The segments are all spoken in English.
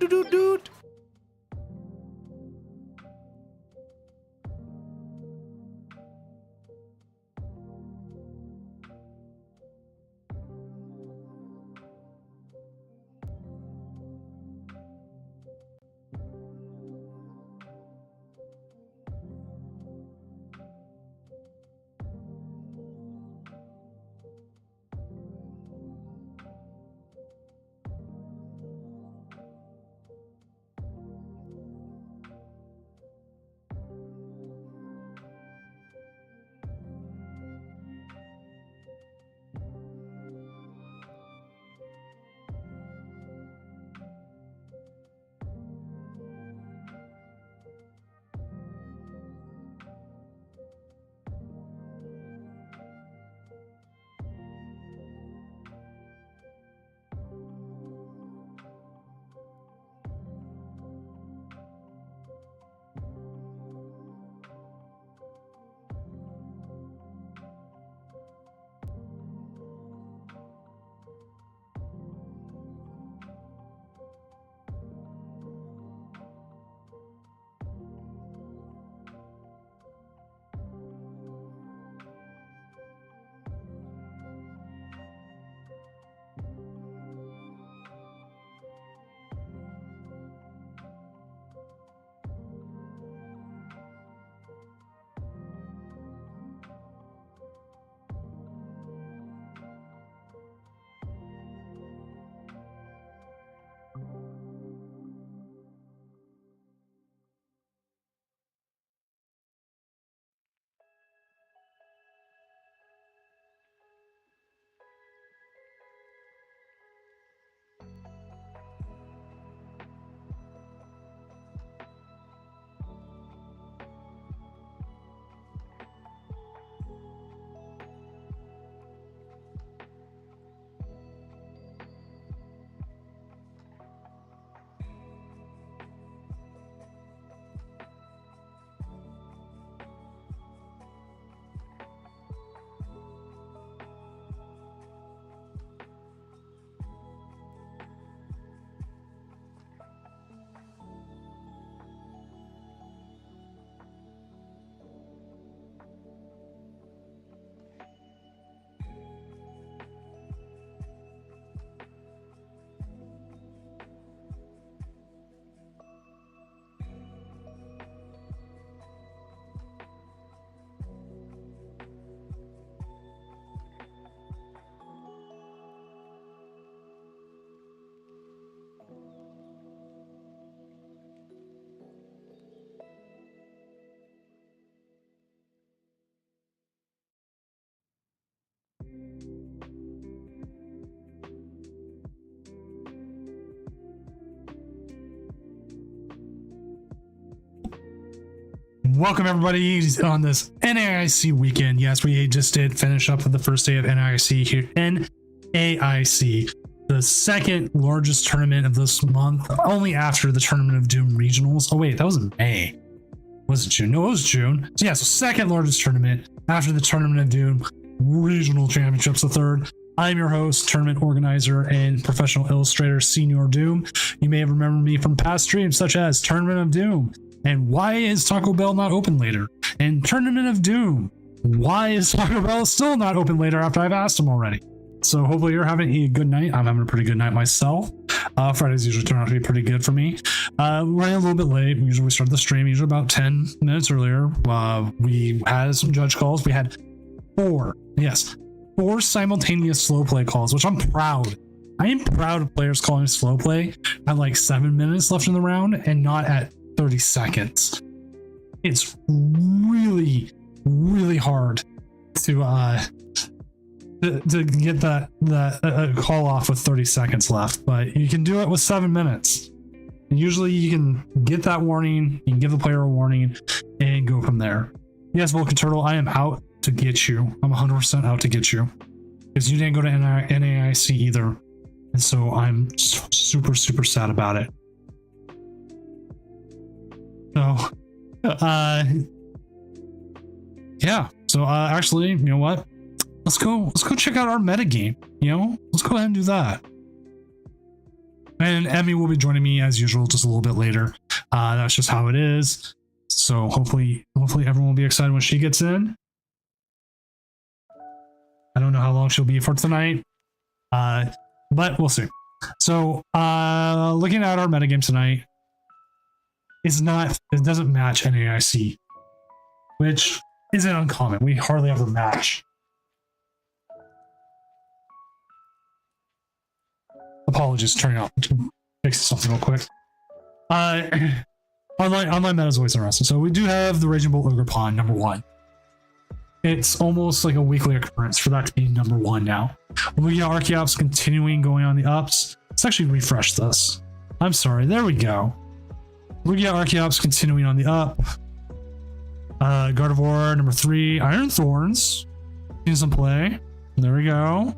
doot. Welcome everybody on this NAIC weekend. Yes, we just did finish up with the first day of NAIC here. NAIC, the second largest tournament of this month, only after the Tournament of Doom regionals. Oh wait, that was in May. Was it June? No, it was June. So yeah, so second largest tournament after the Tournament of Doom regional championships, the third. I'm your host, tournament organizer, and professional illustrator, Senior Doom. You may have remembered me from past streams such as Tournament of Doom, and why is Taco Bell not open later? And Tournament of Doom, why is Taco Bell still not open later after I've asked them already? So hopefully you're having a good night. I'm having a pretty good night myself. Fridays usually turn out to be pretty good for me. Running a little bit late. We usually start the stream usually about 10 minutes earlier. We had some judge calls. We had four simultaneous slow play calls, which I'm proud. I am proud of players calling slow play at like 7 minutes left in the round and not at 30 seconds. It's really, really hard to get that call off with 30 seconds left, but you can do it with 7 minutes. And usually you can get that warning, you can give the player a warning, and go from there. Yes, Vulcan Turtle, I am out to get you. I'm 100% out to get you, because you didn't go to NAIC either, and so I'm super, super sad about it. So, yeah. So, actually, you know what? Let's go check out our metagame. You know, let's go ahead and do that. And Emmy will be joining me as usual, just a little bit later. That's just how it is. So hopefully everyone will be excited when she gets in. I don't know how long she'll be for tonight, but we'll see. So looking at our metagame tonight, it doesn't match NAIC, which isn't uncommon. We hardly ever match. Apologies, turning off to fix something real quick. Online meta is always interesting. So we do have the Raging Bolt Ogre Pawn, number 1. It's almost like a weekly occurrence for that to be number 1 now. We got Archeops continuing going on the ups. Let's actually refresh this. I'm sorry, there we go. We got Archeops continuing on the up. Gardevoir, number 3. Iron Thorns, seeing some play. There we go.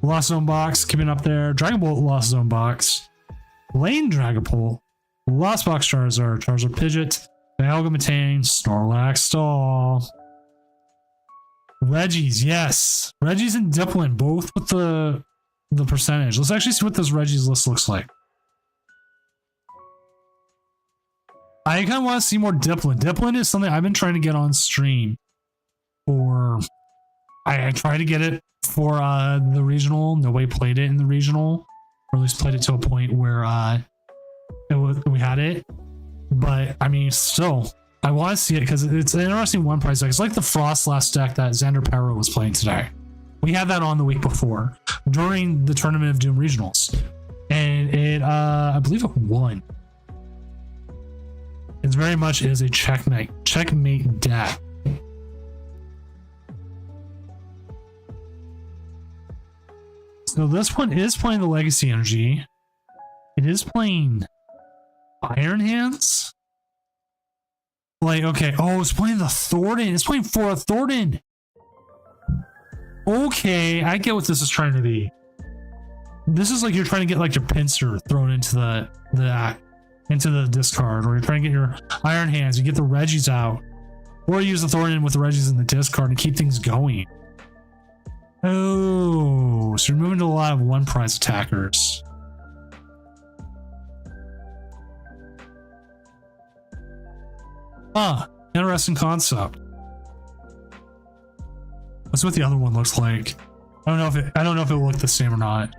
Lost Zone Box, keeping up there. Dragon Bolt, Lost Zone Box. Lane Dragapult, Lost Box Charizard, Charizard Pidgeot, Dialga Metane, Snorlax Stall. Reggies, yes. Reggies and Dipplin, both with the percentage. Let's actually see what this Reggies list looks like. I kind of want to see more Dipplin. Dipplin is something I've been trying to get on stream for. I tried to get it for the regional. Nobody played it in the regional, or at least played it to a point where we had it. But I mean, still, I want to see it because it's an interesting one price deck. It's like the Frost last deck that Xander Perro was playing today. We had that on the week before during the Tournament of Doom regionals, and it I believe it won. It very much is a checkmate deck. So this one is playing the Legacy Energy. It is playing Iron Hands. Like, okay. Oh, it's playing the Thornton. It's playing for a Thornton. Okay, I get what this is trying to be. This is like you're trying to get like your pincer thrown into the discard, or you're trying to get your Iron Hands. You get the Reggies out, or you use the Thornton with the Reggies in the discard and keep things going. Oh, so you're moving to a lot of one prize attackers. Interesting concept. That's what the other one looks like. I don't know if it will look the same or not.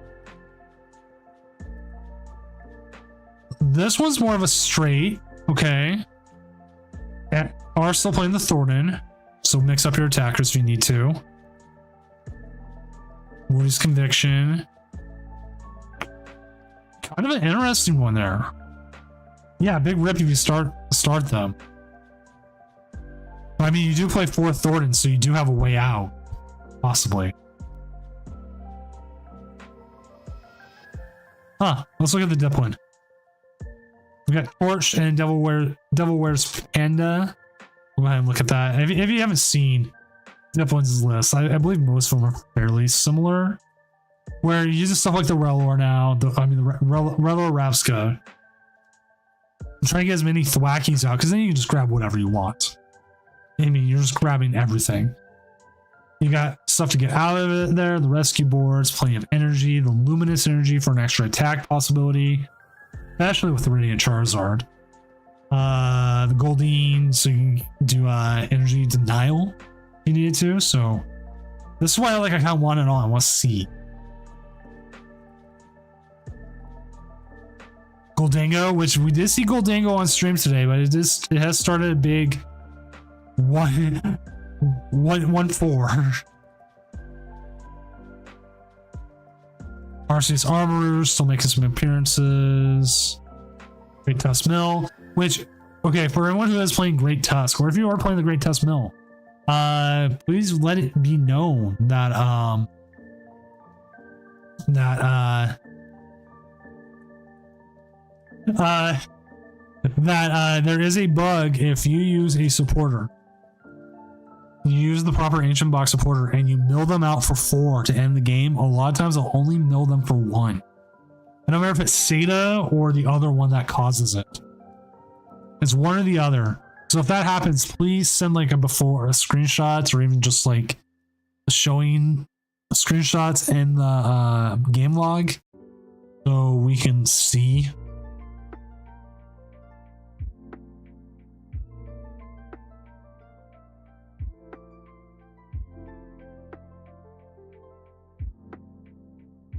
This one's more of a straight, okay. And are still playing the Thornton, so mix up your attackers if you need to. Woody's Conviction. Kind of an interesting one there. Yeah, big rip if you start them. I mean, you do play 4 Thornton, so you do have a way out, possibly. Let's look at the Dipplin. We got Torch and Devil Wears Panda. We'll go ahead and look at that. If you haven't seen Dipplin's list, I believe most of them are fairly similar. Where you use stuff like the Rellor now, the Rellor Ravska. I'm trying to get as many Thwackies out, because then you can just grab whatever you want. I mean, you're just grabbing everything. You got stuff to get out of it there, the rescue boards, plenty of energy, the luminous energy for an extra attack possibility, especially with the Radiant Charizard. The Goldeen, so you can do energy denial if you needed to. So this is why I kind of want it on. I want to see. Goldango, which we did see Goldango on stream today, but it has started a big 1-4. Arceus Armorers still making some appearances. Great Tusk Mill, which, okay, for everyone who is playing Great Tusk, or if you are playing the Great Tusk Mill, please let it be known that there is a bug if you use a supporter. You use the proper Ancient Box supporter and you mill them out for 4 to end the game. A lot of times they'll only mill them for 1. I don't remember if it's Seda or the other one that causes it. It's one or the other. So if that happens, please send a screenshots, or even just showing screenshots in the game log so we can see.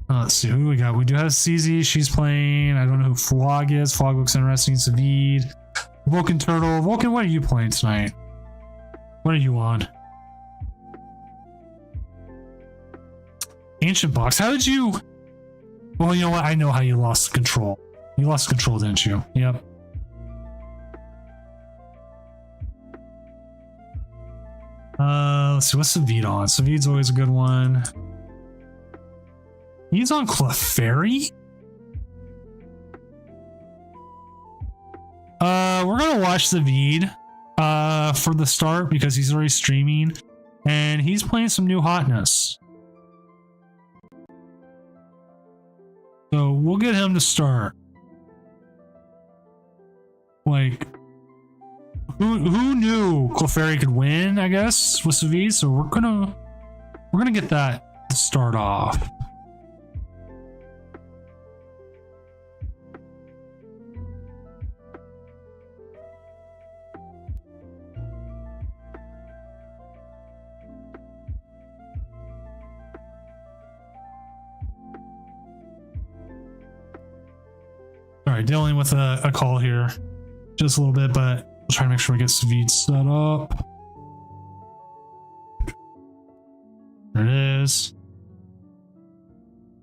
Let's see who we got. We do have CZ. She's playing. I don't know who Flog is. Flog looks interesting. Savid. Vulcan Turtle. Vulcan, what are you playing tonight? What are you on? Ancient Box. How did you... Well, you know what? I know how you lost control. You lost control, didn't you? Yep. Let's see. What's Savid on? Savid's always a good one. He's on Clefairy? We're gonna watch Savid for the start because he's already streaming and he's playing some new hotness. So we'll get him to start. Like, who knew Clefairy could win, I guess, with Savid? So we're gonna get that to start off. All right, dealing with a call here, just a little bit, but we'll try to make sure we get Savid set up. There it is.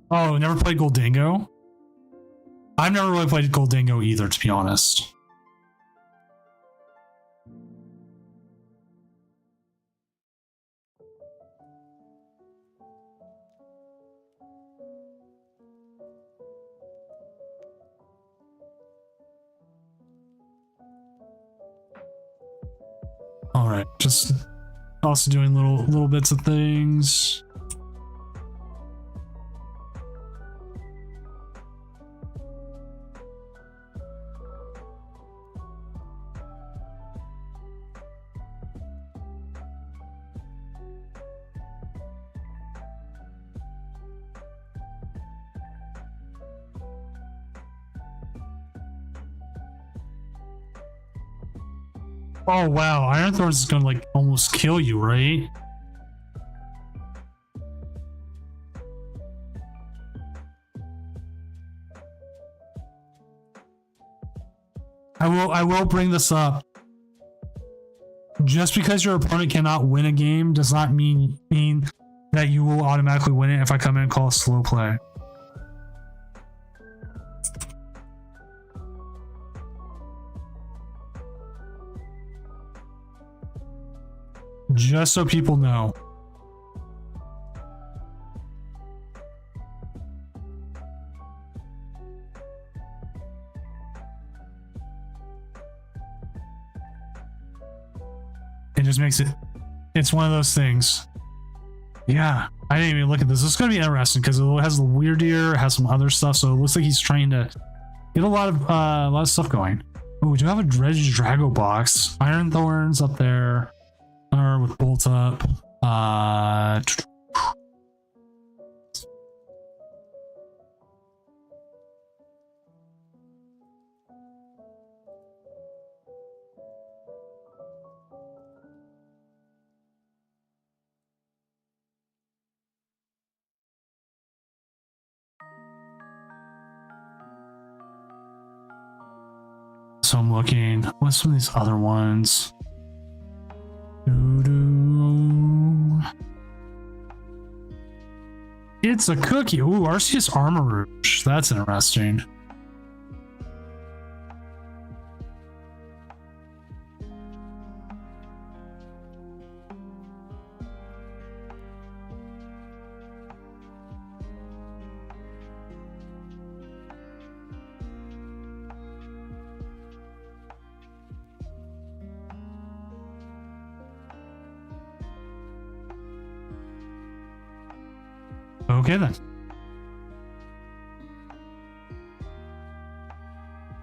Oh, never played Goldango? I've never really played Goldango either, to be honest. All right, just also doing little bits of things. Oh wow, Iron Thorns is gonna like almost kill you, right? I will bring this up. Just because your opponent cannot win a game does not mean that you will automatically win it if I come in and call a slow play. Just so people know. It just makes it's one of those things. Yeah, I didn't even look at this. This is going to be interesting because it has the weird ear, it has some other stuff, so it looks like he's trying to get a lot of stuff going. Oh, we do have a Regidrago box. Iron Thorns up there. With Bolt up. So I'm looking. What's some of these other ones? It's a cookie. Ooh, Arceus Armarouge. That's interesting. Okay then.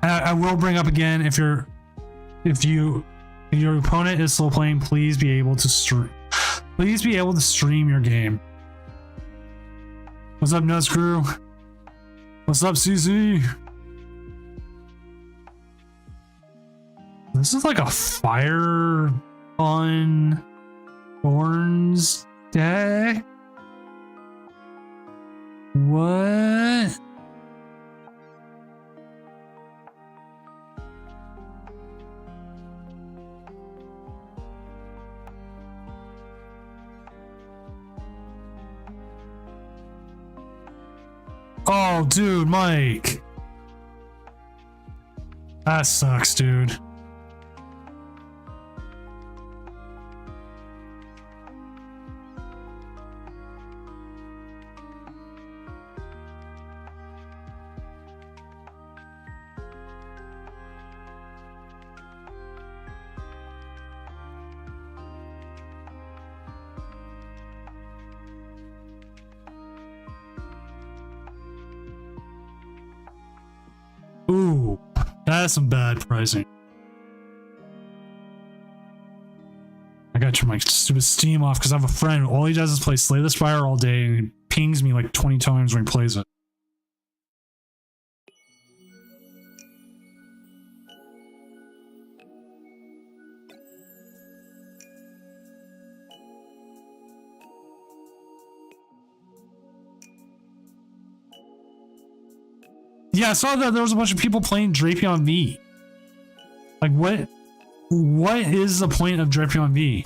I will bring up again, if your opponent is slow playing, please be able to stream your game. What's up, Nuts Crew? What's up, CZ? This is like a fire on Thorns deck. What? Oh, dude, Mike. That sucks, dude. Ooh, that's some bad pricing. I gotta turn my stupid Steam off because I have a friend. All he does is play Slay the Spire all day and he pings me like 20 times when he plays it. Yeah, I saw that there was a bunch of people playing Drapion V. Like, what is the point of Drapion V?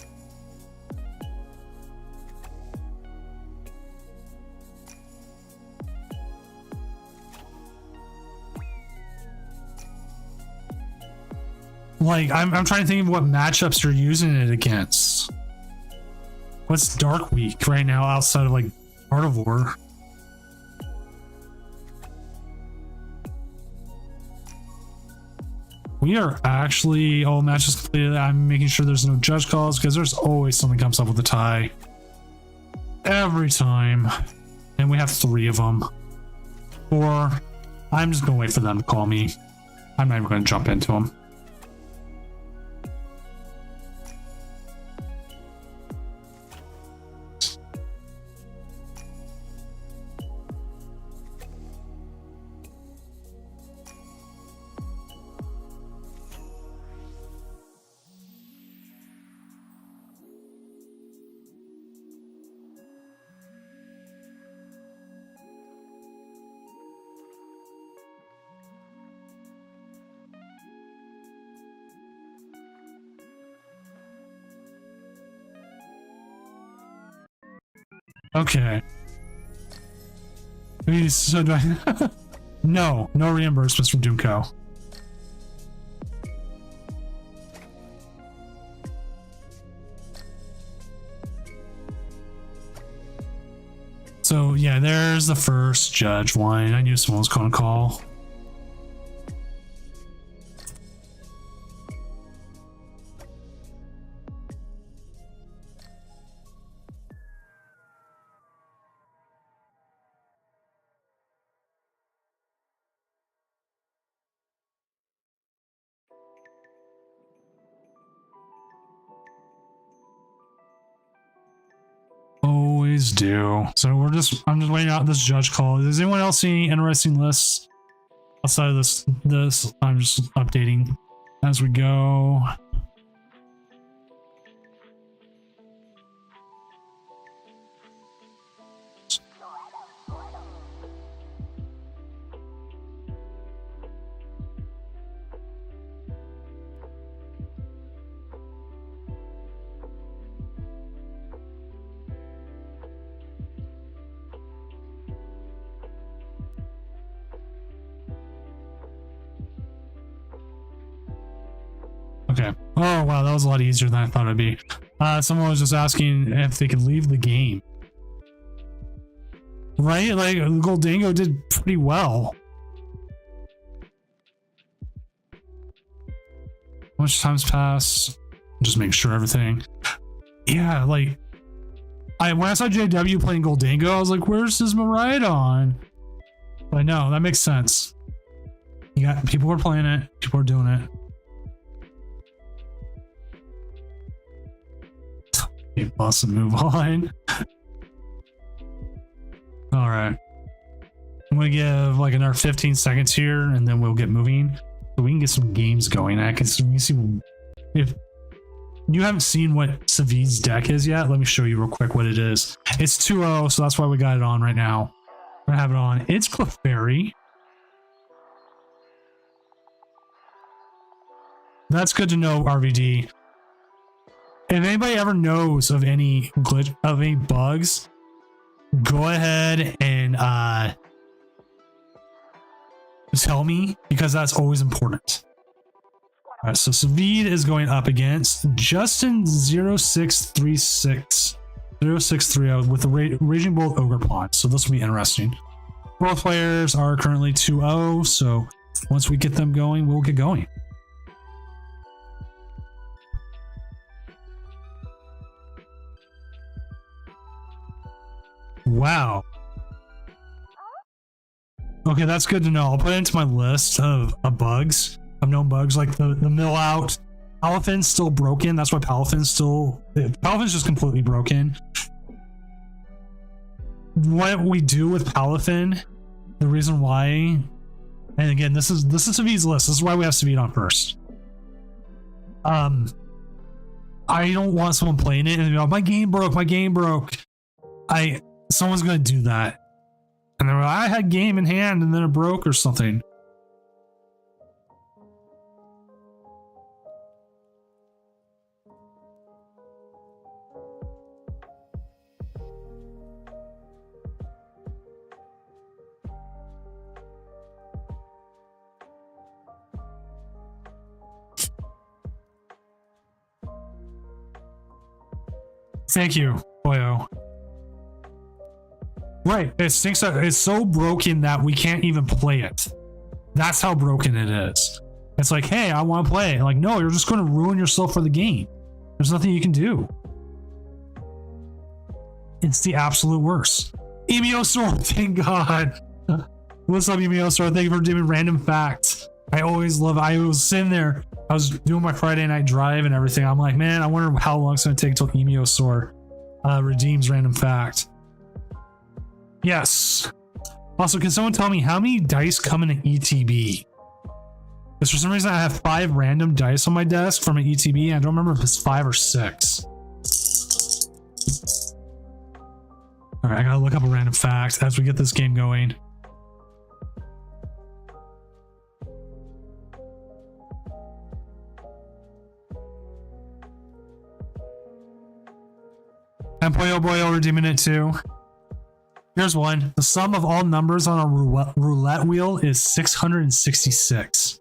Like, I'm trying to think of what matchups you're using it against. What's Dark Week right now outside of, like, Carnivore? We are actually all matches completed. I'm making sure there's no judge calls because there's always something comes up with a tie. Every time. And we have 3 of them. Or I'm just going to wait for them to call me. I'm not even going to jump into them. Okay. So do I... no reimbursements from Doomco. So yeah, there's the first judge one. I knew someone was going to call. Always do. So I'm just waiting out this judge call. Does anyone else see any interesting lists outside of this? I'm just updating as we go. Okay. Oh, wow. That was a lot easier than I thought it'd be. Someone was just asking if they could leave the game. Right? Like, Goldango did pretty well. How much time's passed? Just make sure everything. Yeah, like, when I saw JW playing Goldango, I was like, where's his Miraidon? But no, that makes sense. You got people are playing it, people are doing it. Awesome, move on. All right. gonna give like another 15 seconds here, and then we'll get moving so we can get some games going. I can see if you haven't seen what Savid's deck is yet. Let me show you real quick what it is. It's 2-0, so that's why we got it on right now. We're gonna have it on. It's Clefairy. That's good to know, RVD. If anybody ever knows of any glitch, of any bugs, go ahead and tell me, because that's always important. All right, so Savid is going up against Justin 0636 0630 with the Raging Bolt Ogerpon. So this will be interesting. Both players are currently 2-0, so once we get them going, we'll get going. Wow. Okay, that's good to know. I'll put it into my list of bugs, of known bugs, like the mill out. Palafin's still broken. That's why Palafin's just completely broken. What we do with Palafin, the reason why, and again, this is Savid's list. This is why we have Savid on first. I don't want someone playing it and be like, my game broke. Someone's gonna do that, and they're like, I had game in hand and then it broke or something. Thank you, Boyo. Right, it stinks. It's so broken that we can't even play it. That's how broken it is. It's like, hey, I want to play. Like, no, you're just going to ruin yourself for the game. There's nothing you can do. It's the absolute worst. Emiosaur, thank God. What's up, Emiosaur? Thank you for doing random facts. I was sitting there. I was doing my Friday night drive and everything. I'm like, man, I wonder how long it's going to take until Emiosaur redeems random fact. Yes. Also, can someone tell me how many dice come in an ETB? Because for some reason I have 5 random dice on my desk from an ETB, and I don't remember if it's 5 or 6. All right, I gotta look up a random fact as we get this game going. And Boyo redeeming it too. Here's one. The sum of all numbers on a roulette wheel is 666.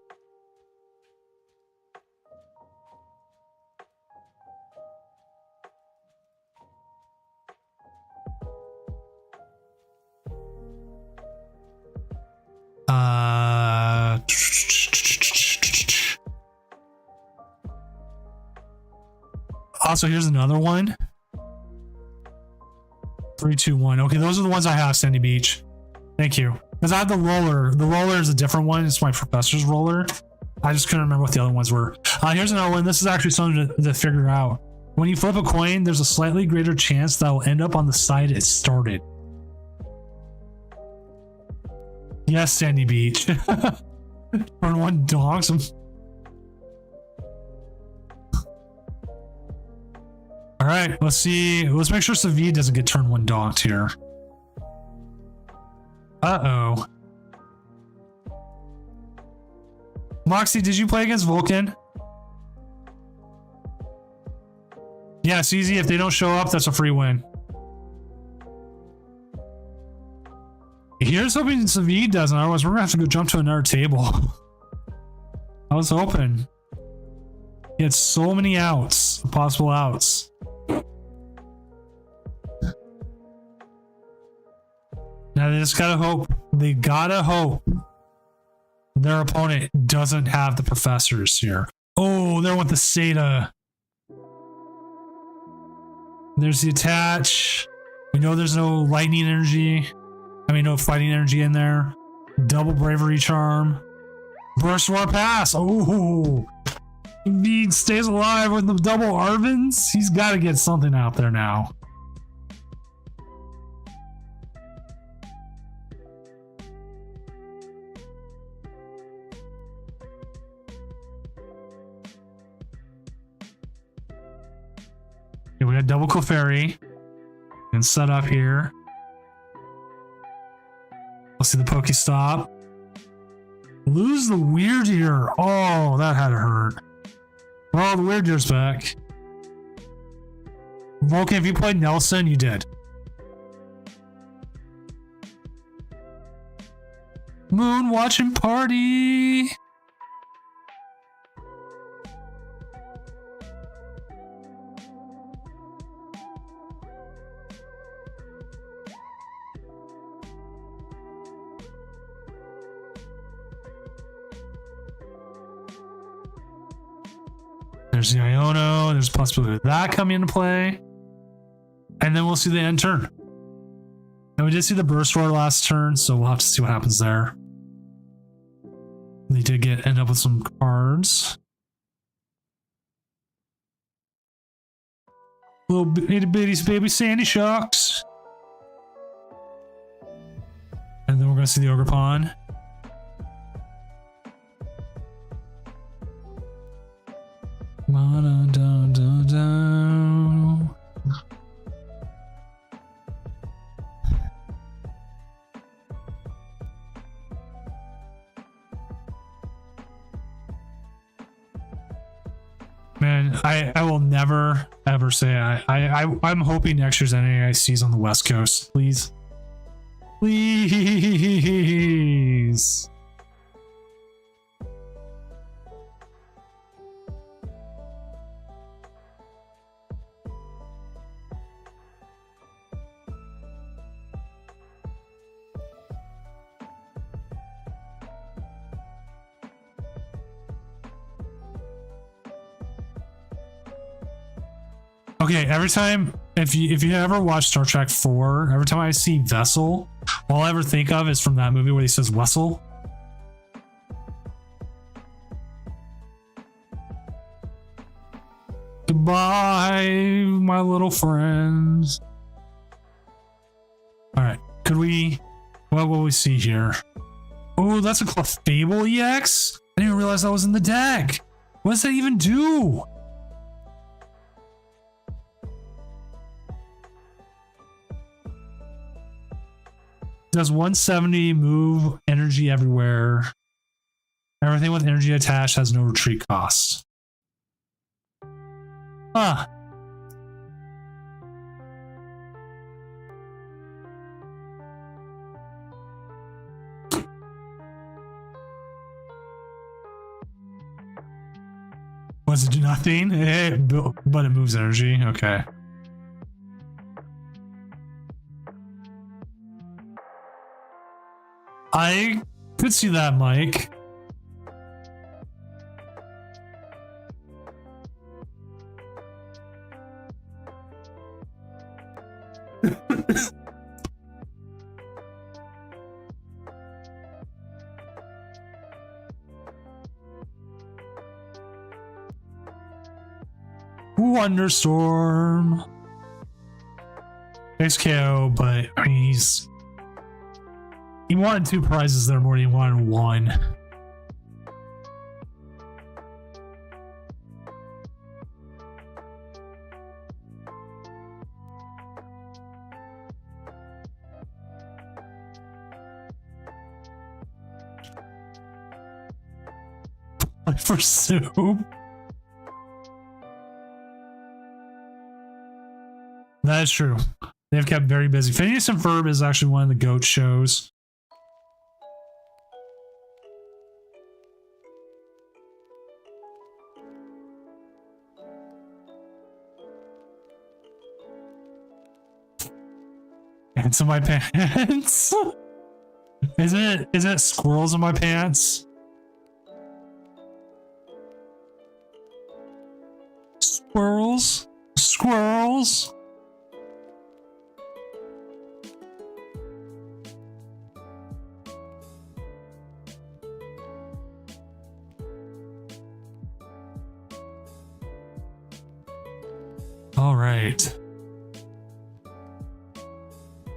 Also, here's another one. 3, 2, 1. Okay, those are the ones I have, Sandy Beach. Thank you. Because I have the roller. The roller is a different one. It's my professor's roller. I just couldn't remember what the other ones were. Here's another one. This is actually something to figure out. When you flip a coin, there's a slightly greater chance that will end up on the side it started. Yes, Sandy Beach. Turn one dogs. All right, let's see. Let's make sure Savid doesn't get turn one donked here. Uh-oh. Moxie, did you play against Vulcan? Yeah, it's easy. If they don't show up, that's a free win. Here's hoping Savid doesn't, otherwise we're gonna have to go jump to another table. I was hoping. He had so many outs, possible outs. Now they just gotta hope. They gotta hope their opponent doesn't have the professors here. Oh, they're with the Seda. There's the attach. We know there's no lightning energy. I mean, no fighting energy in there. Double bravery charm. Burst Roar pass. Oh, he stays alive with the double Arvins. He's got to get something out there now. double Clefairy and set up here. Let's see the Pokestop. Lose the Weirdeer. Oh, that had to hurt. Oh, the Weirdeer's back. Vulcan, if you played Nelson, you did. Moon watching party. There's the Iono. There's a possibility of that coming into play. And then we'll see the end turn. And we did see the Burst Roar last turn, so we'll have to see what happens there. They did end up with some cards. Little itty bitty baby Sandy Shocks. And then we're going to see the Ogerpon. Man, I will never ever say I'm hoping next year's NAIC is on the West Coast. Please. Please. Okay, every time, if you ever watch Star Trek 4, every time I see Vessel, all I ever think of is from that movie where he says Wessel. Goodbye, my little friends. All right, could we? What will we see here? Oh, that's a Clefable EX. I didn't realize that was in the deck. What does that even do? Does 170 move energy everywhere. Everything with energy attached has no retreat cost. Huh. Was it do nothing? But it moves energy. Okay. I could see that, Mike. Wonderstorm. Nice KO, but I mean, he wanted 2 prizes there more than he wanted 1. For soup. That is true. They've kept very busy. Phineas and Ferb is actually one of the GOAT shows. Ants in my pants. Is it squirrels in my pants? Squirrels? Squirrels? All right.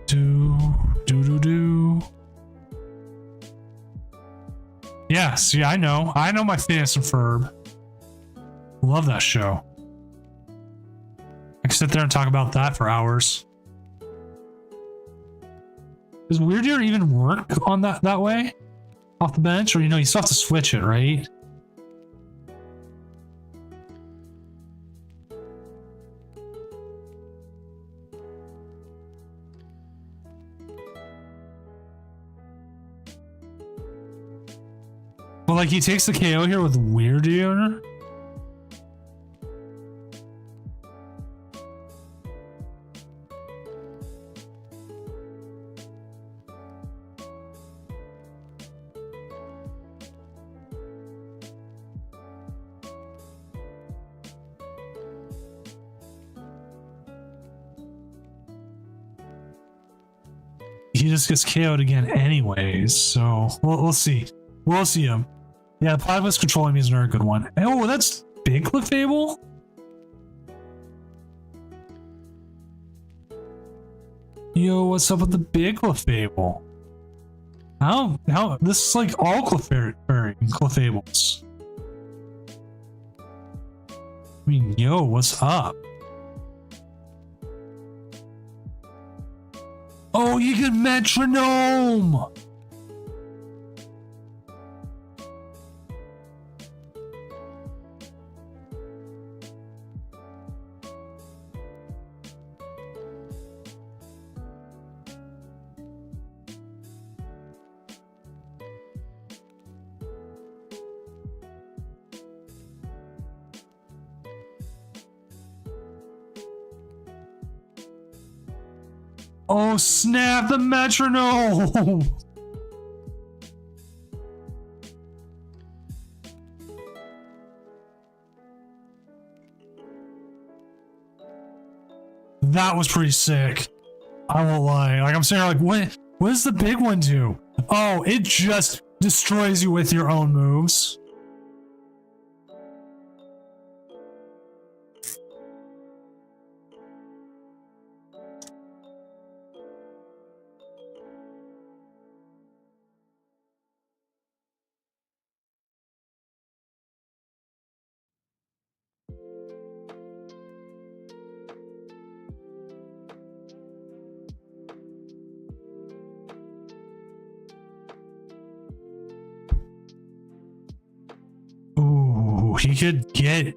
Do. Yeah, see, I know my Phineas and Ferb. Love that show. can sit there and talk about that for hours. Does Weirdeer even work on that way? Off the bench? Or, you know, you still have to switch it, right? Well, like, he takes the KO here with Weirdeer. He just gets KO'd again anyways, so we'll see. We'll see him. Yeah, Platypus controlling me is another good one. Oh, that's big Clefable? Yo, what's up with the big Clefable? How this is like all Clefables. I mean, yo, what's up? Oh, you can metronome! Oh, snap, the metronome! That was pretty sick. I won't lie. Like, I'm saying, like, what does the big one do? Oh, it just destroys you with your own moves. Ooh, he could get.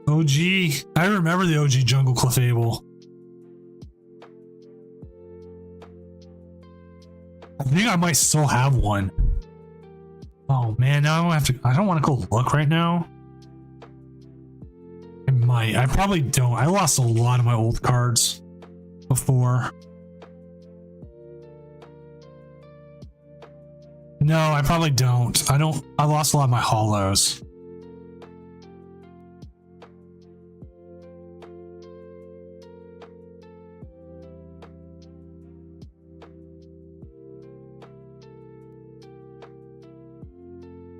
OG. I remember the OG Jungle Clefable. I think I might still have one. Oh man, now I don't want to go look right now. I might. I probably don't. I lost a lot of my old cards before. No, I probably don't. I lost a lot of my hollows.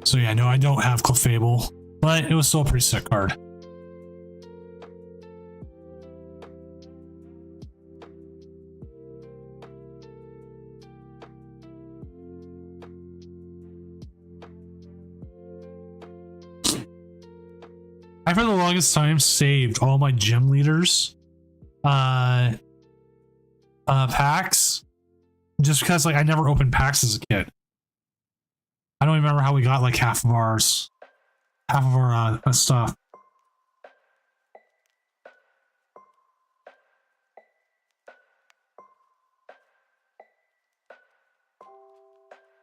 So yeah, no, I don't have Clefable, but it was still a pretty sick card. I for the longest time saved all my gym leaders packs just because like I never opened packs as a kid. I don't remember how we got like half of our stuff.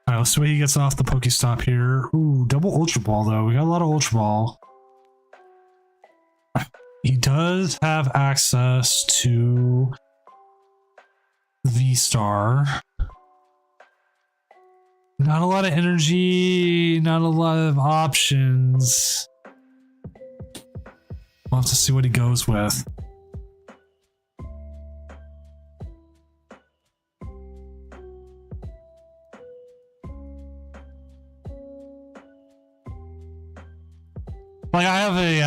Alright, let's see what he gets off the Pokestop here. Ooh, double Ultra Ball though. We got a lot of Ultra Ball. He does have access to V-Star. Not a lot of energy, not a lot of options. We'll have to see what he goes with. Like I have a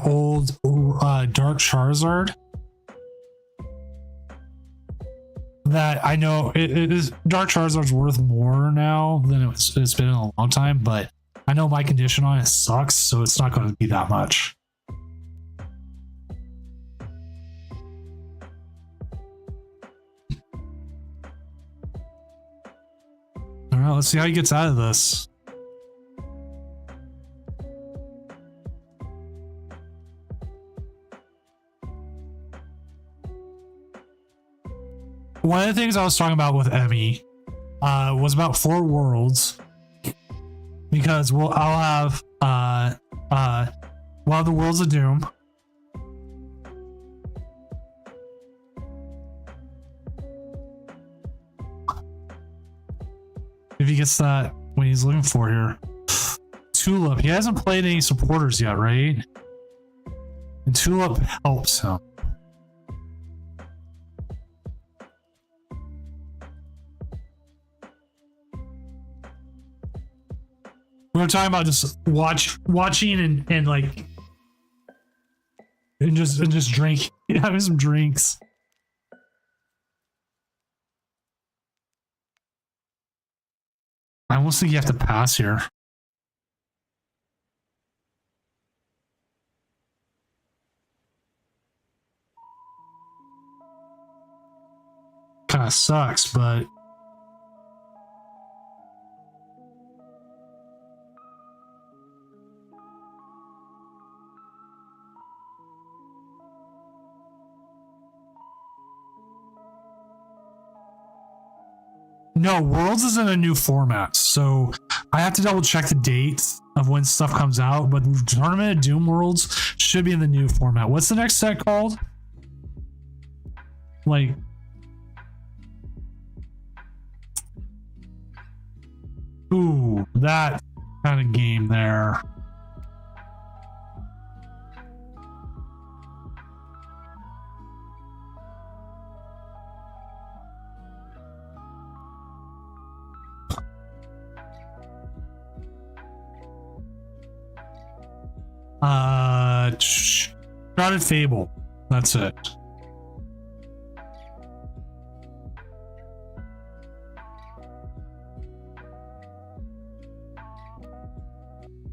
old Dark Charizard that I know it is Dark Charizard's worth more now than it's been in a long time, but I know my condition on it sucks, so it's not going to be that much. All right, let's see how he gets out of this. One of the things I was talking about with Emmy was about 4 worlds, because I'll have the Worlds of Doom. If he gets that what he's looking for here. Tulip, he hasn't played any supporters yet, right? And Tulip helps him. We were talking about just watching and like and just drink, having some drinks. I almost think you have to pass here. Kind of sucks, but no, Worlds is in a new format, so I have to double check the date of when stuff comes out, but Tournament of Doom Worlds should be in the new format. What's the next set called? Like, ooh, that kind of game there. Shrouded Fable. That's it.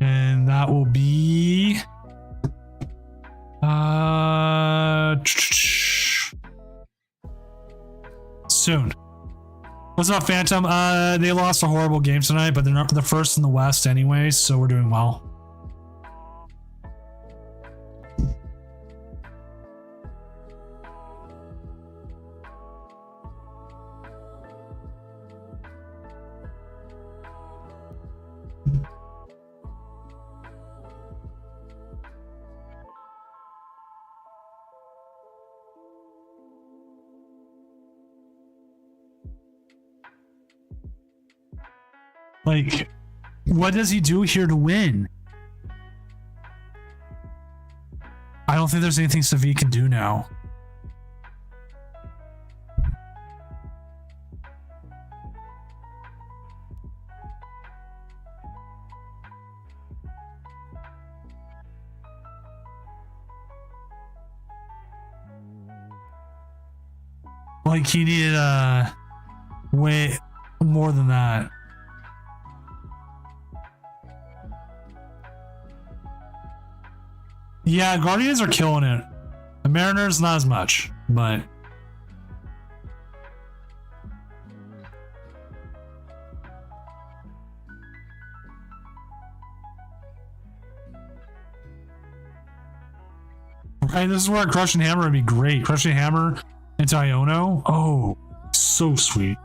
And that will be soon. What's up, Phantom? They lost a horrible game tonight, but they're not the first in the West anyway, so we're doing well. Like, what does he do here to win? I don't think there's anything Savi can do now. Like, he needed way more than that. Yeah, Guardians are killing it. The Mariners, not as much, but okay, this is where Crushing Hammer would be great. Crushing Hammer into Iono. Oh, so sweet.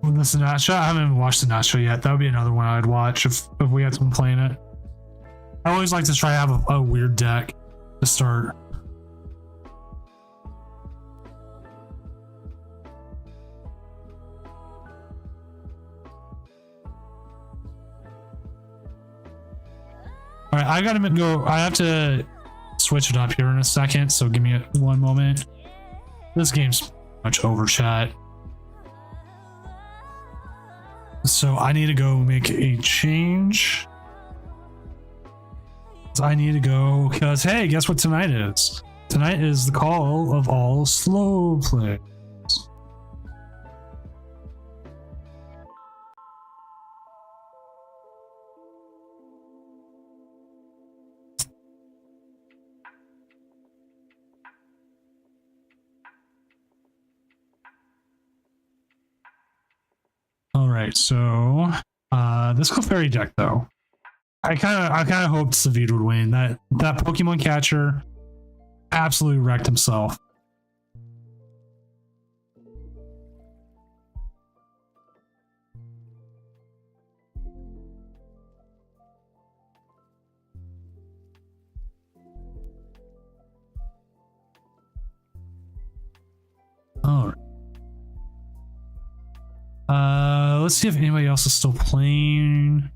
The Sinatra? I haven't even watched Sinatra yet. That would be another one I'd watch if we had someone playing it. I always like to try to have a weird deck to start. All right, I gotta go. I have to switch it up here in a second, so give me one moment. This game's much over, chat. So I need to go make a change. I need to go because, hey, guess what tonight is? Tonight is the call of all slow plays. All right, so this Clefairy deck though, I kind of hoped Savid would win. That Pokemon catcher absolutely wrecked himself. All right. Let's see if anybody else is still playing.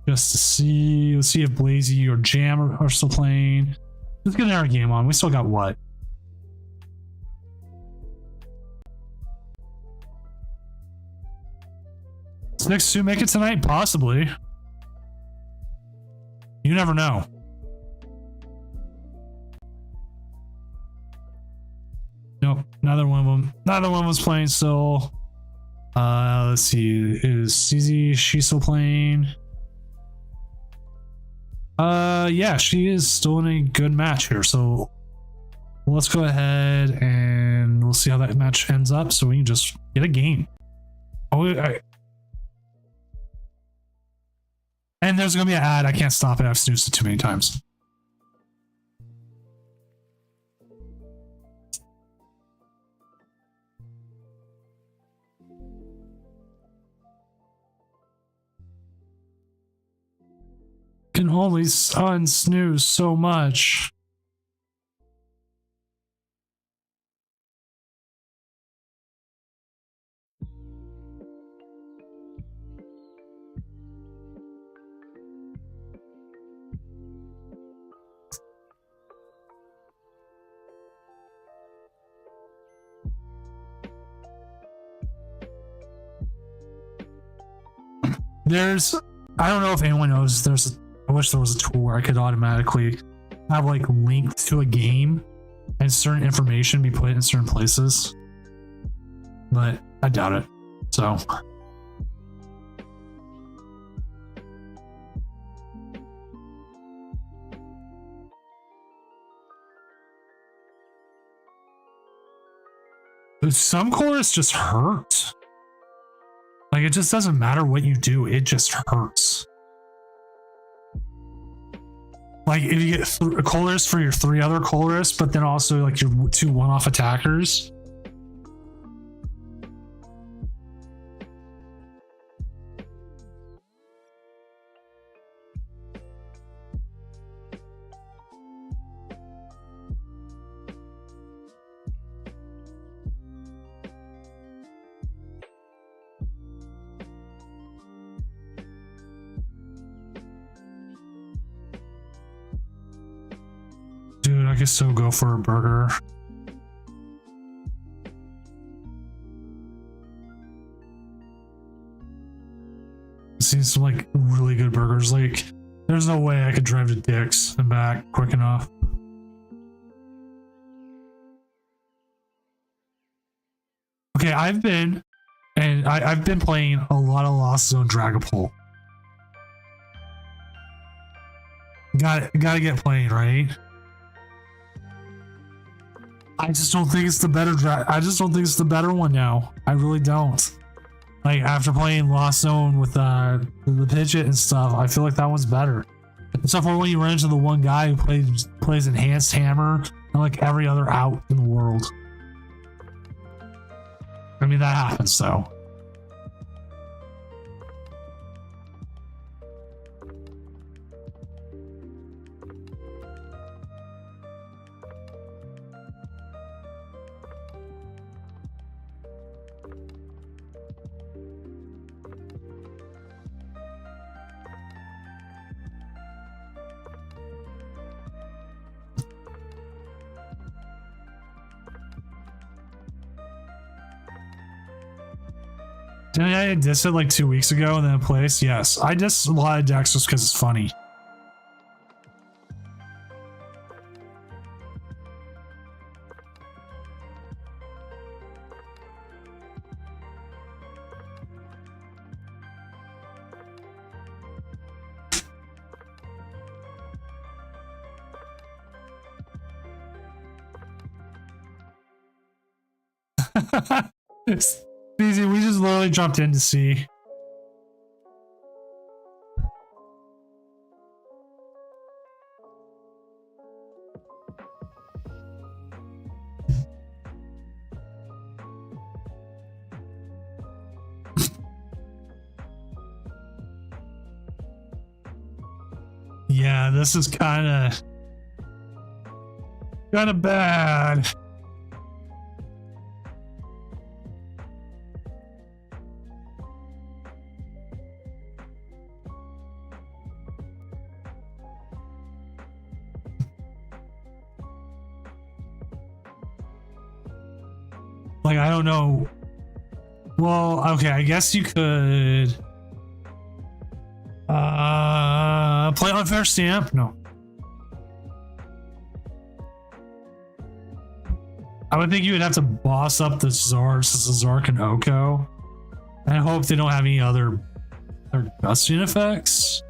Just to see. Let's see if Blazy or Jam are still playing. Let's get our game on. We still got what? Does next two make it tonight? Possibly. You never know. Nope, neither one of them. Neither one was playing still. Let's see. Is CZ, she still playing? Yeah, she is still in a good match here. So let's go ahead and we'll see how that match ends up. So we can just get a game. And there's gonna be an ad. I can't stop it. I've snoozed it too many times. Can only unsnooze so much. I don't know if anyone knows, I wish there was a tool where I could automatically have like linked to a game and certain information be put in certain places, but I doubt it. So some cores just hurt. Like, it just doesn't matter what you do, it just hurts. Like, if you get Colress for your 3 other Colress, but then also like your 2 one-off attackers. Dude, I could still go for a burger. See some like really good burgers. Like, there's no way I could drive to Dick's and back quick enough. Okay, I've been playing a lot of Lost Zone Dragapult. Gotta get playing, right? I just don't think it's the better I just don't think it's the better one now. I really don't. Like, after playing Lost Zone with the Pidgeot and stuff, I feel like that one's better. Except for when you run into the one guy who plays Enhanced Hammer and like every other out in the world. I mean, that happens though. Didn't I diss it like 2 weeks ago in that place? Yes. I diss a lot of decks just because it's funny. It's easy. We just literally jumped in to see. Yeah, this is kind of bad. Like, I don't know. Well, okay, I guess you could play Unfair Stamp. No. I would think you would have to boss up the Zards, Zark and Oko. I hope they don't have any other gusting effects.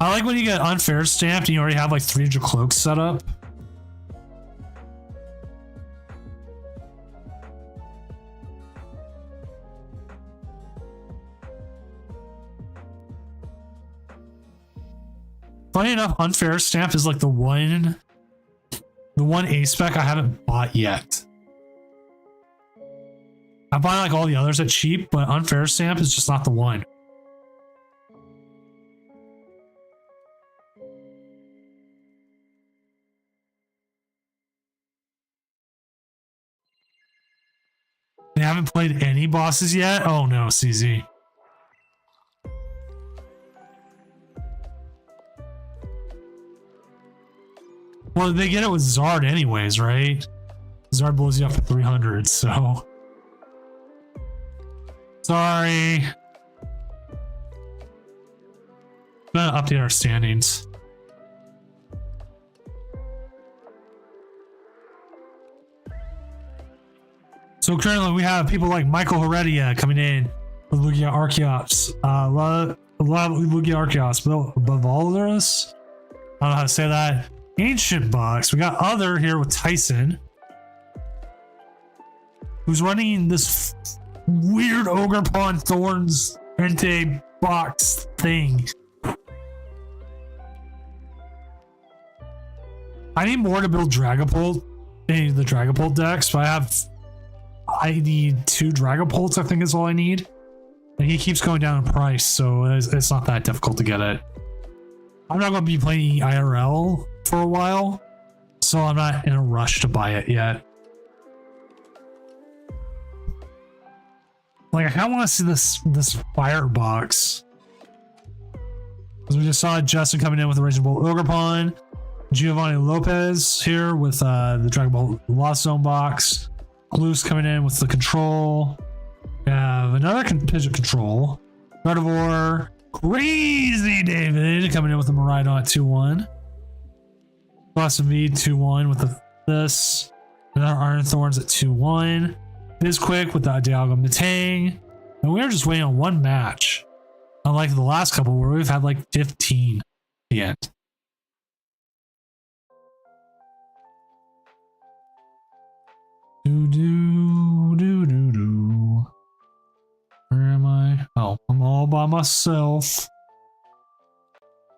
I like when you get Unfair Stamped and you already have like 300 cloaks set up. Funny enough, Unfair Stamp is like the one A-spec I haven't bought yet. I buy like all the others at cheap, but Unfair Stamp is just not the one. They haven't played any bosses yet? Oh no, CZ. Well, they get it with Zard anyways, right? Zard blows you up for 300, so... Sorry. I'm gonna update our standings. So currently we have people like Michael Heredia coming in with Lugia Archeops. A lot of Lugia Archeops. Bavalrus? I don't know how to say that. Ancient Box. We got Other here with Tyson, who's running this weird Ogerpon Thorns Entei box thing. I need more to build Dragapult in the Dragapult decks, but I need 2 Dragapults, I think is all I need. And he keeps going down in price, so it's not that difficult to get it. I'm not going to be playing IRL for a while, so I'm not in a rush to buy it yet. Like, I kind of want to see this Firebox. Because we just saw Justin coming in with the Raging Bolt Ogerpon. Giovanni Lopez here with the Dragon Ball Lost Zone box. Loose coming in with the control. We have another Pidgeot control. Gardevoir. Crazy David coming in with the Miraidon at 2-1. Boston V 2-1 with this. Another Iron Thorns at 2-1. Bizquick with the Dialga Matang. And we're just waiting on one match. Unlike the last couple where we've had like 15 at the end. Do. Where am I? Oh, I'm all by myself.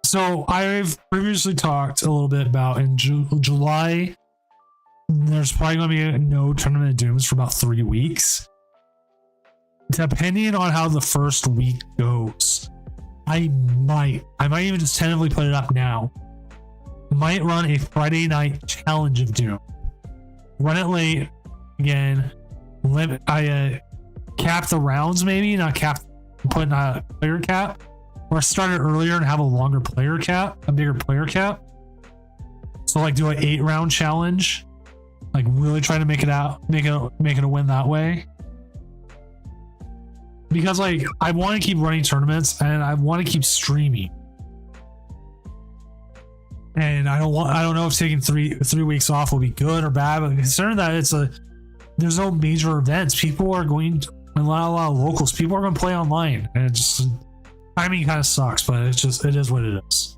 So I've previously talked a little bit about in July, there's probably going to be no Tournament of Dooms for about 3 weeks. Depending on how the first week goes, I might even just tentatively put it up now. Might run a Friday night challenge of Doom. Run it late again. Limit. I cap the rounds, maybe not cap. Put in a player cap, or start it earlier and have a longer player cap, a bigger player cap. So like do an 8-round challenge Like really trying to make it a win that way. Because like I want to keep running tournaments and I want to keep streaming. And I don't know if taking three weeks off will be good or bad, but considering that there's no major events, people are going to, a lot of locals, people are going to play online, and it just, timing kind of sucks, but it is what it is.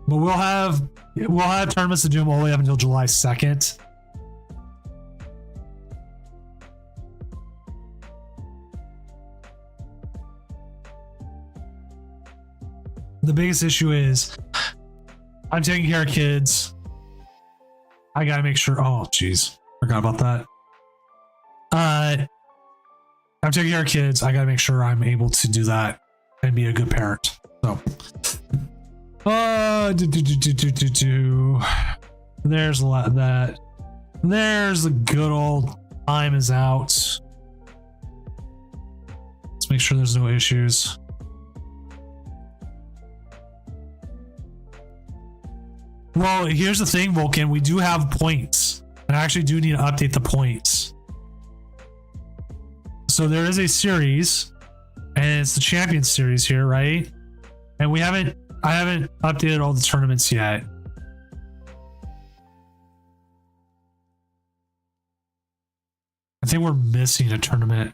But we'll have tournaments to do them all the way up until July 2nd. The biggest issue is I'm taking care of kids. I gotta make sure. Oh, geez, forgot about that. I'm taking care of kids. I gotta make sure I'm able to do that and be a good parent. So, there's a lot of that. There's the good old time is out. Let's make sure there's no issues. Well, here's the thing, Vulcan. We do have points. And I actually do need to update the points. So there is a series, and it's the Champions Series here, right? And I haven't updated all the tournaments yet. I think we're missing a tournament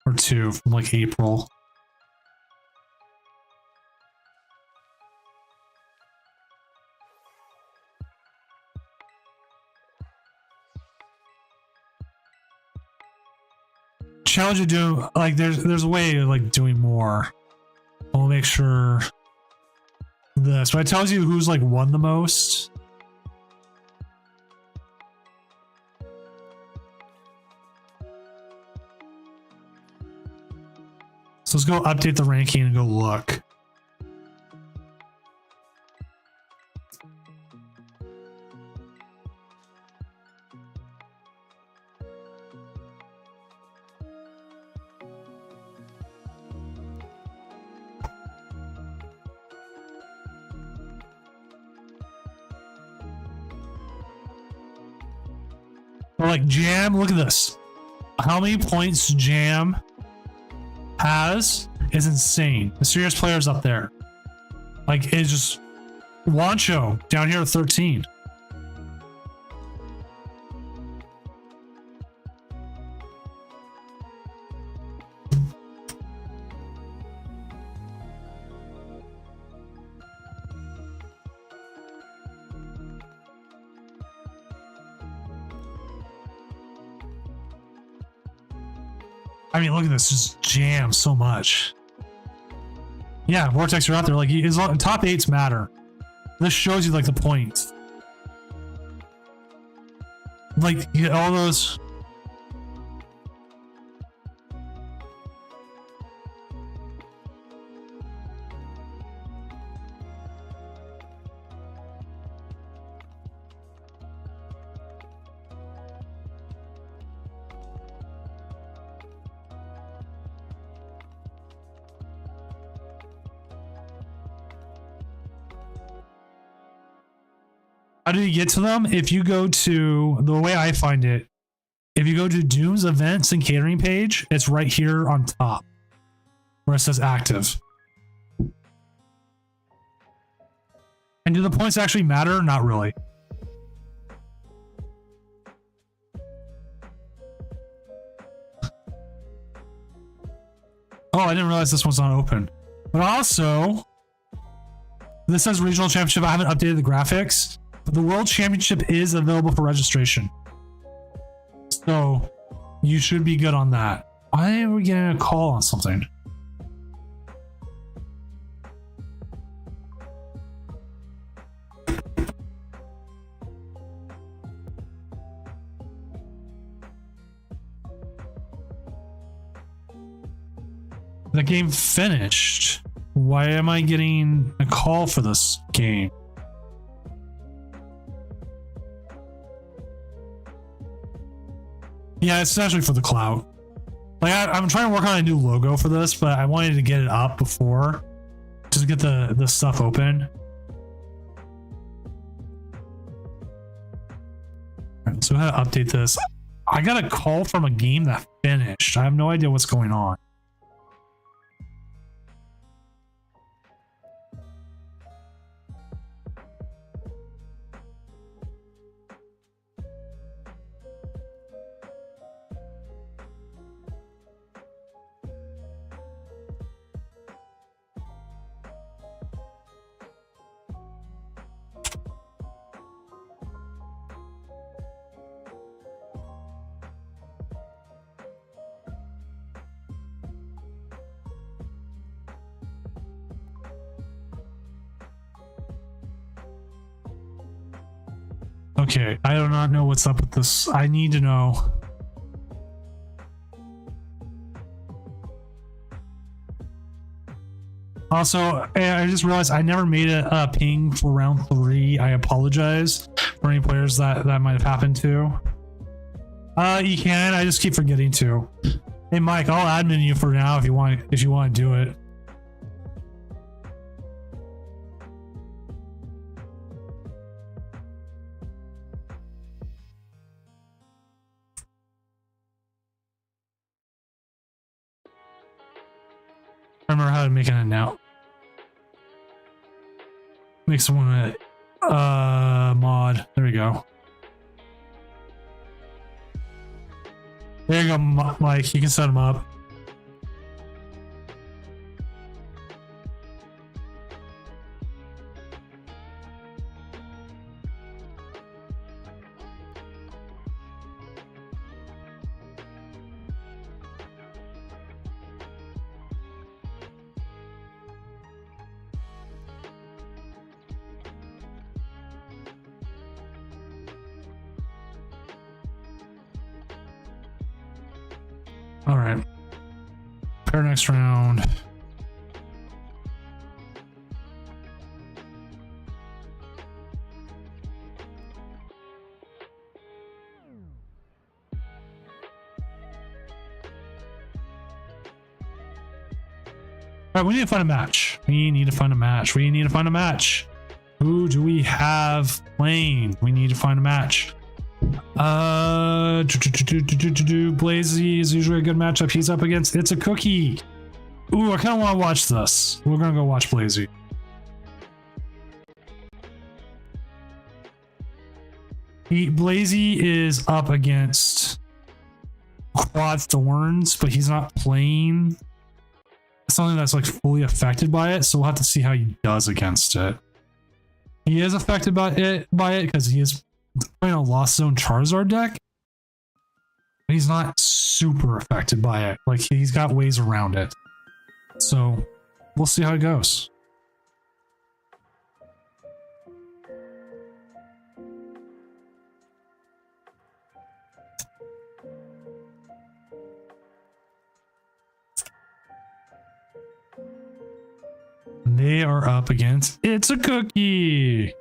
or two from like April. Challenge to do like there's a way of like doing more. I'll make sure this, but it tells you who's like won the most. So let's go update the ranking and go look. Like Jam, look at this. How many points Jam has is insane. The serious players up there. Like it's just Wancho down here at 13. I mean, look at this, just Jam so much. Yeah, Vortex, you're out there. Like, top 8s matter. This shows you like the points. Like, you get all those. How do you get to them? If you go to, the way I find it, if you go to Doom's events and catering page, it's right here on top where it says active. And do the points actually matter? Not really. Oh, I didn't realize this one's not open. But also, this says regional championship. I haven't updated the graphics. But the World Championship is available for registration. So you should be good on that. Why are we getting a call on something? The game finished. Why am I getting a call for this game? Yeah, it's actually for the clout. Like I'm trying to work on a new logo for this, but I wanted to get it up before, just to get the stuff open. So how to update this? I got a call from a game that finished. I have no idea what's going on. Okay, I do not know what's up with this. I need to know. Also, I just realized I never made a ping for round 3. I apologize for any players that might have happened to. You can. I just keep forgetting to. Hey, Mike, I'll admin you for now if you want to do it. Remember how to make an account. Make someone a mod. There we go. There you go, Mike. You can set them up. All right. Pair next round. All right, we need to find a match. We need to find a match. Who do we have playing? We need to find a match. Blazy is usually a good matchup. He's up against It's a Cookie. Ooh, I kind of want to watch this. We're gonna go watch Blazy. Blazy is up against Quad Thorns, but he's not playing something that's like fully affected by it, so we'll have to see how he does against it. He is affected by it because he is playing a Lost Zone Charizard deck, but he's not super affected by it. Like, he's got ways around it. So we'll see how it goes. They are up against It's a Cookie.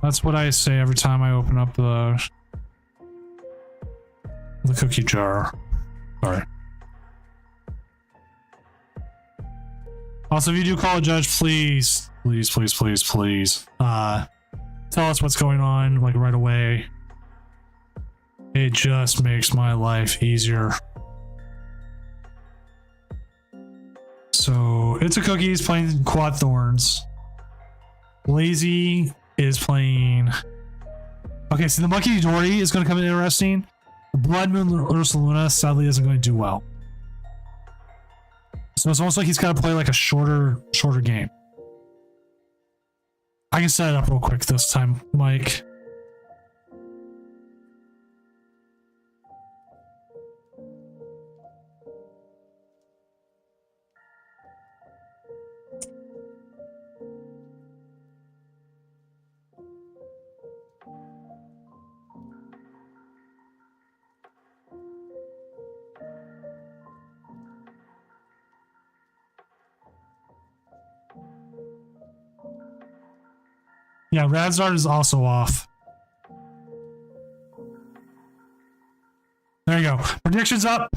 That's what I say every time I open up the cookie jar. Sorry. Also, if you do call a judge, please tell us what's going on, like, right away. It just makes my life easier. So It's a Cookie is playing Quad Thorns. Blazy is playing. Okay, so the Monkey Dory is going to come in interesting. The Blood Moon Ursaluna sadly isn't going to do well. So it's almost like he's got to play like a shorter game. I can set it up real quick this time, Mike. Yeah, Radzard is also off. There you go. Predictions up.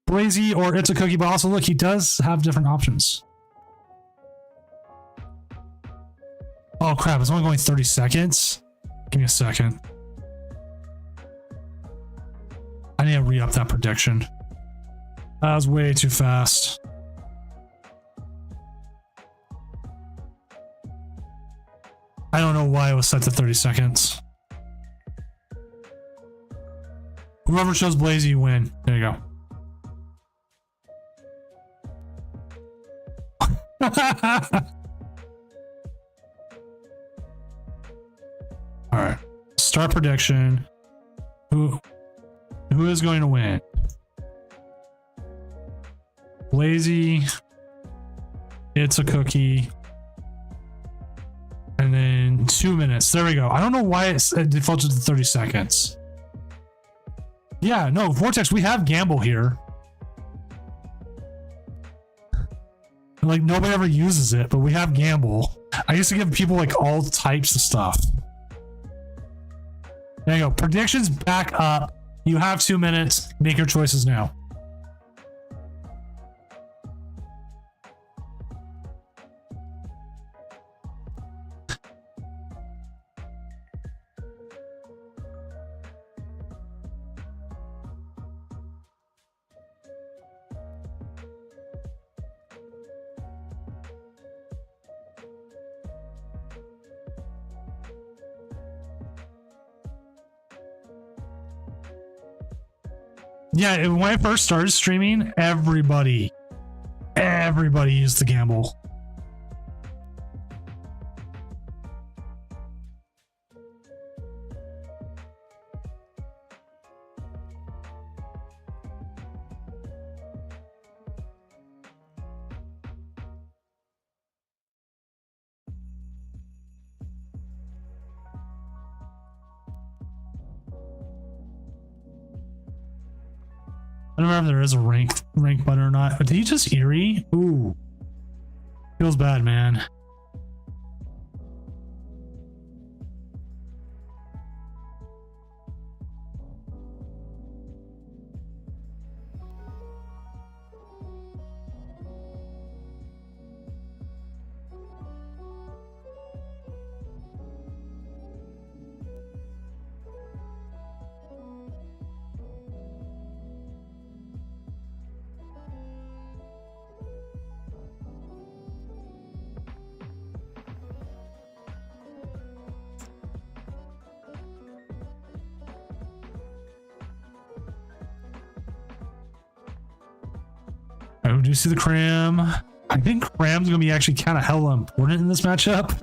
Blazy or It's a Cookie, but also look, he does have different options. Oh crap, it's only going 30 seconds. Give me a second. I need to re-up that prediction. That was way too fast. I don't know why it was set to 30 seconds. Whoever chose Blazy, you win. There you go. All right. Start prediction. Who is going to win? Blazy. It's a cookie. And then 2 minutes. There we go. I don't know why it defaulted to 30 seconds. Yeah, no, Vortex, we have Gamble here. Like, nobody ever uses it, but we have Gamble. I used to give people, like, all types of stuff. There you go. Predictions back up. You have 2 minutes. Make your choices now. Yeah, when I first started streaming, everybody used the Gamble. I don't remember if there is a rank button or not. But did he just Eerie? Ooh. Feels bad, man. Oh, do you see the Cram? I think Cram's gonna be actually kind of hella important in this matchup.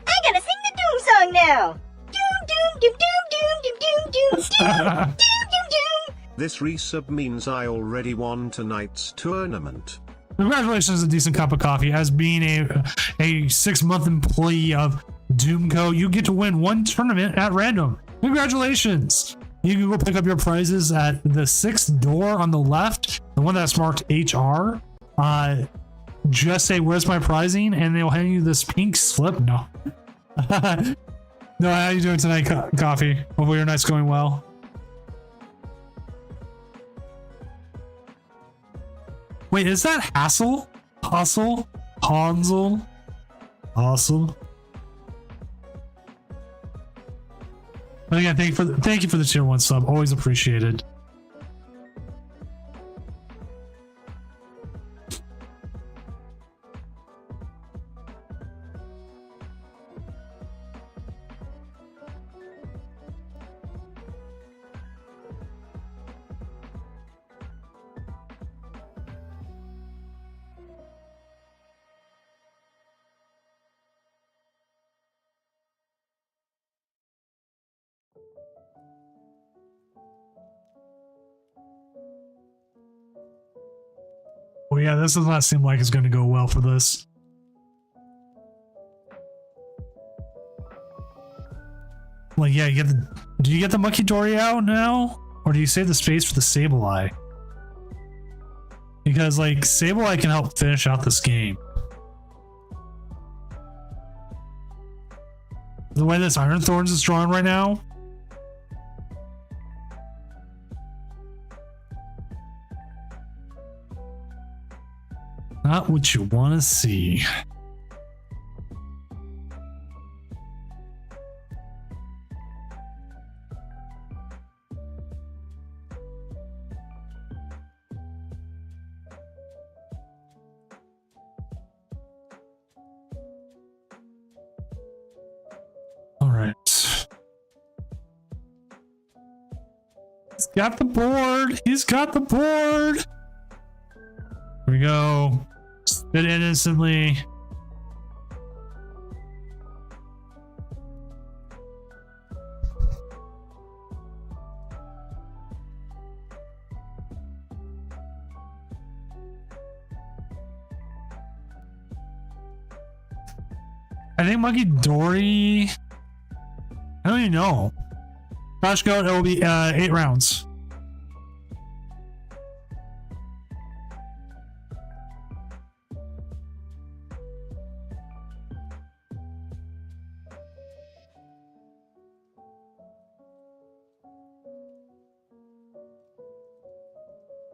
I gotta sing the Doom song now. Doom, doom, doom, doom, doom, doom, doom, doom, doom, doom. This resub means I already won tonight's tournament. Congratulations, a decent cup of coffee. As being a 6-month employee of Doomco, you get to win one tournament at random. Congratulations. You can go pick up your prizes at the 6th door on the left, the one that's marked HR. Just say, "Where's my prizing?" and they'll hand you this pink slip. No. No, how you doing tonight, Coffee? Hopefully your night's going well. Wait, is that Hassel? Hustle? Hansel? Awesome. But again, thank you for the tier 1 sub. Always appreciated. Oh yeah, this does not seem like it's going to go well for this. Like, yeah, do you get the Monkey Dory out now? Or do you save the space for the Sableye? Because, like, Sableye can help finish out this game. The way this Iron Thorns is drawn right now. Not what you want to see. got the board. He's got the board. Here we go. Spit in instantly. I think Monkey Dory. I don't even know. Crash Goat, it will be 8 rounds.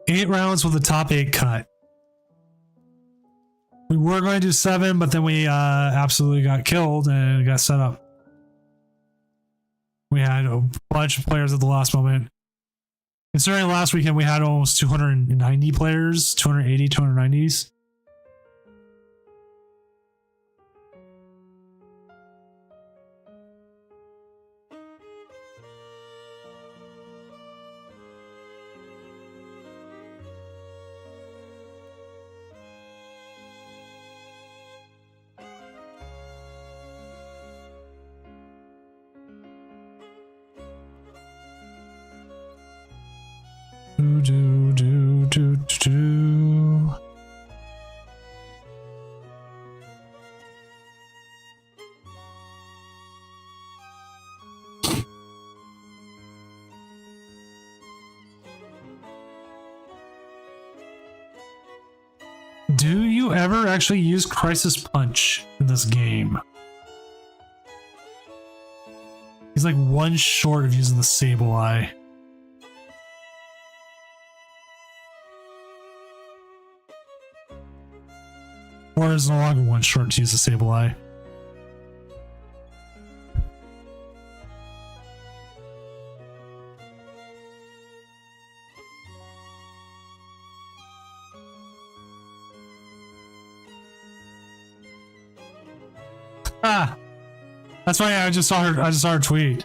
Eight rounds with the top 8 cut. We were going to do 7, but then we absolutely got killed and got set up. We had a bunch of players at the last moment. Considering last weekend we had almost 290 players, 280, 290s. Do. Do you ever actually use Crisis Punch in this game? He's like one short of using the Sableye. Or is no longer one short to use the Sableye. Ah, that's why I just saw her. I just saw her tweet.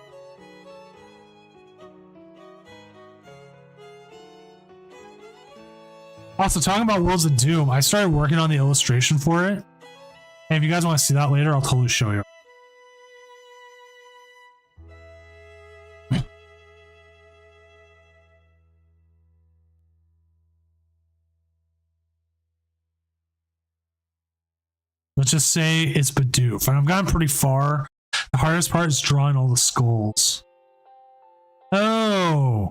Also, talking about Worlds of Doom, I started working on the illustration for it. And if you guys want to see that later, I'll totally show you. Let's just say it's Bidoof. And I've gotten pretty far. The hardest part is drawing all the skulls. Oh.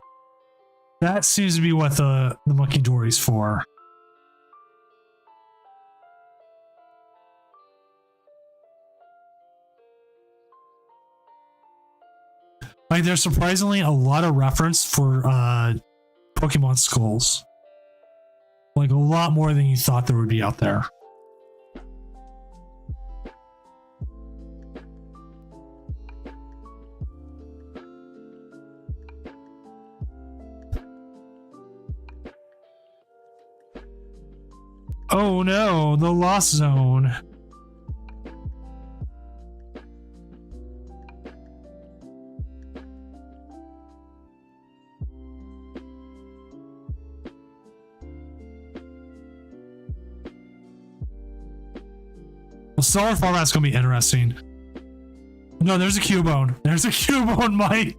That seems to be what the Monkey Dory's for. Like, there's surprisingly a lot of reference for Pokemon skulls. Like, a lot more than you thought there would be out there. Oh no, the Lost Zone. Well, Stellar format's gonna be interesting. No, there's a Cubone. There's a Cubone, Mike.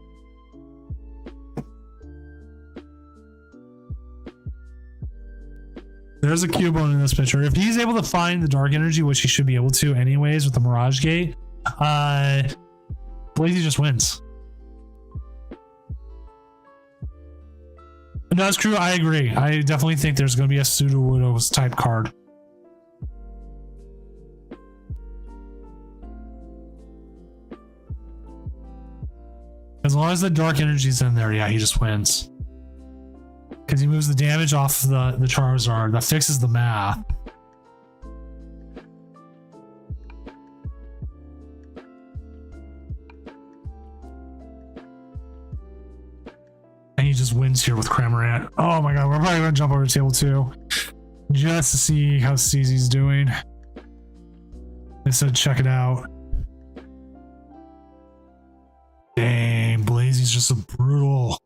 There's a Cubone in this picture. If he's able to find the dark energy, which he should be able to anyways with the Mirage Gate, Blazy just wins. No, that's true. I agree. I definitely think there's going to be a Sudowoodo's type card. As long as the dark energy's in there, yeah, he just wins. Because he moves the damage off the Charizard. That fixes the math. And he just wins here with Cramorant. Oh my god, we're probably going to jump over to table 2. Just to see how CZ's doing. They said check it out. Dang, Blazy's just a brutal.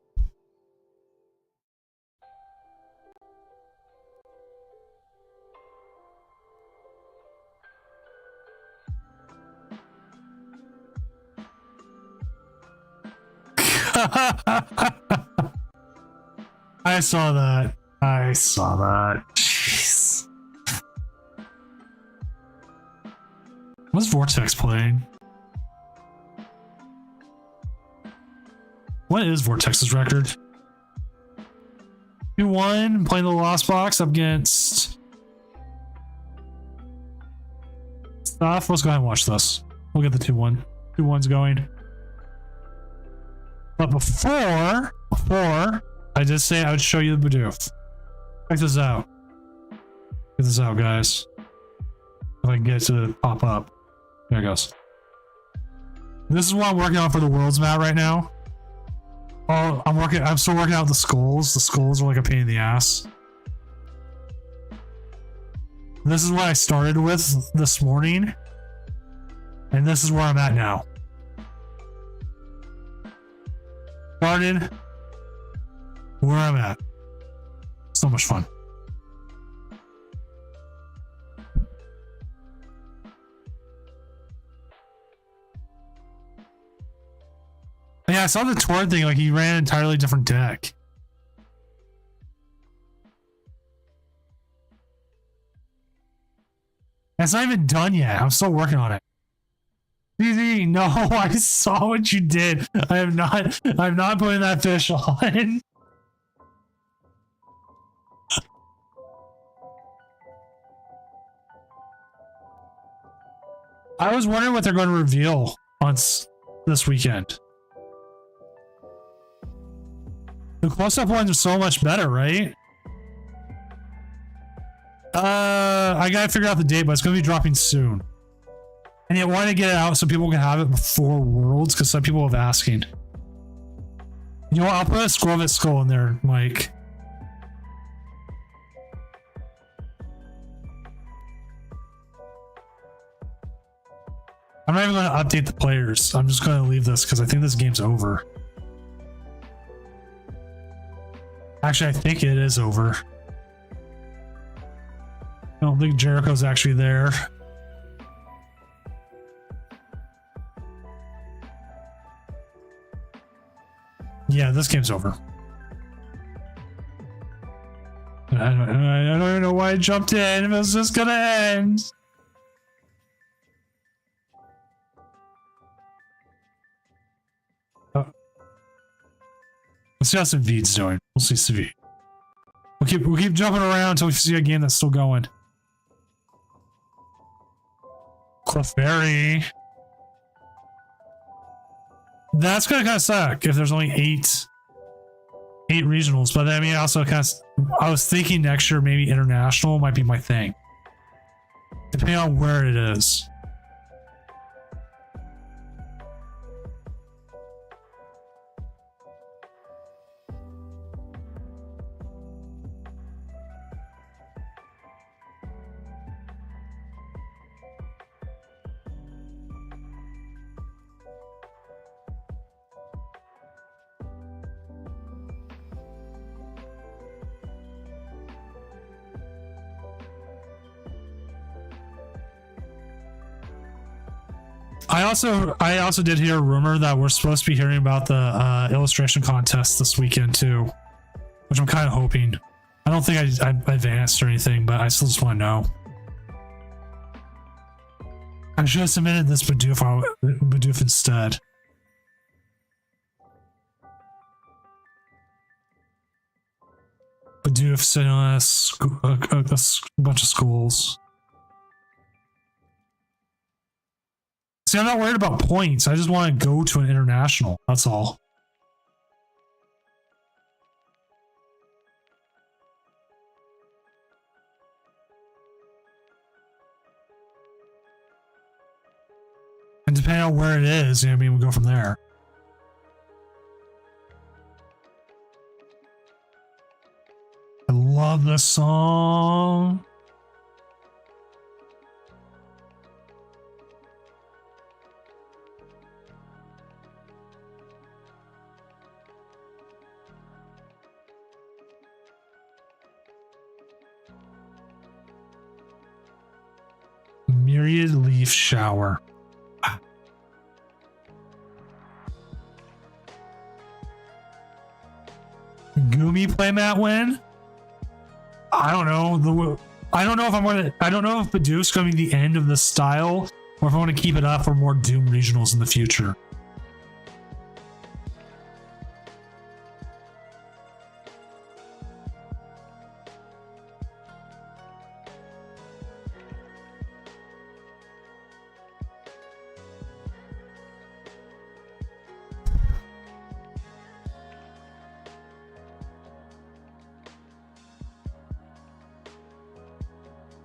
I saw that. I saw that. Jeez. What's Vortex playing? What is Vortex's record? 2-1, playing the Lost Box up against stuff. Let's go ahead and watch this. We'll get the 2-1. 2-1's going. But before I did say I would show you the Bidoof. Check this out. Check this out, guys. If I can get it to pop up. There it goes. This is what I'm working on for the world's map right now. Oh, I'm still working out the skulls. The skulls are like a pain in the ass. This is what I started with this morning. And this is where I'm at now. Started where I'm at. So much fun. Yeah, I saw the Tord thing, like he ran an entirely different deck. It's not even done yet. I'm still working on it. DZ, no, I saw what you did. I'm not putting that fish on. I was wondering what they're going to reveal on this weekend. The close-up ones are so much better, right? I gotta figure out the date, but it's gonna be dropping soon. And I want to get it out so people can have it before Worlds, because some people have asking. You know what? I'll put a Skrovit skull in there, Mike. I'm not even going to update the players. I'm just going to leave this because I think this game's over. Actually, I think it is over. I don't think Jericho's actually there. Yeah, this game's over. I don't even know why I jumped in. It was just gonna end. Oh. Let's see how Savid's doing. We'll see Savid. We'll keep jumping around until we see a game that's still going. Clefairy. That's gonna kind of suck if there's only eight regionals, but I mean, also kind of, I was thinking next year maybe international might be my thing, depending on where it is. I also did hear a rumor that we're supposed to be hearing about the illustration contest this weekend too, which I'm kind of hoping. I don't think I advanced or anything, but I still just want to know. I should have submitted this Bidoof instead. Bidoof sitting on a bunch of schools. See, I'm not worried about points. I just want to go to an international. That's all. And depending on where it is, you know what I mean, we'll go from there. I love this song. Myriad Leaf Shower. Gumi playmat win. I don't know. I don't know if Bidoof's gonna be the end of this style, or if I want to keep it up for more Doom regionals in the future.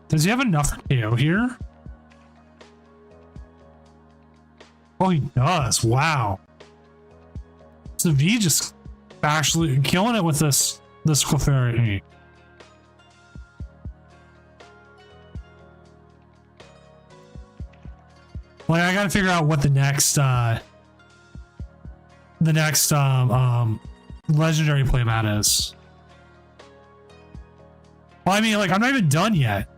Does he have enough KO here? Oh, he does. Wow. So V just actually killing it with this Clefairy. Like, I gotta figure out what the next legendary playmat is. Well, I mean, like, I'm not even done yet.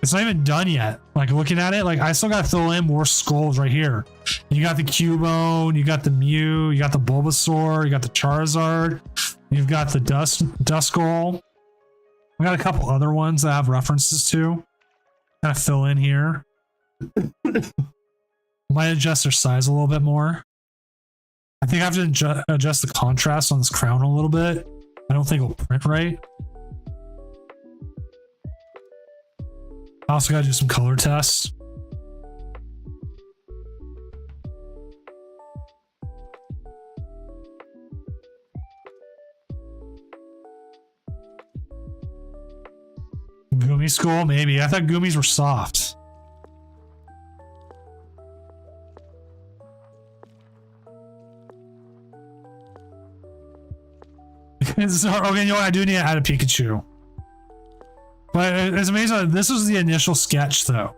It's not even done yet. Like, looking at it, like, I still got to fill in more skulls right here. You got the Cubone, you got the Mew, you got the Bulbasaur, you got the Charizard, you've got the Duskull. We got a couple other ones that have references to. Kind of fill in here. Might adjust their size a little bit more. I think I have to adjust the contrast on this crown a little bit. I don't think it'll print right. I also got to do some color tests. Gumi Skull, maybe. I thought Gumis were soft. Okay, you know what? I do need to add a Pikachu. But it's amazing. This was the initial sketch, though.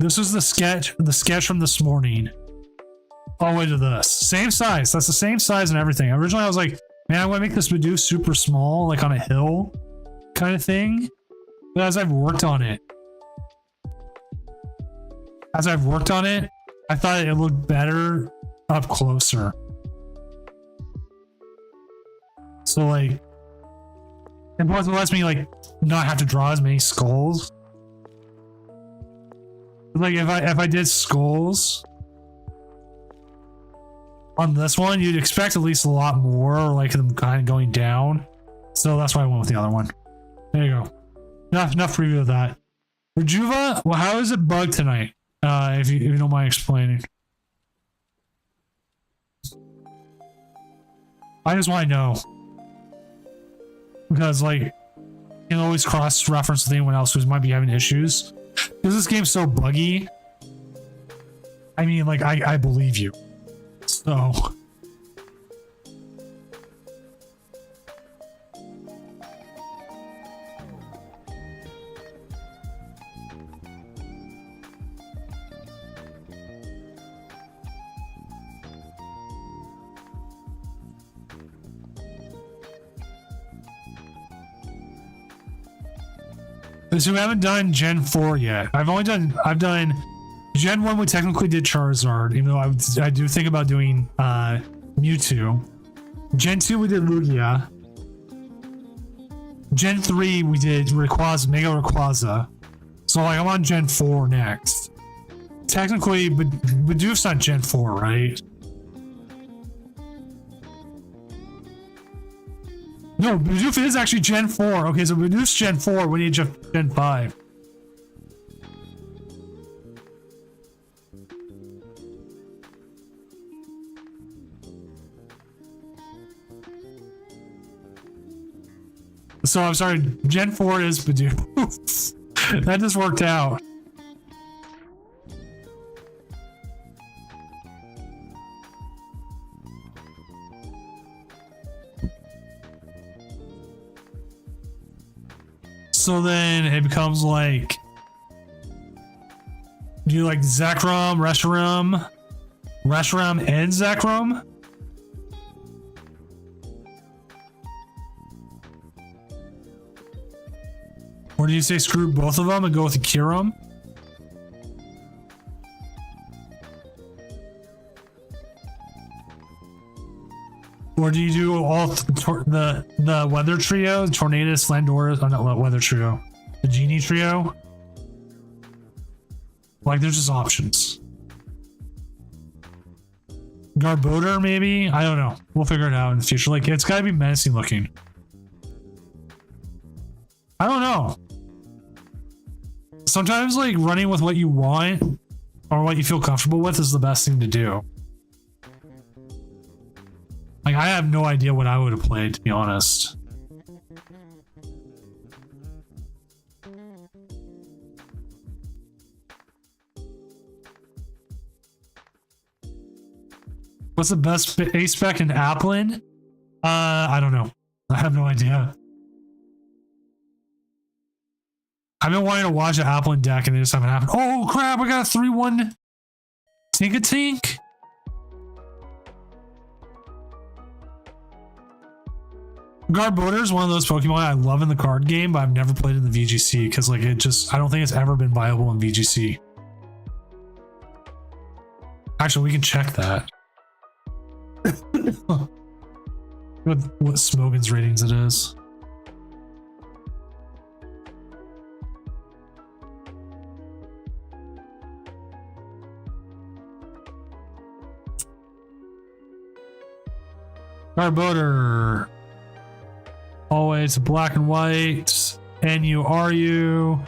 This was the sketch from this morning. All the way to this. Same size. That's the same size and everything. Originally, I was like, man, I want to make this Bidoof super small, like on a hill kind of thing. But as I've worked on it, I thought it looked better up closer. So, like, and plus it lets me, like, not have to draw as many skulls. Like, if I did skulls on this one, you'd expect at least a lot more, like them kind of going down. So that's why I went with the other one. There you go. Enough preview of that. Rejuva, well, how is it bugged tonight? If you don't mind explaining. I just want to know. Because, like, you can always cross-reference with anyone else who might be having issues. Because this game's so buggy. I mean, like, I believe you. So... So we haven't done Gen 4 yet. I've done Gen 1. We technically did Charizard, even though I do think about doing Mewtwo. Gen 2 we did Lugia. Gen 3 we did Rayquaza, Mega Rayquaza. So, like, I'm on Gen 4 next. Technically, but Bidoof's not Gen 4, right? No, Bidoof is actually Gen 4. Okay, so Bidoof's Gen 4, we need Gen 5. So, I'm sorry, Gen 4 is Bidoof. That just worked out. So then it becomes like, do you like Zekrom, Reshiram, and Zekrom? Or do you say screw both of them and go with the Kyurem? Or Or do you do all the weather trio, Tornadus, Landorus, oh not weather trio, the genie trio? Like there's just options. Garbodor maybe? I don't know. We'll figure it out in the future. Like it's gotta be menacing looking. I don't know. Sometimes like running with what you want or what you feel comfortable with is the best thing to do. Like I have no idea what I would have played, to be honest. What's the best ace spec in Applin? I don't know. I have no idea. I've been wanting to watch an Applin deck and they just haven't happened. Oh crap, I got a 3-1 Tink-a-Tink. Garbodor is one of those Pokemon I love in the card game, but I've never played in the VGC because like it just, I don't think it's ever been viable in VGC. Actually, we can check that. what Smogon's ratings it is. Garbodor. Always black and white. N-U-R-U.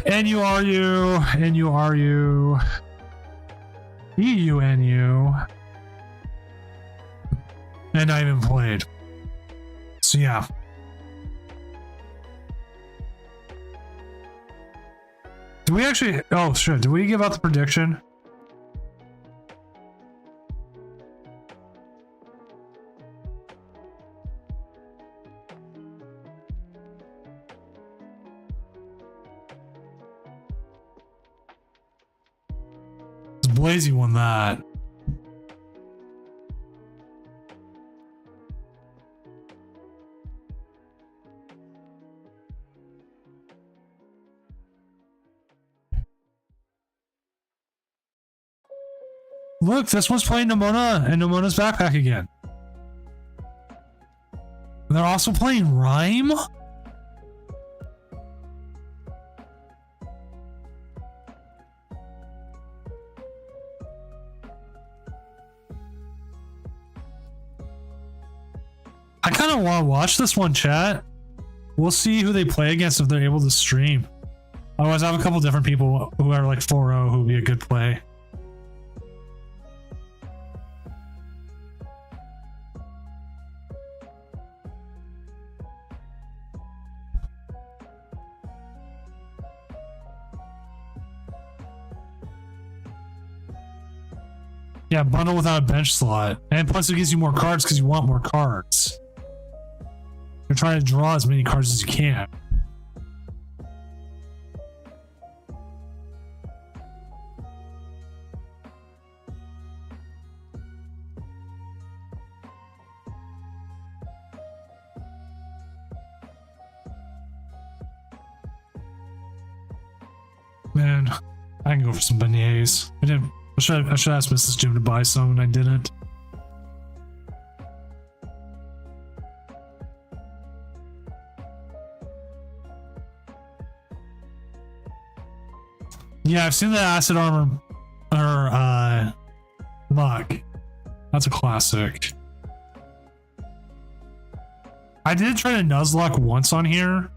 N-U-R-U. N-U-R-U. E-U-N-U. And I haven't played. So yeah. Do we actually... Oh shit, did we give out the prediction? Blazy won that. Look, this one's playing Nemona and Nemona's backpack again. They're also playing Rhyme? I kind of want to watch this one, chat. We'll see who they play against if they're able to stream. Otherwise, I have a couple different people who are like 4-0 who would be a good play. Yeah, bundle without a bench slot. And plus it gives you more cards because you want more cards. You're trying to draw as many cards as you can. Man, I can go for some beignets. I should ask Mrs. Jim to buy some, and I didn't. Yeah, I've seen the Acid Armor or Muck. That's a classic. I did try to Nuzlocke once on here,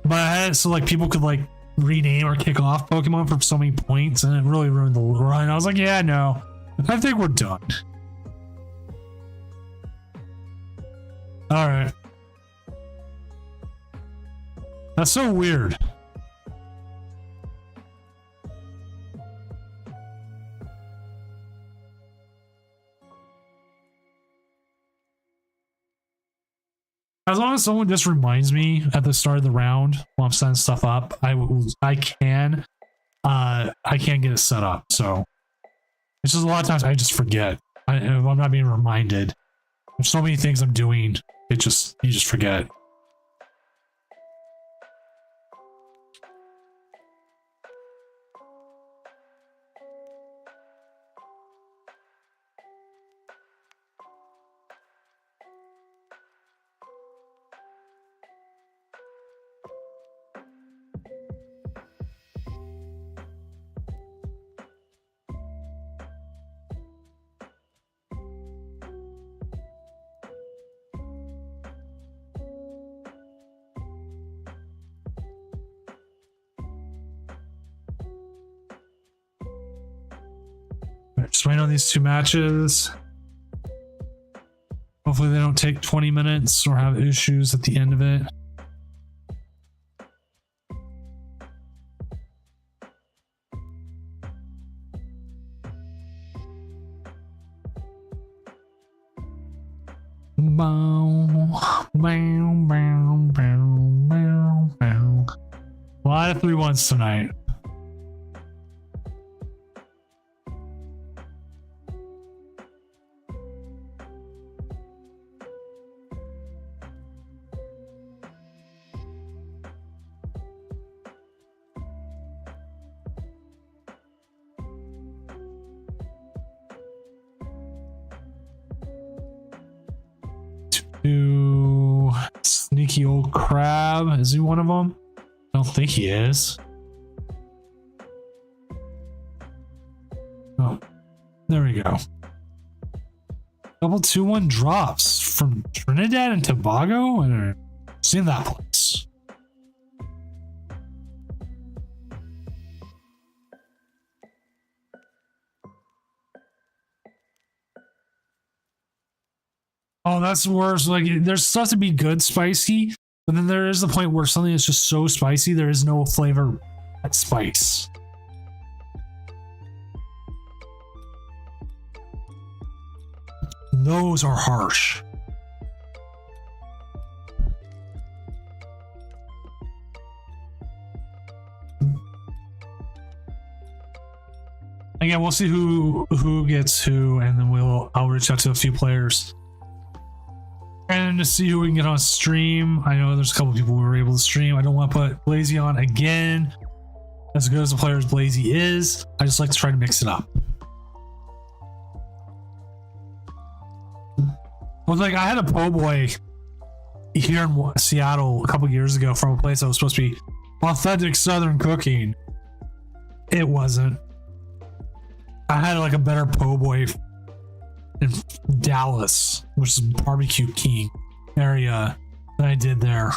but I had it so like people could like rename or kick off Pokemon for so many points, and it really ruined the run. I was like, yeah, no, I think we're done. All right, that's so weird. As long as someone just reminds me at the start of the round while I'm setting stuff up, I can get it set up. So it's just a lot of times I just forget. If I'm not being reminded. There's so many things I'm doing, you just forget. Just waiting on these two matches. Hopefully they don't take 20 minutes or have issues at the end of it. Bow, bow, bow, bow, bow, bow. A lot of 3-1s tonight. Sneaky old crab. Is he one of them? I don't think he is. Oh, there we go. Double 2-1 drops from Trinidad and Tobago. I've seen that place. Oh, that's worse. Like, there's stuff to be good spicy, but then there is the point where something is just so spicy there is no flavor at spice. Those are harsh. Again, we'll see who gets who, and then I'll reach out to a few players. And to see who we can get on stream. I know there's a couple people who were able to stream. I don't want to put Blazy on again. As good as a player as Blazy is, I just like to try to mix it up. Well, like, I had a po' boy here in Seattle a couple years ago from a place that was supposed to be authentic Southern cooking. It wasn't. I had like a better po' boy in Dallas, which is Barbecue King area, that I did there.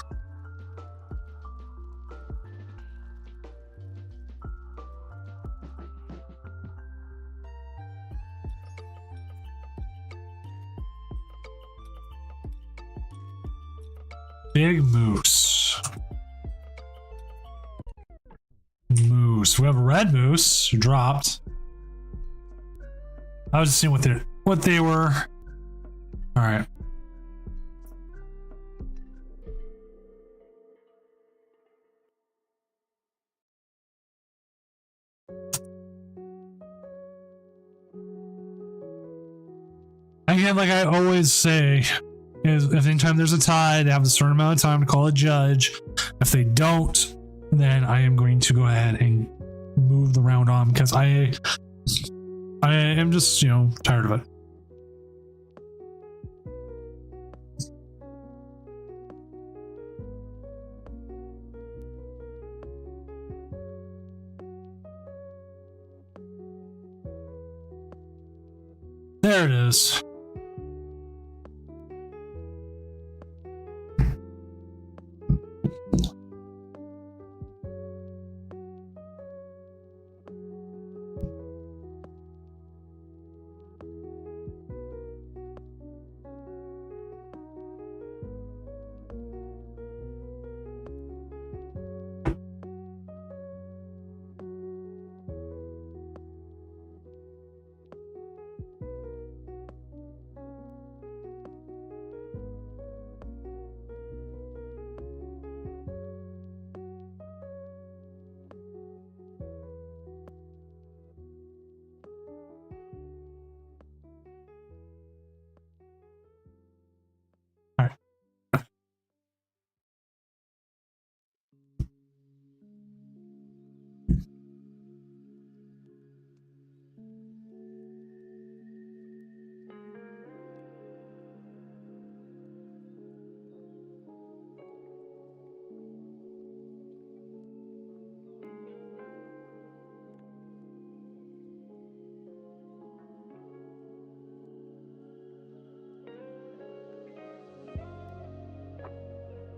Big moose. Moose. We have a red moose who dropped. I was just seeing what they were. All right. Again, like I always say, is if anytime there's a tie, they have a certain amount of time to call a judge. If they don't, then I am going to go ahead and move the round on, because I am just, tired of it. There it is.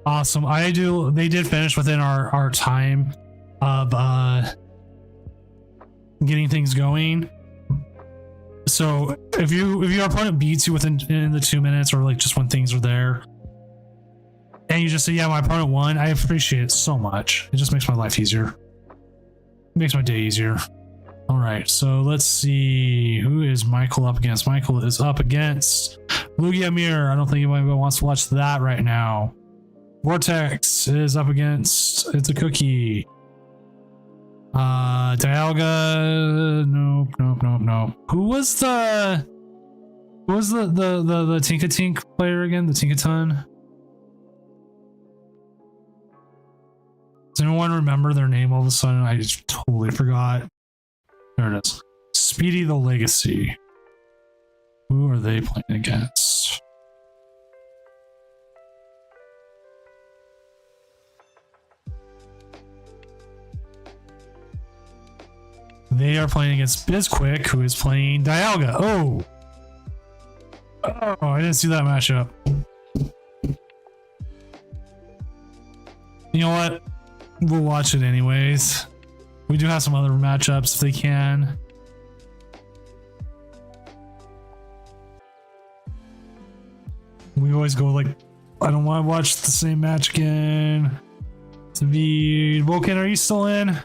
Awesome. They did finish within our time of getting things going. So if your opponent beats you within in the 2 minutes or like just when things are there, and you just say, yeah, my opponent won, I appreciate it so much. It just makes my life easier. It makes my day easier. All right, so let's see, who is Michael up against? Michael is up against Lugia Mirror. I don't think anybody wants to watch that right now. Vortex is up against It's a Cookie. Dialga, nope. Who was the Tinkatink player again? The Tinkaton? Does anyone remember their name all of a sudden? I just totally forgot. There it is. Speedy the Legacy. Who are they playing against? They are playing against Bizquick, who is playing Dialga. Oh, I didn't see that matchup. You know what? We'll watch it anyways. We do have some other matchups if they can. We always go like, I don't want to watch the same match again. David, Vulcan, are you still in?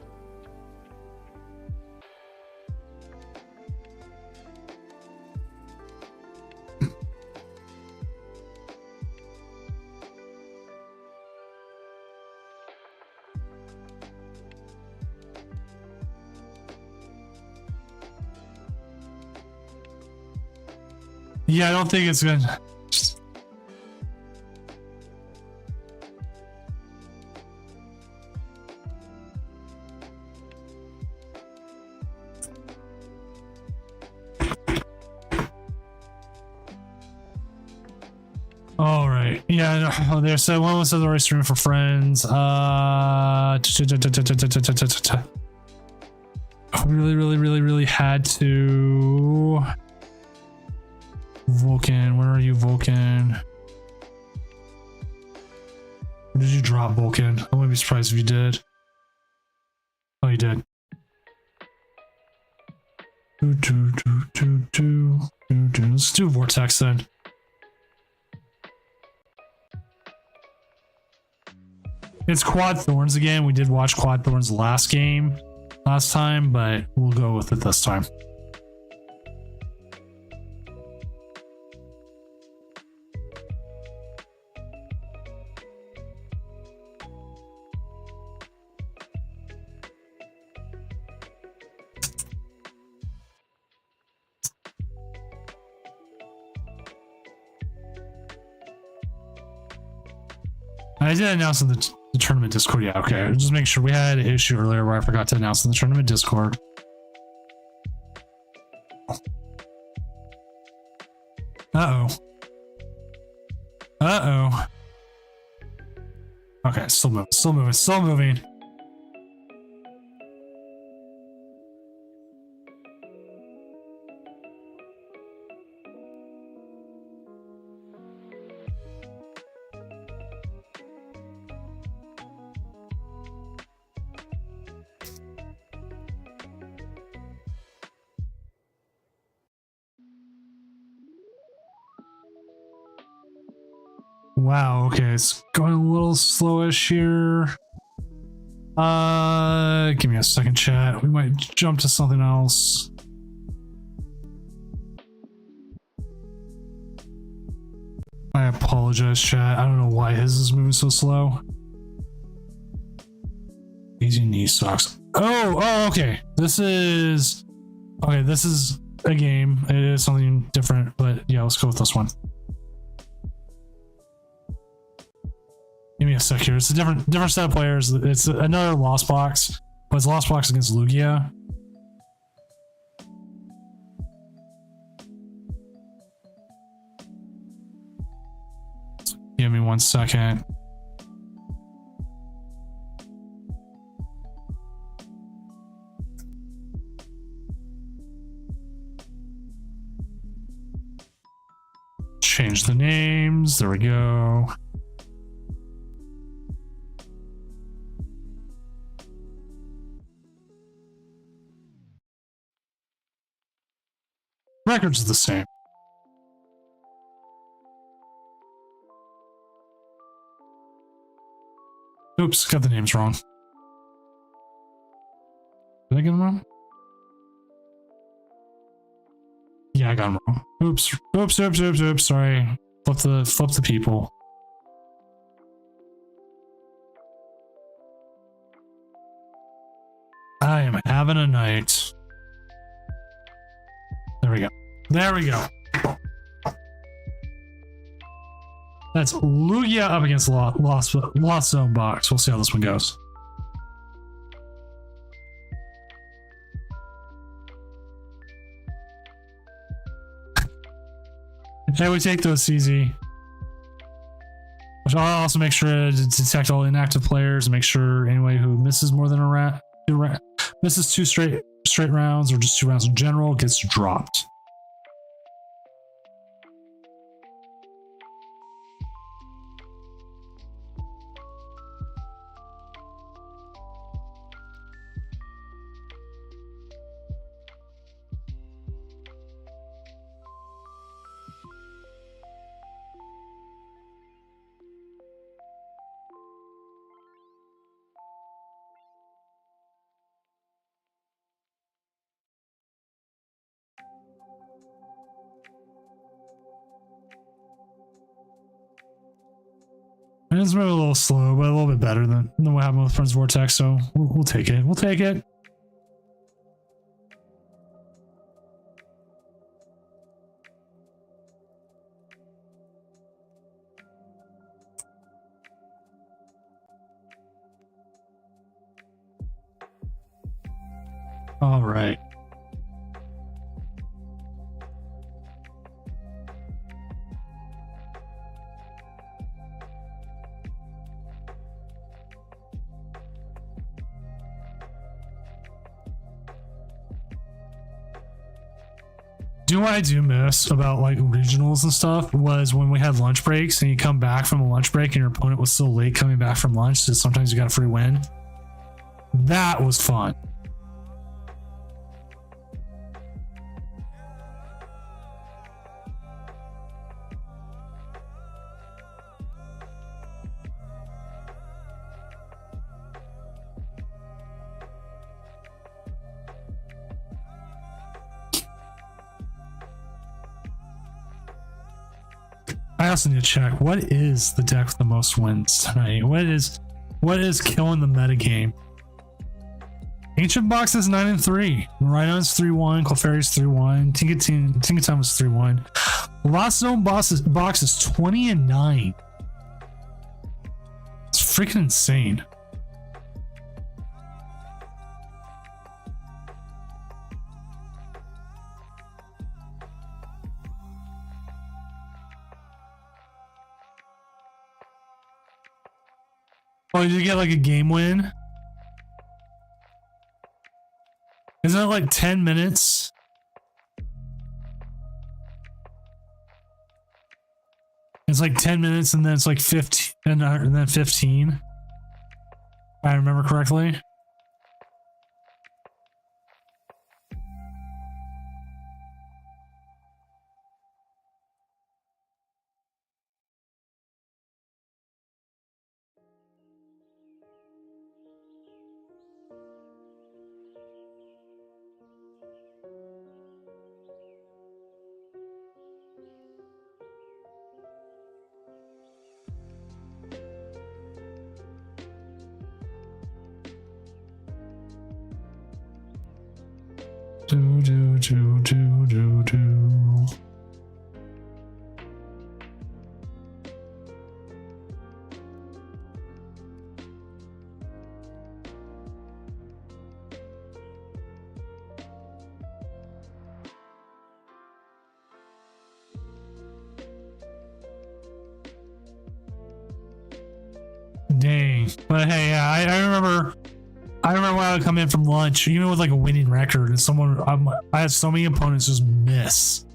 Yeah, I don't think it's good. All right. Yeah, no, there's so one was the right stream for friends. Really had to. Vulcan, where are you, Vulcan? Where did you drop, Vulcan? I wouldn't be surprised if you did. Oh, you did. Let's do Vortex then. It's Quad Thorns again. We did watch Quad Thorns last time, but we'll go with it this time. I did announce in the tournament Discord. Yeah, okay. Just make sure. We had an issue earlier where I forgot to announce in the tournament Discord. Uh-oh. Okay, still moving. Wow, okay, it's going a little slowish here. Give me a second, chat. We might jump to something else. I apologize, chat. I don't know why his is moving so slow. Easy knee socks. Oh, okay. This is a game. It is something different, but yeah, let's go with this one. Give me a sec here. It's a different set of players. It's another Lost Box, but it's Lost Box against Lugia. Give me 1 second. Change the names. There we go. Records are the same. Oops, got the names wrong. Did I get them wrong? Yeah, I got them wrong. Oops. Sorry. Flip the people. I am having a night. There we go. That's Lugia up against Lost Zone Box. We'll see how this one goes. Hey, we take those, CZ. Which I'll also make sure to detect all inactive players and make sure anybody who misses more than misses two straight rounds or just 2 rounds in general gets dropped. It's maybe a little slow, but a little bit better than what happened with Prince Vortex, so we'll take it. We'll take it. All right. What I do miss about like regionals and stuff was when we had lunch breaks and you come back from a lunch break and your opponent was still late coming back from lunch, so sometimes you got a free win. That was fun. I also need to check what is the deck with the most wins tonight. What is killing the metagame? Ancient Box is 9-3. Rhino's 3-1. Clefairy's 3-1. Tinkaton was 3-1. Lost Zone Box is 20-9. It's freaking insane. Oh, did you get like a game win? Isn't it like 10 minutes? It's like 10 minutes and then it's like 15 and then 15. If I remember correctly. Do. Dang. But hey, yeah, I remember when I would come in from lunch, even with like a winning record, and I had so many opponents just miss.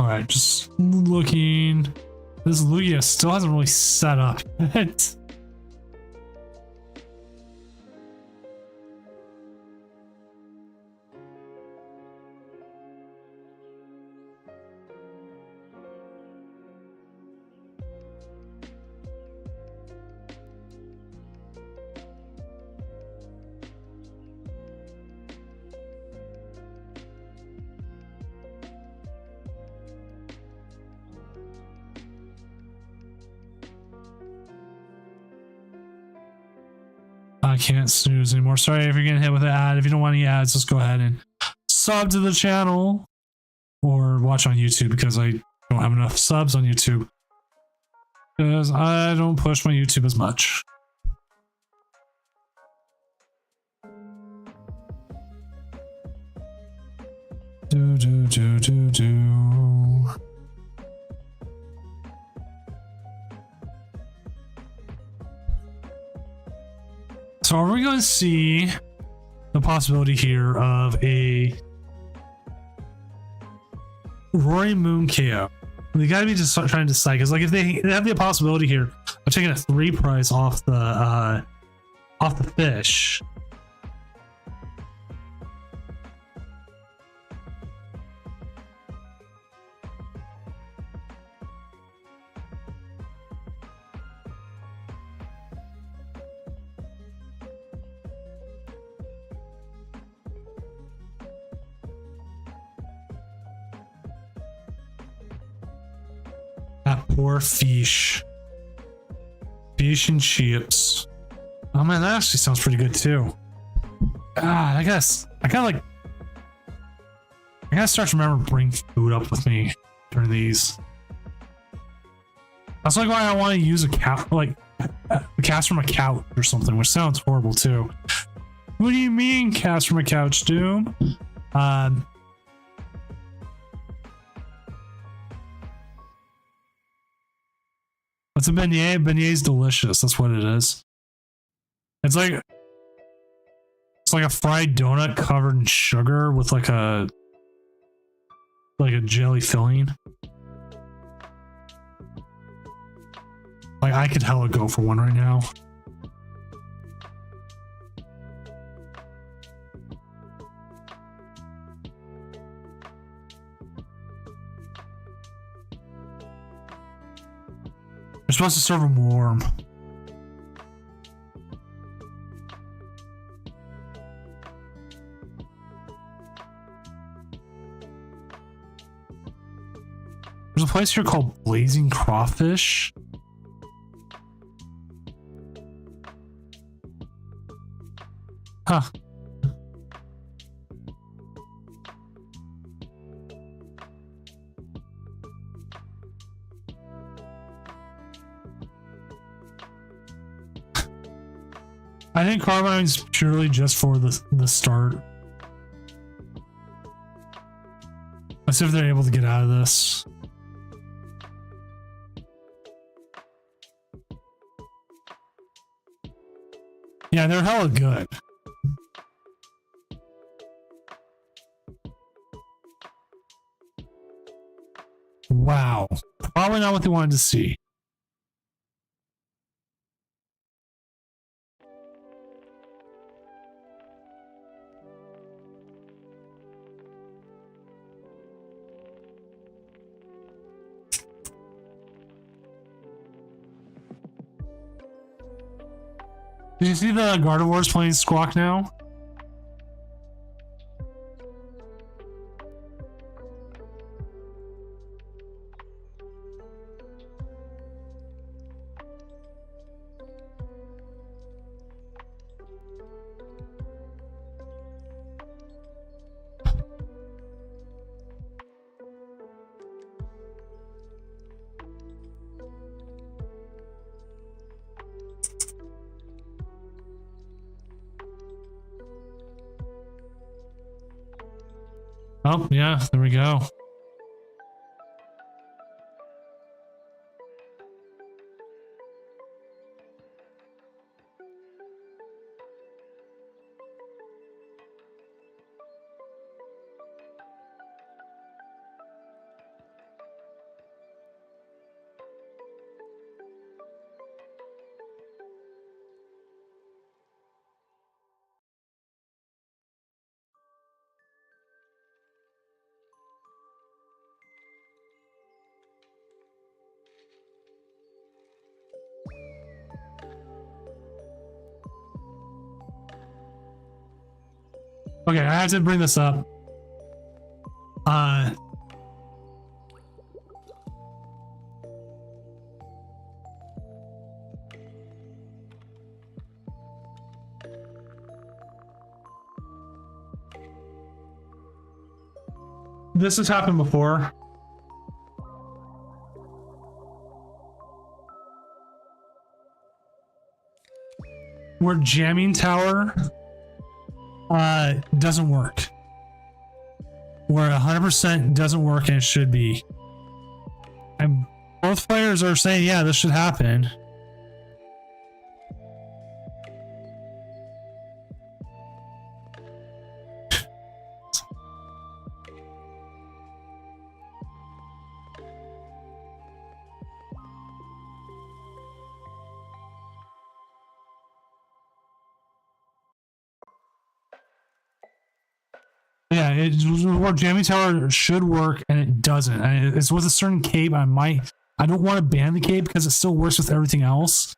All right, just looking. This Lugia still hasn't really set up yet. I can't snooze anymore. Sorry if you're getting hit with an ad. If you don't want any ads, just go ahead and sub to the channel or watch on YouTube because I don't have enough subs on YouTube. Because I don't push my YouTube as much. Do. So are we going to see the possibility here of a Rory Moon KO? They got to be just trying to decide because, like, if they have the possibility here of taking a 3 price off the fish. That poor fish. Fish and chips. Oh man, that actually sounds pretty good too. I gotta start to remember to bring food up with me during these. That's like why I want to use a couch, like a cast from a couch or something, which sounds horrible too. What do you mean cast from a couch, Doom? What's a beignet? Beignet's delicious. That's what it is. It's like a fried donut covered in sugar with like a jelly filling. Like I could hella go for one right now. You're supposed to serve them warm. There's a place here called Blazing Crawfish. Huh. I think Carbine's purely just for the start. Let's see if they're able to get out of this. Yeah, they're hella good. Wow. Probably not what they wanted to see. Did you see the Gardevoirs playing Squawk now? Oh, yeah, there we go. Okay, I have to bring this up. This has happened before. Where jamming tower doesn't work. Where 100% doesn't work and it should be. And both players are saying, yeah, this should happen. Yeah, where jamming tower should work and it doesn't. It's with a certain cape. I don't want to ban the cape because it still works with everything else.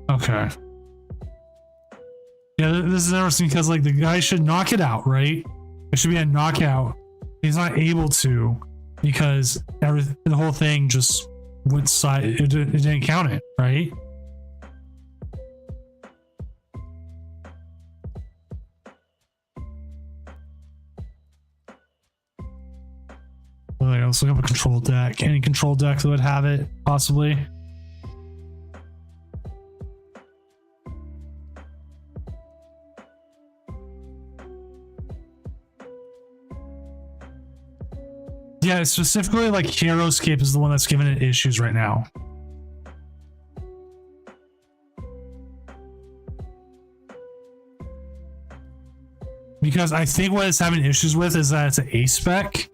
Okay. Yeah, this is interesting because like the guy should knock it out, right? It should be a knockout. He's not able to because the whole thing just went side. It didn't count it, right? Let's look up a control deck. Any control deck that would have it, possibly. Yeah, specifically like HeroScape is the one that's giving it issues right now. Because I think what it's having issues with is that it's an A spec.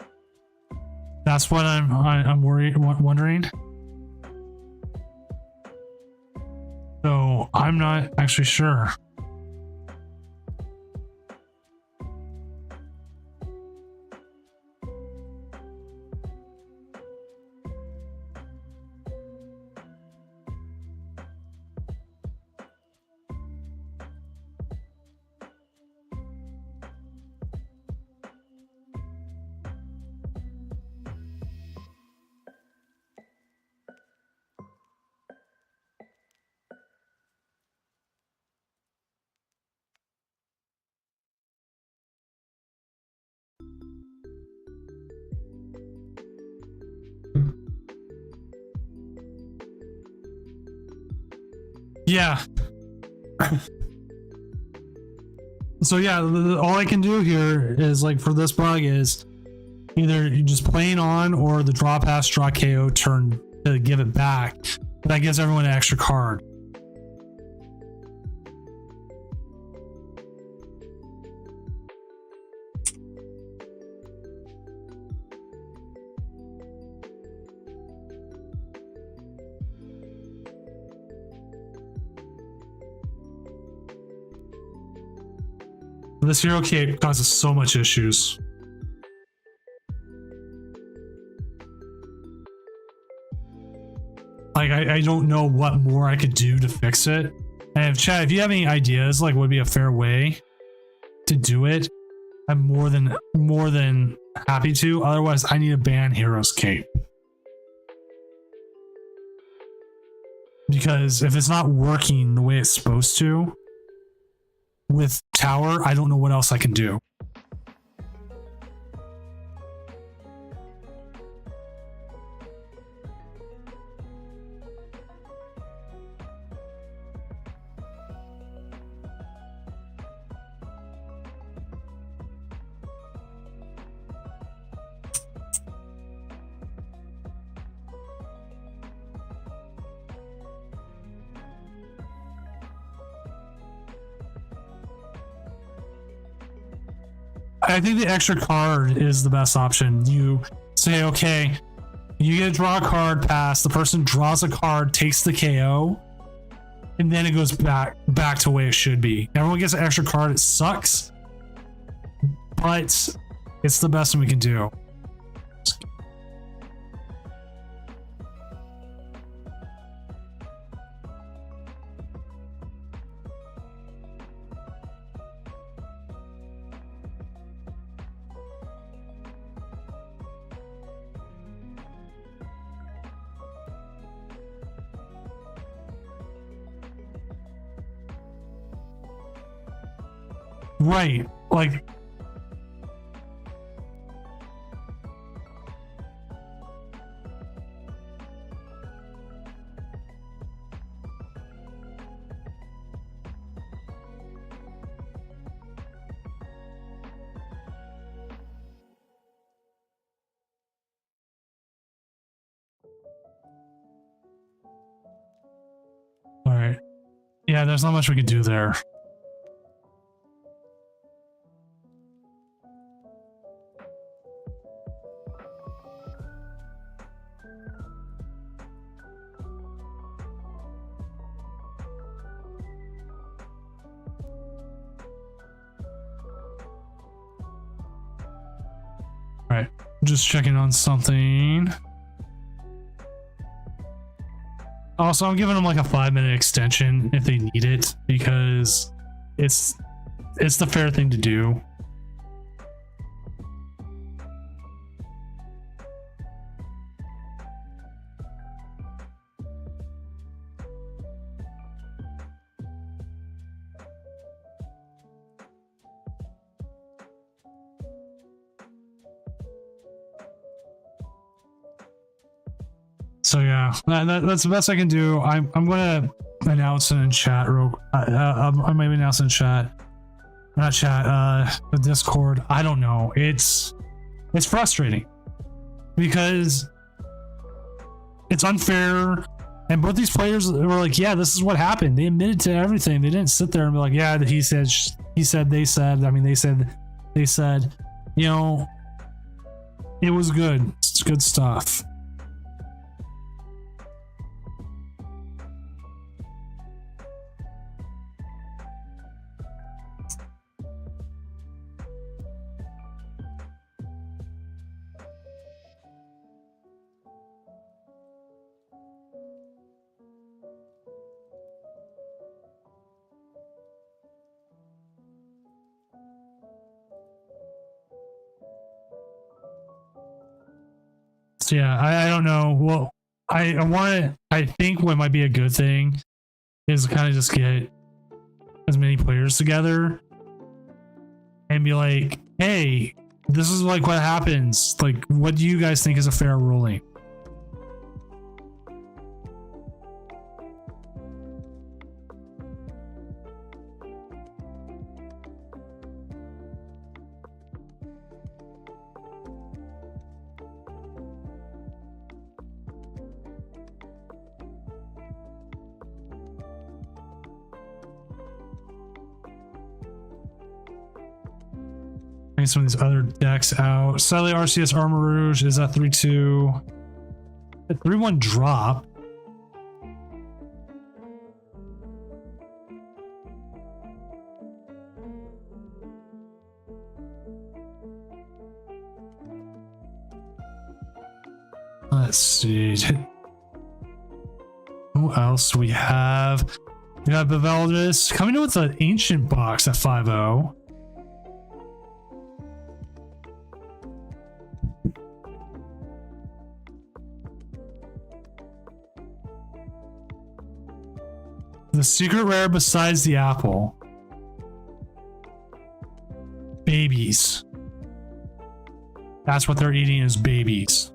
That's what I'm wondering. So I'm not actually sure. Yeah. So yeah, all I can do here is like for this bug is either you just playing on or the draw pass, draw KO turn to give it back. That gives everyone an extra card. This hero cape causes so much issues. Like I don't know what more I could do to fix it. And if Chad, if you have any ideas, like would be a fair way to do it, I'm more than happy to. Otherwise, I need to ban Hero's Cape. Because if it's not working the way it's supposed to with Tower, I don't know what else I can do. I think the extra card is the best option. You say, okay, you get to draw a card, pass. The person draws a card, takes the KO, and then it goes back to the way it should be. Everyone gets an extra card. It sucks, but it's the best thing we can do. Right, like all right. Yeah, there's not much we can do there. Right, just checking on something. Also, I'm giving them like a 5-minute extension if they need it, because it's the fair thing to do. So yeah, that's the best I can do. I'm gonna announce it in chat. I maybe announce it in chat, not chat. The Discord. I don't know. It's frustrating because it's unfair. And both these players were like, "Yeah, this is what happened." They admitted to everything. They didn't sit there and be like, "Yeah, he said, they said." I mean, they said. You know, it was good. It's good stuff. So yeah, I don't know. Well, I think what might be a good thing is kind of just get as many players together and be like, hey, this is like what happens. Like, what do you guys think is a fair ruling? Some of these other decks out. Sadly, RCS Armor Rouge is at 3-2. A 3-1 drop. Let's see. Who else do we have? We got Beveldus coming in with an ancient box at 5-0. The secret rare besides the apple. Babies. That's what they're eating, is babies.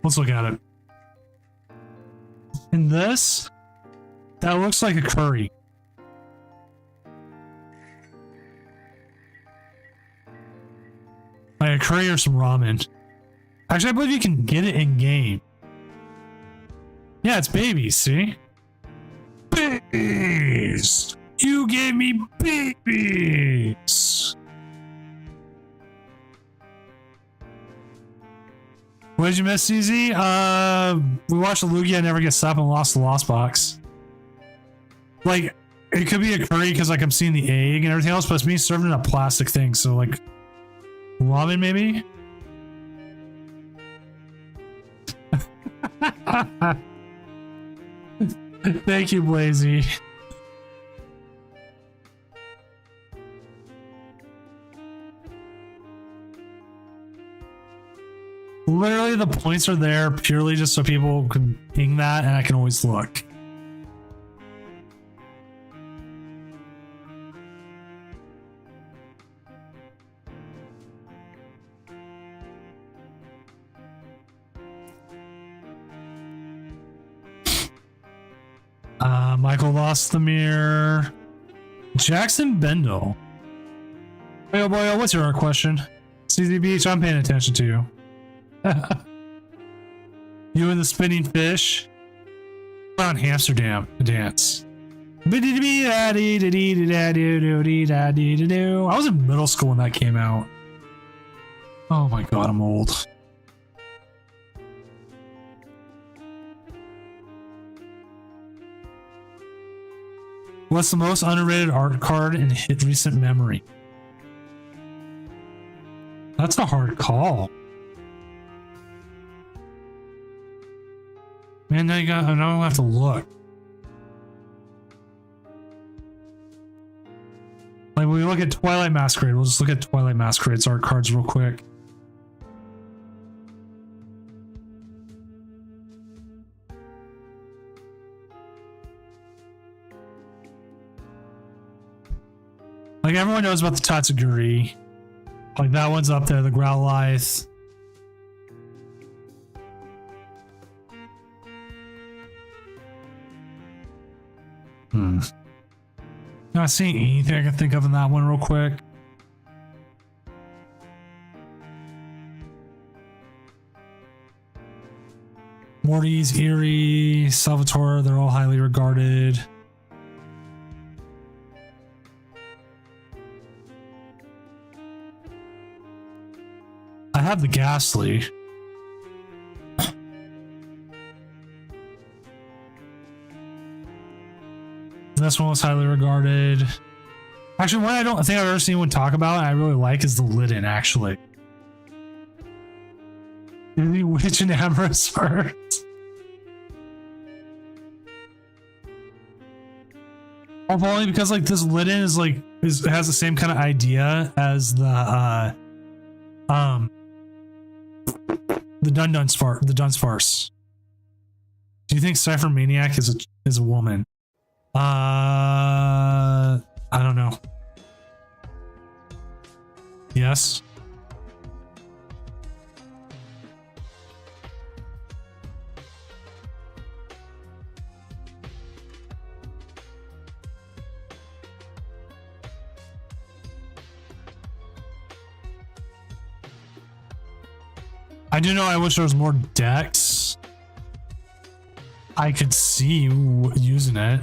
Let's look at it. And this, that looks like a curry. Like a curry or some ramen. Actually, I believe you can get it in game. Yeah, it's babies, see? babies. You gave me babies. What did you miss, CZ? We watched the Lugia Never Gets Up and lost the Lost Box. Like, it could be a curry because like I'm seeing the egg and everything else, but it's being served in a plastic thing. So like, ramen maybe. Thank you, Blazy. Literally, the points are there purely just so people can ping that, and I can always look. Michael lost the mirror. Jackson Bendel. Boyo boyo, what's your question? CZBH, I'm paying attention to you. You and the spinning fish. On Amsterdam to dance. I was in middle school when that came out. Oh my god, I'm old. What's the most underrated art card in recent memory? That's a hard call. Man, now now I have to look. Like when we look at Twilight Masquerade, we'll just look at Twilight Masquerade's art cards real quick. Like everyone knows about the Tatsuguri. Like that one's up there, the Growlithe. Not seeing anything I can think of in that one real quick. Morty's, Eerie, Salvatore, they're all highly regarded. I have the Ghastly. This one was highly regarded. Actually, one I don't think I've ever seen anyone talk about and I really like is the Litten, actually. The Witch and Amorous Heart. Only because like this Litten is like has the same kind of idea as the Dunsparce. Do you think Cypher Maniac is a woman? I don't know. Yes. I do know I wish there was more decks I could see using it.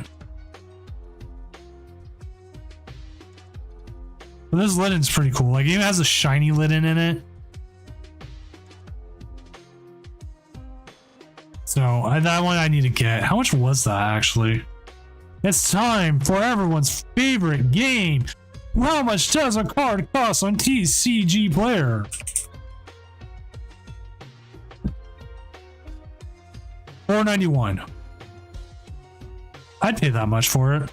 But this Litten's pretty cool. Like, it even has a shiny Litten in it. So, that one I need to get. How much was that, actually? It's time for everyone's favorite game. How much does a card cost on TCG Player? $4.91. I'd pay that much for it.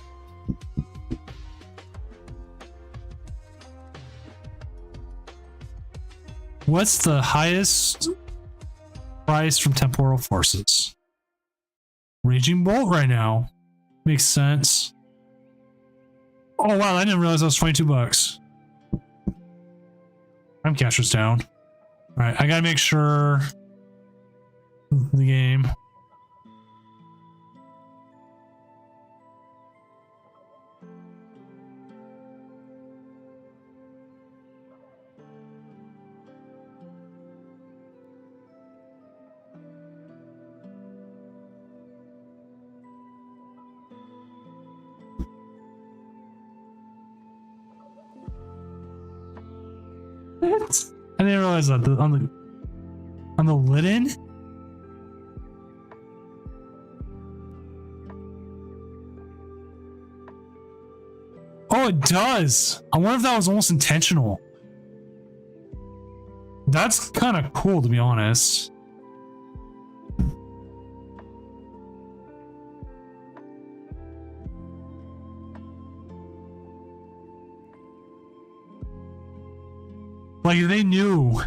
What's the highest price from Temporal Forces? Raging Bolt right now. Makes sense. Oh wow, I didn't realize that was 22 bucks. Time Catcher's down. Alright, I gotta make sure the game. I didn't realize that on the Litten. Oh, it does. I wonder if that was almost intentional. That's kind of cool, to be honest. Like, they knew.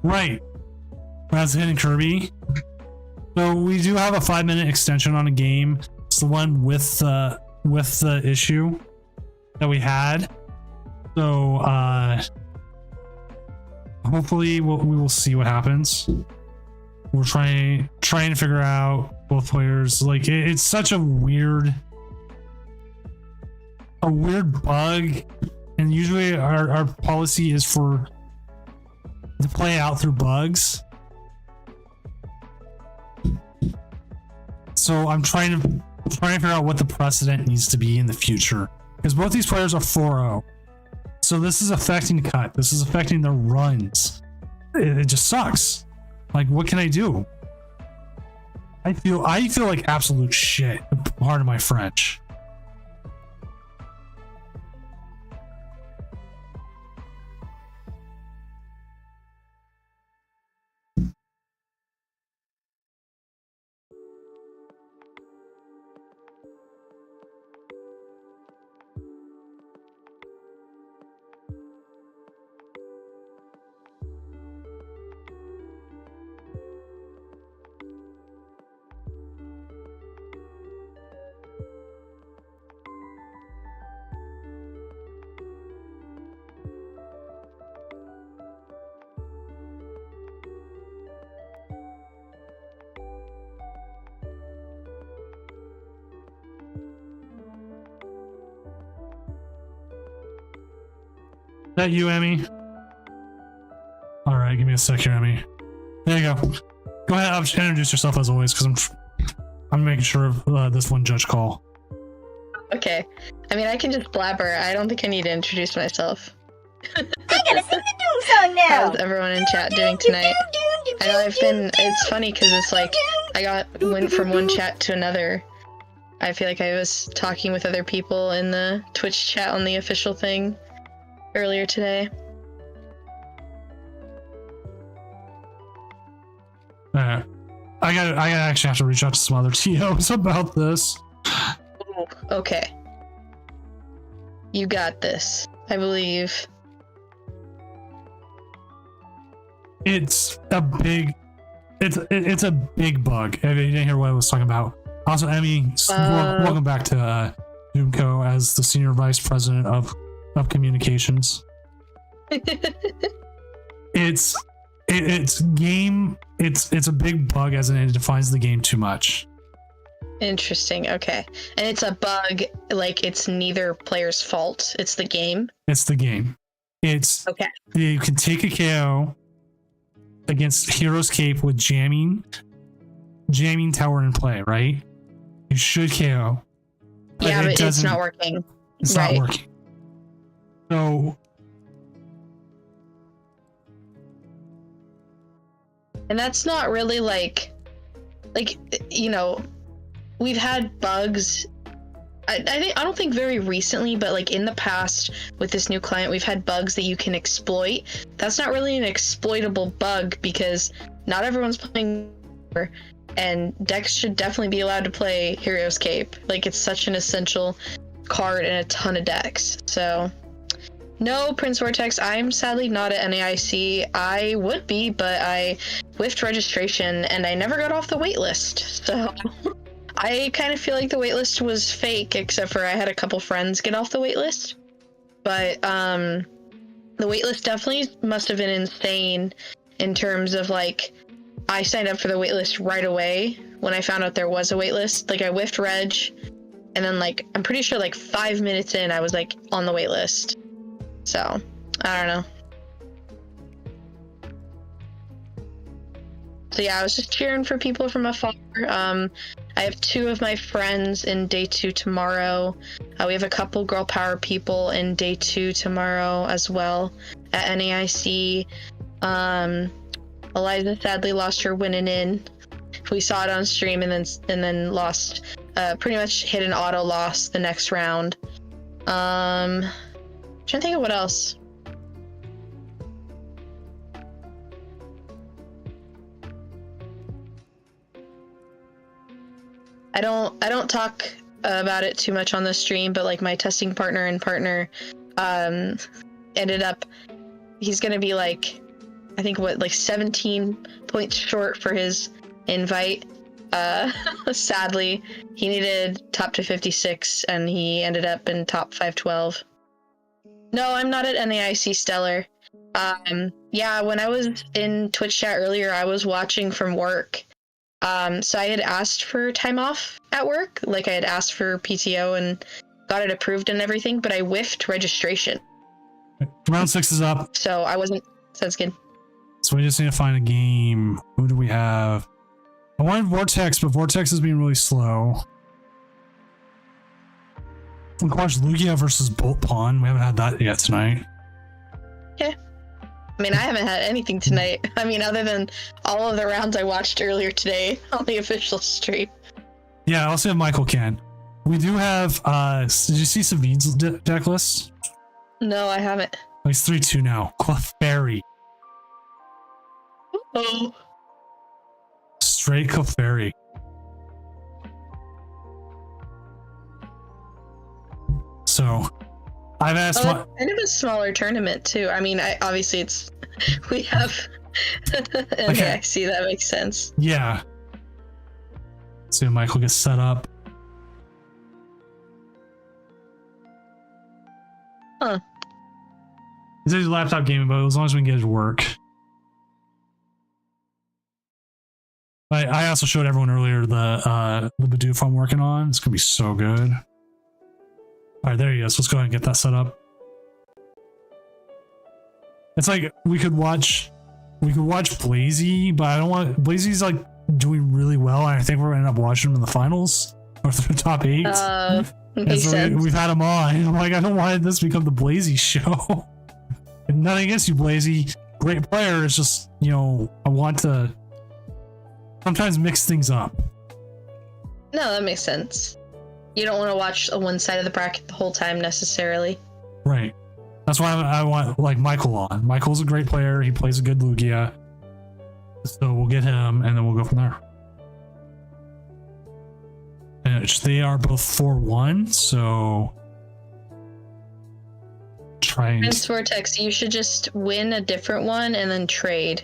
Right. That's hitting Kirby. So we do have a 5-minute extension on a game. It's the one with the issue that we had. So hopefully we will see what happens. We're trying to figure out both players. Like it's such a weird bug, and usually our policy is to play out through bugs. So I'm trying to figure out what the precedent needs to be in the future, because both these players are 4-0. So this is affecting cut. This is affecting their runs. It just sucks. Like, what can I do? I feel like absolute shit. Pardon my French. Is that you, Emmy? All right, give me a sec here, Emmy. There you go. Go ahead, introduce yourself as always, because I'm making sure of this one judge call. Okay. I mean, I can just blabber. I don't think I need to introduce myself. I gotta sing the Doom song now. How's everyone in chat doing tonight? I know it's funny because it's like I went from one chat to another. I feel like I was talking with other people in the Twitch chat on the official thing earlier today. I gotta actually have to reach out to some other TOs about this. Okay. You got this. I believe. It's a big bug. If you didn't hear what I was talking about. Also, Emmy, welcome back to Doomco as the senior vice president of communications. It's a big bug, as in it defines the game too much. Interesting. Okay. And it's a bug, like it's neither player's fault. It's the game. It's the game. It's okay. You can take a KO against Hero's Cape with jamming tower in play, right? You should KO. Yeah, but it's not working. It's not working. So, and that's not really like, you know, we've had bugs. I don't think very recently, but like in the past with this new client, we've had bugs that you can exploit. That's not really an exploitable bug because not everyone's playing, and decks should definitely be allowed to play Hero's Cape. Like it's such an essential card in a ton of decks. So No, Prince Vortex, I'm sadly not at NAIC. I would be, but I whiffed registration and I never got off the wait list. So I kind of feel like the wait list was fake, except for I had a couple friends get off the wait list. But the wait list definitely must have been insane in terms of like, I signed up for the wait list right away when I found out there was a wait list. Like I whiffed reg, and then like, I'm pretty sure like 5 minutes in, I was like on the wait list. So, I don't know. So yeah, I was just cheering for people from afar. I have 2 of my friends in day 2 tomorrow. We have a couple girl power people in day 2 tomorrow as well at NAIC. Eliza sadly lost her winning in. We saw it on stream and then lost. Pretty much hit an auto loss the next round. Trying to think of what else. I don't talk about it too much on the stream, but like my testing partner ended up, he's gonna be like, I think like 17 points short for his invite. Sadly, he needed top 256 and he ended up in top 512. No, I'm not at NAIC Stellar. Yeah, when I was in Twitch chat earlier, I was watching from work. So I had asked for time off at work, like I had asked for PTO and got it approved and everything, but I whiffed registration. Round 6 is up. So I wasn't, so that's good. So we just need to find a game. Who do we have? I wanted Vortex, but Vortex is being really slow. We can watch Lugia versus Bolt Pawn. We haven't had that yet tonight. Yeah. I mean, I haven't had anything tonight. I mean, other than all of the rounds I watched earlier today on the official stream. Yeah, I also have Michael Ken. We do have, did you see Savid's deck list? No, I haven't. Oh, he's 3-2 now. Clefairy. Oh. Straight Clefairy. So, I've asked. Kind of a smaller tournament too. I mean, obviously it's we have. Okay, I see, that makes sense. Yeah. See, Michael gets set up. Huh. He's a laptop gaming, but as long as we can get it to work. I also showed everyone earlier the Bidoof I'm working on. It's gonna be so good. All right, there he is. Let's go ahead and get that set up. It's like we could watch Blazy, but I don't want Blazy's like doing really well. And I think we're gonna end up watching him in the finals or the top 8. Makes sense. We've had him on. And I'm like, I don't want this to become the Blazy show. And nothing against you, Blazy. Great player. It's just, you know, I want to sometimes mix things up. No, that makes sense. You don't want to watch one side of the bracket the whole time necessarily. Right. That's why I want like Michael on. Michael's a great player. He plays a good Lugia. So we'll get him and then we'll go from there. And they are both 4-1, so try and Prince Vortex, you should just win a different one and then trade.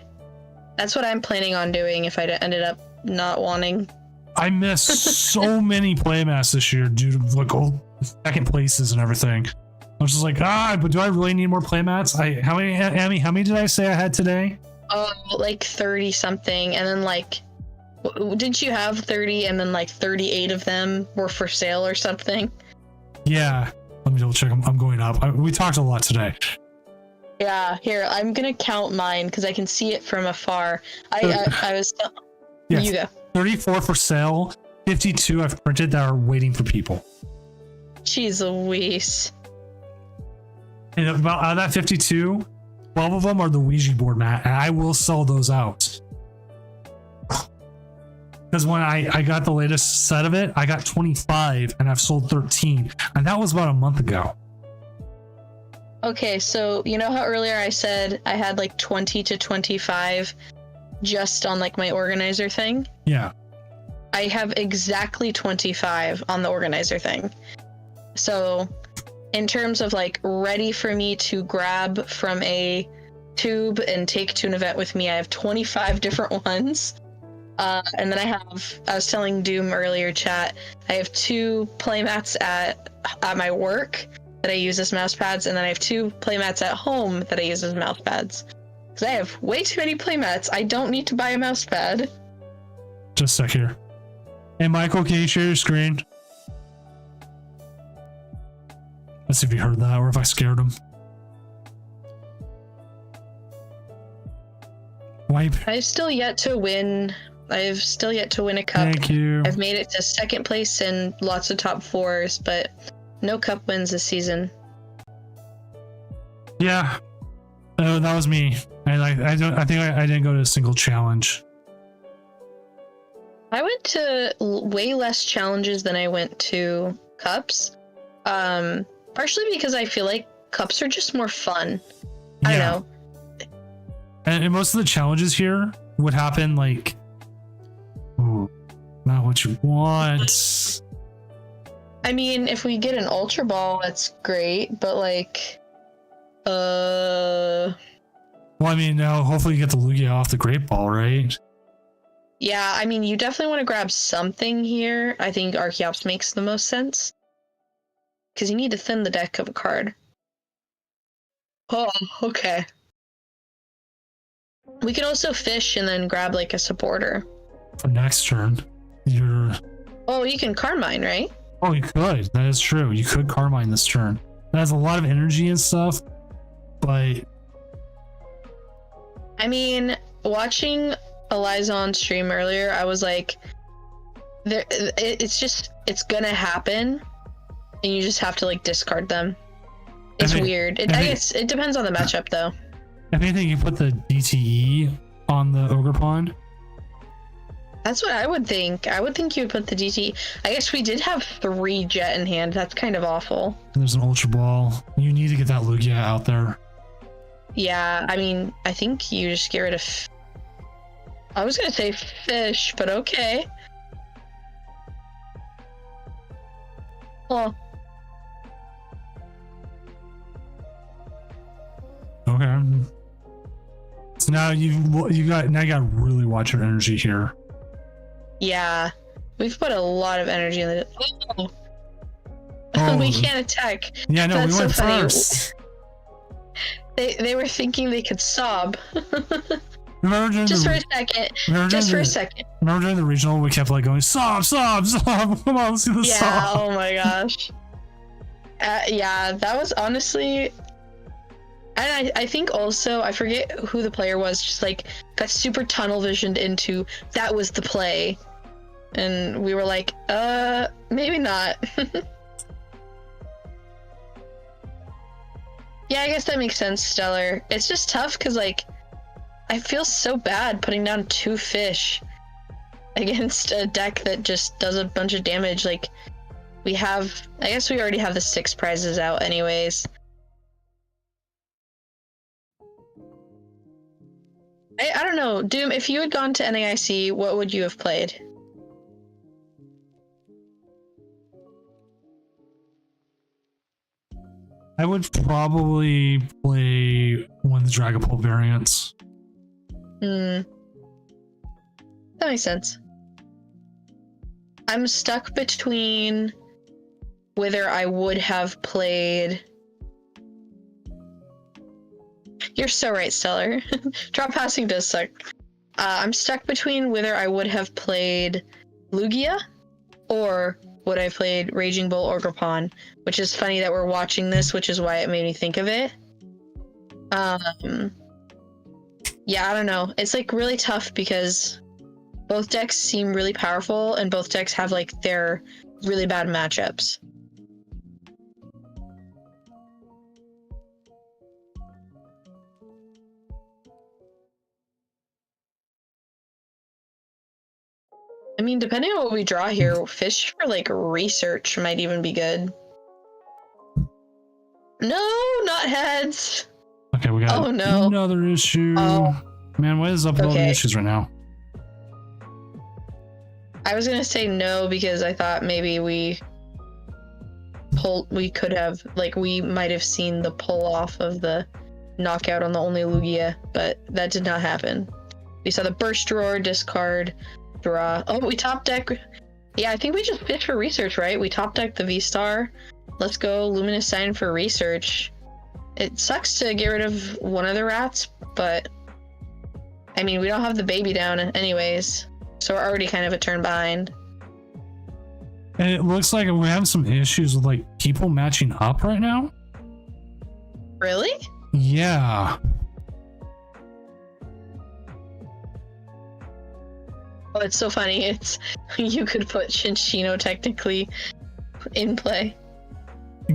That's what I'm planning on doing if I ended up not wanting. I missed so many playmats this year due to like old second places and everything. I was just like, but do I really need more playmats? How many did I say I had today? Oh, like 30 something, and then like, didn't you have 30 and then like 38 of them were for sale or something? Yeah, let me double check. I'm going up. We talked a lot today. Yeah, here, I'm gonna count mine because I can see it from afar. I was. Yes. You go. 34 for sale, 52 I've printed that are waiting for people. Jeez Louise. And about out of that 52, 12 of them are the Ouija board mat, and I will sell those out. Because when I got the latest set of it, I got 25 and I've sold 13. And that was about a month ago. Okay, so you know how earlier I said I had like 20 to 25 just on like my organizer thing? Yeah. I have exactly 25 on the organizer thing. So in terms of like ready for me to grab from a tube and take to an event with me, I have 25 different ones. And then I was telling Doom earlier, chat, I have 2 playmats at my work that I use as mouse pads, and then I have 2 playmats at home that I use as mouse pads. Because I have way too many playmats. I don't need to buy a mouse pad. Just a sec here. Hey, Michael, can you share your screen? Let's see if you heard that or if I scared him. Wipe. I've still yet to win a cup. Thank you. I've made it to 2nd place in lots of top 4s, but no cup wins this season. Yeah. Oh, that was me. I think I didn't go to a single challenge. I went to way less challenges than I went to cups. Partially because I feel like cups are just more fun. Yeah. I don't know. And most of the challenges here would happen like, ooh, not what you want. I mean, if we get an Ultra Ball, that's great, but like, Well, I mean, now hopefully you get the Lugia off the Great Ball, right? yeah, I mean, you definitely want to grab something here. I think Archeops makes the most sense. Because you need to thin the deck of a card. Oh, okay. We could also fish and then grab like a supporter. For next turn, Oh, you can Carmine, right? Oh, you could. That is true. You could Carmine this turn. That has a lot of energy and stuff, but I mean, watching Eliza on stream earlier, I was like, it's gonna happen, and you just have to like discard them. It's weird. I guess it depends on the matchup, though. If anything, you put the DTE on the Ogre Pond. That's what I would think. I would think you would put the DTE. I guess we did have 3 Jet in hand. That's kind of awful. There's an Ultra Ball. You need to get that Lugia out there. Yeah, I mean, I think you just get rid of... I was gonna say fish, but okay. Well... Okay. So now you got to really watch your energy here. Yeah, we've put a lot of energy in the... Oh. We can't attack. Yeah, no, That's we went so funny. first. They were thinking they could sob. Remember Just for a second. Remember during the regional, we kept like going, sob, sob, sob. Come on, let's see the Yeah, sob. oh my gosh. Yeah, that was honestly... And I think also, I forget who the player was, just like got super tunnel visioned into that was the play. And we were like, maybe not. Yeah, I guess that makes sense, Stellar. It's just tough because like, I feel so bad putting down 2 fish against a deck that just does a bunch of damage. Like, I guess we already have the 6 prizes out anyways. I don't know, Doom, if you had gone to NAIC, what would you have played? I would probably play one of the Dragapult variants. That makes sense. I'm stuck between whether I would have played... You're so right, Stellar. Drop passing does suck. I'm stuck between whether I would have played Lugia or would I have played Raging Bull or Ogerpon, which is funny that we're watching this, which is why it made me think of it. Yeah, I don't know. It's like really tough because both decks seem really powerful and both decks have like their really bad matchups. I mean, depending on what we draw here, fish for like research might even be good. No, not heads. Okay, we got another issue. Oh. Man, what is up with all the issues right now? I was gonna say no because I thought maybe we we might have seen the pull off of the knockout on the only Lugia, but that did not happen. We saw the burst drawer, discard, draw. Oh, we top deck. Yeah, I think we just fished for research, right? We top decked the V-Star. Let's go Luminous Sign for research. It sucks to get rid of one of the rats, but I mean, we don't have the baby down anyways, so we're already kind of a turn behind. And it looks like we're having some issues with like people matching up right now. Really? Yeah. Oh, it's so funny. It's you could put Shinshino technically in play.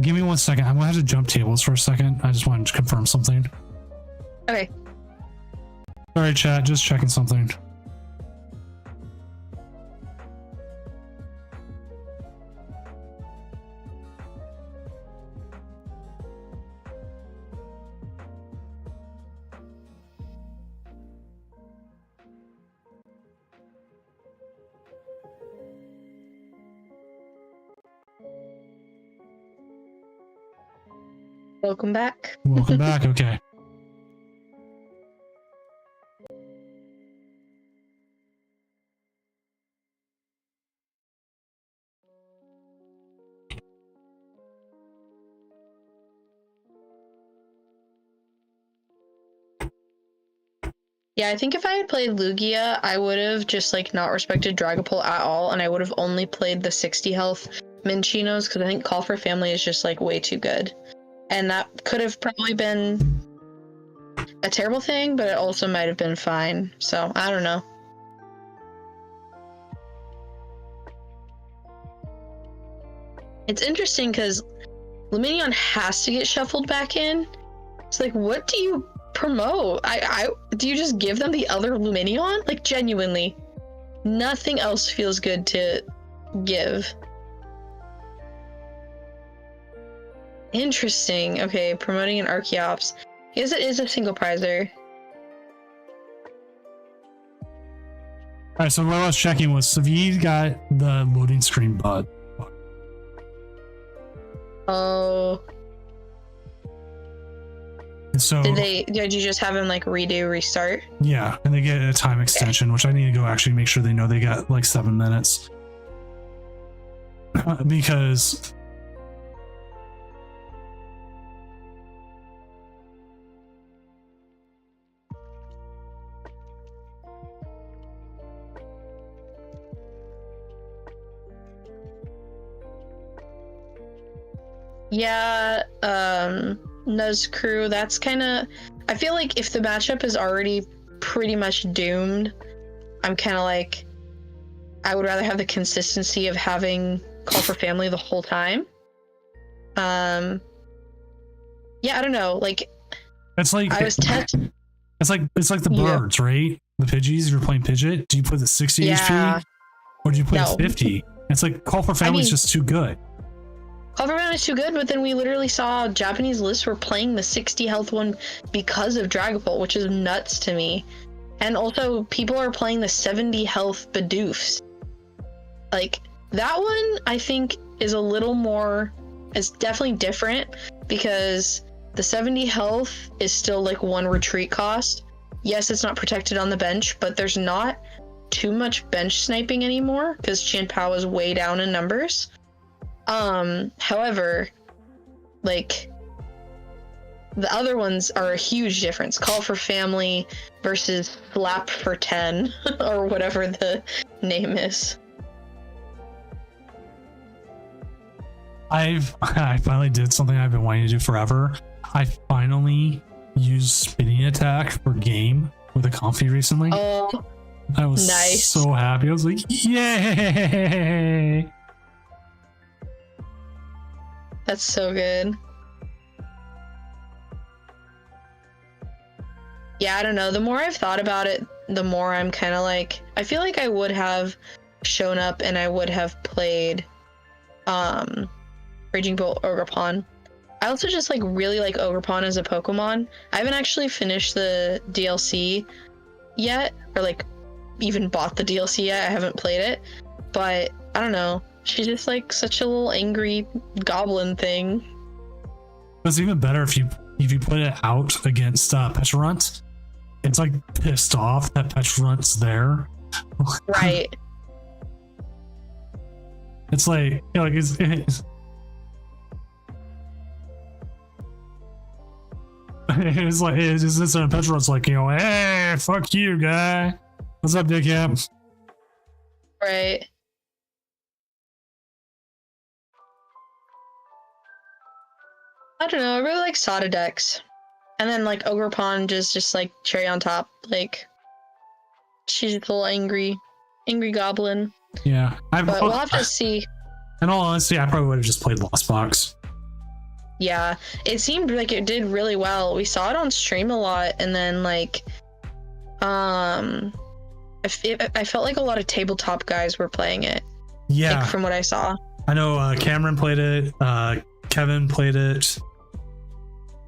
Give me 1 second. I'm gonna have to jump tables for a second. I just wanted to confirm something. Okay. Sorry, chat. Just checking something. Welcome back. Welcome back. Okay. Yeah, I think if I had played Lugia, I would have just like not respected Dragapult at all, and I would have only played the 60 health Minchinos because I think Call for Family is just like way too good. And that could have probably been a terrible thing, but it also might have been fine. So, I don't know. It's interesting because Lumineon has to get shuffled back in. It's like, what do you promote? Do you just give them the other Lumineon? Like, genuinely. Nothing else feels good to give. Interesting. Okay, promoting an Archeops. Yes, it is a single prizer. Alright, so what I was checking was Savid got the loading screen bug. Oh. And so Did you just have him like restart? yeah, and they get a time extension, which I need to go actually make sure they know they got like 7 minutes. Because yeah, Nuzcrew, that's kind of... I feel like if the matchup is already pretty much doomed, I'm kind of like... I would rather have the consistency of having Call for Family the whole time. Yeah, I don't know, like... it's like I was testing... it's like the Yeah. birds, right? The Pidgeys, if you're playing Pidgeot, do you put the 60 Yeah. HP? Or do you put No. 50? It's like Call for Family is mean- just too good. Call for Family is too good, but then we literally saw Japanese lists were playing the 60 health one because of Dragapult, which is nuts to me. And also, people are playing the 70 health Bidoofs. Like, that one, I think, is a little more... It's definitely different, because the 70 health is still, like, 1 retreat cost. Yes, it's not protected on the bench, but there's not too much bench sniping anymore, because Chien-Pao is way down in numbers. However, like, the other ones are a huge difference. Call for Family versus Slap for 10, or whatever the name is. I finally did something I've been wanting to do forever. I finally used spinning attack for game with a Comfy recently. Oh, I was nice. so happy. I was like, yay! that's so good. Yeah, I don't know. The more I've thought about it, the more I'm kind of like, I feel like I would have shown up and I would have played Raging Bolt Ogerpon. I also just like really like Ogerpon as a Pokemon. I haven't actually finished the DLC yet, or like even bought the DLC yet. I haven't played it, but I don't know. She's just like such a little angry goblin thing. It's even better if you put it out against Pecharunt. It's like pissed off that Pecharunt's there. Right. It's like, you know, like it's it's like it's just this and Pecharunt's like, you know, hey, fuck you, guy. What's up, dickhead? Right. I don't know. I really like Sodadex. And then like Ogerpon just like cherry on top. Like she's a little angry goblin. Yeah, But we'll have to see. In all honesty, I probably would have just played Lost Box. Yeah, it seemed like it did really well. We saw it on stream a lot, and then like, I felt like a lot of tabletop guys were playing it. Yeah, like, from what I saw. I know Cameron played it. Kevin played it.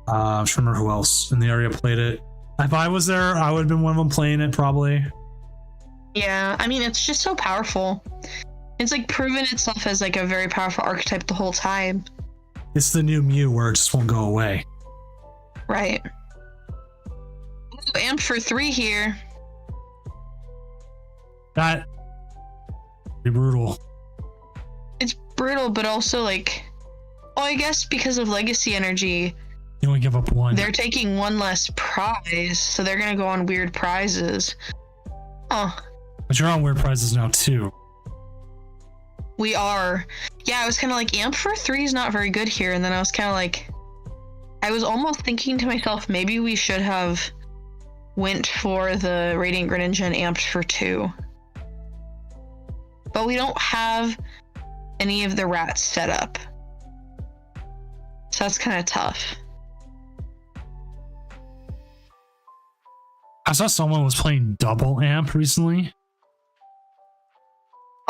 I'm trying to remember who else in the area played it. If I was there, I would have been one of them playing it probably. Yeah, I mean, it's just so powerful. It's like proven itself as like a very powerful archetype the whole time. It's the new Mew where it just won't go away. Right. Ooh, amped for 3 here. That be brutal. It's brutal, but also like, oh, I guess because of legacy energy, You only give up one. they're taking one less prize, so they're gonna go on weird prizes. Oh, But you're on weird prizes now too. we are. Yeah, I was kind of like, amp for 3 is not very good here, and then I was kind of like, I was almost thinking to myself, maybe we should have went for the Radiant Greninja and amped for 2. But we don't have any of the rats set up. So that's kind of tough. I saw someone was playing double amp recently.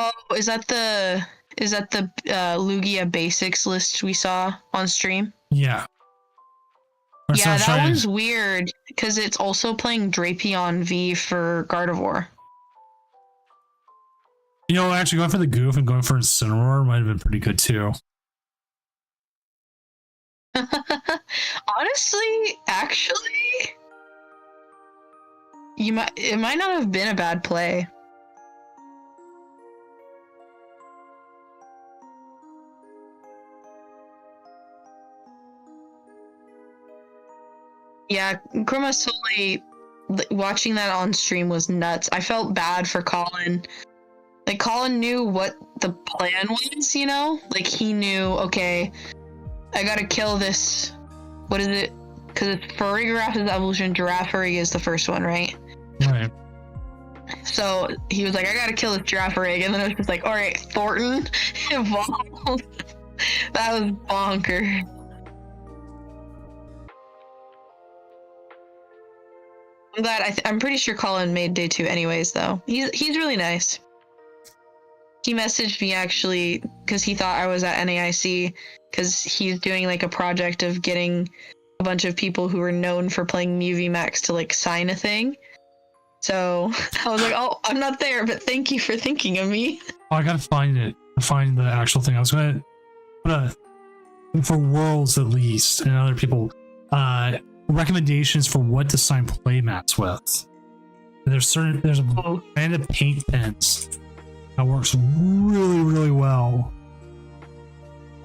Oh, is that the Lugia basics list we saw on stream? Yeah. Or so I Yeah, was that trying- one's weird because it's also playing Drapion V for Gardevoir. You know, actually going for the goof and going for Incineroar might have been pretty good too. Honestly, actually, it might not have been a bad play. Yeah, Chroma Soli, watching that on stream was nuts. I felt bad for Colin. Like, Colin knew what the plan was, you know? Like, he knew, okay, I gotta kill this. What is it? Because it's Farigiraf's evolution, Girafarig is the first one, right? Right. So he was like, I gotta kill this Girafarig. And then I was just like, alright, Thornton evolved. That was bonkers. I'm glad. I'm pretty sure Colin made day 2 anyways, though. He's really nice. He messaged me actually because he thought I was at NAIC because he's doing like a project of getting a bunch of people who are known for playing Mew VMAX to like sign a thing. So I was like, oh, I'm not there, but thank you for thinking of me. Oh, I gotta find it. Find the actual thing. I was gonna put for Worlds at least and other people recommendations for what to sign playmats with. There's a brand of paint pens that works really, really well.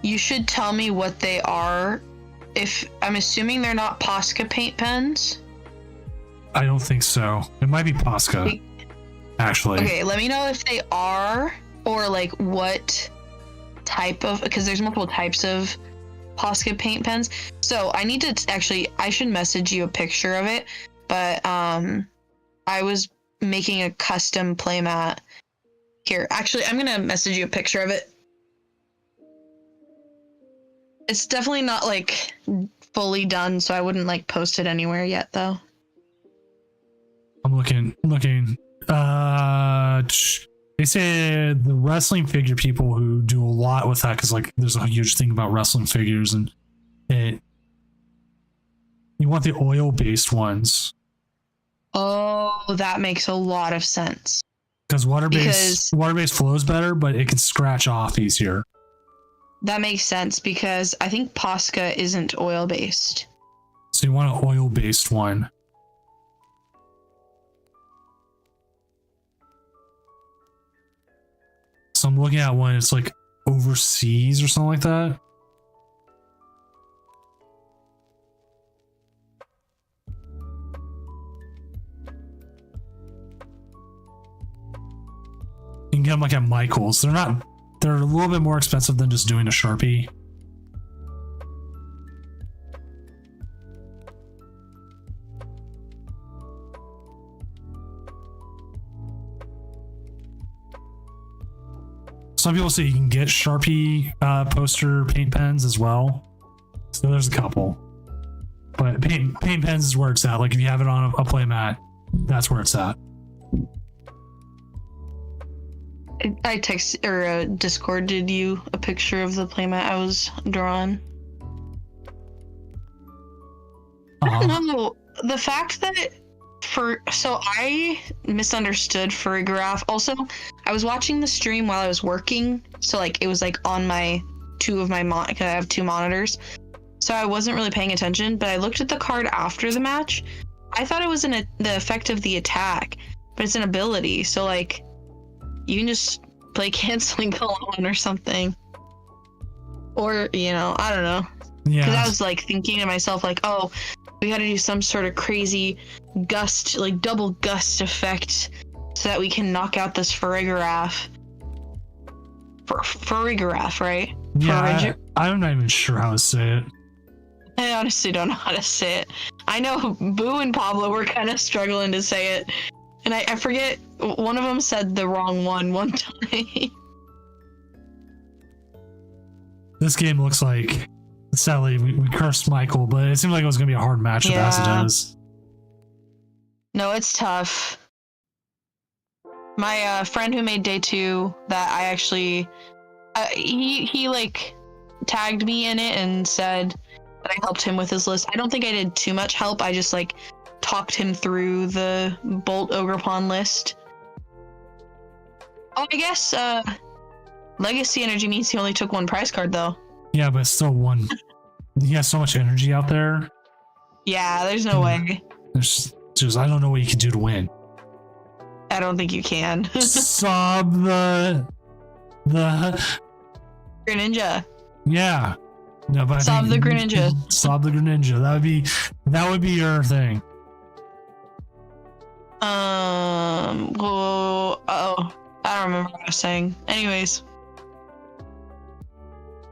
You should tell me what they are. If I'm assuming they're not Posca paint pens. I don't think so. It might be Posca, actually. Okay, let me know if they are or like what type of, because there's multiple types of Posca paint pens. So I need to I should message you a picture of it, but I was making a custom playmat. Here, actually, I'm gonna message you a picture of it. It's definitely not like fully done, so I wouldn't like post it anywhere yet though. I'm looking. They say the wrestling figure people who do a lot with that, because like there's a huge thing about wrestling figures, and you want the oil based ones. Oh, that makes a lot of sense. Because water-based flows better, but it can scratch off easier. That makes sense because I think Posca isn't oil based. So you want an oil-based one. So I'm looking at one, it's like overseas or something like that. You can get them like at Michael's. They're a little bit more expensive than just doing a Sharpie. Some people say you can get Sharpie poster paint pens as well. So there's a couple. But paint pens is where it's at. Like if you have it on a play mat, that's where it's at. I Discorded you a picture of the playmat I was drawing. I don't know. The fact that I misunderstood Furrygraph. Also, I was watching the stream while I was working, so like it was like on my I have two monitors, so I wasn't really paying attention. But I looked at the card after the match. I thought it was the effect of the attack, but it's an ability. So like, you can just play Canceling Cologne or something, or I don't know. Yeah. Because I was like thinking to myself like, oh, we got to do some sort of crazy gust, like double gust effect, so that we can knock out this Furrygraph. Furrygraph, right? Yeah, I'm not even sure how to say it. I honestly don't know how to say it. I know Boo and Pablo were kind of struggling to say it, and I forget, one of them said the wrong one time. This game looks like, sadly, we cursed Michael, but it seemed like it was going to be a hard matchup as it is. No, it's tough. My friend who made day 2, that I actually, he like tagged me in it and said that I helped him with his list. I don't think I did too much help. I just like talked him through the Bolt Ogerpon list. Oh, I guess Legacy Energy means he only took one prize card though. Yeah, but still one. He has so much energy out there. Yeah, there's no way. There's just, I don't know what you can do to win. I don't think you can. Sob the Greninja. Yeah. No, but Sob the Greninja. Sob the Greninja. That would be your thing. Well, I don't remember what I was saying. Anyways.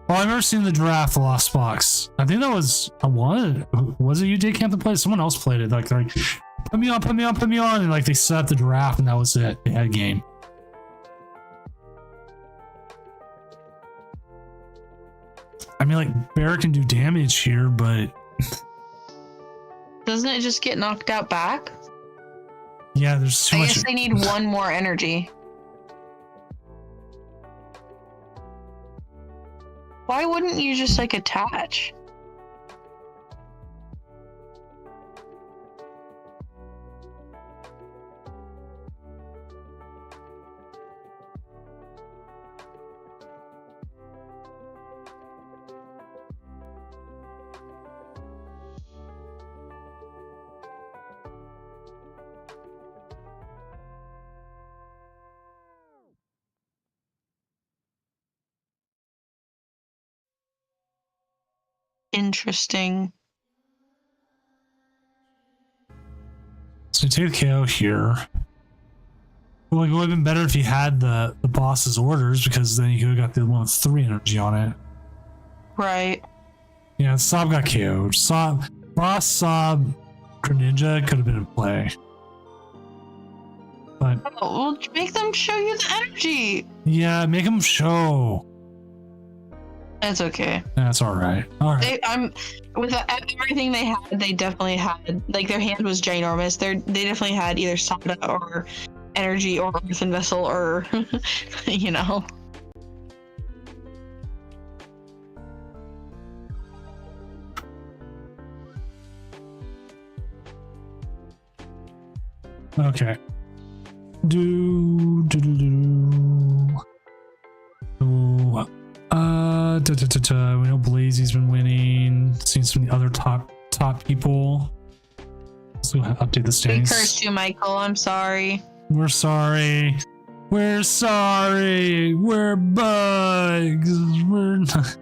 Well, I've never seen the Giraffe Lost Box. I think that was a one. Was it you, J Camp, that played? Someone else played it. Like they're like, put me on, and like they set up the giraffe, and that was it. They had a game. I mean, like Bear can do damage here, but doesn't it just get knocked out back? Yeah, there's too much. I guess they need one more energy. Why wouldn't you just like attach? Interesting. So you take the KO here. Well, it would have been better if you had the boss's orders, because then you could have got the one with 3 energy on it. Right. Yeah, Sob got KO'd. Boss Sob Greninja could have been in play. But well, make them show you the energy. Yeah, make them show. That's okay. That's all right. All right. With everything they had, they definitely had, like, their hand was ginormous. They definitely had either Sada or energy or Earthen Vessel or, you know. Okay. We know Blazy's been winning. Seen some of the other top people. So update the We standings. cursed you, Michael. I'm sorry. We're sorry. We're sorry. We're bugs. We're not.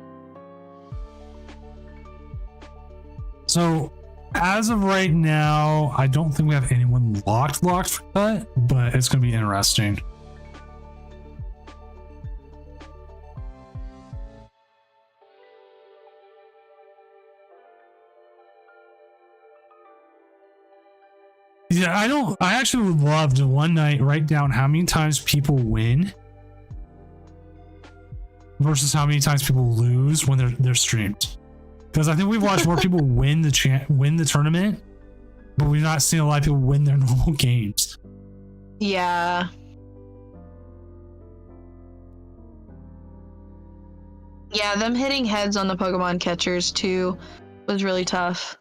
So, as of right now, I don't think we have anyone locked for cut, but it's going to be interesting. Yeah, I actually would love to one night write down how many times people win versus how many times people lose when they're streamed. Because I think we've watched more people win the tournament, but we've not seen a lot of people win their normal games. Yeah. Yeah, them hitting heads on the Pokemon catchers too was really tough.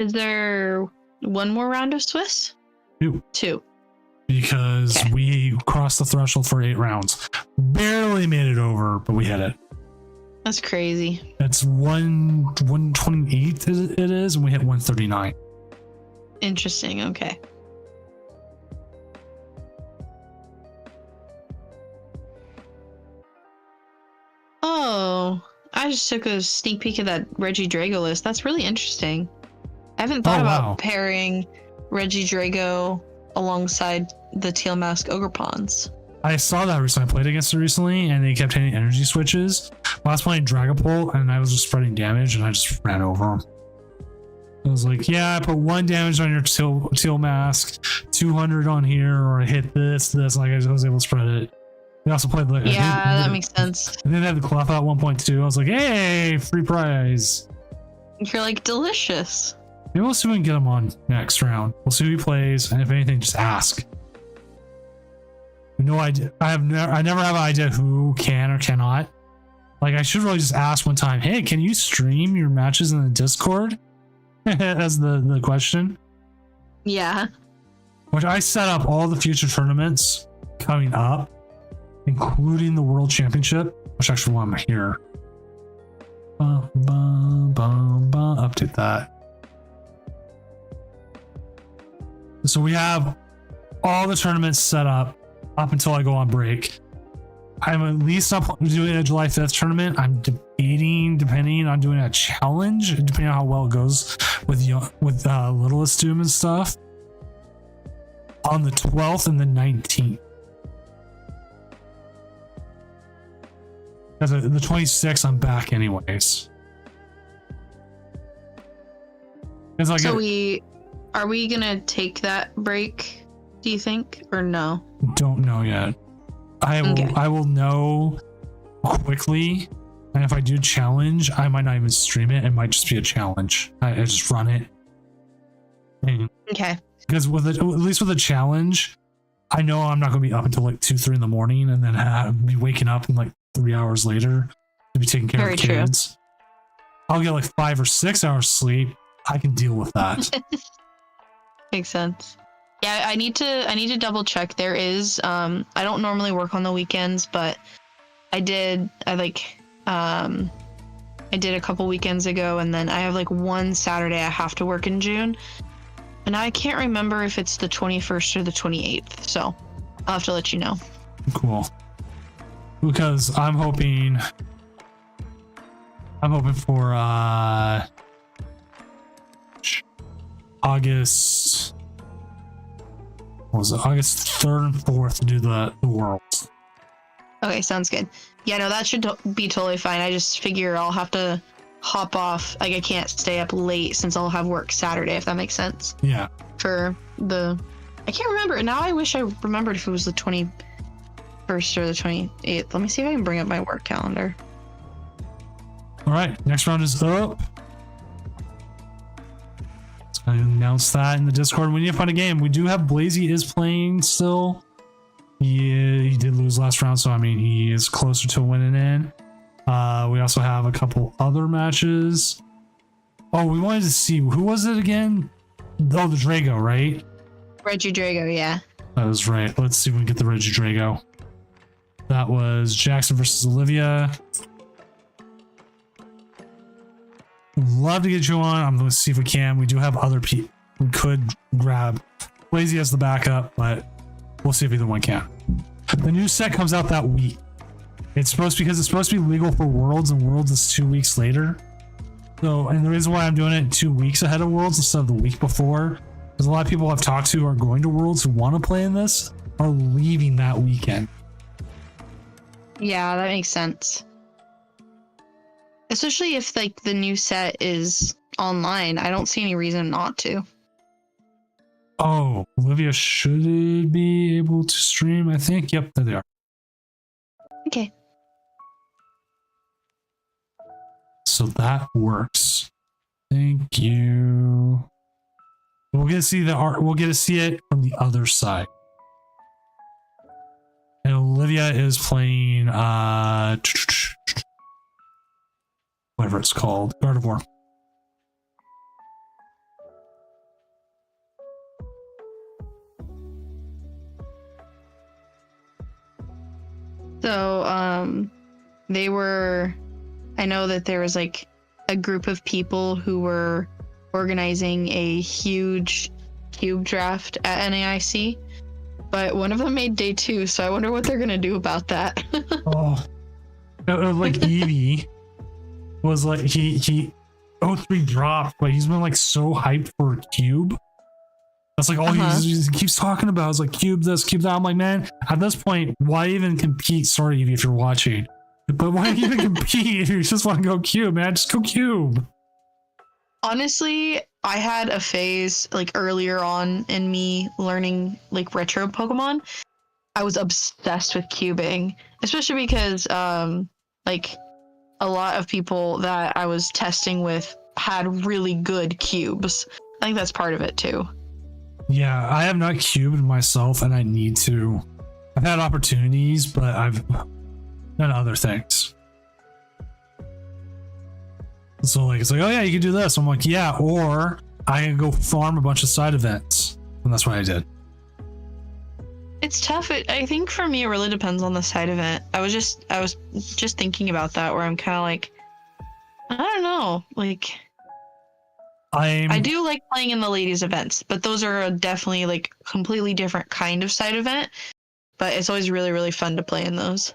Is there one more round of Swiss? Two. Because Okay. we crossed the threshold for 8 rounds. Barely made it over, but we hit it. That's crazy. It's 128 it is, and we hit 139. Interesting. Okay. Oh, I just took a sneak peek of that Reggie Drago list. That's really interesting. I haven't thought Oh, about wow. pairing Reggie Drago alongside the Teal Mask Ogrepons. I saw that recently. I played against it recently, and they kept hitting energy switches. I was playing Dragapult, and I was just spreading damage, and I just ran over him. I was like, yeah, I put 1 damage on your teal mask, 200 on here, or I hit this. Like I was able to spread it. They also played like Yeah, that makes sense. And then they had the Clef out 1.2. I was like, hey, free prize. You're like delicious. Maybe we'll see if we can get him on next round. We'll see who he plays, and if anything, just ask. No idea. I never have an idea who can or cannot. Like, I should really just ask one time, hey, can you stream your matches in the Discord? As the question. Yeah. Which I set up all the future tournaments coming up, including the World Championship, which actually why I'm here. Update that. So we have all the tournaments set up until I go on break. I'm at least up doing a July 5th tournament. I'm debating, depending on doing a challenge, depending on how well it goes with Littlest Doom and stuff, on the 12th and the 19th. Because the 26th, I'm back anyways. It's like So are we gonna take that break, do you think? Or no? don't know yet. I will know quickly, and if I do challenge, I might not even stream it. It might just be a challenge. I just run it. Okay. Because at least with a challenge, I know I'm not going to be up until like 2-3 in the morning, and then be waking up in like 3 hours later to be taking care Very of true. kids. I'll get like 5 or 6 hours sleep. I can deal with that. Makes sense. Yeah, I need to double check. There is I don't normally work on the weekends, but I did a couple weekends ago, and then I have like one Saturday I have to work in June. And I can't remember if it's the 21st or the 28th, so I'll have to let you know. Cool. Because I'm hoping for August. What was it? August 3rd and 4th to do the Worlds. Okay, sounds good. Yeah, no, that should be totally fine. I just figure I'll have to hop off. Like, I can't stay up late since I'll have work Saturday, if that makes sense. Yeah. For the... I can't remember. Now I wish I remembered if it was the 21st or the 28th. Let me see if I can bring up my work calendar. All right. Next round is up. Let's announce that in the Discord. We need to find a game. We do have Blazy is playing still. He did lose last round, so I mean he is closer to winning in. We also have a couple other matches. Oh, we wanted to see who was it again? Oh, the Drago, right? Reggie Drago, yeah. That was right. Let's see if we can get the Reggie Drago. That was Jackson versus Olivia. Love to get you on. I'm going to see if we can. We do have other people. We could grab Lazy as the backup, but we'll see if either one can. The new set comes out that week. It's supposed to be legal for Worlds, and Worlds is 2 weeks later. So, and the reason why I'm doing it 2 weeks ahead of Worlds instead of the week before, because a lot of people I've talked to are going to Worlds who want to play in this are leaving that weekend. Yeah, that makes sense. Especially if like the new set is online, I don't see any reason not to. Oh, Olivia should be able to stream, I think. Yep, there they are. Okay. So that works. Thank you. We'll get to see the art. We'll get to see it from the other side. And Olivia is playing whatever it's called, Gardevoir. So, they were, I know that there was like a group of people who were organizing a huge cube draft at NAIC, but one of them made day 2, so I wonder what they're gonna do about that. Oh, like Eevee was like he 03 dropped, but he's been like so hyped for Cube. That's like all he keeps talking about is like Cube this, Cube that. I'm like, man, at this point, why even compete? Sorry, Eevee, if you're watching, but why even compete if you just want to go Cube, man? Just go Cube. Honestly, I had a phase like earlier on in me learning like retro Pokemon. I was obsessed with cubing, especially because like a lot of people that I was testing with had really good cubes. I think that's part of it too. Yeah, I have not cubed myself, and I need to. I've had opportunities, but I've done other things. So like it's like, oh yeah, you can do this. I'm like, yeah, or I can go farm a bunch of side events, and that's what I did. It's tough. I think for me, it really depends on the side event. I was just thinking about that, where I'm kind of like, I don't know, like. I do like playing in the ladies events, but those are definitely like completely different kind of side event. But it's always really, really fun to play in those.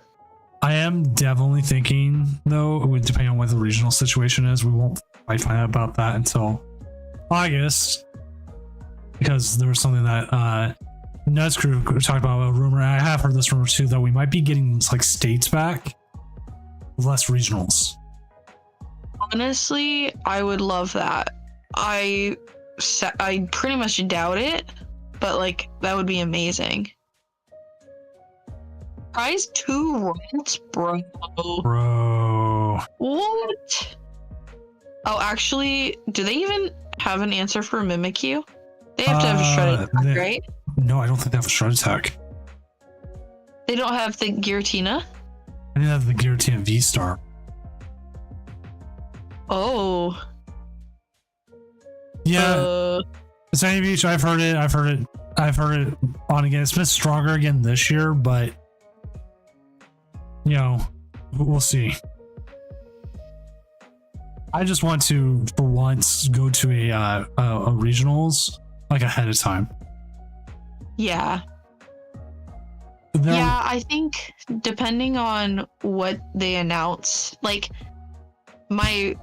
I am definitely thinking, though, it would depend on what the regional situation is. We won't quite find out about that until August, because there was something that Nuts Crew talked about, a rumor. I have heard this rumor too, that we might be getting like states back, less regionals. Honestly, I would love that. I pretty much doubt it, but like that would be amazing. Prize 2 rounds, bro. What? Oh, actually, do they even have an answer for Mimikyu? They have to have a shred attack, right? No, I don't think they have a shred attack. They don't have the Giratina? I didn't have the Giratina V-Star. Oh. Yeah. Sunny Beach, I've heard it on again. It's been stronger again this year, but you know, we'll see. I just want to, for once, go to a regionals like ahead of time. Yeah. Yeah, I think depending on what they announce, like the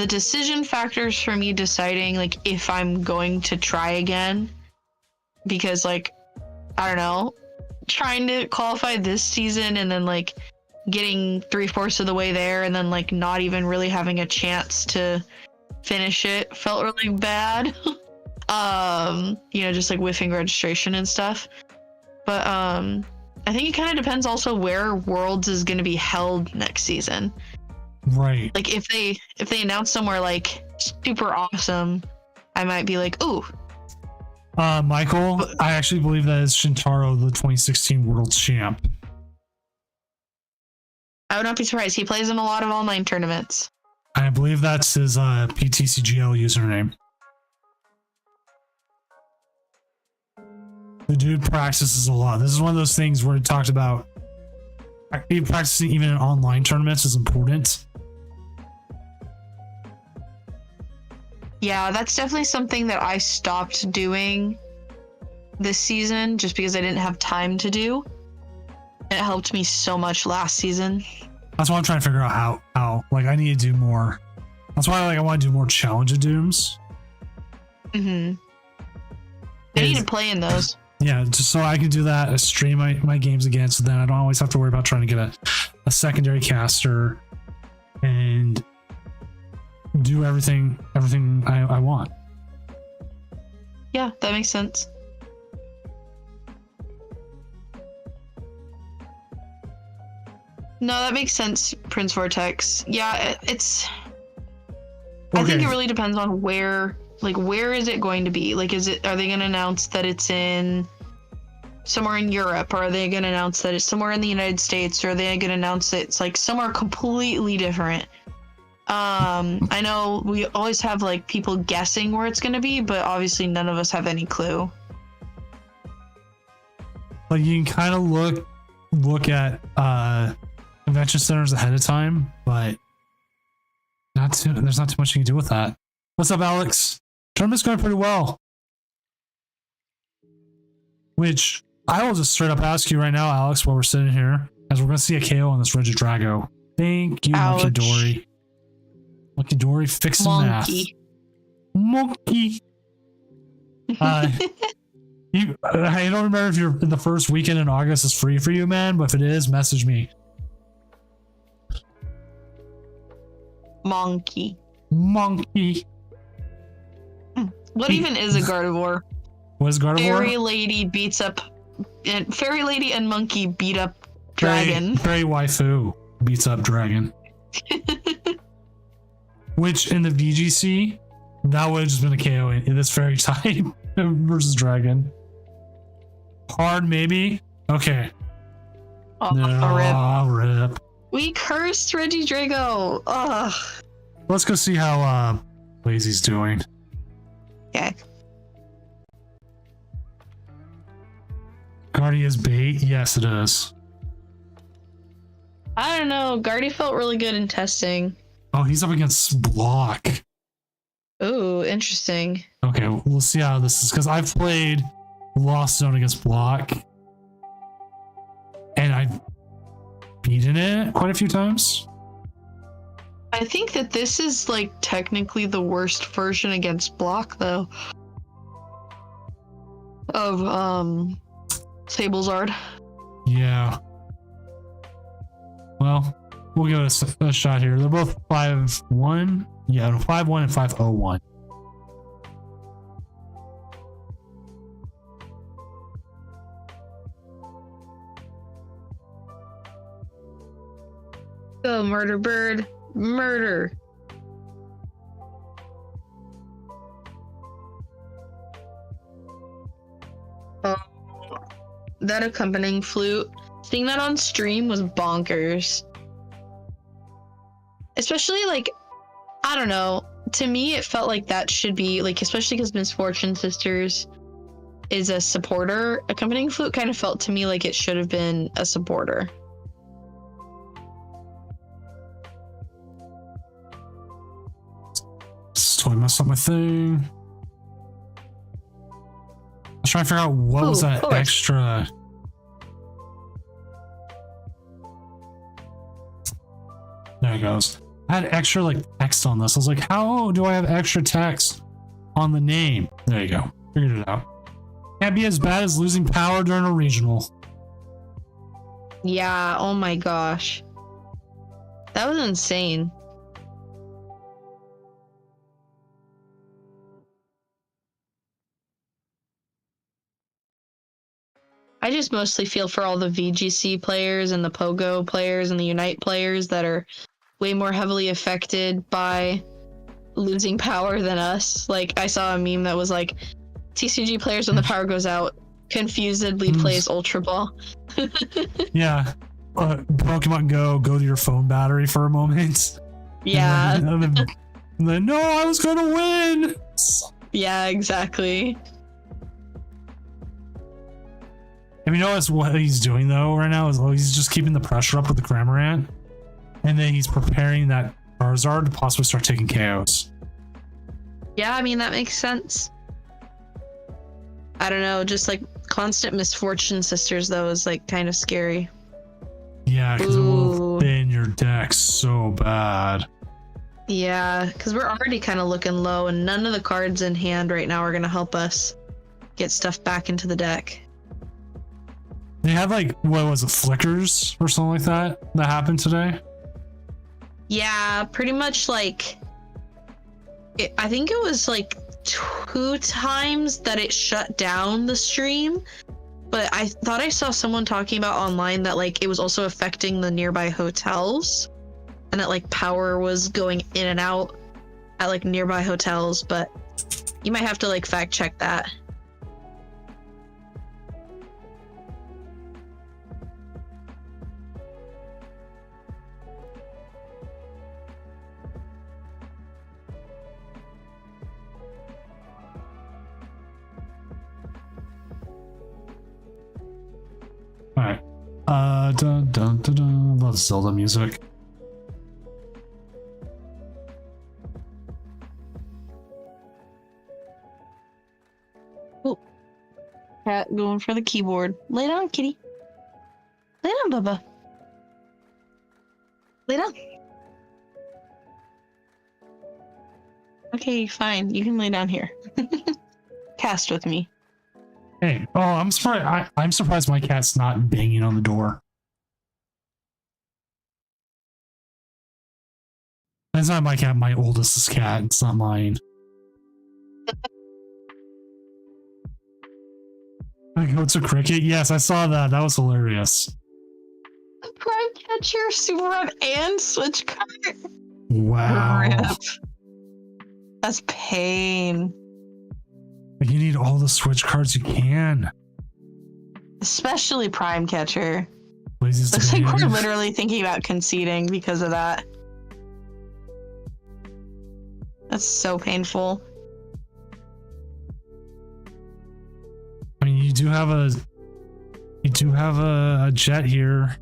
decision factors for me deciding like if I'm going to try again, because like I don't know, trying to qualify this season and then like getting 3/4 of the way there and then like not even really having a chance to finish it felt really bad. You know, just like whiffing registration and stuff. But I think it kind of depends also where Worlds is going to be held next season. Right. Like if they announce somewhere like super awesome, I might be like, ooh. Michael, I actually believe that is Shintaro, the 2016 world champ. I would not be surprised. He plays in a lot of online tournaments. I believe that's his PTCGL username. The dude practices a lot. This is one of those things where he talked about practicing even in online tournaments is important. Yeah, that's definitely something that I stopped doing this season just because I didn't have time to do. It helped me so much last season. That's why I'm trying to figure out how like I need to do more. That's why like I want to do more challenge of dooms. I need to play in those. Yeah, just so I can do that, stream my games again, so then I don't always have to worry about trying to get a secondary caster and do everything I want. Yeah, that makes sense. No, that makes sense, Prince Vortex. Yeah, it's... I think it really depends on where is it going to be? Like, are they going to announce that it's in somewhere in Europe? Or are they going to announce that it's somewhere in the United States? Or are they going to announce that it's like somewhere completely different? I know we always have like people guessing where it's going to be, but obviously none of us have any clue. Like, you can kind of look at convention centers ahead of time, but there's not too much you can do with that. What's up, Alex? Tournament's going pretty well. Which I will just straight up ask you right now, Alex, while we're sitting here, as we're going to see a KO on this Regidrago. Thank you, Ouch. Monkey Dory. Monkey Dory fixing math. Monkey. I don't remember if you're in the first weekend in August is free for you, man, but if it is, message me. Monkey. What even is a Gardevoir? What is Gardevoir? Fairy Lady and Monkey beat up Dragon. Fairy Waifu beats up Dragon. Which in the VGC, that would have just been a KO in this fairy type versus Dragon. Hard, maybe? Okay. Rip. We cursed Regidrago. Ugh. Let's go see how Lazy's doing. Okay. Guardia's bait? Yes, it is. I don't know. Guardy felt really good in testing. Oh, he's up against Block. Ooh, interesting. Okay, we'll see how this is, because I've played Lost Zone against Block, and I've beaten it quite a few times. I think that this is like technically the worst version against Block, though. Of Sablezard. Yeah. Well, we'll give it a shot here. They're both 5-1. Yeah, 5-1 and 5-0-1. Go, Murder Bird. Murder. Oh, that accompanying flute. Seeing that on stream was bonkers. Especially, like, I don't know. To me, it felt like that should be, like, especially because Misfortune Sisters is a supporter. Accompanying flute kind of felt to me like it should have been a supporter. Totally messed up my thing. I was trying to figure out what was that extra. There it goes. I had extra like text on this. I was like, how do I have extra text on the name? There you go. Figured it out. Can't be as bad as losing power during a regional. Yeah, oh my gosh. That was insane. I just mostly feel for all the VGC players and the Pogo players and the Unite players that are way more heavily affected by losing power than us. Like, I saw a meme that was like, TCG players, when the power goes out, confusedly plays Ultra Ball. Yeah. Pokemon Go to your phone battery for a moment. Yeah. And then, no, I was gonna win. Yeah, exactly. Have you noticed what he's doing though right now? Is he's just keeping the pressure up with the Cramorant, and then he's preparing that Charizard to possibly start taking KOs. Yeah, I mean, that makes sense. I don't know, just like constant misfortune sisters though is like kind of scary. Yeah, because it will Ooh. thin your deck so bad. Yeah, because we're already kind of looking low, and none of the cards in hand right now are going to help us get stuff back into the deck. They had like, what was it, flickers or something like that happened today? Yeah, pretty much like, I think it was like 2 times that it shut down the stream, but I thought I saw someone talking about online that like it was also affecting the nearby hotels, and that like power was going in and out at like nearby hotels, but you might have to like fact check that. All right. Dun, dun, dun, dun. Love Zelda music. Cat going for the keyboard. Lay down, kitty. Lay down, Bubba. Lay down. Okay, fine. You can lay down here. Cast with me. Hey, oh, I'm surprised. I'm surprised my cat's not banging on the door. That's not my cat. My oldest's cat. It's not mine. Like, what's a cricket? Yes, I saw that. That was hilarious. Prime catcher, super run, and switch card. Wow. Rip. That's pain. You need all the switch cards you can. Especially prime catcher. Laziest Looks like we're man. literally thinking about conceding because of that. That's so painful. I mean, you do have a jet here.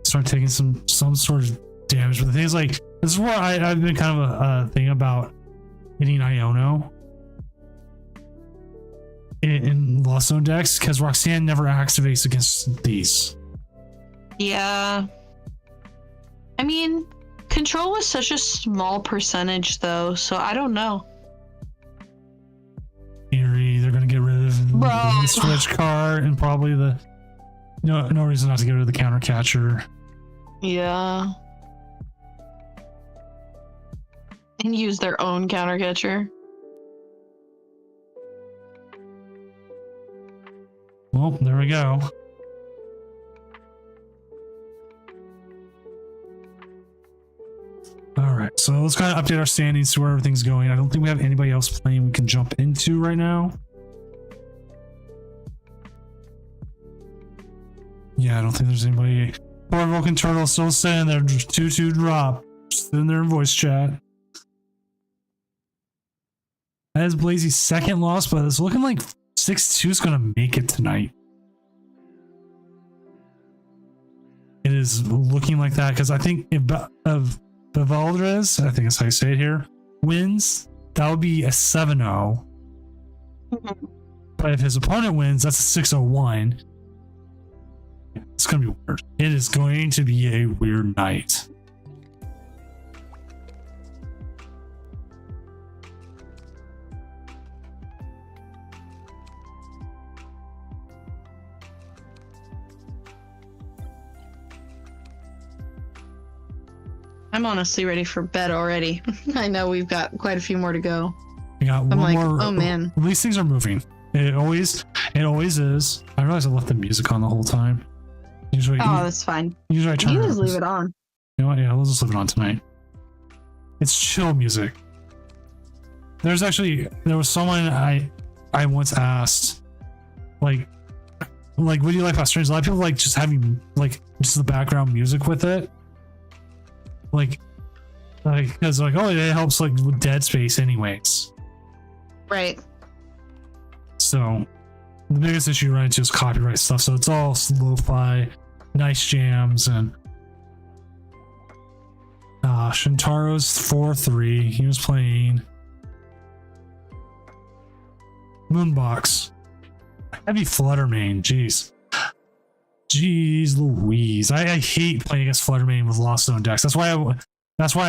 Start taking some sort of damage, but the thing is, like, this is where I've been kind of a thing about hitting Iono in Lost Zone decks, because Roxanne never activates against these. Yeah. I mean, control was such a small percentage though, so I don't know. Eerie, they're gonna get rid of Bro. the switch card and probably the no reason not to get rid of the counter catcher. Yeah. And use their own counter catcher. Well, there we go. All right, so let's kind of update our standings, see where everything's going. I don't think we have anybody else playing we can jump into right now. Yeah, I don't think there's anybody. Poor Vulcan Turtle still sitting there, just 2-2 drop, sitting there in voice chat. That is Blazy's second loss, but it's looking like 6-2 is going to make it tonight. It is looking like that, because I think if Bevaldrez, I think that's how you say it here, wins, that would be a 7-0. But if his opponent wins, that's a 6-0-1. It's going to be weird. It is going to be a weird night. I'm honestly ready for bed already. I know we've got quite a few more to go. We got I'm one like, more. oh man. These things are moving. It always is. I realized I left the music on the whole time. Usually, Oh, that's fine. usually I turn You it just up. leave it on. You know what? Yeah, we'll just leave it on tonight. It's chill music. there was someone I once asked, like what do you like about streams? A lot of people like just having like just the background music with it, like because like oh it helps like with Dead Space anyways. Right. So the biggest issue you run into is copyright stuff. So it's all lo-fi, nice jams, and Shintaro's 4-3. He was playing Moonbox. Heavy Fluttermane. Jeez Louise. I hate playing against Fluttermane with Lost Zone decks. That's why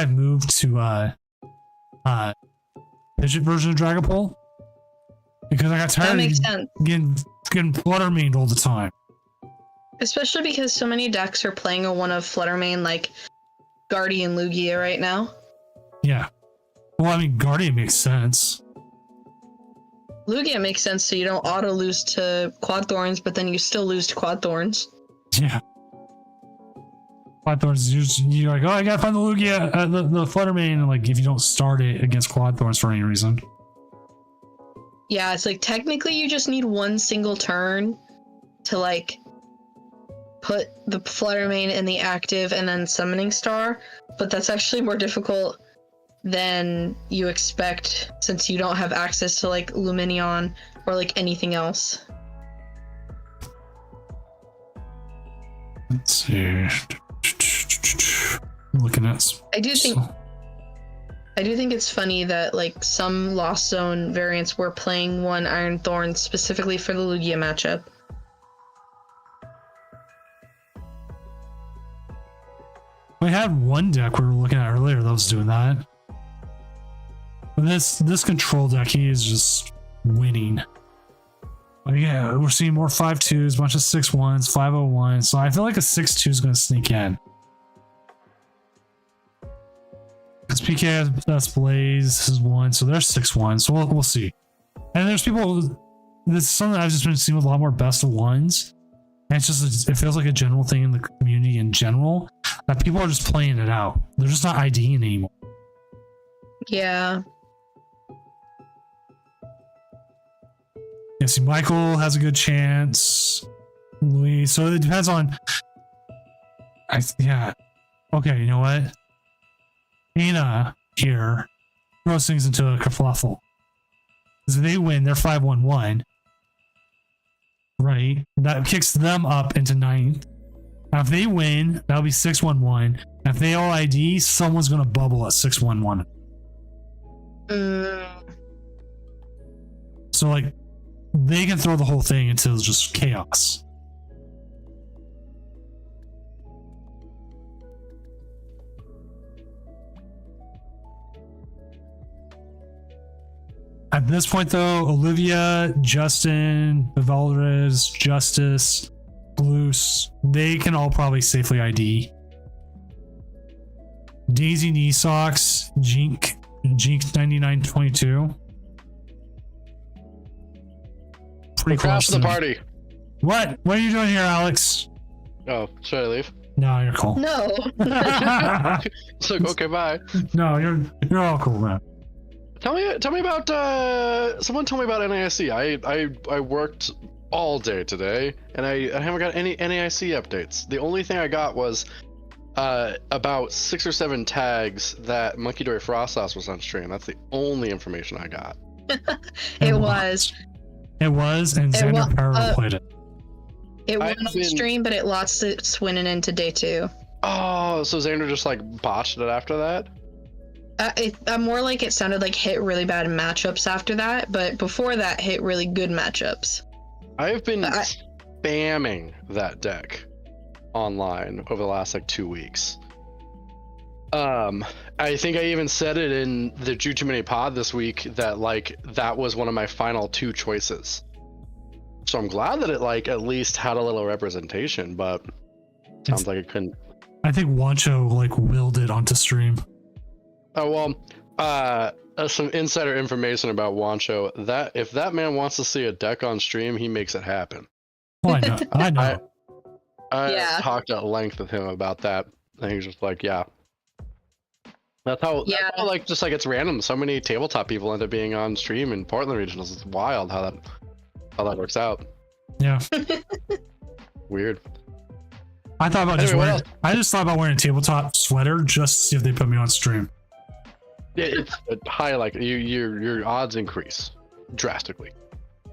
I moved to Pidgeot version of Dragapult. Because I got tired That makes of sense. getting Fluttermaned all the time. Especially because so many decks are playing a one of Fluttermane, like Guardian Lugia right now. Yeah. Well, I mean, Guardian makes sense. Lugia makes sense, so you don't auto lose to Quad Thorns, but then you still lose to Quad Thorns. Yeah. Quad Thorns, you're like, oh, I gotta find the Lugia, the Fluttermane, and like if you don't start it against Quad Thorns for any reason. Yeah, it's like technically you just need one single turn to like put the Fluttermane in the active and then Summoning Star, but that's actually more difficult than you expect since you don't have access to like Luminion or like anything else. Let's see. I'm looking at. I do think it's funny that like some Lost Zone variants were playing one Iron Thorn specifically for the Lugia matchup. We had one deck we were looking at earlier that was doing that. But this control deck, he is just winning. But yeah, we're seeing more 5-2s, bunch of 6-1s, 501s. So I feel like a 6-2 is going to sneak in. Because PK has Blaze is 1, so they're 6-1. So we'll see. And there's people. This is something I've just been seeing with a lot more best of ones. And it's just it feels like a general thing in the community in general that people are just playing it out. They're just not IDing anymore. Yeah. Yeah, see, Michael has a good chance. Louis, so it depends on. Yeah. Okay, you know what? Hina here throws things into a kerfluffle. Because if they win, they're 5-1-1. Right? That kicks them up into 9th. Now, if they win, that'll be 6-1-1. If they all ID, someone's going to bubble at 6-1-1. So, like, they can throw the whole thing into just chaos. At this point, though, Olivia, Justin, Valdez, Justice, Blues, they can all probably safely ID. Daisy Knee Socks, Jink 9922. Pretty close to the party. What? What are you doing here, Alex? Oh, should I leave? No, you're cool. No. It's like, okay, bye. No, you're all cool, man. Tell me about someone told me about NAIC. I worked all day today and I haven't got any NAIC updates. The only thing I got was about 6 or 7 tags that Monkey Dory Frost Sauce was on stream. That's the only information I got. It was, and Xander Power played it. It went on stream, but it lost its winning into day 2. Oh, so Xander just like botched it after that? More like it sounded like hit really bad matchups after that, but before that hit really good matchups. I have been spamming that deck online over the last like 2 weeks. I think I even said it in the Drew Too Many pod this week that like that was one of my final 2 choices. So I'm glad that it like at least had a little representation, but sounds like it couldn't. I think Wancho like willed it onto stream. Oh well, some insider information about Wancho. That if that man wants to see a deck on stream, he makes it happen. Well, I know. I Yeah. talked at length with him about that, and he's just like, "Yeah, That's how, Yeah. like, just like it's random. So many tabletop people end up being on stream in Portland regionals. It's wild how that works out. Yeah. Weird. I thought about Anyway, what else? I just thought about wearing a tabletop sweater just to see if they put me on stream. Yeah, it's a high, like your odds increase drastically.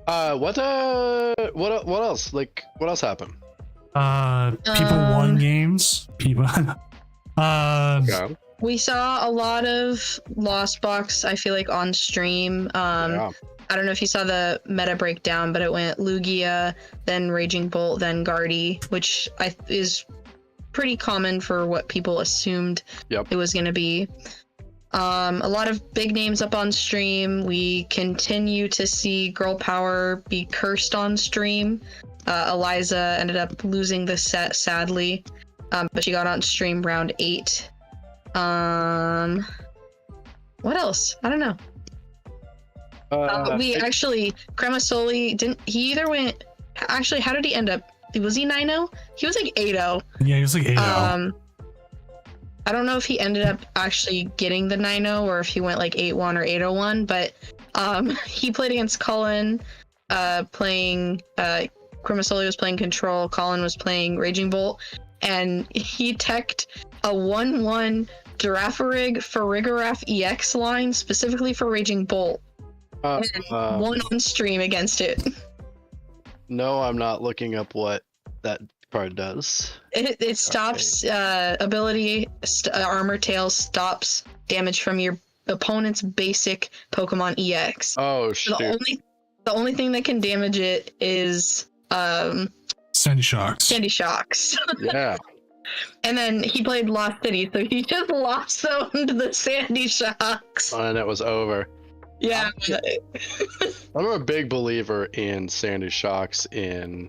What else? Like, what else happened? People won games. People. Okay. We saw a lot of Lost Box, I feel like, on stream. Yeah. I don't know if you saw the meta breakdown, but it went Lugia, then Raging Bolt, then Guardy, which is pretty common for what people assumed it was going to be. A lot of big names up on stream. We continue to see Girl Power be cursed on stream. Eliza ended up losing the set, sadly, but she got on stream round 8. What else? I don't know. We actually, Cremasoli didn't. He either went. Actually, how did he end up? Was he 9-0? He was like 8-0. Yeah, he was like 8-0. I don't know if he ended up actually getting the 9-0 or if he went like 8-1 or 8-0-1, but he played against Cullen, playing Cremasoli was playing Control, Colin was playing Raging Bolt, and he teched a 1-1 Girafarig Farigiraf EX line specifically for Raging Bolt. And won on stream against it. No, I'm not looking up what that card does. It stops ability Armor Tail stops damage from your opponent's basic Pokemon EX. Oh So shoot! the only thing that can damage it is Sandy Shocks. Sandy Shocks. Yeah. And then he played Lost City, so he just lost zoned the Sandy Shocks. And it was over. Yeah. I'm a big believer in Sandy Shocks in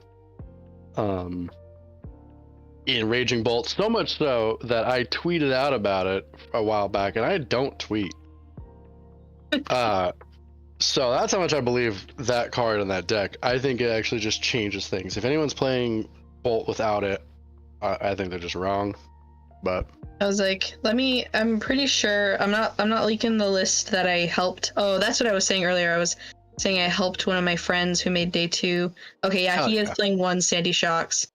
Raging Bolt, so much so that I tweeted out about it a while back, and I don't tweet. So that's how much I believe that card in that deck. I think it actually just changes things. If anyone's playing Bolt without it, I think they're just wrong. But I was like, I'm pretty sure I'm not leaking the list that I helped. Oh, that's what I was saying earlier. I was saying I helped one of my friends who made day 2. Okay, yeah, he is playing 1 Sandy Shocks.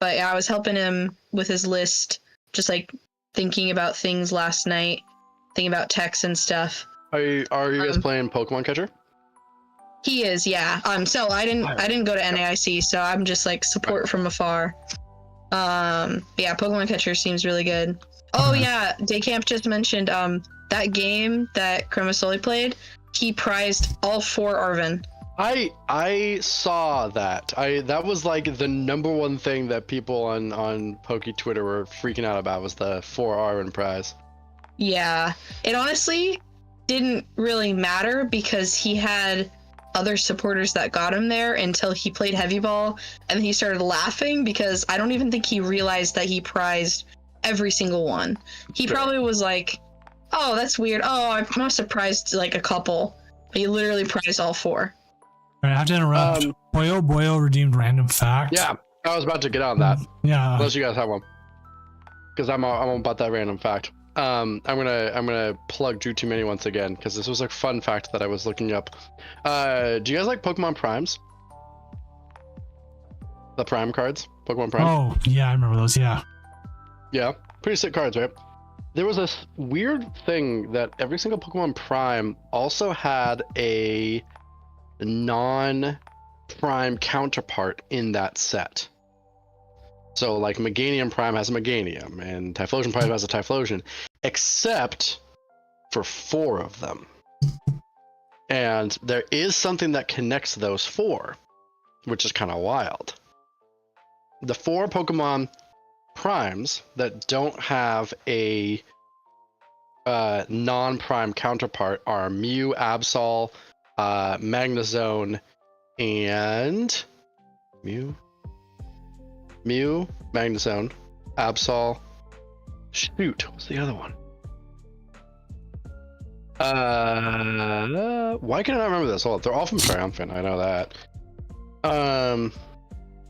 But yeah, I was helping him with his list, just like thinking about things last night, thinking about techs and stuff. are you guys playing Pokemon Catcher? He is, yeah. So I didn't go to NAIC, so I'm just like support from afar. Yeah, Pokemon Catcher seems really good. Oh yeah, Daycamp just mentioned that game that Cremasoli played. He prized all 4 Arven. I saw that. That was like the number one thing that people on Poke Twitter were freaking out about was the 4 Arven prize. Yeah, it honestly didn't really matter because he had other supporters that got him there until he played Heavy Ball, and then he started laughing because I don't even think he realized that he prized every single one. He probably was like, oh, that's weird. Oh, I must have prized like a couple. But he literally prized all 4. All right, I have to interrupt. Boyo redeemed random fact. Yeah, I was about to get on that. Yeah. Unless you guys have one, because I'm about that random fact. I'm gonna plug Drew Too Many once again because this was a fun fact that I was looking up. Do you guys like Pokemon Primes? The Prime cards, Pokemon Prime. Oh yeah, I remember those. Yeah. Yeah, pretty sick cards, right? There was this weird thing that every single Pokemon Prime also had a non-Prime counterpart in that set. So like Meganium Prime has a Meganium, and Typhlosion Prime has a Typhlosion, except for 4 of them. And there is something that connects those 4, which is kind of wild. The 4 Pokemon Primes that don't have a non-Prime counterpart are Mew, Absol, Magnezone, and Mew, Magnezone, Absol. Shoot, what's the other one? Why can I not remember this? Hold up, they're all from Triumphant. I know that.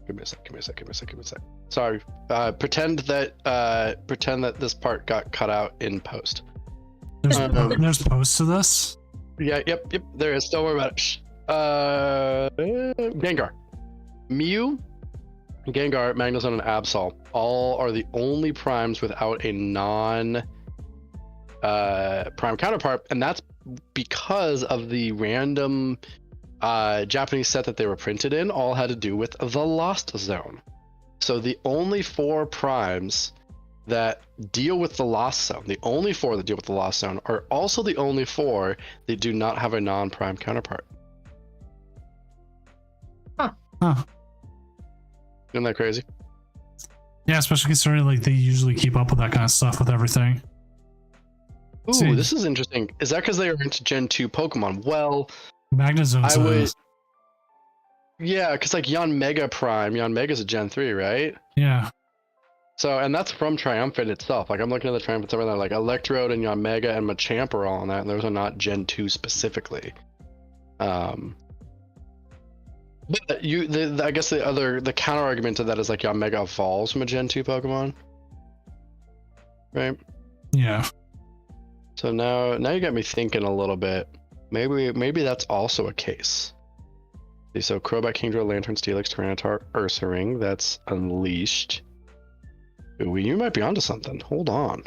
Give me a sec. Sorry. Pretend that this part got cut out in post. There's posts to this. Yeah, yep. There is. Don't worry about it. Gengar, Mew, Gengar, Magnezone, and Absol all are the only primes without a non prime counterpart, and that's because of the random Japanese set that they were printed in. All had to do with the Lost Zone. So the only 4 primes that deal with the Lost Zone, the only 4 that deal with the Lost Zone, are also the only 4 that do not have a non-prime counterpart. Huh. Isn't that crazy? Yeah, especially considering like they usually keep up with that kind of stuff with everything. Ooh, See. this is interesting. Is that because they are into Gen 2 Pokemon? Well, Magnezone I would. says, Yeah, because like Yanmega Prime, Yanmega's a Gen 3, right? yeah. So, and that's from Triumphant itself. Like, I'm looking at the Triumphant over there, like Electrode and Yanmega and Machamp are all on that, and those are not Gen 2 specifically. But I guess the counter argument to that is like Yanmega evolves from a Gen 2 Pokemon, right? Yeah. So now you got me thinking a little bit. Maybe that's also a case. Okay, so Crobat, Kingdra, Lantern, Steelix, Tyranitar, Ursaring. That's Unleashed. Ooh, you might be onto something. Hold on.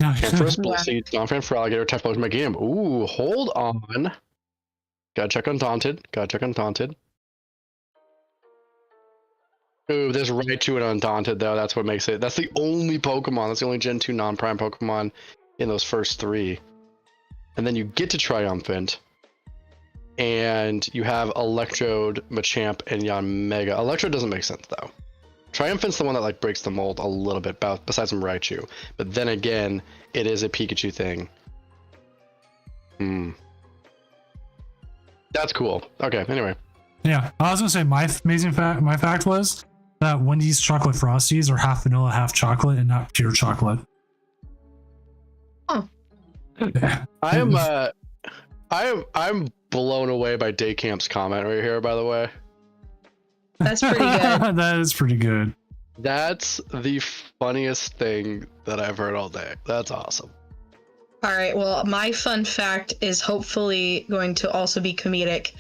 Ampharos, Blissey, Donphan, Feraligatr, Typhlosion, Meganium. Ooh, hold on. Gotta check Undaunted. Ooh, there's Raichu and Undaunted though. That's what makes it. That's the only Pokemon. That's the only Gen 2 non-prime Pokemon in those first 3. And then you get to Triumphant, and you have Electrode, Machamp, and Yanmega. Electrode doesn't make sense though. Triumphant's the one that like breaks the mold a little bit, besides from Raichu. But then again, it is a Pikachu thing. That's cool. Okay, anyway. Yeah, I was gonna say my fact was that Wendy's chocolate frosties are half vanilla, half chocolate, and not pure chocolate. Oh. Yeah. I'm blown away by Daycamp's comment right here, by the way. That's pretty good. That is pretty good. That's the funniest thing that I've heard all day. That's awesome. All right, well, my fun fact is hopefully going to also be comedic.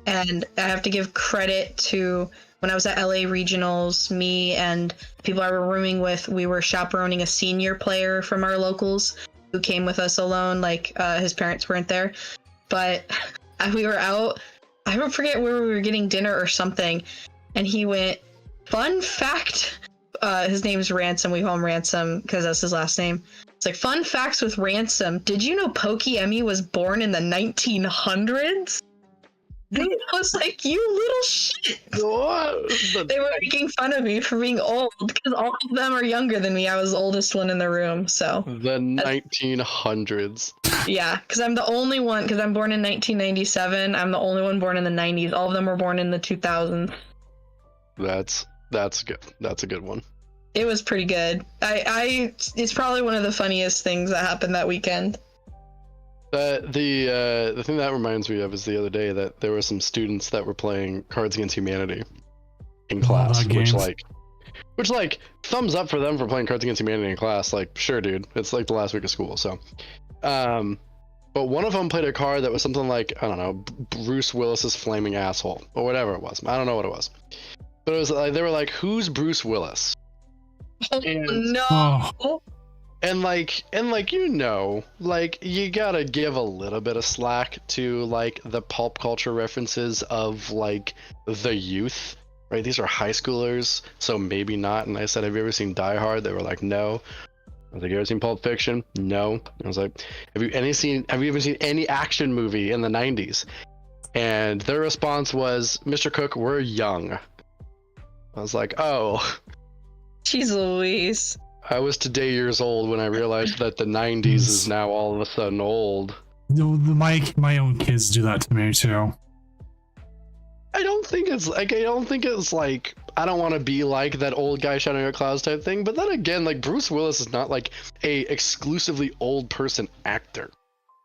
And I have to give credit to when I was at LA Regionals, me and people I were rooming with, we were chaperoning a senior player from our locals who came with us alone, like his parents weren't there. But we were out, I don't forget where we were getting dinner or something, and he went, fun fact, his name's Ransom, we call him Ransom because that's his last name. It's like, fun facts with Ransom. Did you know Pokemon was born in the 1900s? I was like, you little shit. They were making fun of me for being old because all of them are younger than me. I was the oldest one in the room, so. The 1900s. Yeah, because I'm the only one, because I'm born in 1997. I'm the only one born in the 90s. All of them were born in the 2000s. That's good. That's a good one. It was pretty good. It's probably one of the funniest things that happened that weekend. The thing that reminds me of is the other day that there were some students that were playing Cards Against Humanity in class, which thumbs up for them for playing Cards Against Humanity in class. Like, sure, dude, it's like the last week of school. So, but one of them played a card that was something like, I don't know, Bruce Willis's flaming asshole or whatever it was. I don't know what it was, but it was like they were like, who's Bruce Willis? Oh, And- no. Oh. And you gotta give a little bit of slack to like the pulp culture references of like the youth, right? These are high schoolers, so maybe not. And I said, have you ever seen Die Hard? They were like, no. I was like, you ever seen Pulp Fiction? No. I was like, have you ever seen any action movie in the 90s? And their response was, Mr. Cook, we're young. I was like, oh. Jeez Louise. I was today years old when I realized that the 90s is now all of a sudden old. My own kids do that to me too. I don't think it's like I don't want to be like that old guy shouting at clouds type thing. But then again, like Bruce Willis is not like a exclusively old person actor.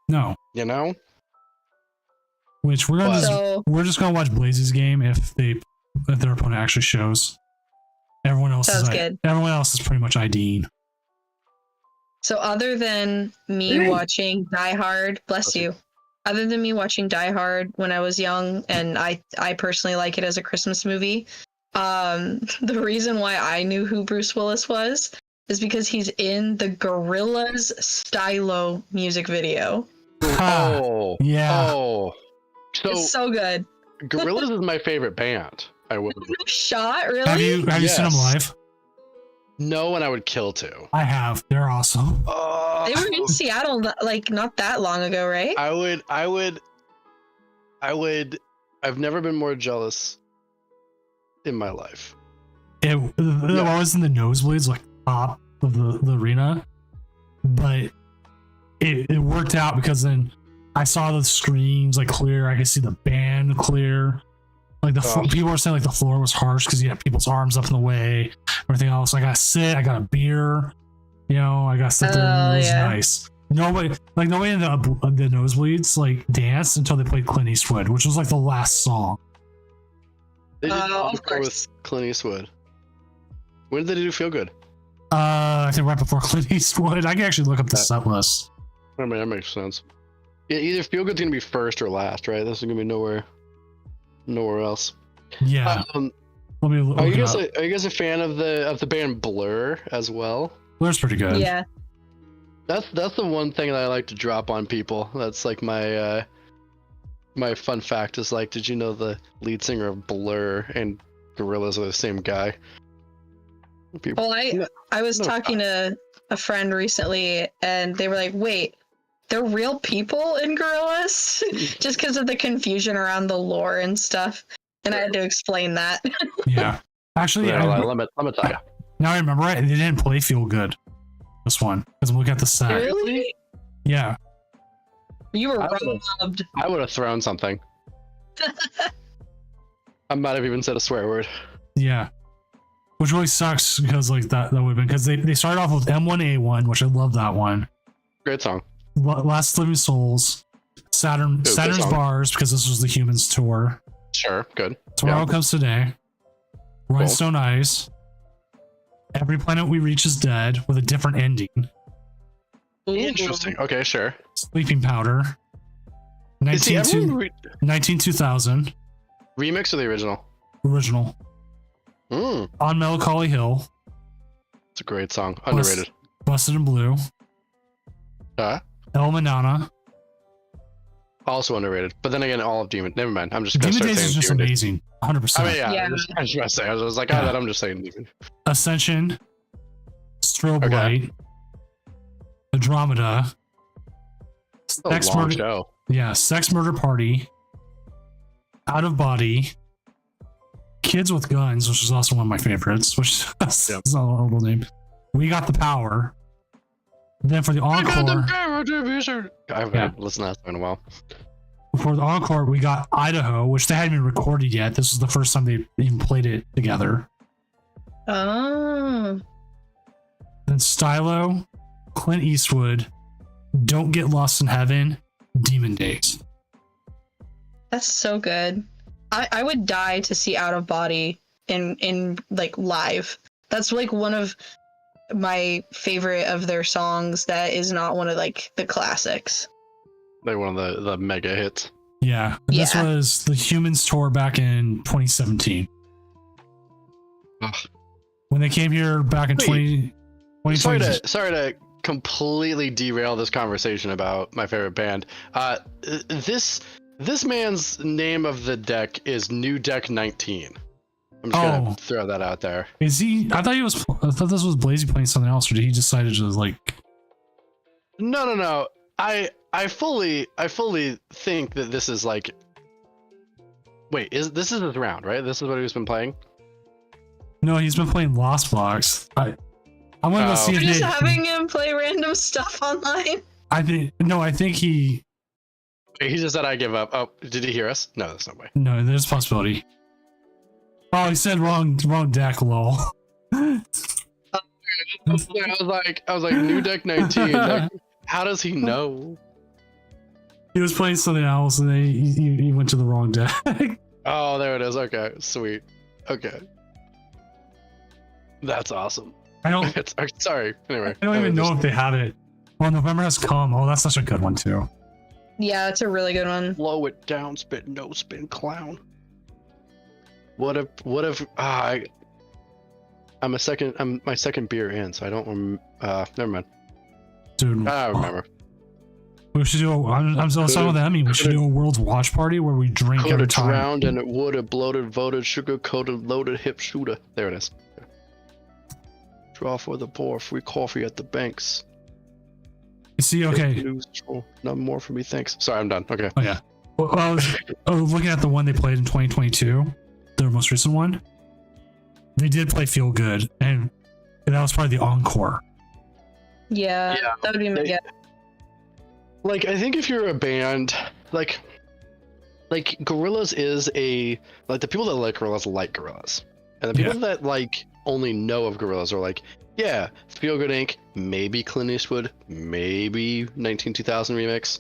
No. You know? Which we're just gonna watch Blaze's game if their opponent actually shows. Everyone else Sounds good. Everyone else is pretty much IDing. So other than me Hey. watching Die Hard, bless you. Other than me watching Die Hard when I was young, and I personally like it as a Christmas movie, the reason why I knew who Bruce Willis was is because he's in the Gorillaz Stylo music video. Ha, Oh, yeah. oh. So, It's so good. Gorillaz is my favorite band. I would No shot, really? Have you seen them Yes. live? know, and I would kill to. I have. They're awesome. Oh, They were in Seattle like not that long ago, right? I would. I've never been more jealous in my life. I was in the nosebleeds, like top of the arena, but it worked out because then I saw the screens like clear. I could see the band clear. Like people were saying like the floor was harsh because you had people's arms up in the way. Everything else, I got to sit. I got a beer. You know, I got to sit there. It was nice. Nobody in the nosebleeds like danced until they played Clint Eastwood, which was like the last song. They did Of go course. with Clint Eastwood. When did they do Feel Good? I think right before Clint Eastwood. I can actually look up the set list. I mean, that makes sense. Yeah, either Feel Good's gonna be first or last, right? This is gonna be nowhere else. Yeah. Let me look Are you it guys up. are you guys a fan of the band Blur as well? Blur's pretty good. Yeah. That's the one thing that I like to drop on people. That's like my my fun fact is like, did you know the lead singer of Blur and Gorillaz are the same guy? People, Well, I was No talking to a friend recently, and they were like, "Wait, they're real people in Gorillaz?" Just because of the confusion around the lore and stuff, and I had to explain that. Yeah. Actually, Yeah, let me tell you. now I remember it. They didn't play Feel Good. This one. Because I'm looking at the set. Really? Yeah. You were I would've- robbed. I would have thrown something. I might have even said a swear word. Yeah. Which really sucks because like that would have been because they started off with M1A1, which I love that one. Great song. Last Living Souls, good Saturn's song. Bars, because this was the Humans tour. Sure, good. Tomorrow Yeah. Comes Today. Rhinestone Eyes. Every Planet We Reach Is Dead with a different ending. Interesting. Okay, sure. Sleeping Powder. Is the 2000 remix or the original? original. On Melancholy Hill. It's a great song. Underrated. Busted in Blue. Huh? El Manana. Also underrated. But then again, all of Demon. Never mind. I'm just gonna Demon start Days is saying just Demon Days. amazing. 100%. I mean, yeah. Yeah. I was gonna say. I was like, Yeah. I'm just saying Demon. Ascension. Strobe Okay. Light. Andromeda. It's a Sex long Murder. show. Yeah, Sex Murder Party. Out of Body. Kids with Guns, which is also one of my favorites, which is Yep. a horrible name. We Got the Power. Then for the encore, I haven't listened to that song in a while. we got Idaho, which they hadn't even recorded yet. This was the first time they even played it together. Oh. Then Stylo, Clint Eastwood, Don't Get Lost in Heaven, Demon Days. That's so good. I would die to see Out of Body in like live. That's like one of my favorite of their songs that is not one of like the classics. Like one of the mega hits. Yeah, and this Yeah. was the Humans tour back in 2017. Ugh. When they came here back in Wait. 2020. Sorry to completely derail this conversation about my favorite band. This man's name of the deck is New Deck 19. I'm just Oh. gonna throw that out there. Is he? I thought this was Blazy playing something else, or did he decide to just like? No. I fully think that this is like. Wait, this is his round, right? This is what he's been playing. No, he's been playing Lost Box. I'm gonna go Oh. see You're if just they, having him play random stuff online. I think he. He just said I give up. Oh, did he hear us? No, there's no way. No, there's a possibility. Oh, he said wrong deck. Lol. I was like New Deck 19. Like, how does he know? He was playing something else, and then he went to the wrong deck. Oh, there it is. Okay, sweet. Okay. That's awesome. I don't. It's, sorry. Anyway, I don't even know if they have it. Well, November Has Come. Oh, that's such a good one too. Yeah, it's a really good one. Slow it down, spit no spin clown. What if I'm my second beer in, so I don't never mind. Dude, I remember. we should do. I'm so talking with Emmy. We should do a world's watch party where we drink Could every have time. drowned and it would have bloated, voted, sugar coated, loaded, hip shooter. There it is. Draw for the poor, free coffee at the banks. You see, okay. Not more for me, thanks. Sorry, I'm done. Okay. Oh yeah. Well, I was looking at the one they played in 2022, their most recent one. They did play Feel Good, and that was probably the encore. Yeah, Yeah. that would be my They- guess. Like, I think if you're a band, like Gorillaz is like the people that like Gorillaz, and the people that like only know of Gorillaz are like, yeah, Feel Good Inc., maybe Clint Eastwood, maybe 192000 remix.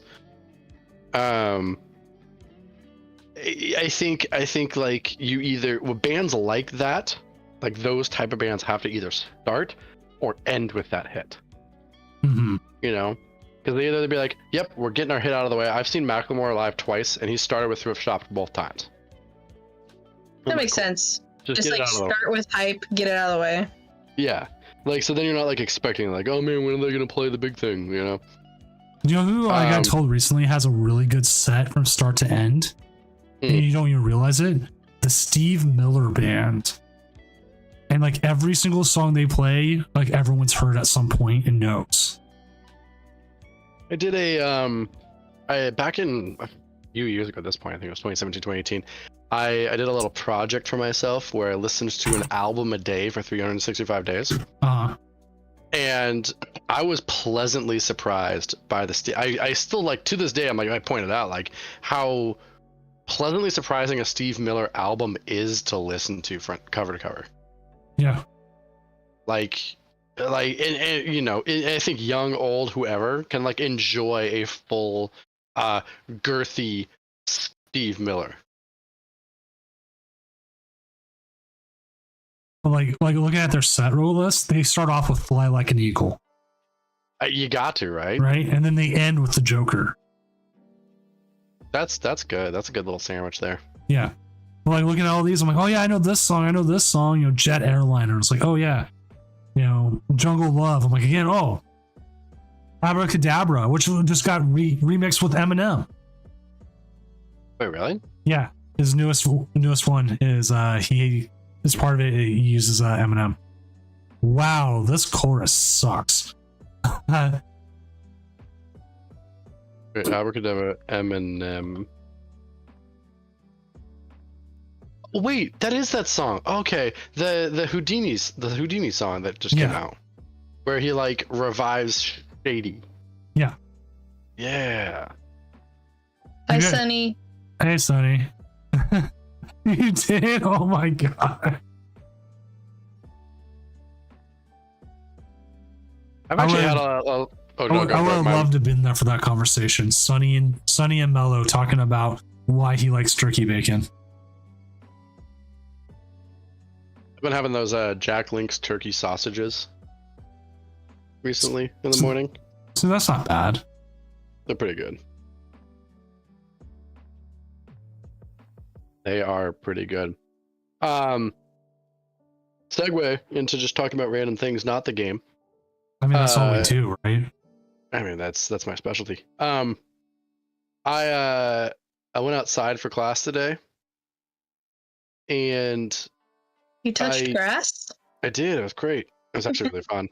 I think like you either bands like that, like those type of bands have to either start or end with that hit. Mm-hmm. You know, because they either be like, "Yep, we're getting our hit out of the way." I've seen Macklemore live twice, and he started with Thrift Shop both times. That makes sense. Just Just get like it out of the way. start with hype, get it out of the way. Yeah, like so then you're not like expecting like, "Oh man, when are they gonna play the big thing?" You know? You know who I got told recently has a really good set from start to end, and you don't even realize it? The Steve Miller Band. And like every single song they play, like everyone's heard at some point and knows. I did I back in a few years ago at this point, I think it was 2017, 2018. I did a little project for myself where I listened to an album a day for 365 days. And I was pleasantly surprised by the I still like to this day, I'm like, I pointed out like how pleasantly surprising a Steve Miller album is to listen to front cover to cover. Yeah. And you know, I think young, old, whoever can like enjoy a full girthy Steve Miller. Like looking at their set row list, they start off with Fly Like an Eagle. You got to, right? Right? And then they end with the Joker. That's good. That's a good little sandwich there. Yeah. Like looking at all these, I'm like, oh yeah, I know this song. You know, Jet Airliner. It's like, oh yeah. You know, Jungle Love. I'm like, again, oh. Abracadabra, which just got remixed with Eminem. Wait, really? Yeah. His newest one is he as part of it, he uses Eminem. Wow, this chorus sucks. Wait, Abracadabra, Eminem. Wait, that is that song. Okay, the Houdini song that just came out, where he like revives Shady. Yeah. Yeah. Hi, Okay. Sunny. Hey, Sonny. You did? Oh my god. I've actually would- had a oh I no, would go for it. have loved to have been there for that conversation. Sonny and Mello talking about why he likes turkey bacon. I've been having those Jack Link's turkey sausages recently in the morning. So that's not bad. They're pretty good. They are pretty good. Segue into just talking about random things, not the game. I mean, that's all we do, right? I mean, that's my specialty. I went outside for class today, and You touched grass? I did. It was great. It was actually really fun.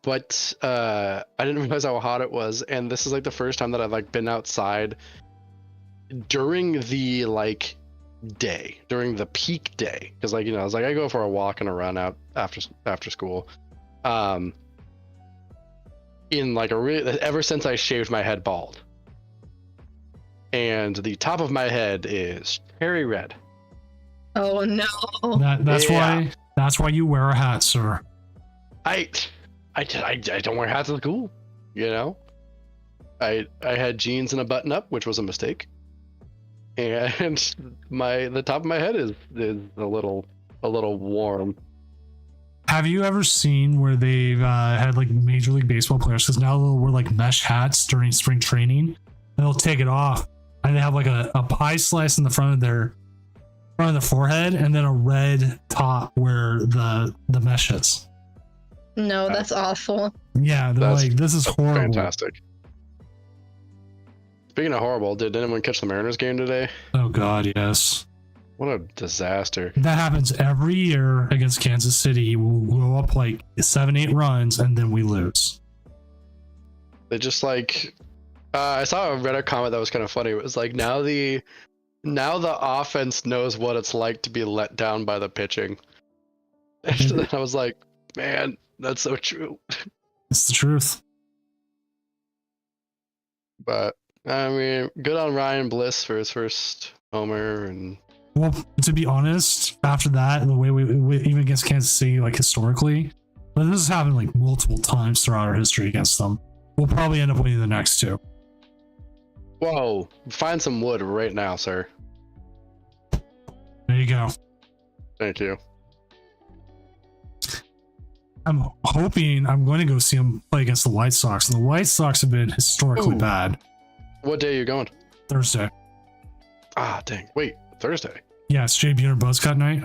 But I didn't realize how hot it was, and this is like the first time that I've like been outside during the like day, during the peak day, because like, you know, I was like, I go for a walk and a run out after school. In like ever since I shaved my head bald, and the top of my head is cherry red. Oh no. That's why you wear a hat, sir. I don't wear hats at school, you know. I had jeans and a button up, which was a mistake, and the top of my head is a little warm. Have you ever seen where they've had like Major League Baseball players? Because now they'll wear like mesh hats during spring training, and they'll take it off, and they have like a pie slice in the front of their forehead, and then a red top where the mesh is. No, that's awful. Yeah, they're That's like, this is horrible. Fantastic. Speaking of horrible, did anyone catch the Mariners game today? Oh God, yes. What a disaster. That happens every year against Kansas City. We'll go up like 7-8 runs, and then we lose. They just like I saw a Reddit comment that was kind of funny. It was like now the offense knows what it's like to be let down by the pitching. And I was like, man, that's so true. It's the truth. But I mean, good on Ryan Bliss for his first homer. And Well, to be honest, after that, the way we even against Kansas City, like historically, but this has happened like multiple times throughout our history against them. We'll probably end up winning the next two. whoa, find some wood right now, sir. There you go. Thank you. I'm hoping I'm going to go see them play against the White Sox, and the White Sox have been historically Ooh. bad. What day are you going? Thursday. Ah, dang. Wait, Thursday. Yeah, it's Jay Buhner Buzzcut night.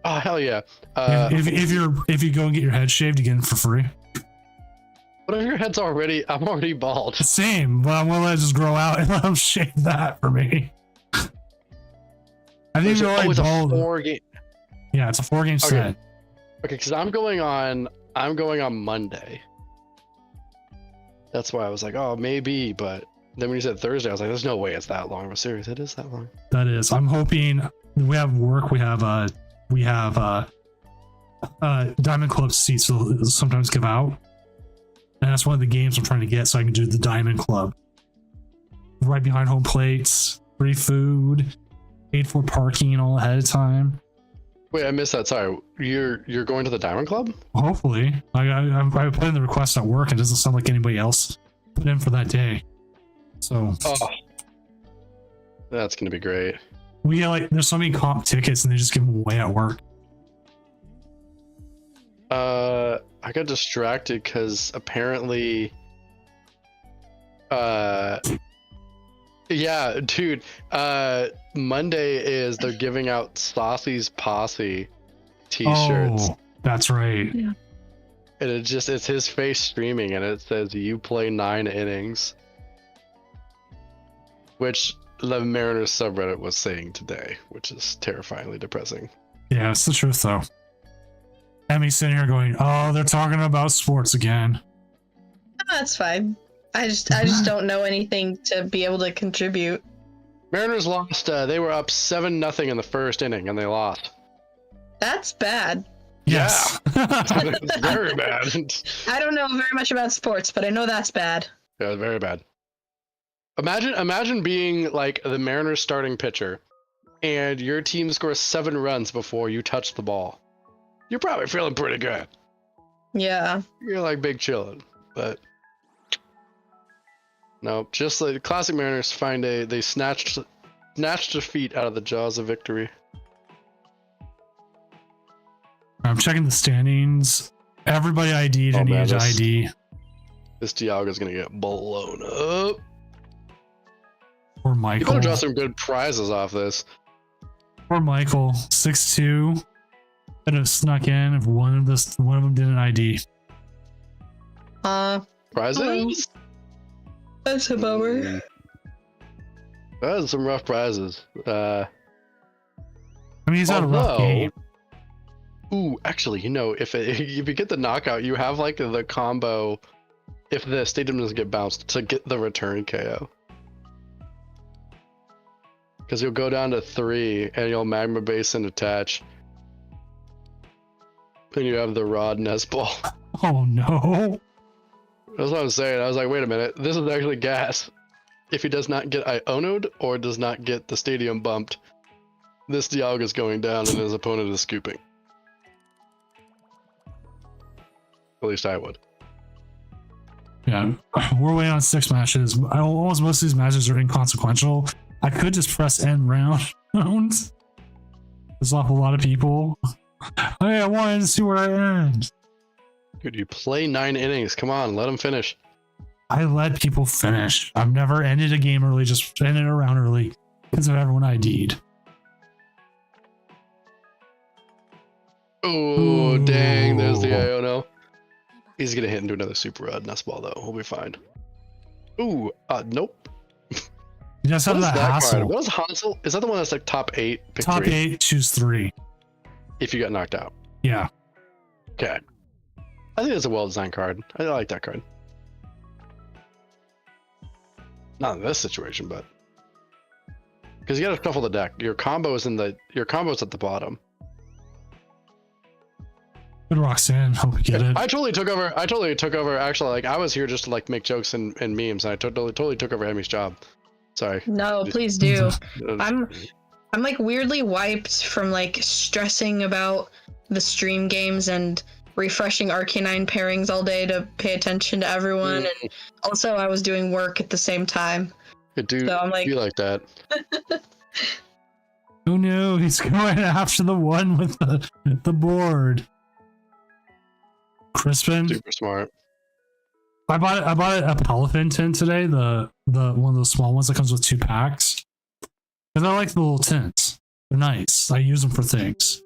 Oh, hell yeah. If you go and get your head shaved, you get it for free. What if your head's I'm already bald. Same, but I'm gonna let it just grow out and let them shave that for me. I think you're already it's a bald. 4-game. Yeah, it's a 4-game set. Okay, because I'm going on Monday. That's why I was like, oh, maybe, but then when you said Thursday, I was like, there's no way it's that long of a series. It is that long. That is. I'm hoping we have work. We have Diamond Club seats will sometimes give out. And that's one of the games I'm trying to get so I can do the Diamond Club. Right behind home plates, free food, paid for parking all ahead of time. Wait, I missed that. Sorry, you're going to the Diamond Club? Hopefully. I put in the request at work. It doesn't sound like anybody else put in for that day. So Oh, that's gonna be great. we get like, there's so many comp tickets and they just give them away at work. I got distracted because apparently, yeah, dude. Monday is they're giving out Saucy's Posse T-shirts, Oh, that's right. and it's his face streaming, and it says "You play 9 innings," which the Mariners subreddit was saying today, which is terrifyingly depressing. Yeah, it's the truth though. Emmy's sitting here going, "Oh, they're talking about sports again." That's fine. I just don't know anything to be able to contribute. Mariners lost. They were up 7-0 in the first inning, and they lost. That's bad. Yes. It's very bad. I don't know very much about sports, but I know that's bad. Yeah, very bad. Imagine being like the Mariners starting pitcher, and your team scores 7 runs before you touch the ball. You're probably feeling pretty good. Yeah. You're like big chillin', but no, just like classic Mariners they snatched defeat out of the jaws of victory. I'm checking the standings. Everybody ID'd and man, needed to this- ID. This Dialga's gonna get blown up. Or You Michael. better draw some good prizes off this. Or Michael. 6'2". Could have snuck in if one of them didn't ID. Prizes? That's a bummer. That is some rough prizes. I mean, he's had a rough Although- game. Ooh, actually, if you get the knockout, you have like the combo. If the stadium doesn't get bounced, to get the return KO. Because you'll go down to 3 and you'll Magma Basin attach. And you have the Rod Nest Ball. Oh no. That's what I'm saying. I was like, wait a minute, this is actually gas. If he does not get Iono'd or does not get the stadium bumped, this Dialga's going down and his opponent is scooping. At least I would. Yeah, we're waiting on 6 matches. Almost most of these matches are inconsequential. I could just press end round. There's a lot of people. Hey, I wanted to see where I end. Dude, you play 9 innings. Come on, let them finish. I let people finish. I've never ended a game early, just ended a round early because of everyone ID'd. Oh, dang. There's the Ooh. Iono. He's going to hit into another super rod nest ball, though. We'll be fine. Ooh, nope. You just What have is that that card? hassle. What is Hansel? Is that the one that's like top 8? Pick Top 3? 8, choose 3. If you got knocked out. Yeah. Okay. I think it's a well-designed card. I like that card. Not in this situation, but because you got to shuffle the deck. Your combo's at the bottom. Good Roxanne. Hope you get it. I totally took over. Actually, like I was here just to like make jokes and memes, and I totally took over Emmy's job. Sorry. No, Just- please do. I'm like weirdly wiped from like stressing about the stream games and refreshing Arcanine pairings all day to pay attention to everyone, and also I was doing work at the same time. Dude, So I'm like, you like that? Oh no, he's going after the one with the board. Crispin. Super smart. I bought a Palafin tin today, the one of those small ones that comes with 2 packs. Because I like the little tins. They're nice. I use them for things.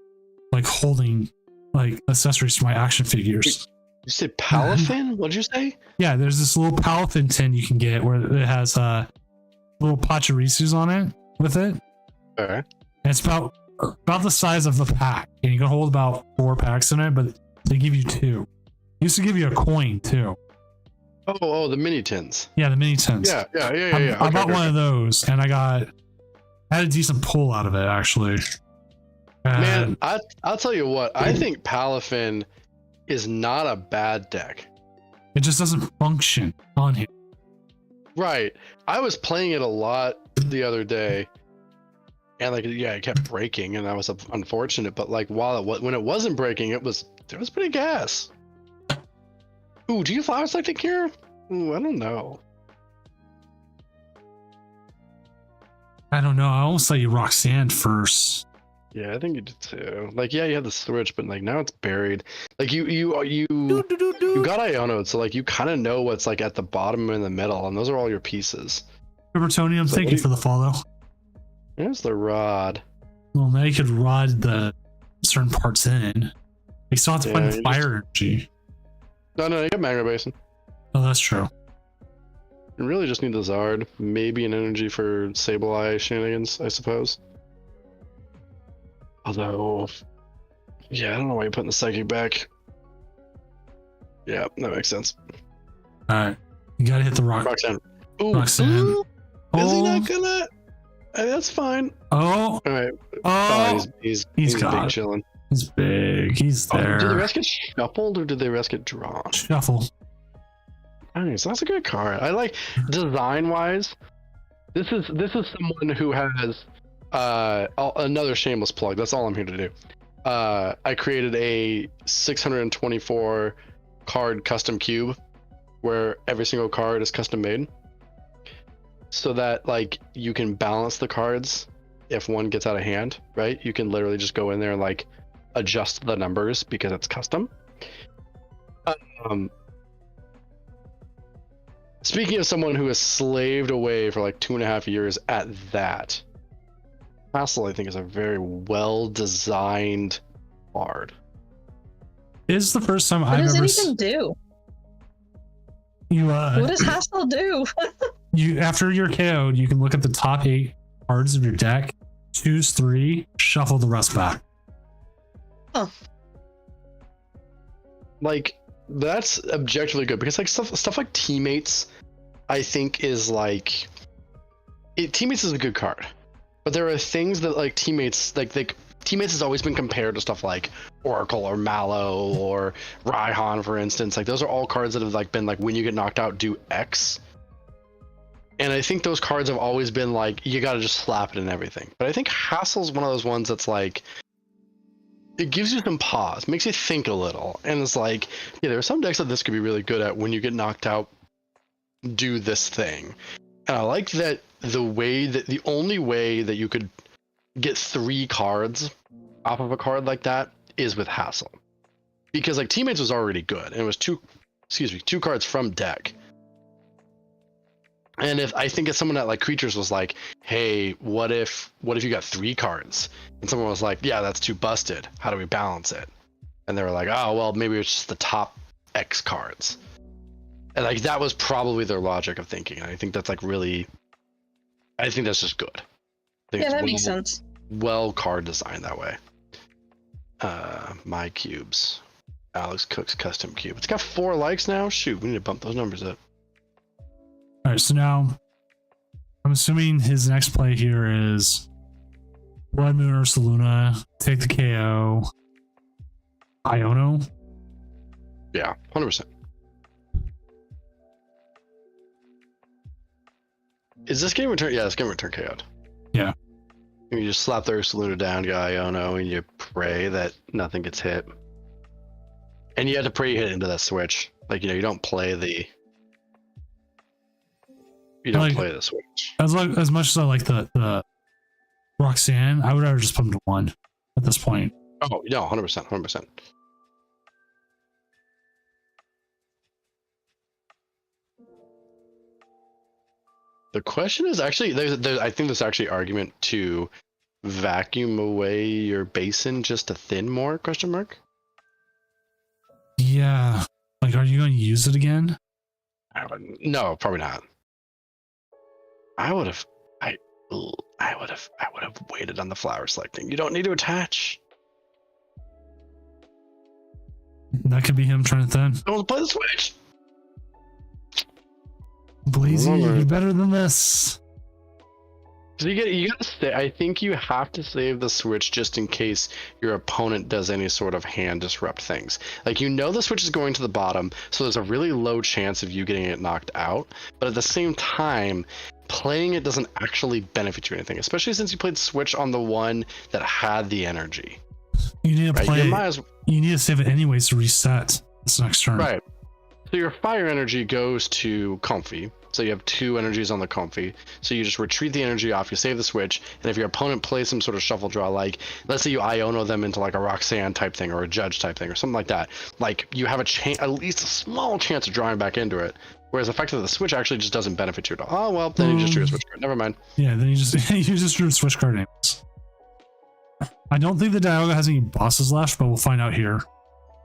Like holding like accessories to my action figures. You said Palafin? What'd you say? Yeah, there's this little Palafin tin you can get where it has little Pachirisus on it with it. Okay. And it's about the size of the pack. And you can hold about 4 packs in it, but they give you 2. Used to give you a coin too. Oh, the mini tins. Yeah, the mini tins. Yeah. I bought one of those, and I had a decent pull out of it actually. Man, And I'll tell you what. I think Palafin is not a bad deck. it just doesn't function on here. Right. I was playing it a lot the other day, and like it kept breaking, and that was unfortunate. But like when it wasn't breaking, it was pretty gas. Ooh, do you flower selecting here? Ooh, I don't know. I don't know. I almost thought you Roxanne first. Yeah, I think you did too. Like, yeah, you had the switch, but like now it's buried. Like you got Iono, so like you kind of know what's like at the bottom and the middle, and those are all your pieces. Rivertonium, So thank what you do for the follow. There's the rod. Well, now you could rod the certain parts in. You still have to Yeah, find the you fire energy. No, you got Magma Basin. Oh, that's true. You really just need the Zard, maybe an energy for Sableye shenanigans, I suppose. Although, yeah, I don't know why you're putting the Psychic back. Yeah, that makes sense. Alright. You gotta hit the rock. Roxanne. Ooh, Roxanne. ooh, is he Oh, not gonna? That's fine. oh, All right. oh. He's He's big got it. chilling. He's big. He's Did the there. rest get shuffled or did they rest get drawn? Shuffle. Nice, that's a good card. I like design wise. This is someone who has another shameless plug. That's all I'm here to do. I created a 624 card custom cube where every single card is custom made, so that like you can balance the cards if one gets out of hand. Right? You can literally just go in there and like adjust the numbers because it's custom. Speaking of someone who has slaved away for like 2.5 years at that, Hassel, I think, is a very well designed card. This is the first time what I've does ever it even do? you What does Hassel do? you after you're KO'd, you can look at the top 8 cards of your deck, choose 3, shuffle the rest back. Like, that's objectively good because like stuff like Teammates, I think is like Teammates is a good card, but there are things that like Teammates Teammates has always been compared to stuff like Oracle or Mallow or Raihan, for instance. Like those are all cards that have like been like when you get knocked out, do X. And I think those cards have always been like you got to just slap it and everything. But I think Hassel's one of those ones that's like it gives you some pause, makes you think a little, and it's like, yeah, there are some decks that this could be really good at. When you get knocked out, do this thing. And I like that the only way that you could get 3 cards off of a card like that is with Hassel, because like Teammates was already good, and it was two cards from deck. And if someone at like Creatures was like, hey, what if you got 3 cards, and someone was like, yeah, that's too busted, how do we balance it? And they were like, oh well, maybe it's just the top X cards. And like that was probably their logic of thinking. And I think that's like really, I think that's just good. Yeah, that makes sense. Well card designed that way. My cubes. Alex Cook's custom cube. It's got 4 likes now. Shoot, we need to bump those numbers up. All right, so now I'm assuming his next play here is Blood Moon Ursaluna, take the KO. Iono. Yeah, 100%. Is this game return? Yeah, this game return KO'd. Yeah. And you just slap the Ursaluna down, get Iono, and you pray that nothing gets hit. And you have to pray you hit into that switch. Like, you don't play the... You don't play the switch. As much as I like the Roxanne, I would rather just put him to 1 at this point. Oh, no, 100%, 100%. The question is actually, I think there's actually argument to vacuum away your basin just to thin more, question mark? Yeah. Like, are you going to use it again? No, probably not. I would have waited on the flower selecting. You don't need to attach. That could be him trying to thin. Don't play the switch. Blazy, you're better than this. So you gotta stay. I think you have to save the switch just in case your opponent does any sort of hand disrupt things. Like, the switch is going to the bottom, so there's a really low chance of you getting it knocked out. But at the same time, playing it doesn't actually benefit you anything, especially since you played switch on the one that had the energy. You need to right? play. You need to save it anyways to reset this next turn. Right. So your fire energy goes to Comfy. So you have 2 energies on the Comfy. So you just retreat the energy off, you save the switch, and if your opponent plays some sort of shuffle draw, like let's say you Iono them into like a Roxanne type thing or a Judge type thing or something like that, like you have at least a small chance of drawing back into it. Whereas effectively the switch actually just doesn't benefit you at all. Oh well, then you just drew a switch card. Never mind. Yeah, then you just drew a switch card anyways. I don't think the Dialga has any bosses left, but we'll find out here.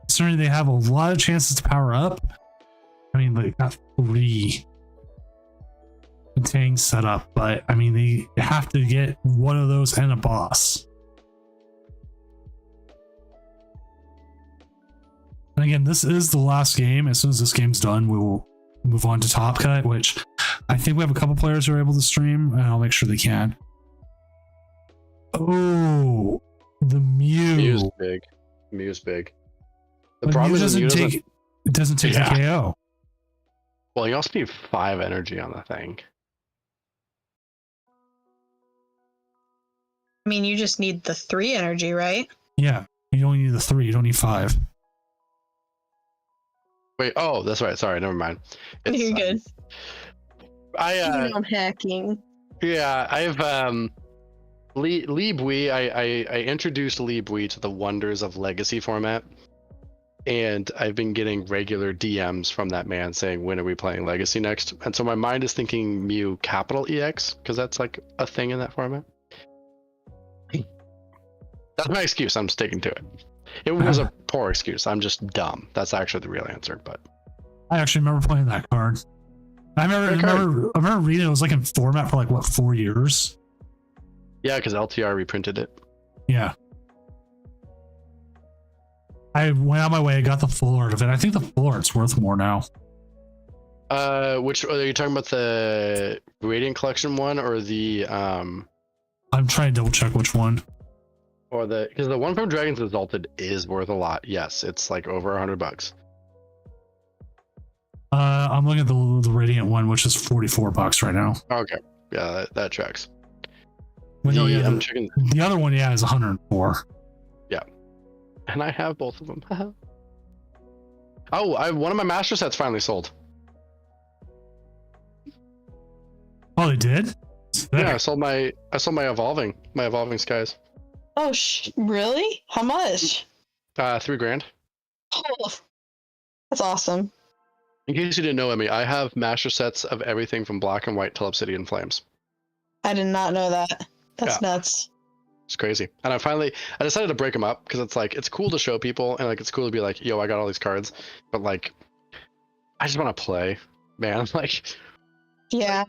Certainly they have a lot of chances to power up. I mean, they got 3 tanks set up, but I mean, they have to get one of those and a boss. And again, this is the last game. As soon as this game's done, we will move on to Top Cut, which I think we have a couple players who are able to stream, and I'll make sure they can. Oh, the Mew. Mew's big. Mew's big. The but problem Mew is it doesn't take the KO. Well, you also need 5 energy on the thing. I mean, you just need the 3 energy, right? Yeah, you only need the 3. You don't need 5. Wait, oh, that's right. Sorry, never mind. You're good. I'm hacking. Yeah, I've Lee Bui. I introduced Lee Bui to the wonders of Legacy format, and I've been getting regular DMs from that man saying, "When are we playing Legacy next?" And so my mind is thinking Mew capital EX because that's like a thing in that format. That's my excuse. I'm sticking to it. It was a poor excuse. I'm just dumb. That's actually the real answer. But I actually remember playing that card. I remember reading it was like in format for like what 4 years. Yeah, because LTR reprinted it. Yeah. I went out my way. I got the full art of it. I think the full art's worth more now. Which are you talking about? The Radiant Collection one or the I'm trying to double check which one. Or because the one from Dragons Exalted is worth a lot. Yes, it's like over $100. I'm looking at the Radiant one, which is $44 right now. Okay, yeah, that tracks. I'm checking. The other one, yeah, is 104. Yeah, and I have both of them. Oh, one of my master sets finally sold. Oh, they did? Yeah, I sold my evolving skies. Oh, really? How much? $3,000. Oh, that's awesome. In case you didn't know, Emmy, I have master sets of everything from Black and White till Obsidian Flames. I did not know that. That's Yeah. nuts. It's crazy. And I decided to break them up because it's like, it's cool to show people and like, it's cool to be like, yo, I got all these cards. But like, I just want to play, man. Like, Yeah.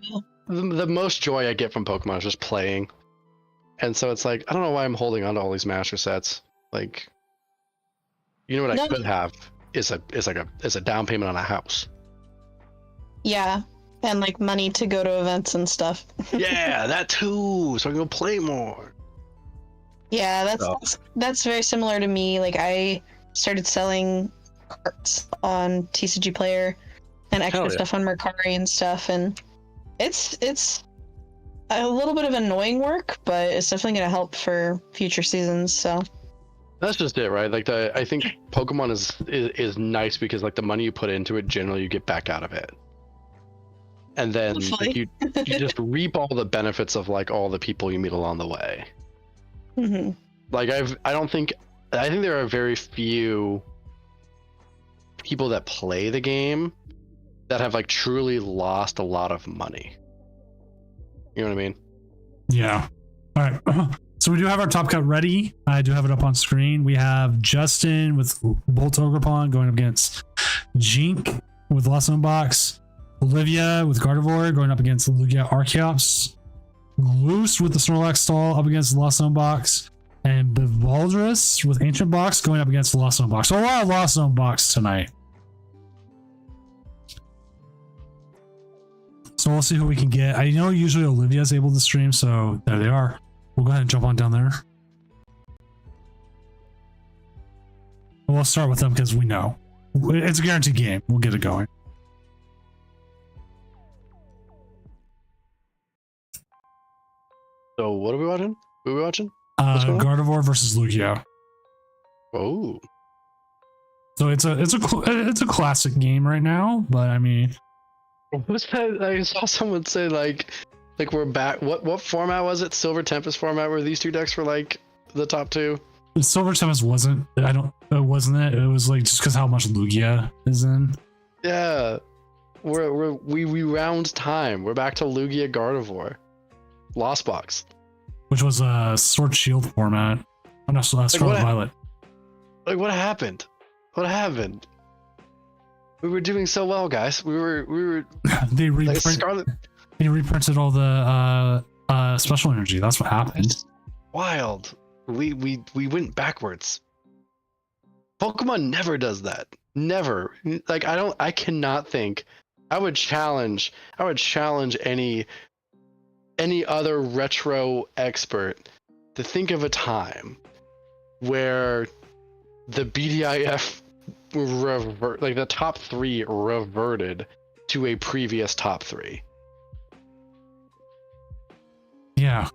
the most joy I get from Pokemon is just playing. And so it's like, I don't know why I'm holding on to all these master sets. Like, you know what I No. could have is a down payment on a house. Yeah. And like money to go to events and stuff. Yeah, that too. So I can go play more. Yeah, So- that's very similar to me. Like I started selling cards on TCG Player and extra Hell yeah. stuff on Mercari and stuff, and it's a little bit of annoying work, but it's definitely gonna help for future seasons. So That's just it, right? Like I think Pokemon is nice because like the money you put into it, generally you get back out of it, and then like, Hopefully. you just reap all the benefits of like all the people you meet along the way. Mhm. Like I think there are very few people that play the game that have like truly lost a lot of money. You know what I mean? Yeah. All right. So we do have our top cut ready. I do have it up on screen. We have Justin with Bolt Ogerpon going up against Jink with Lost Zone Box. Olivia with Gardevoir going up against Lugia Archeops. Loose with the Snorlax stall up against Lost Zone Box. And Bivaldrus with Ancient Box going up against Lost Zone Box. So a lot of Lost Zone Box tonight. So we'll see who we can get. I know usually Olivia's able to stream, so there they are. We'll go ahead and jump on down there. We'll start with them because we know. It's a guaranteed game. We'll get it going. So what are we watching? Who are we watching? What's going on? Gardevoir versus Lugia. Oh, So it's a classic game right now, but I mean, what was that? I saw someone say like we're back. What format was it? Silver Tempest format where these two decks were like the top two. Silver Tempest wasn't. It wasn't it. It was like just because how much Lugia is in. Yeah, we round time. We're back to Lugia Gardevoir, Lost Box. Which was a Sword Shield format. Oh, no, Scarlet what- Violet. Like what happened? What happened? We were doing so well, guys. We were They like Scarlet. They reprinted all the special energy. That's what happened. It's wild. We went backwards. Pokemon never does that. Never. Like I cannot think. I would challenge any other retro expert to think of a time where the BDIF like the top 3 reverted to a previous top 3. Yeah,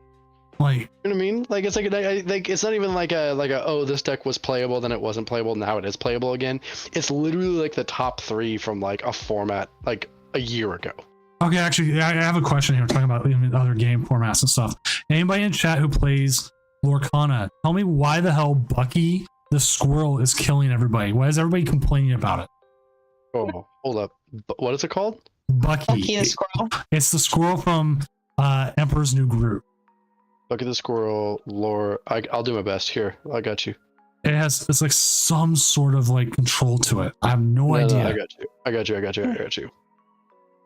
like You know what I mean? Like it's like it's not even like a oh, this deck was playable, then it wasn't playable, now it is playable again. It's literally like the top 3 from like a format like a year ago. okay. Actually, I have a question here. We're talking about even other game formats and stuff. Anybody in chat who plays Lorcana, tell me why the hell Bucky the squirrel is killing everybody. Why is everybody complaining about it? Oh, hold up. What is it called? Bucky. Bucky the squirrel. It's the squirrel from Emperor's New Groove. Bucky the Squirrel lore. I'll do my best. Here, I got you. It's like some sort of like control to it. I have no idea. I got you.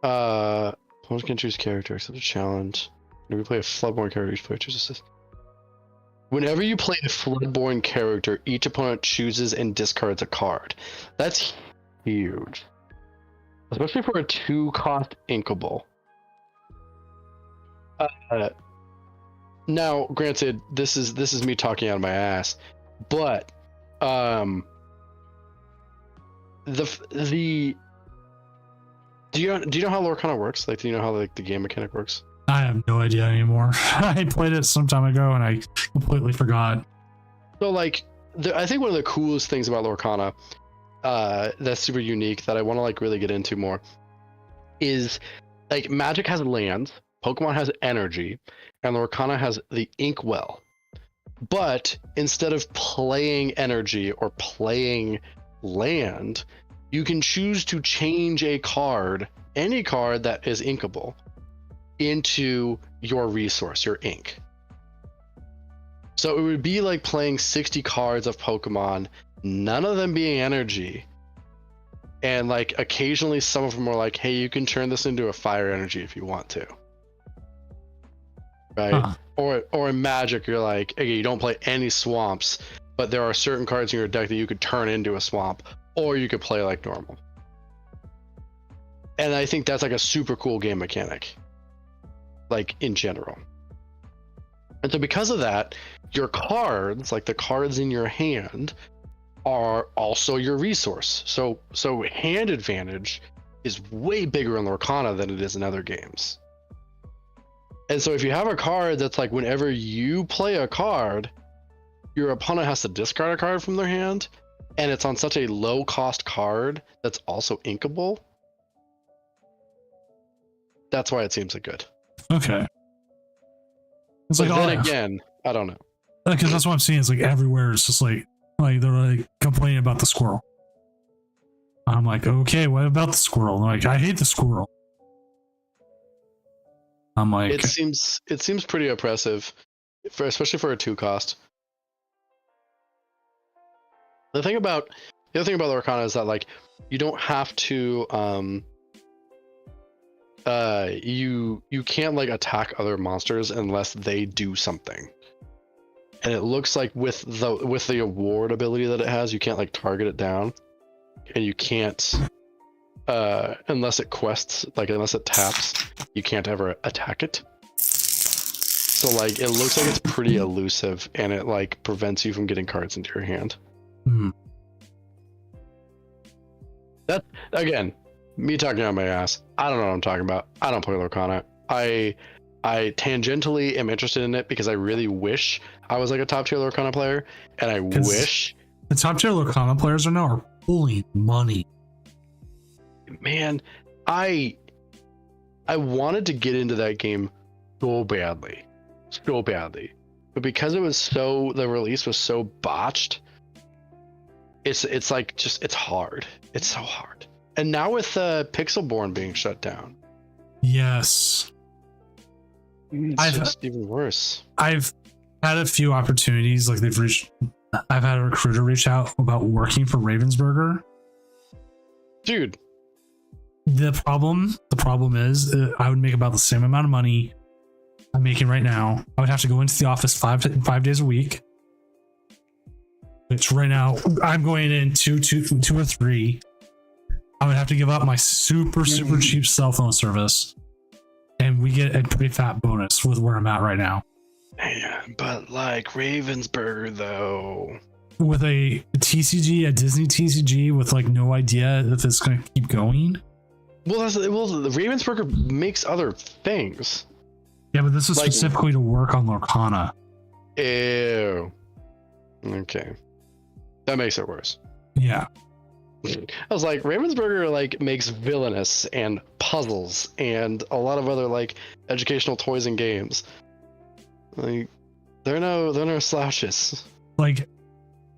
Opponents can choose character, accept a challenge. Whenever you play a Floodborn character, each player chooses this. Whenever you play a Floodborn character, each opponent chooses and discards a card. That's huge. Especially for a 2-cost Inkable. Now, granted, this is me talking out of my ass, but the do you know how Lorcana works? Like, do you know how like the game mechanic works? I have no idea anymore. I played it some time ago and I completely forgot. So like, I think one of the coolest things about Lorcana, that's super unique that I want to like really get into more, is like Magic has lands, Pokemon has energy, and Lorcana has the Inkwell. But instead of playing energy or playing land, you can choose to change a card, any card that is inkable, into your resource, your ink. So it would be like playing 60 cards of Pokemon, none of them being energy. And like occasionally some of them are like, hey, you can turn this into a fire energy if you want to. Right? Huh. Or in Magic, you're like, okay, you don't play any swamps, but there are certain cards in your deck that you could turn into a swamp, or you could play like normal. And I think that's like a super cool game mechanic, like in general. And so because of that, your cards, like the cards in your hand, are also your resource. So hand advantage is way bigger in Lorcana than it is in other games. And so if you have a card that's like whenever you play a card, your opponent has to discard a card from their hand, and it's on such a low cost card that's also inkable, that's why it seems like good. Okay. It's But like, then again, I don't know. because that's what I'm seeing. It's like everywhere. It's just like they're like complaining about the squirrel. I'm like, okay, what about the squirrel? They're like, I hate the squirrel. I'm like, It seems pretty oppressive, especially for a 2 cost. The other thing about Lorcana is that like you don't have to you can't like attack other monsters unless they do something. And it looks like with the award ability that it has, you can't like target it down, and you can't unless it quests, like unless it taps, you can't ever attack it. So like it looks like it's pretty elusive, and it like prevents you from getting cards into your hand. hmm. That again, me talking out my ass. I don't know what I'm talking about. I don't play Lorcana. I tangentially am interested in it because I really wish I was like a top tier Lorcana player, and I 'Cause wish, the top tier Lorcana players right now are pulling money. man, I wanted to get into that game so badly, but because it was the release was so botched, it's like just it's hard. It's so hard. And now with Pixelborn being shut down, Yes. it's I've- just even worse. I've had a few opportunities. Like I've had a recruiter reach out about working for Ravensburger. Dude, The problem is I would make about the same amount of money I'm making right now. I would have to go into the office 5 days a week. Which right now I'm going in two or three. I would have to give up my super cheap cell phone service, and we get a pretty fat bonus with where I'm at right now. man, but like Ravensburger though. With a Disney TCG with like no idea if it's going to keep going. Well, the Ravensburger makes other things. Yeah, but this is Like- specifically to work on Lorcana. Ew. Okay. That makes it worse. Yeah. I was like, Ravensburger like makes Villainous and puzzles and a lot of other like educational toys and games. Like, they're no slouches. Like,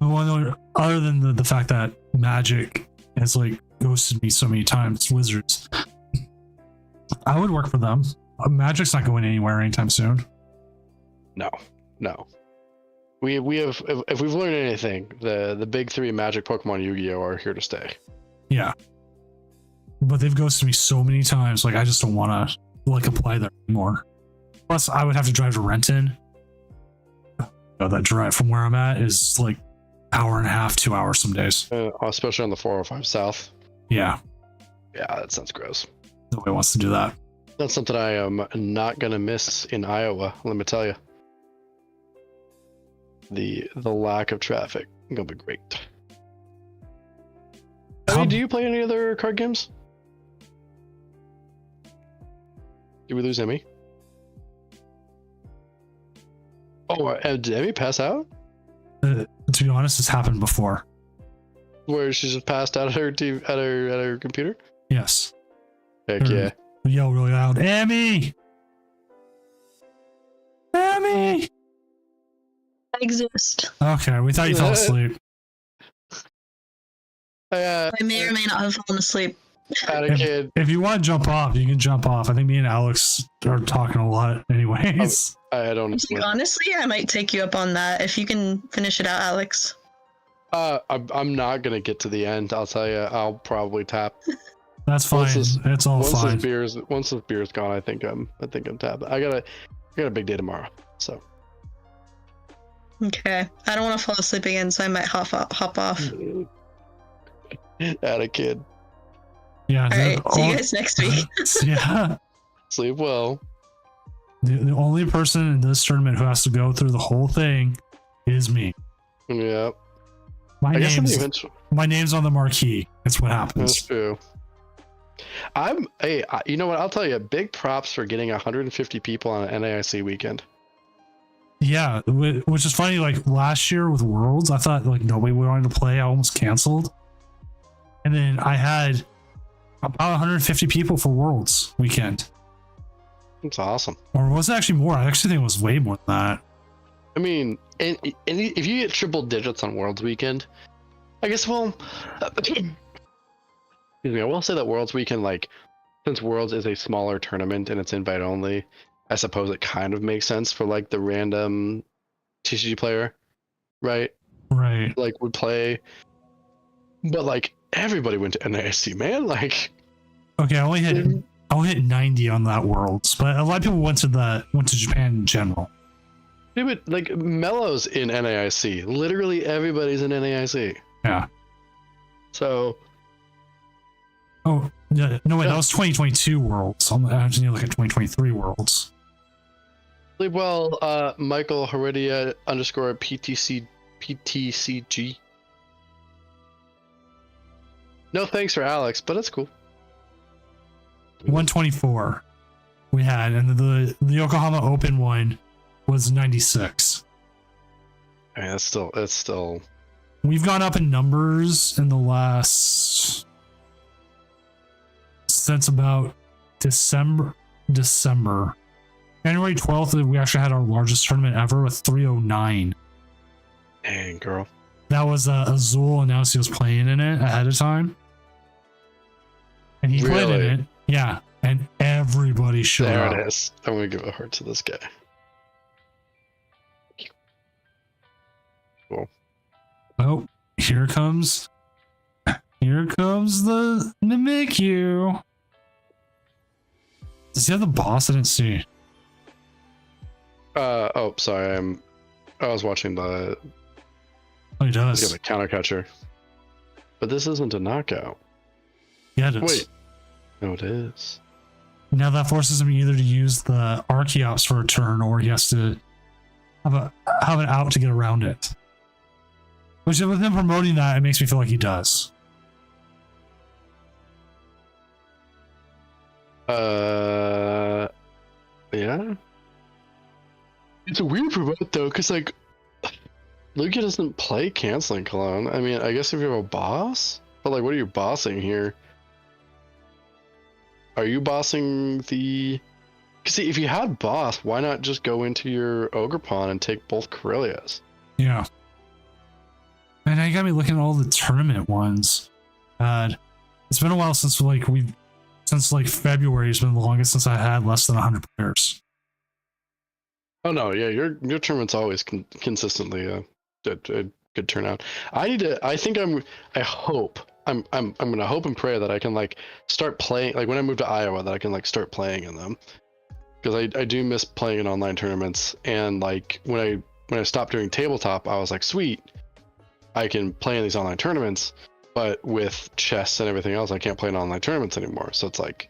other than the fact that Magic has like ghosted me so many times, Wizards, I would work for them. Magic's not going anywhere anytime soon. No. We have, if we've learned anything, the big three Magic, Pokemon, Yu-Gi-Oh are here to stay. Yeah. But they've ghosted me so many times, like I just don't want to like apply there anymore. Plus, I would have to drive to Renton. That drive from where I'm at is like hour and a half, 2 hours some days. Especially on the 405 South. Yeah, Yeah, that sounds gross. nobody wants to do that. That's something I am not gonna miss in Iowa. Let me tell you. The lack of traffic gonna be great. I mean, do you play any other card games? Did we lose Emmy? Oh, did Emmy pass out? To be honest, it's happened before. Where she just passed out of her TV, at her computer? Yes. Heck yeah. Yell really loud, Emmy! Emmy! exist. Okay, we thought you fell asleep. I I may or may not have fallen asleep. had a kid. If you want to jump off, you can jump off. I think me and Alex are talking a lot, anyways. I don't. Like, honestly, I might take you up on that if you can finish it out, Alex. I'm not gonna get to the end. I'll tell you. I'll probably tap. That's fine. It's all fine. Once this beer's gone, I think I'm tapped. I got a big day tomorrow. So. Okay. I don't want to fall asleep again, so I might hop off. Had a kid. Yeah. All right. See you guys next week. Yeah. Sleep well. The only person in this tournament who has to go through the whole thing is me. Yeah. My I guess in the name's eventual. my name's on the marquee. That's what That's happens. true. You know what? I'll tell you. Big props for getting 150 people on an NAIC weekend. Yeah, which is funny. Like last year with Worlds, I thought like nobody wanted to play. I almost canceled, and then I had about 150 people for Worlds weekend. It's awesome. Or was it actually more? I actually think it was way more than that. I mean, and if you get triple digits on Worlds weekend, I guess excuse me, I will say that Worlds weekend, like, since Worlds is a smaller tournament and it's invite only, I suppose it kind of makes sense for like the random TCG player, right? Right. Like would play, but like everybody went to NAIC, man. Like, Okay, I only hit 90 on that Worlds, but a lot of people went to Japan in general. dude, like Mello's in NAIC. Literally everybody's in NAIC. Yeah. So. Oh, yeah, no, wait, that was 2022 Worlds. I actually need to look at 2023 Worlds. Sleep well, Michael Heredia _ PTCG. No thanks for Alex, but it's cool. 124 we had, and the Yokohama Open one was 96. I mean, it's still. We've gone up in numbers in the last since about December. January 12th, we actually had our largest tournament ever with 309. Dang, girl. That was Azul announced he was playing in it ahead of time. And he played in Really? it. Yeah. And everybody showed There up. it is. I'm gonna give a heart to this guy. Cool. Oh, here comes the Mimikyu. Does he have the boss? I didn't see. Oh, sorry. I was watching the Oh, he does. counter catcher. But this isn't a knockout. Yeah, it is. Wait. No, it is. Now that forces him either to use the Archeops for a turn, or he has to have an out to get around it. Which, with him promoting that, it makes me feel like he does. Yeah. It's a weird promote though, because like Lugia doesn't play canceling cologne. I mean, I guess if you have a boss, but like, what are you bossing here? Are you bossing the? Cause see, if you had boss, why not just go into your Ogerpon and take both Corellias? Yeah. And now you got me looking at all the tournament ones. It's been a while since February has been the longest since I had less than 100 players. Oh no, yeah, your tournament's always consistently a good turnout. I'm gonna hope and pray that I can like start playing, like when I move to Iowa, that I can like start playing in them, because I do miss playing in online tournaments. And like when I stopped doing tabletop, I was like, sweet, I can play in these online tournaments, but with chess and everything else, I can't play in online tournaments anymore. So it's like,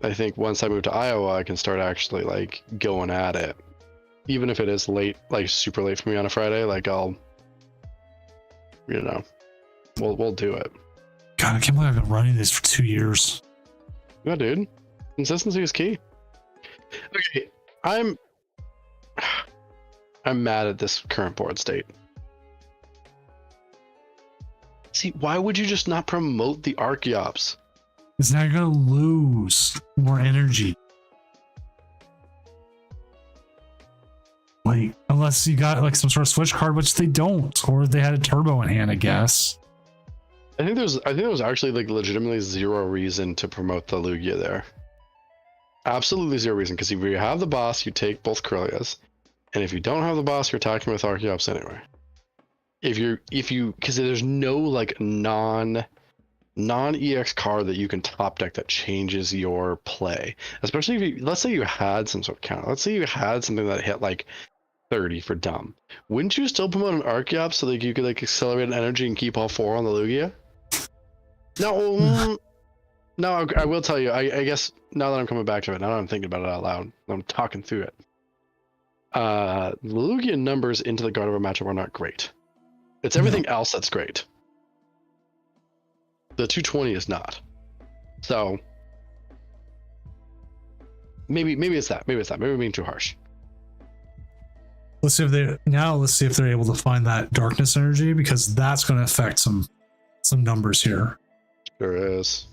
I think once I move to Iowa, I can start actually like going at it, even if it is late, like super late for me on a Friday. Like I'll, we'll do it. God, I can't believe I've been running this for 2 years. Yeah, dude, consistency is key. Okay, I'm mad at this current board state. See, why would you just not promote the Archeops? Because now you're going to lose more energy. Like, unless you got like some sort of switch card, which they don't, or they had a turbo in hand, I guess. I think there was actually like legitimately zero reason to promote the Lugia there. Absolutely zero reason, because if you have the boss, you take both Corellias, and if you don't have the boss, you're attacking with Archeops anyway. If you, because there's no like non-EX card that you can top deck that changes your play. Especially if you, let's say you had some sort of counter. Let's say you had something that hit like 30 for dumb. Wouldn't you still promote an Archeops so that you could like accelerate an energy and keep all 4 on the Lugia? No, no, I will tell you, I guess now that I'm coming back to it, now that I'm thinking about it out loud, I'm talking through it. The Lugia numbers into the Gardevoir matchup are not great. It's everything else that's great. The 220 is not. So maybe it's that. Maybe we're being too harsh. Let's see if they're able to find that darkness energy, because that's going to affect some numbers here. Sure is.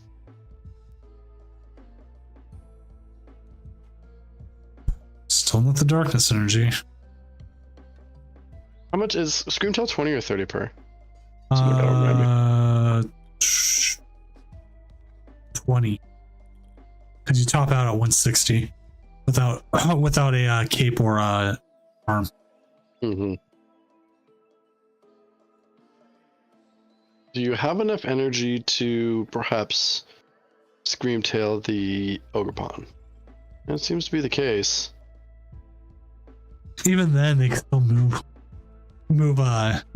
Still not the darkness energy. How much is Screamtail, 20 or 30 per? 20. Because you top out at 160 without a cape or a arm. Mm-hmm. Do you have enough energy to perhaps Screamtail the Ogerpon? That seems to be the case. Even then, they can still move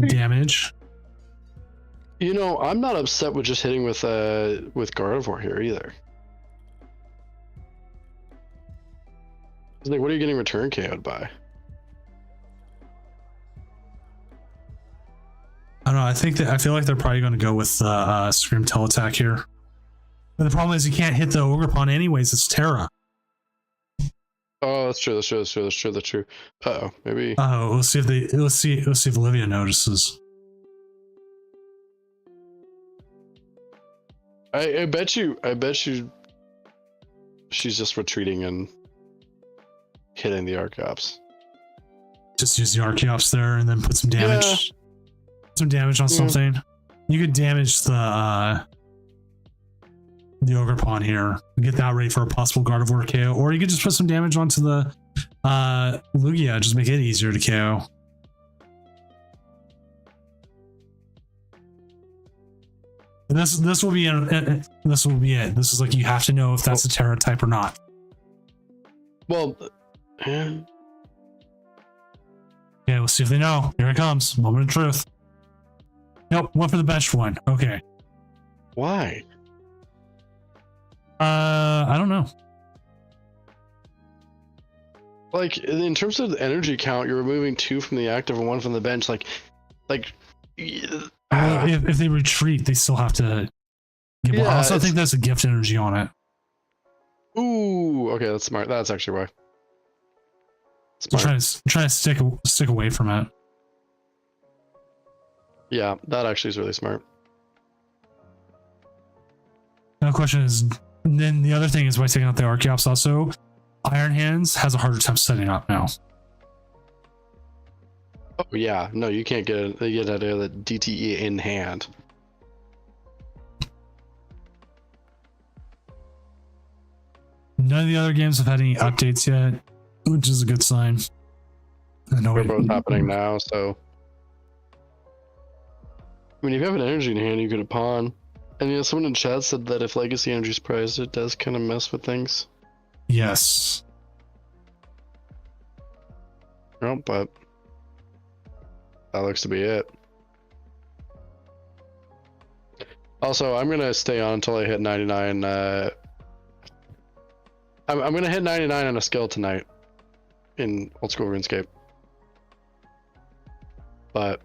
damage. You know, I'm not upset with just hitting with Gardevoir here either. It's like, what are you getting return KO'd by? I don't know. I feel like they're probably going to go with Screamtail attack here. But the problem is you can't hit the Ogerpon anyways. It's Terra. Oh, that's true. Uh-oh, maybe. Oh, we'll see if Olivia notices. I bet you she's just retreating and hitting the Archeops. Just use the Archeops there and then put some damage. Yeah. Some damage on something. You could damage the Ogerpon here. Get that ready for a possible Gardevoir KO. Or you could just put some damage onto the Lugia, just make it easier to KO. And this will be it. This is like, you have to know if that's a Terra type or not. Well, yeah, we'll see if they know. Here it comes. Moment of truth. Nope, went for the benched one. Okay. Why? I don't know. Like, in terms of the energy count, you're removing 2 from the active and 1 from the bench. If they retreat, they still have to give. Yeah, I also think there's a gift energy on it. Ooh, okay, that's smart. That's actually why. Trying to stick away from it. Yeah, that actually is really smart. Now the question is, then the other thing is, by taking out the Archeops also, Iron Hands has a harder time setting up now. Oh yeah, no, you can't get the DTE in hand. None of the other games have had any updates yet, which is a good sign. I know they're both happening now, so. I mean, if you have an energy in hand, you could pawn. And you know, someone in chat said that if Legacy Energy is prized, it does kind of mess with things. Yes. No, but that looks to be it. Also, I'm gonna stay on until I hit 99. I'm gonna hit 99 on a skill tonight in Old School RuneScape. But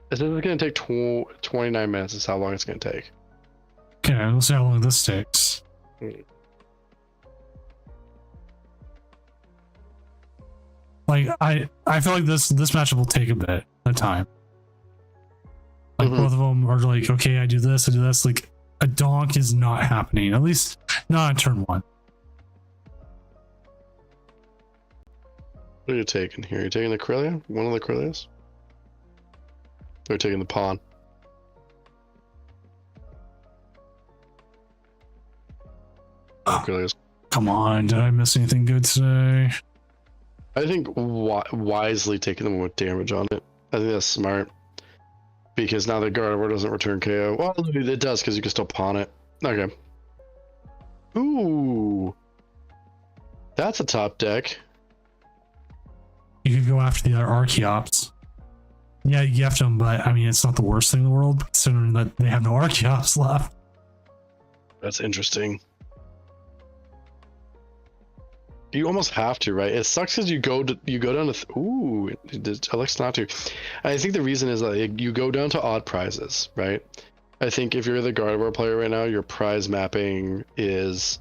this is gonna take 29 minutes. Is how long it's gonna take. Okay, we'll see how long this takes. Like I feel like this matchup will take a bit of time. Like both of them are like, okay, I do this. Like a donk is not happening. At least not on turn 1. What are you taking here? You're taking the Corellia? One of the Corellias? Or taking the pawn? Corellias. Come on, did I miss anything good today? I think wisely taking them with damage on it. I think that's smart. Because now the Gardevoir doesn't return KO. Well, it does because you can still pawn it. Okay. Ooh. That's a top deck. You could go after the other Archeops. Yeah, you gift them, but I mean, it's not the worst thing in the world considering that they have no Archeops left. That's interesting. You almost have to, right? It sucks because you go down to ooh, Alex not to. I think the reason is that you go down to odd prizes, right? I think if you're the Gardevoir player right now, your prize mapping is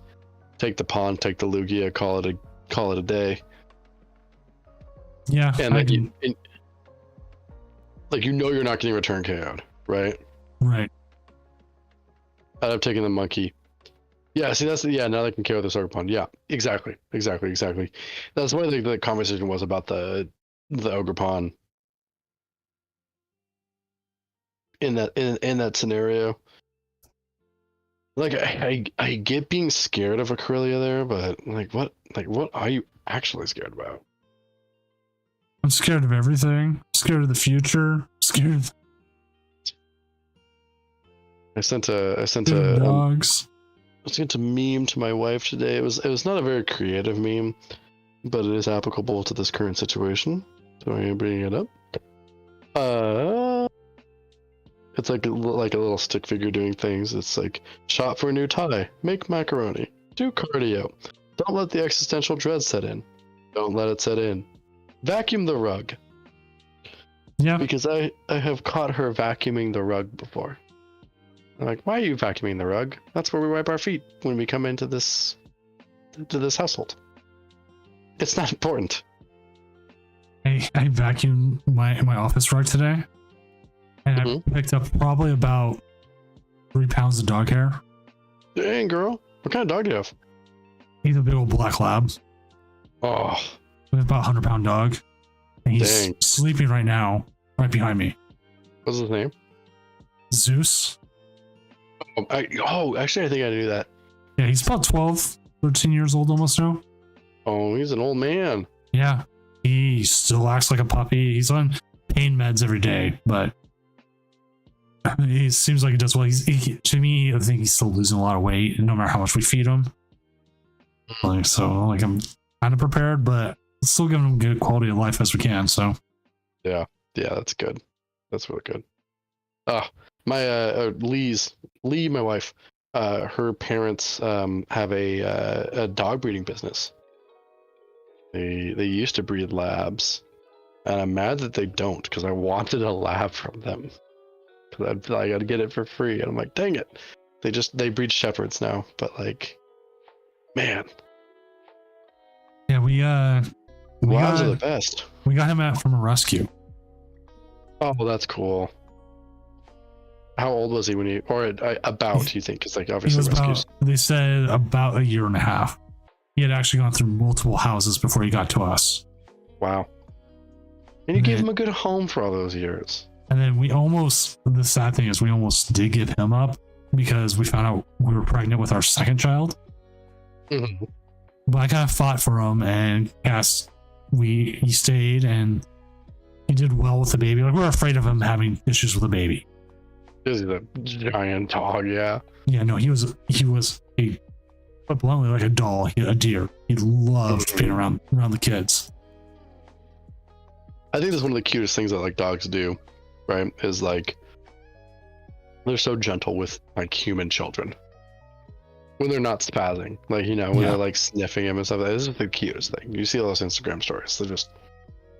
take the pawn, take the Lugia, call it a day. Yeah, And like you know you're not getting return KO'd, right? right. I'd have taken the monkey. Yeah, see now they can KO the Soccer Pawn. Yeah, exactly. That's why the conversation was about the Ogre Pawn in that scenario. Like I get being scared of a Corellia there, but what are you actually scared about? I'm scared of everything. I'm scared of the future. I'm scared of I sent a dogs. I sent a meme to my wife today. It was not a very creative meme, but it is applicable to this current situation. So I'm bringing it up. It's like a little stick figure doing things. It's like shop for a new tie, make macaroni, do cardio, don't let the existential dread set in, don't let it set in, vacuum the rug. Yeah. Because I have caught her vacuuming the rug before. I'm like, why are you vacuuming the rug? That's where we wipe our feet when we come into this household. It's not important. I vacuumed my office rug today, and I picked up probably about 3 pounds of dog hair. Dang, girl. What kind of dog do you have? He's a big old black lab. Oh, With about 100-pound dog. And he's dang. sleeping right now, right behind me. What's his name? Zeus. Actually, I think I knew that. Yeah, he's about 12, 13 years old almost now. Oh, he's an old man. Yeah. He still acts like a puppy. He's on pain meds every day, but he seems like he does well. To me, I think he's still losing a lot of weight, no matter how much we feed him. I'm kind of prepared, but still giving him good quality of life as we can. So Yeah, that's good. That's really good. My Lee, my wife, her parents have a dog breeding business. They used to breed labs, and I'm mad that they don't because I wanted a lab from them. Because I got to get it for free, and I'm like, dang it! They breed shepherds now, but man, yeah, we labs are the best. We got him out from a rescue. Oh, that's cool. How old was he when you think? Because obviously rescues. They said about a year and a half. He had actually gone through multiple houses before he got to us. Wow. And you gave him a good home for all those years. And then the sad thing is we almost did give him up because we found out we were pregnant with our second child. Mm-hmm. But I kind of fought for him, and he stayed, and he did well with the baby. We were afraid of him having issues with the baby. He's a giant dog, yeah. Yeah, no, he was but bluntly like a doll, a deer. He loved being around the kids. I think that's one of the cutest things that dogs do, right? Is they're so gentle with human children when they're not spazzing, they're sniffing him and stuff. This is the cutest thing. You see all those Instagram stories.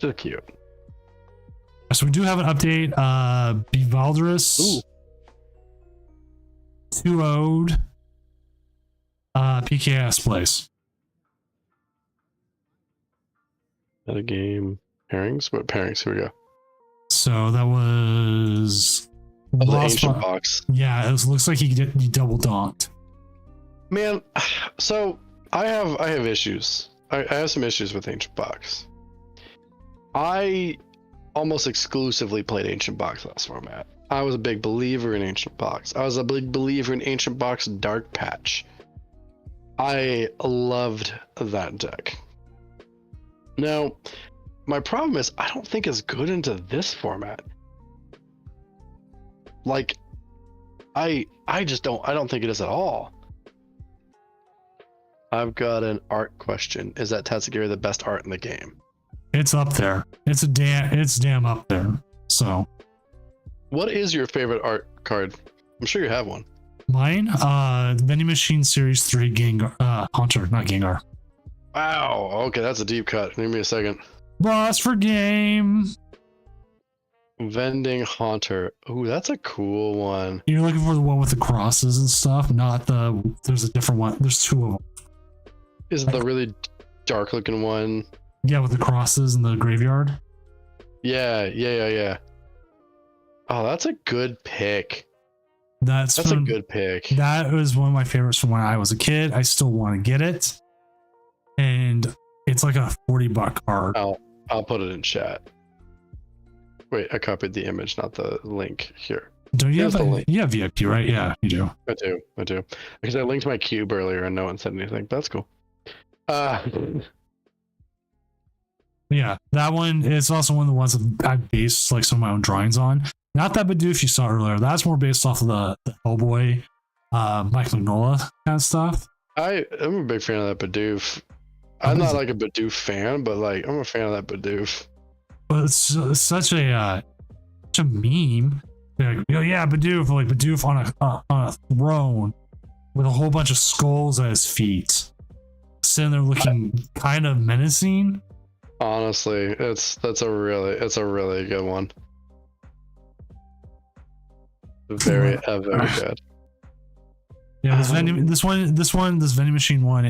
They're cute. So we do have an update. Bivaldris 2-0'd PKS plays. At a game pairings? What pairings? Here we go. So that was the ancient box. Yeah, looks like he double donked. Man, so I have issues. I have some issues with ancient box. I almost exclusively played Ancient Box last format. I was a big believer in Ancient Box. I was a big believer in Ancient Box Dark Patch. I loved that deck. Now, my problem is I don't think it's good into this format. Like, I don't think it is at all. I've got an art question. Is that Tatsugiri the best art in the game? It's up there. It's damn up there. So, What is your favorite art card? I'm sure you have one. mine, Vending Machine Series 3 Gengar, Haunter, not Gengar. Wow. Okay, that's a deep cut. Give me a second. Boss for game. Vending Haunter. Ooh, that's a cool one. You're looking for the one with the crosses and stuff, not there's a different one. There's two of them. Is it the really dark looking one? Yeah, with the crosses in the graveyard. Yeah. Oh, that's a good pick. That's a good pick. That was one of my favorites from when I was a kid. I still want to get it. And it's like a $40 card. I'll put it in chat. Wait, I copied the image, not the link here. Don't you Here's have the link. you have VIP, right? Yeah, you do. I do. Because I linked my cube earlier and no one said anything. That's cool. Yeah, that one is also one of the ones that I based like some of my own drawings on. Not that Bidoof you saw earlier. That's more based off of the Hellboy, Mike Mignola kind of stuff. I'm a big fan of that Bidoof. I'm not like a Bidoof fan, but like I'm a fan of that Bidoof. But it's such a meme. They're like, oh, yeah, Bidoof, like Bidoof on a throne with a whole bunch of skulls at his feet, sitting there looking kind of menacing. Honestly, it's a really good one. Very good. Yeah, this vending machine one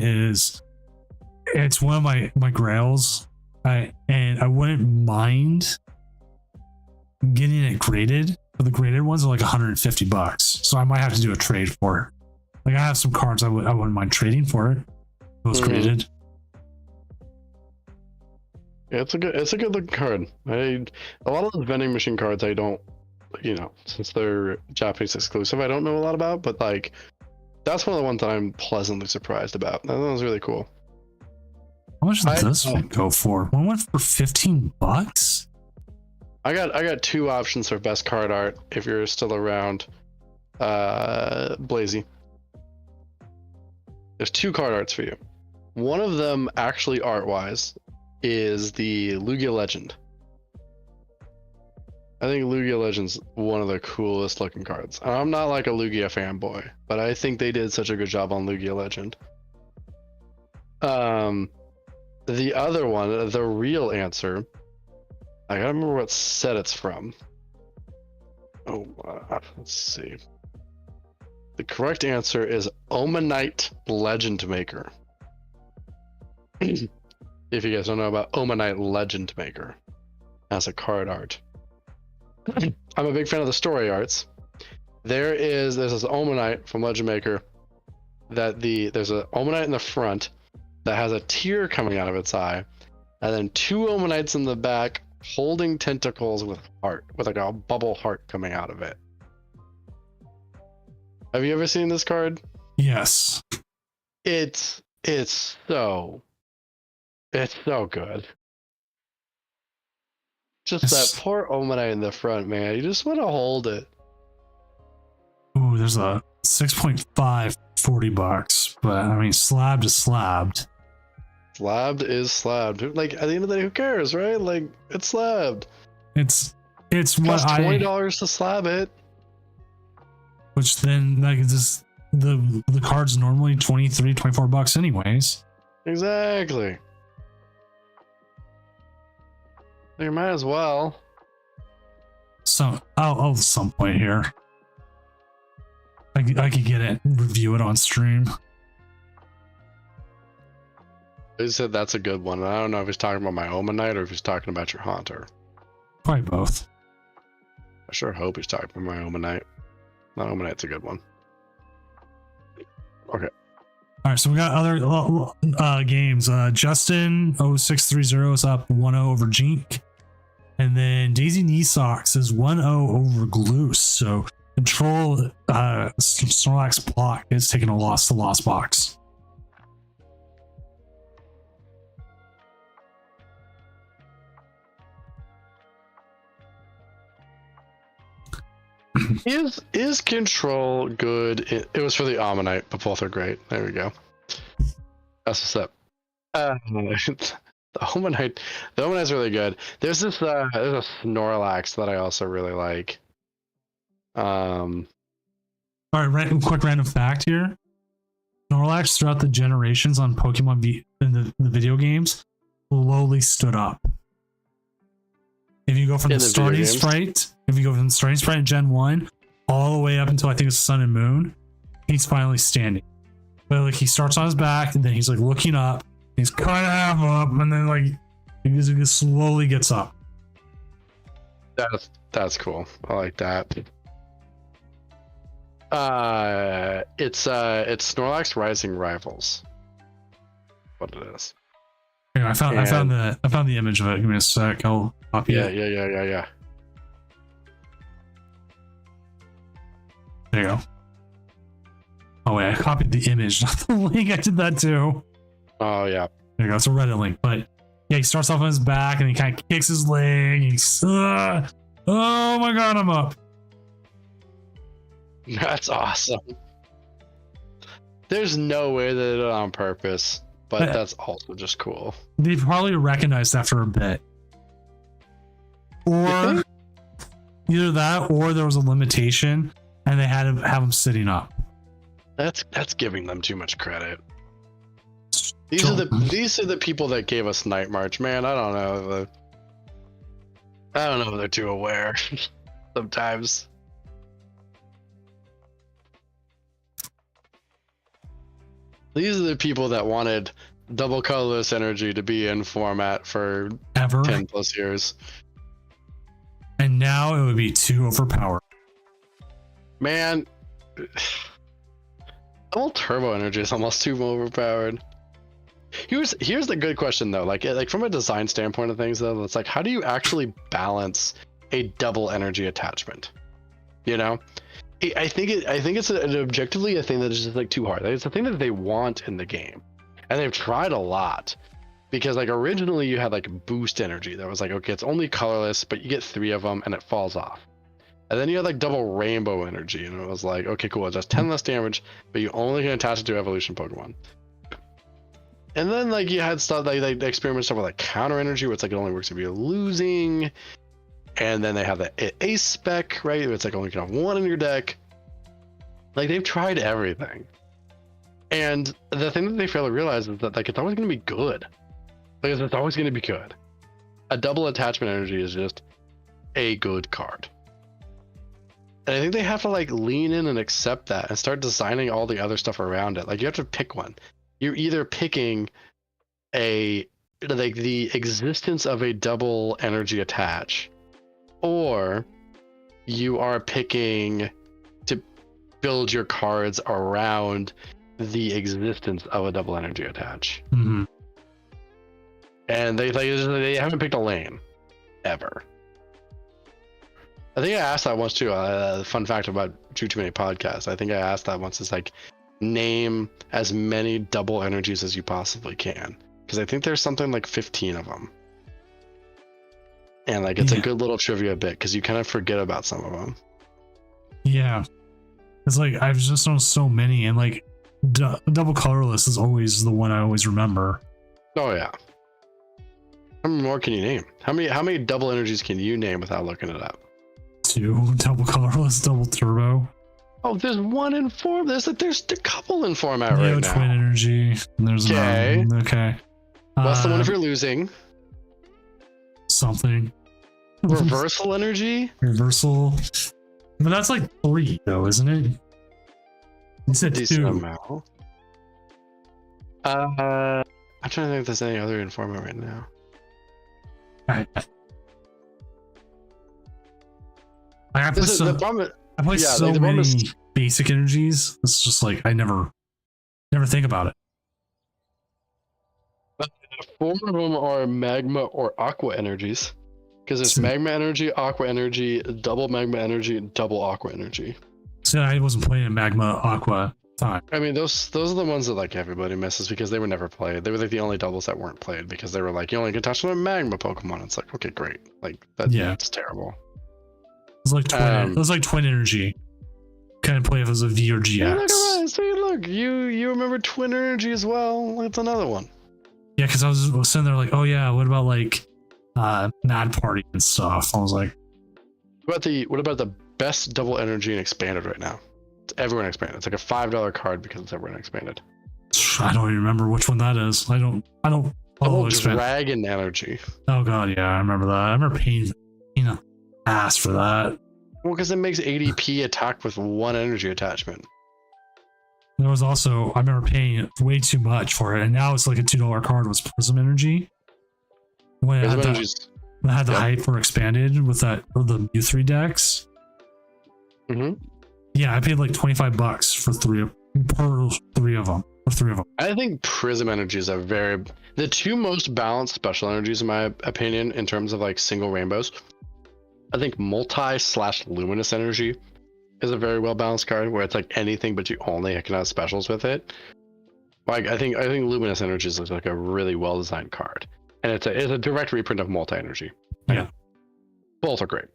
it's one of my grails. And I wouldn't mind getting it graded, but the graded ones are like $150. So I might have to do a trade for it. Like I have some cards I wouldn't mind trading for it. It was graded. Yeah, it's a good looking card. A lot of those vending machine cards I don't, since they're Japanese exclusive, I don't know a lot about, but like that's one of the ones that I'm pleasantly surprised about. That was really cool. How much did this one go for? One went for $15. I got two options for best card art if you're still around. Blazy. There's two card arts for you. One of them, actually art-wise, is the Lugia Legend. I think Lugia Legend's one of the coolest looking cards. I'm not like a Lugia fanboy, but I think they did such a good job on Lugia Legend. The other one, the real answer, I gotta remember what set it's from. Let's see. The correct answer is Omanite Legend Maker. If you guys don't know about Omanite Legend Maker as a card art. I'm a big fan of the story arts. There's this Omanite from Legend Maker there's an Omanite in the front that has a tear coming out of its eye, and then two Omanites in the back holding tentacles with like a bubble heart coming out of it. Have you ever seen this card? Yes. It's so good. Just that poor Omanite in the front, man. You just want to hold it. Ooh, there's a 6.5 $40, but I mean, slabbed is slabbed. Slabbed is slabbed. Like at the end of the day, who cares, right? Like it's slabbed. It's It what costs $20 to slab it. Which then like just the card's normally $23-24 anyways. Exactly. You might as well. So I'll some point here. I could get it, review it on stream. He said that's a good one. I don't know if he's talking about my Omanite or if he's talking about your Haunter. Probably both. I sure hope he's talking about my Omanite. My Omanite's a good one. Okay. All right, so we got other games. Justin 0630 is up 1-0 over Jink. And then Daisy Kneesock is 1-0 over Gloose. So Control Snorlax block is taking a loss to Lost Box. Is Control good? It was for the Ammonite, but both are great. There we go. That's what's up. The Ammonite's really good. There's a Snorlax that I also really like. All right, quick random fact here. Snorlax throughout the generations on Pokemon in the video games slowly stood up. If you go from the starting sprite, in Gen 1 all the way up until I think it's Sun and Moon, he's finally standing. But like he starts on his back and then he's like looking up, he's kind of half up, and then like he just slowly gets up. That's cool. I like that. It's Snorlax Rising Rivals. What it is. Here, I found the image of it. Give me a sec. I'll copy it. Yeah. There you go. Oh wait, I copied the image, not the link. I did that too. Oh yeah. There you go. It's a Reddit link. But yeah, he starts off on his back and he kind of kicks his leg. He's oh my god, I'm up. That's awesome. There's no way they did it on purpose, but that's also just cool. They probably recognized after a bit. Or either that or there was a limitation and they had to have him sitting up. That's giving them too much credit. These are the people that gave us Night March, man. I don't know if they're too aware sometimes. These are the people that wanted double colorless energy to be in format for ever 10 plus years. And now it would be too overpowered. Man, double turbo energy is almost too overpowered. Here's the good question though. Like from a design standpoint of things though, it's like how do you actually balance a double energy attachment? You know? I think it's objectively a thing that is just like too hard. It's a thing that they want in the game, and they've tried a lot. Because like originally you had like boost energy that was like, okay, it's only colorless, but you get 3 of them and it falls off. And then you had like double rainbow energy, and it was like, okay, cool, it does 10 less damage, but you only can attach it to evolution Pokemon. And then like you had stuff like they experiment stuff with like counter energy, where it's like it only works if you're losing. And then they have the ace spec, right? It's like only you can have 1 in your deck. Like they've tried everything. And the thing that they fail to realize is that like it's always going to be good. Like it's always going to be good. A double attachment energy is just a good card. And I think they have to like lean in and accept that and start designing all the other stuff around it. Like you have to pick one. You're either picking the existence of a double energy attach, or you are picking to build your cards around the existence of a double energy attach. Mm-hmm. And they haven't picked a lane ever. I think I asked that once too. Fun fact about Too Many Podcasts. I think I asked that once. It's like name as many double energies as you possibly can, because I think there's something like 15 of them. And like it's a good little trivia bit because you kind of forget about some of them. Yeah, it's like I've just known so many, and like double colorless is always the one I always remember. Oh yeah. How many more can you name? How many double energies can you name without looking it up? 2 double colorless, double turbo. Oh, there's 1 in form. There's a couple in format right now. Twin energy. And there's okay. Okay. What's the one if you're losing? Something. Reversal energy. Reversal. But that's like 3 though, isn't it? You said 2. Amount. I'm trying to think if there's any other in format right now. I play so many basic energies. It's just like I never think about it. 4 of them are magma or aqua energies, Because it's magma energy, aqua energy, double magma energy, double aqua energy. So I wasn't playing in magma aqua time. I mean, those are the ones that like everybody misses because they were never played. They were like the only doubles that weren't played because they were like, you only can touch on a magma Pokemon. It's like, okay, great. Like that's terrible. It's like twin energy. Kind of play if it was a V or GX. Yeah, look at that. See, look, you remember twin energy as well. That's another one. Yeah, because I was sitting there like, oh yeah, what about like Mad Party and stuff? I was like, what about the best double energy in expanded right now? It's everyone expanded. It's like a $5 card because it's everyone expanded. I don't even remember which one that is. I don't Double dragon energy. Oh god, yeah, I remember that. I remember paying ass for that. Well, because it makes ADP attack with one energy attachment. There was also, I remember paying way too much for it, and now it's like a $2 card was Prism Energy. When I had the hype for expanded with the U3 decks. Mm-hmm. Yeah, I paid like $25 for three of them. I think Prism Energy is the two most balanced special energies in my opinion in terms of like single rainbows. I think Multi/Luminous Energy is a very well balanced card where it's like anything but you only can have specials with it. Like I think Luminous Energy is like a really well designed card, and it's a direct reprint of Multi Energy. Yeah, both are great.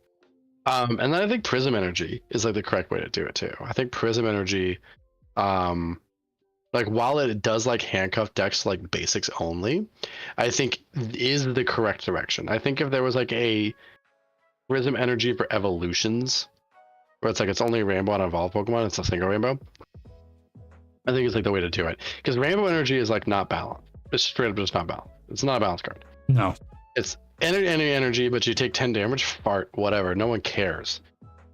And then I think Prism Energy is like the correct way to do it too. I think Prism Energy, like while it does like handcuff decks like basics only, I think is the correct direction. I think if there was like a Prism Energy for evolutions, where it's like it's only rainbow on evolved Pokemon, it's a single rainbow, I think it's like the way to do it. Because Rainbow Energy is like not balanced. It's straight up just not balanced. It's not a balanced card. No. It's energy, but you take 10 damage, fart, whatever. No one cares.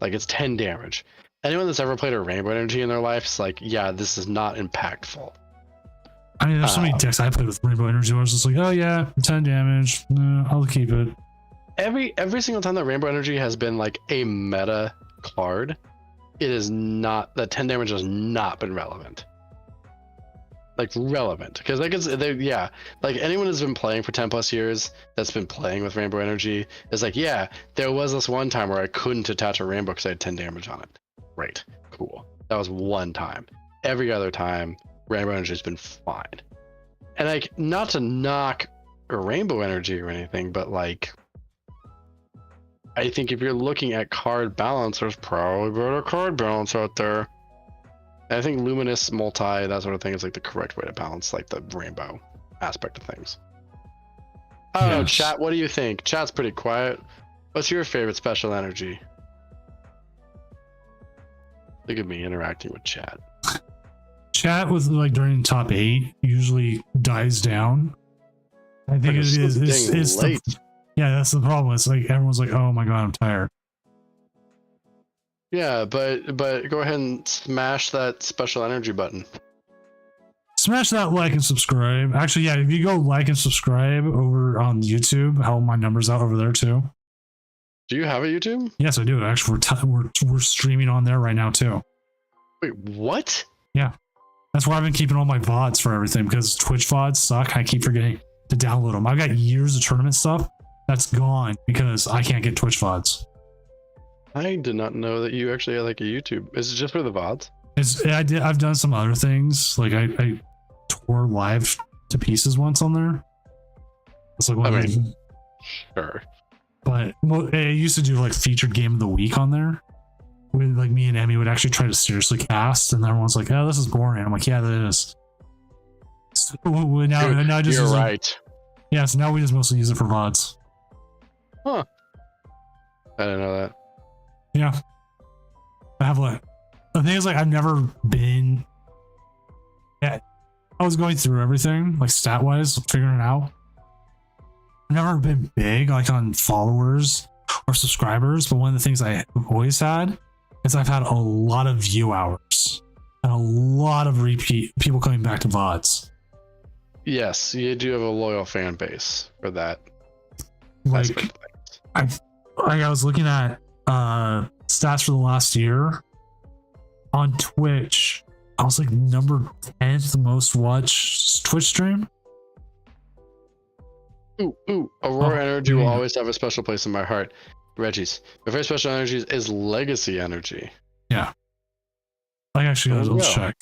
Like it's 10 damage. Anyone that's ever played a Rainbow Energy in their life is like, yeah, this is not impactful. I mean, there's so many decks I played with Rainbow Energy where it's just like, oh yeah, 10 damage. I'll keep it. Every single time that Rainbow Energy has been like a meta card, it is not, that 10 damage has not been relevant. Like relevant, because like like anyone who's been playing for 10 plus years that's been playing with Rainbow Energy is like, yeah, there was this one time where I couldn't attach a rainbow because I had 10 damage on it. Great, cool. That was one time. Every other time, Rainbow Energy has been fine. And like, not to knock a Rainbow Energy or anything, but like, I think if you're looking at card balance, there's probably better card balance out there. And I think Luminous, Multi, that sort of thing is like the correct way to balance like the rainbow aspect of things. I don't know, chat, what do you think? Chat's pretty quiet. What's your favorite special energy? Look at me interacting with chat. Chat with like during top 8 usually dies down. I think it's late. Yeah, that's the problem. It's like everyone's like, "Oh my god, I'm tired." Yeah, but go ahead and smash that special energy button. Smash that like and subscribe. Actually, yeah, if you go like and subscribe over on YouTube, help my numbers out over there too. Do you have a YouTube? Yes, I do. Actually, we're streaming on there right now too. Wait, what? Yeah, that's where I've been keeping all my VODs for everything because Twitch VODs suck. I keep forgetting to download them. I've got years of tournament stuff that's gone because I can't get Twitch VODs. I did not know that you actually had like a YouTube. Is it just for the VODs? I've done some other things. Like I tore live to pieces once on there. It's like sure. But I used to do like featured game of the week on there. With like me and Emmy would actually try to seriously cast, and everyone's like, "Oh, this is boring." I'm like, "Yeah, that is." So you're right. Yeah, so now we just mostly use it for VODs. Huh. I didn't know that. Yeah. I have like the thing is like I've never been. Yeah, I was going through everything like stat wise, figuring it out. I've never been big like on followers or subscribers, but one of the things I've always had is I've had a lot of view hours and a lot of repeat people coming back to VODs. Yes, you do have a loyal fan base for that. Like I was looking at stats for the last year on Twitch. I was like number 10th most watched Twitch stream. Aurora Oh, Energy will yeah. always have a special place in my heart. Reggie's. My very special energy is Legacy Energy. I actually gotta There we double go. check.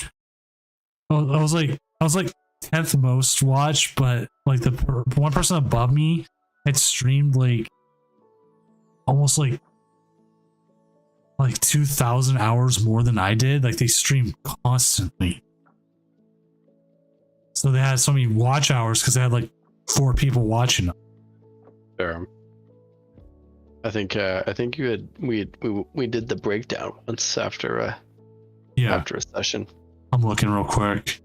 Well, I was like 10th most watched, but like the one person above me had streamed like almost like 2,000 hours more than I did. Like they streamed constantly. So they had so many watch hours because they had like 4 people watching them. Fair. I think we did the breakdown once after after a session. I'm looking real quick.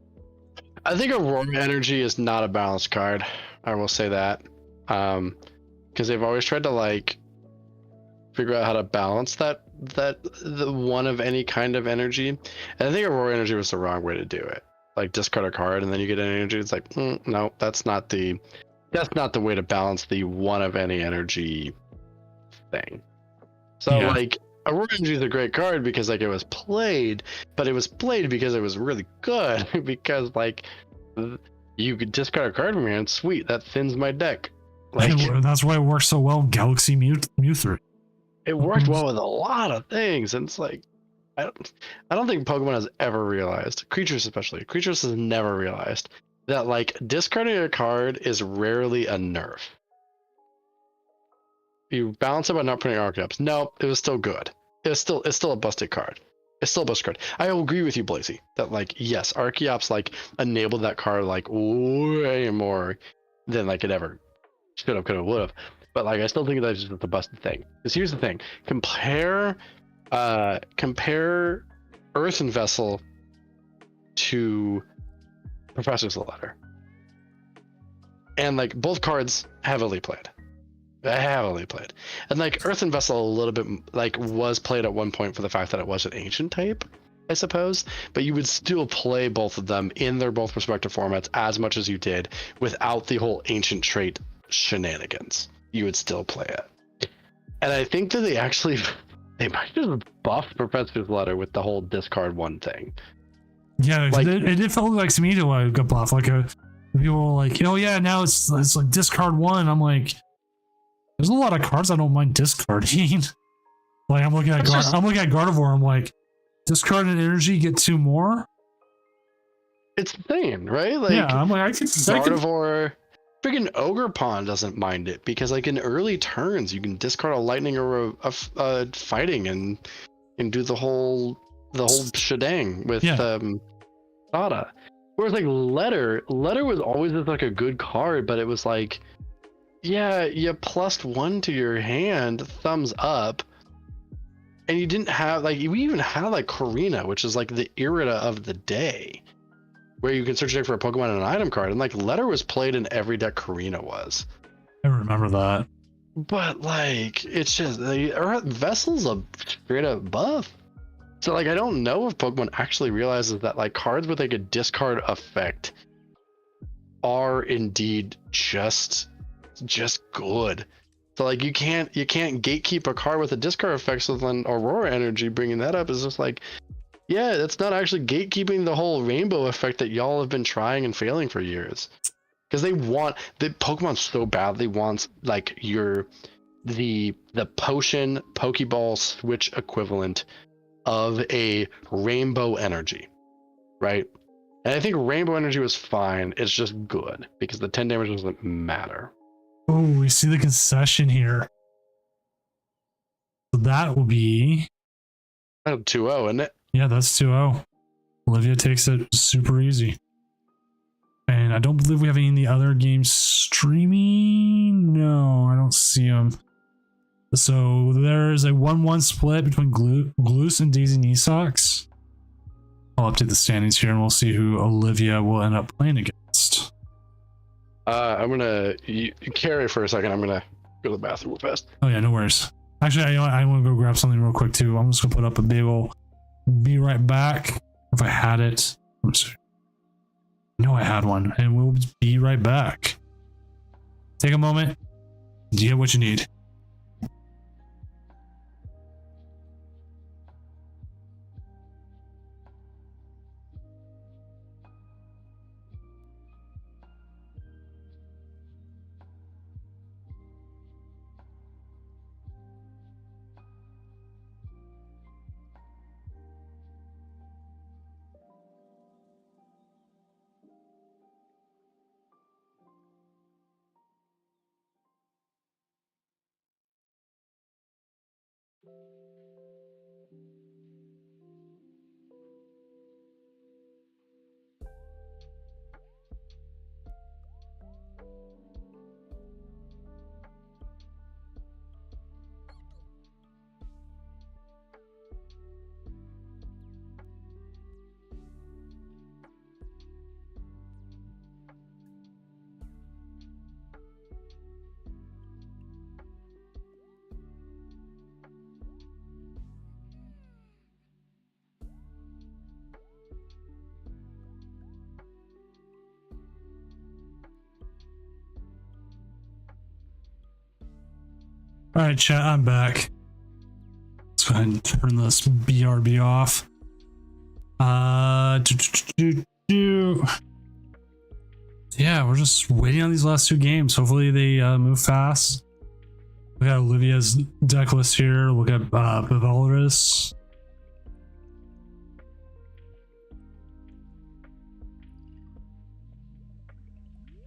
I think Aurora Energy is not a balanced card. I will say that. Because they've always tried to like figure out how to balance the one of any kind of energy. And I think Aurora Energy was the wrong way to do it. Like discard a card and then you get an energy. It's like, no, that's not the way to balance the one of any energy thing. So Yeah. like Aurora Energy is a great card because like it was played, but it was played because it was really good because like you could discard a card from your hand. Sweet, that thins my deck. Like And that's why it works so well in Galaxy Mewtwo. it worked well with a lot of things, and it's like I don't think Pokemon has ever realized, creatures has never realized that like discarding a card is rarely a nerf. You balance it by not putting Archeops. No, it was still good. It's still a busted card. It's still a busted card. I will agree with you, Blazy, that like yes, Archeops like enabled that card like way more than like it ever should have, could have, would have. But like I still think that's just a busted thing. Because here's the thing: compare Earthen Vessel to Professor's Letter, and like both cards heavily played. And like Earthen Vessel a little bit like was played at one point for the fact that it was an ancient type, I suppose, but you would still play both of them in their both respective formats as much as you did without the whole ancient trait shenanigans. You would still play it. And I think that they might just buff Professor's Letter with the whole discard one thing. Yeah, Like- it felt like to me to like got buff. Like people were like, oh yeah, now it's like discard 1. I'm like, there's a lot of cards I don't mind discarding. Like I'm looking at Gardevoir. I'm like, discard an energy, get 2 more. It's insane, right? Like Yeah, I'm like, I could. Gardevoir, freaking Ogerpon doesn't mind it because like in early turns you can discard a lightning or a fighting and do the whole shebang with Yeah. Sada. Whereas like Letter was always just like a good card, but it was like, yeah, you +1 to your hand, thumbs up. And you didn't have like we even had like Karina, which is like the Irida of the day, where you can search your deck for a Pokemon and an item card, and like Letter was played in every deck Karina was. I remember that. But like it's just Vessel's a straight up buff. So like I don't know if Pokemon actually realizes that like cards with like a discard effect are indeed just good. So like you can't gatekeep a card with a discard effect. So then Aurora Energy bringing that up is just like, yeah, that's not actually gatekeeping the whole rainbow effect that y'all have been trying and failing for years. Because the Pokemon so badly wants like the potion Pokeball Switch equivalent of a rainbow energy, right? And I think rainbow energy was fine. It's just good because the 10 damage doesn't matter. Oh, we see the concession here. So that will be 2-0, isn't it? Yeah, that's 2-0. Olivia takes it super easy. And I don't believe we have any of the other games streaming. No, I don't see them. So there is a 1-1 split between Gloose and Daisy Kneesocks. I'll update the standings here and we'll see who Olivia will end up playing against. I'm gonna carry for a second. I'm gonna go to the bathroom real fast. Oh yeah, no worries. Actually, I want to go grab something real quick too. I'm just gonna put up a big ol' be right back. If I had it. Let me see. No, I had one, and we'll be right back. Take a moment. Get what you need. All right, chat, I'm back. Let's go ahead and turn this BRB off. Yeah, we're just waiting on these last two games. Hopefully they move fast. We got Olivia's deck list here. Look at Bevalris.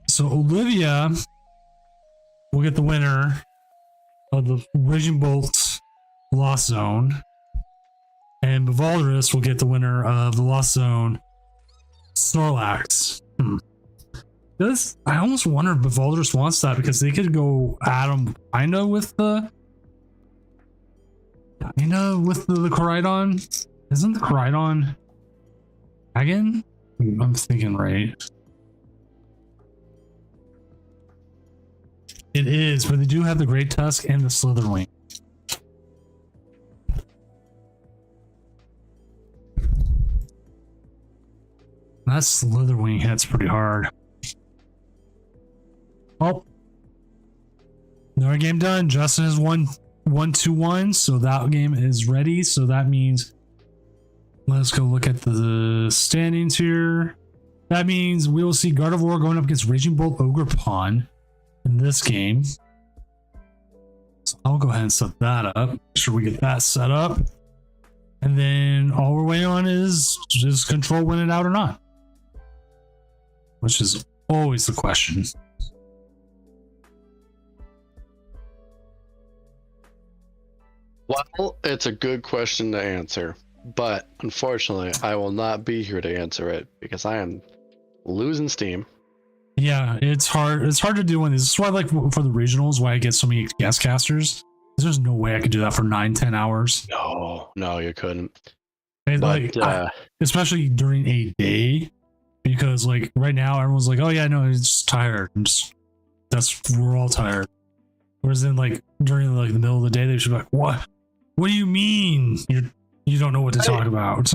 So Olivia will get the winner of the Raging Bolt Lost Zone, and Bevalris will get the winner of the Lost Zone Snorlax. I almost wonder if Bevalris wants that, because they could go at him kinda with the Koraidon. Isn't the Koraidon dragon? I'm thinking right. It is, but they do have the Great Tusk and the Slitherwing. That Slitherwing hits pretty hard. Oh, another game done. Justin has won 1-2-1, so that game is ready. So that means let's go look at the standings here. That means we will see Gardevoir going up against Raging Bolt Ogerpon in this game. So I'll go ahead and set that up. Make sure we get that set up. And then all we're waiting on is just control win it out or not, which is always the question. Well, it's a good question to answer, but unfortunately, I will not be here to answer it because I am losing steam. Yeah, it's hard. It's hard to do one of these. This is why, like, for the regionals, why I get so many guest casters. There's no way I could do that for 9-10 hours. No, you couldn't. And, But, like, especially during a day, because like right now everyone's like, oh yeah, no, it's just tired. And just, we're all tired. Whereas then, like, during like the middle of the day, they should be like, what? What do you mean you don't know what to talk about?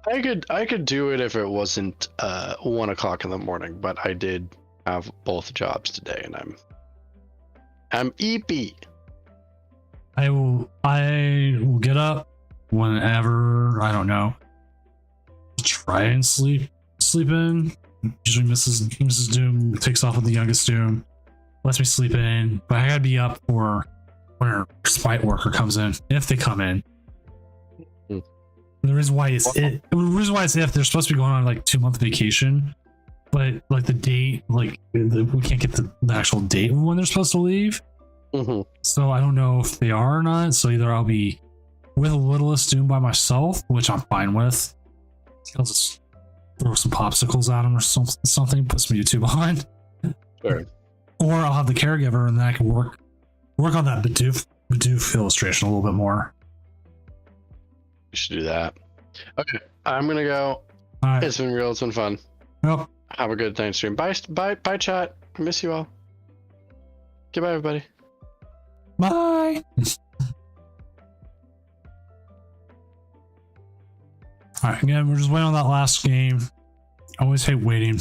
I could do it if it wasn't 1 o'clock in the morning, but I did have both jobs today, and I'm EP. I will get up whenever, I don't know. Try and sleep in. Usually Mrs. Doom takes off with the youngest Doom, lets me sleep in, but I gotta be up for when our spite worker comes in, if they come in. The reason why it's if they're supposed to be going on like 2-month vacation, but like the date, like we can't get the actual date of when they're supposed to leave. So I don't know if they are or not. So either I'll be with Littlest Doom by myself, which I'm fine with. I'll just throw some popsicles at him or something, put some YouTube on. Sure. Or I'll have the caregiver, and then I can work on that Bidoof illustration a little bit more. You should do that. Okay, I'm gonna go. All right. It's been real. It's been fun. Yep. Have a good night stream. Bye, chat. I miss you all. Goodbye, everybody. Bye. All right, again, we're just waiting on that last game. I always hate waiting.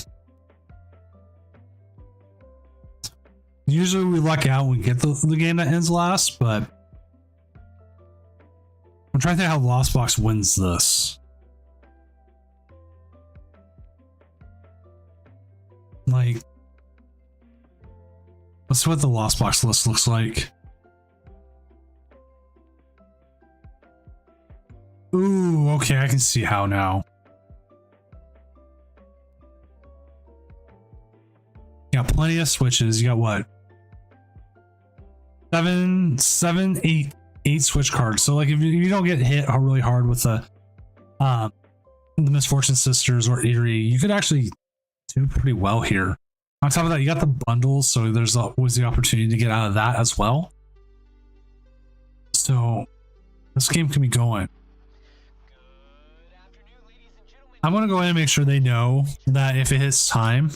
Usually we luck out when we get the game that ends last, but I'm trying to think how Lost Box wins this. Like, let's see what the Lost Box list looks like. Ooh, okay, I can see how now. You got plenty of switches. You got what? 8 switch cards. So like if you don't get hit really hard with the Misfortune Sisters or Eerie, you could actually do pretty well here. On top of that, you got the bundles, so there's always the opportunity to get out of that as well. So this game can be going. I'm gonna go ahead and make sure they know that if it hits time.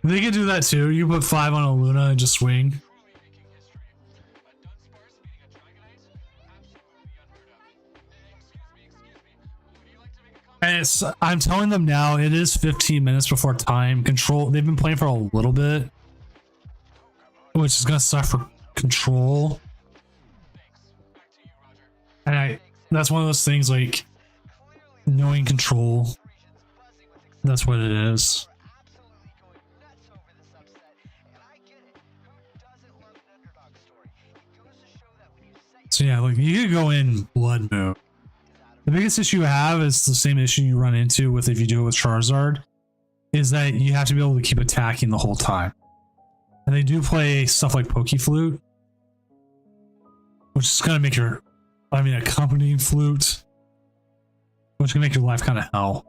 They can do that too. You put 5 on a Luna and just swing. Yes, I'm telling them now. It is 15 minutes before time. Control. They've been playing for a little bit, which is gonna suck for Control. And that's one of those things like knowing Control. That's what it is. So yeah, like you could go in Blood Moon. The biggest issue you have is the same issue you run into with if you do it with Charizard, is that you have to be able to keep attacking the whole time. And they do play stuff like Pokeflute, which is gonna make your, accompanying flute, which can make your life kind of hell.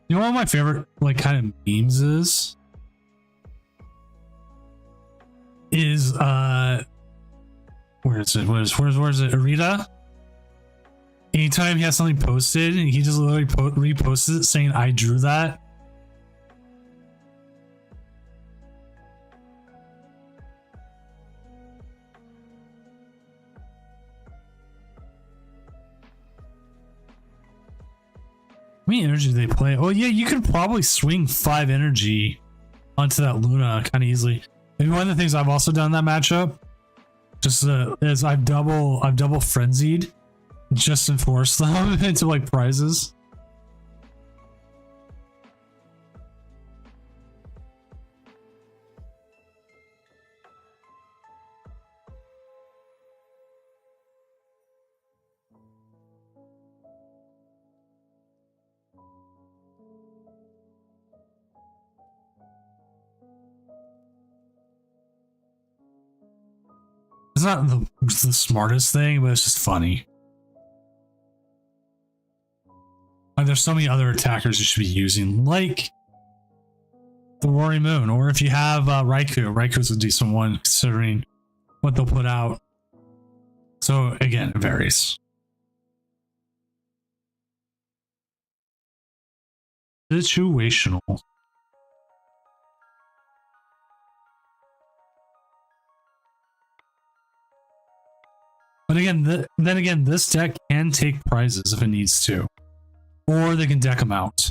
You know what my favorite like kind of memes is where is it? Where's it? Arita? Anytime he has something posted and he just literally reposts it saying I drew that. How many energy do they play? Oh yeah, you could probably swing 5 energy onto that Luna kind of easily. Maybe one of the things I've also done in that matchup, just is I've double frenzied, just to force them into like prizes. It's not the smartest thing, but it's just funny. Like, there's so many other attackers you should be using, like the Roaring Moon, or if you have Raikou. Raikou's a decent one considering what they'll put out. So again, it varies. Situational. But again, then again, this deck can take prizes if it needs to, or they can deck them out.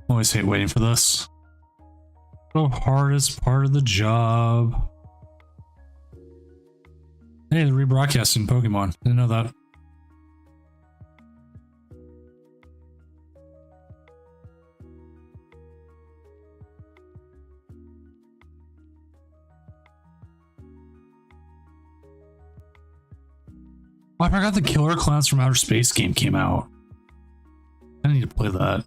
Always hate waiting for this. The hardest part of the job. Hey, they're rebroadcasting Pokemon. Didn't know that. Oh, I forgot the Killer Clowns from Outer Space game came out. I need to play that.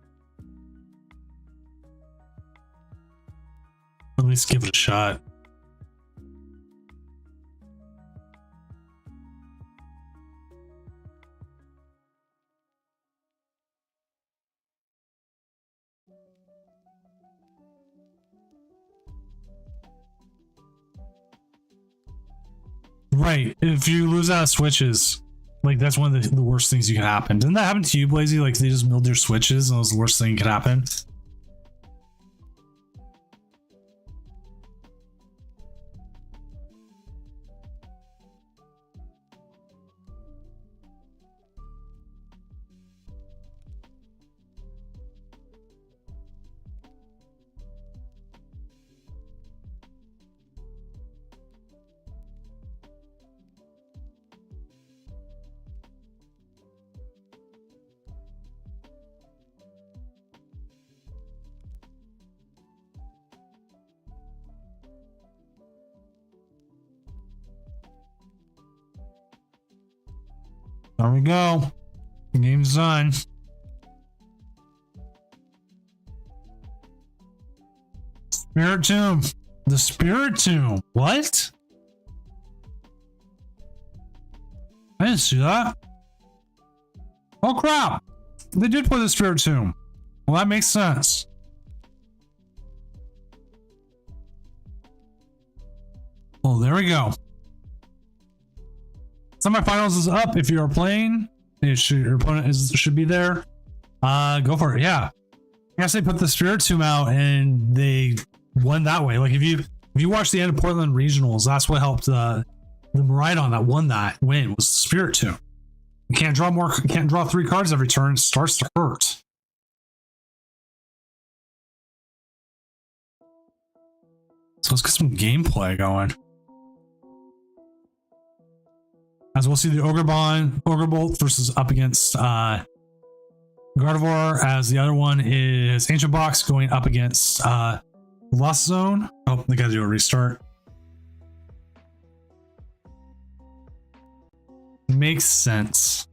Or at least give it a shot. Right. If you lose out of switches, like that's one of the worst things you can happen. Didn't that happen to you, Blazy? Like they just milled your switches and it was the worst thing that could happen. There we go. The game's done. Spirit Tomb. The Spirit Tomb. What? I didn't see that. Oh crap! They did put the Spirit Tomb. Well, that makes sense. Oh, there we go. Semifinals is up. If you are playing, your opponent should be there. Go for it. Yeah. I guess they put the Spirit Tomb out and they won that way. Like if you watch the end of Portland Regionals, that's what helped the Maridon that won that win was the Spirit Tomb. You can't draw 3 cards every turn. It starts to hurt. So let's get some gameplay going. As we'll see the Ogre Bolt versus up against Gardevoir, as the other one is Ancient Box going up against Lost Zone. Oh, they gotta do a restart. Makes sense.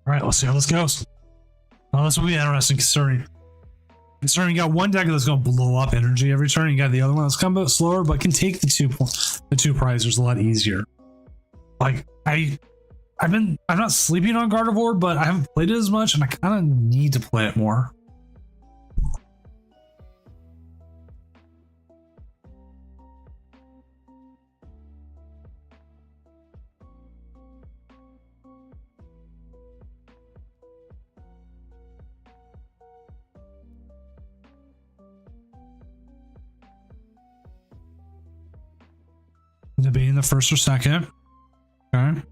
All right, let's see how this goes. Well, this will be interesting considering you got one deck that's going to blow up energy every turn. You got the other one that's kind of a bit slower, but can take the two prizers a lot easier. Like I'm not sleeping on Gardevoir, but I haven't played it as much, and I kind of need to play it more. Debating the first or second. Okay.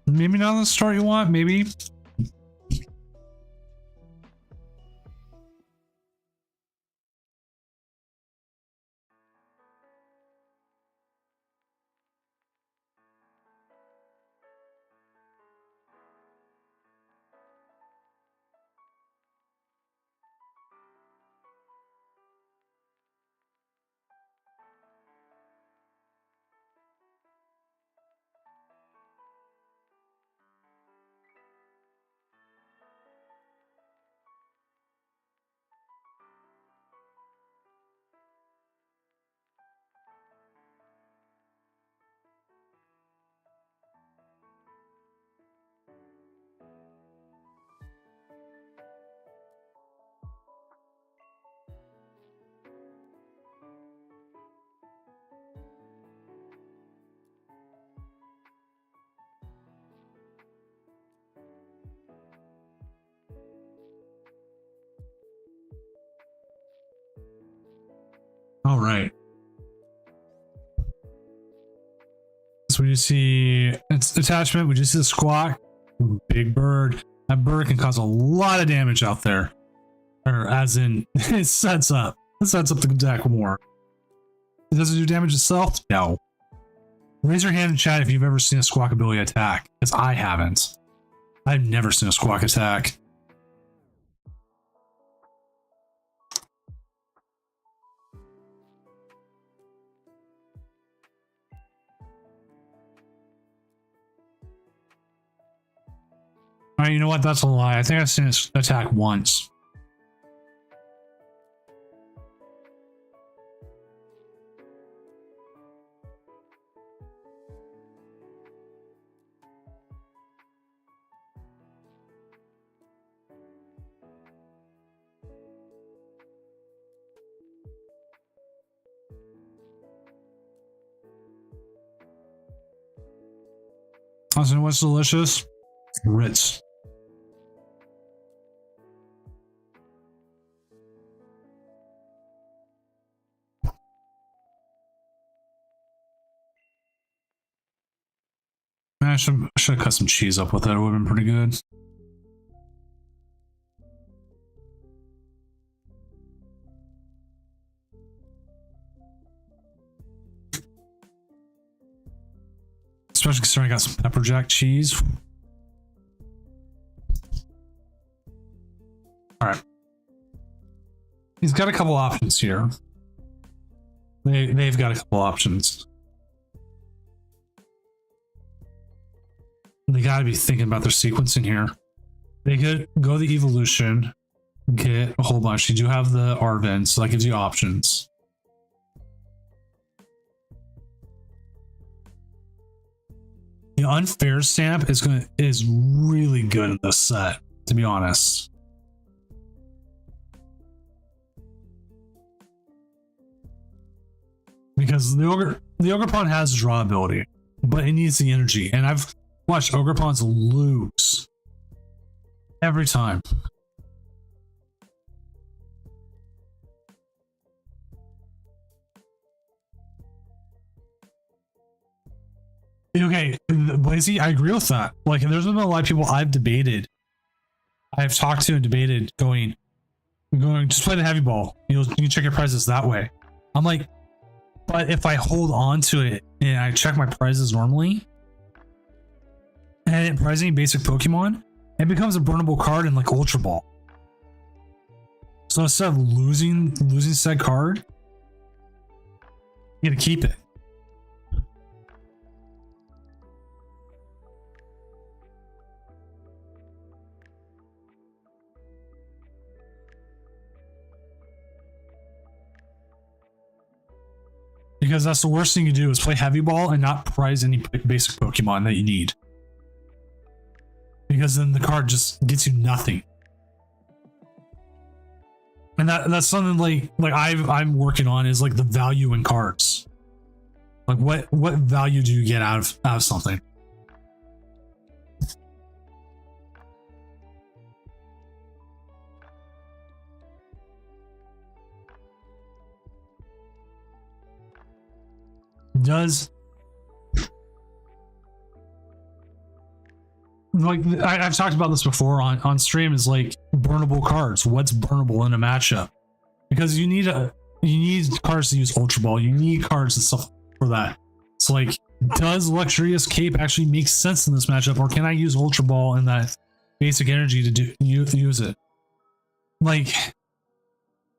Maybe not the start you want, maybe. All right. So we just see its attachment. We just see the Squawk. Ooh, big bird. That bird can cause a lot of damage out there. Or as in, it sets up the deck more. It doesn't do damage itself? No. Raise your hand in chat if you've ever seen a Squawk ability attack, because I haven't. I've never seen a Squawk attack. Alright, you know what? That's a lie. I think I've seen it attack once. Also, what's delicious? Ritz. I should have cut some cheese up with it. It would have been pretty good. Especially considering I got some pepper jack cheese. All right. He's got a couple options here. They've got a couple options. They got to be thinking about their sequencing here. They could go the evolution, get a whole bunch. You do have the Arven, so that gives you options. The unfair stamp is really good in this set, to be honest. Because the Ogerpon has draw ability, but it needs the energy, and I've watched Ogerpons lose every time. Okay, Blazy, I agree with that. Like, there's been a lot of people I've talked to and debated going just play the heavy ball. You can check your prizes that way. I'm like, but if I hold on to it and I check my prizes normally, and it prizes any basic Pokemon, it becomes a burnable card in like Ultra Ball. So instead of losing said card, you gotta keep it. Because that's the worst thing you do is play heavy ball and not prize any basic Pokemon that you need. Because then the card just gets you nothing. And that's something like I'm working on is like the value in cards. Like what value do you get out of something? Does like I've talked about this before on stream is like burnable cards. What's burnable in a matchup? Because you need cards to use Ultra Ball. You need cards and stuff for that. It's like, does Luxurious Cape actually make sense in this matchup, or can I use Ultra Ball and that basic energy to use it? Like,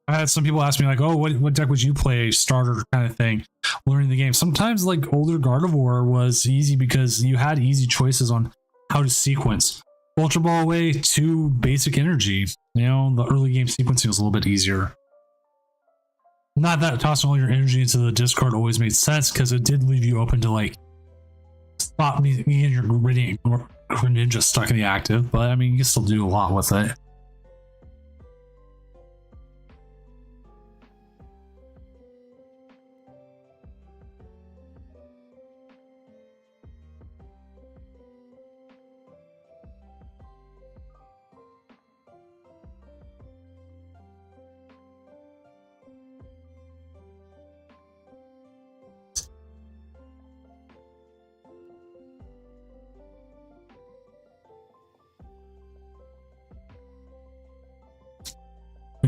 I had some people ask me like, oh, what deck would you play, starter kind of thing, learning the game. Sometimes like older Gardevoir was easy because you had easy choices on how to sequence. Ultra Ball away to basic energy. You know, the early game sequencing was a little bit easier. Not that tossing all your energy into the discard always made sense, because it did leave you open to like stop me and your Radiant Greninja stuck in the active, but I mean you can still do a lot with it.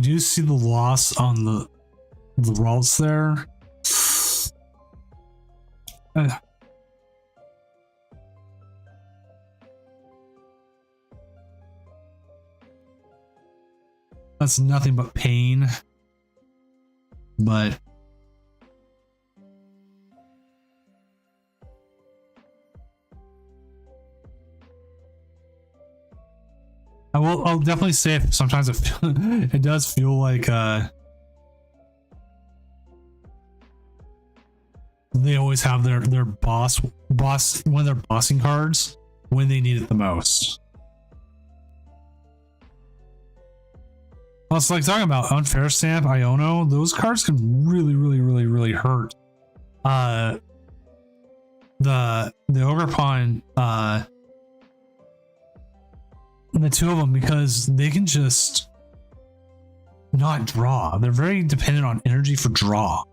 Do you see the loss on the routes there? That's nothing but pain. But I'll definitely say sometimes it does feel like they always have their boss one of their bossing cards when they need it the most. Plus, like talking about Unfair Stamp, Iono, those cards can really hurt. The Ogerpon, the two of them, because they can just not draw. They're very dependent on energy for draw.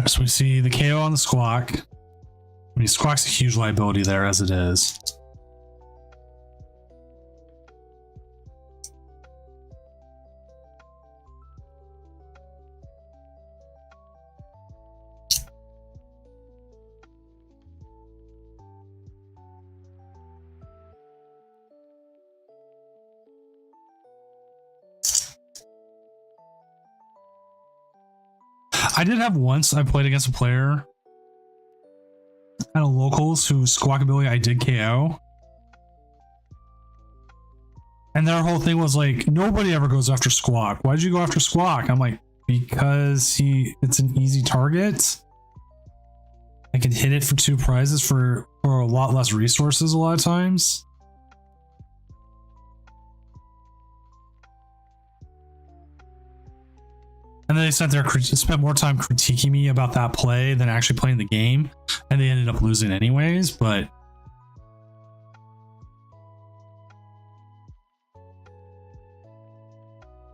Alright, so we see the KO on the Squawk. I mean, Squawk's a huge liability there as it is. I did have once I played against a player at a locals whose Squawkability I did KO. And their whole thing was like, nobody ever goes after Squawk. Why'd you go after Squawk? I'm like, because it's an easy target. I can hit it for 2 prizes for a lot less resources a lot of times. And then they spent more time critiquing me about that play than actually playing the game. And they ended up losing anyways, but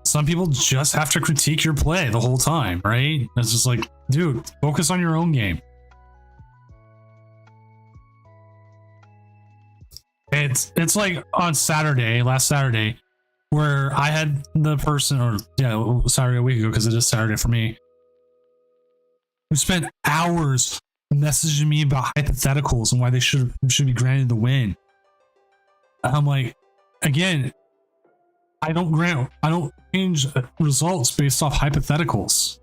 some people just have to critique your play the whole time, right? It's just like, dude, focus on your own game. It's like on last Saturday, where I had the person, or Saturday a week ago, because it is Saturday for me, who spent hours messaging me about hypotheticals and why they should be granted the win. I'm like, again, I don't change results based off hypotheticals.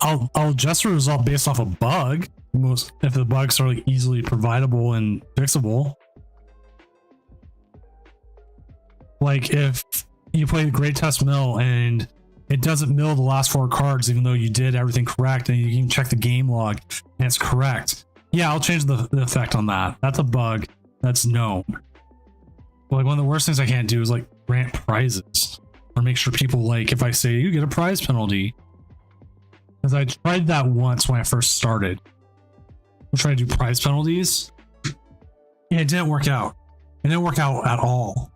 I'll adjust the result based off a bug. If the bugs are like easily providable and fixable. Like if you play the Great Test Mill and it doesn't mill the last 4 cards, even though you did everything correct, and you can check the game log and it's correct. Yeah, I'll change the effect on that. That's a bug. That's known. But like one of the worst things I can't do is like grant prizes or make sure people, like, if I say you get a prize penalty. Because I tried that once when I first started. I tried to do prize penalties. And it didn't work out. It didn't work out at all.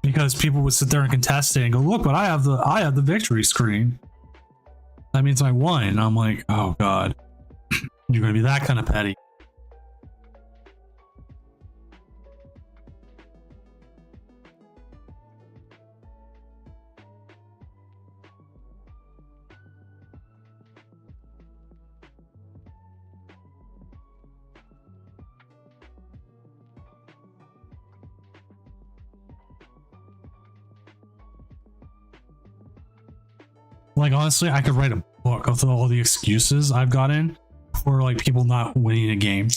Because people would sit there and contest it and go, look, but I have the victory screen. That means I won. And I'm like, oh god. You're gonna be that kind of petty. Like, honestly, I could write a book of all the excuses I've gotten for like people not winning a game.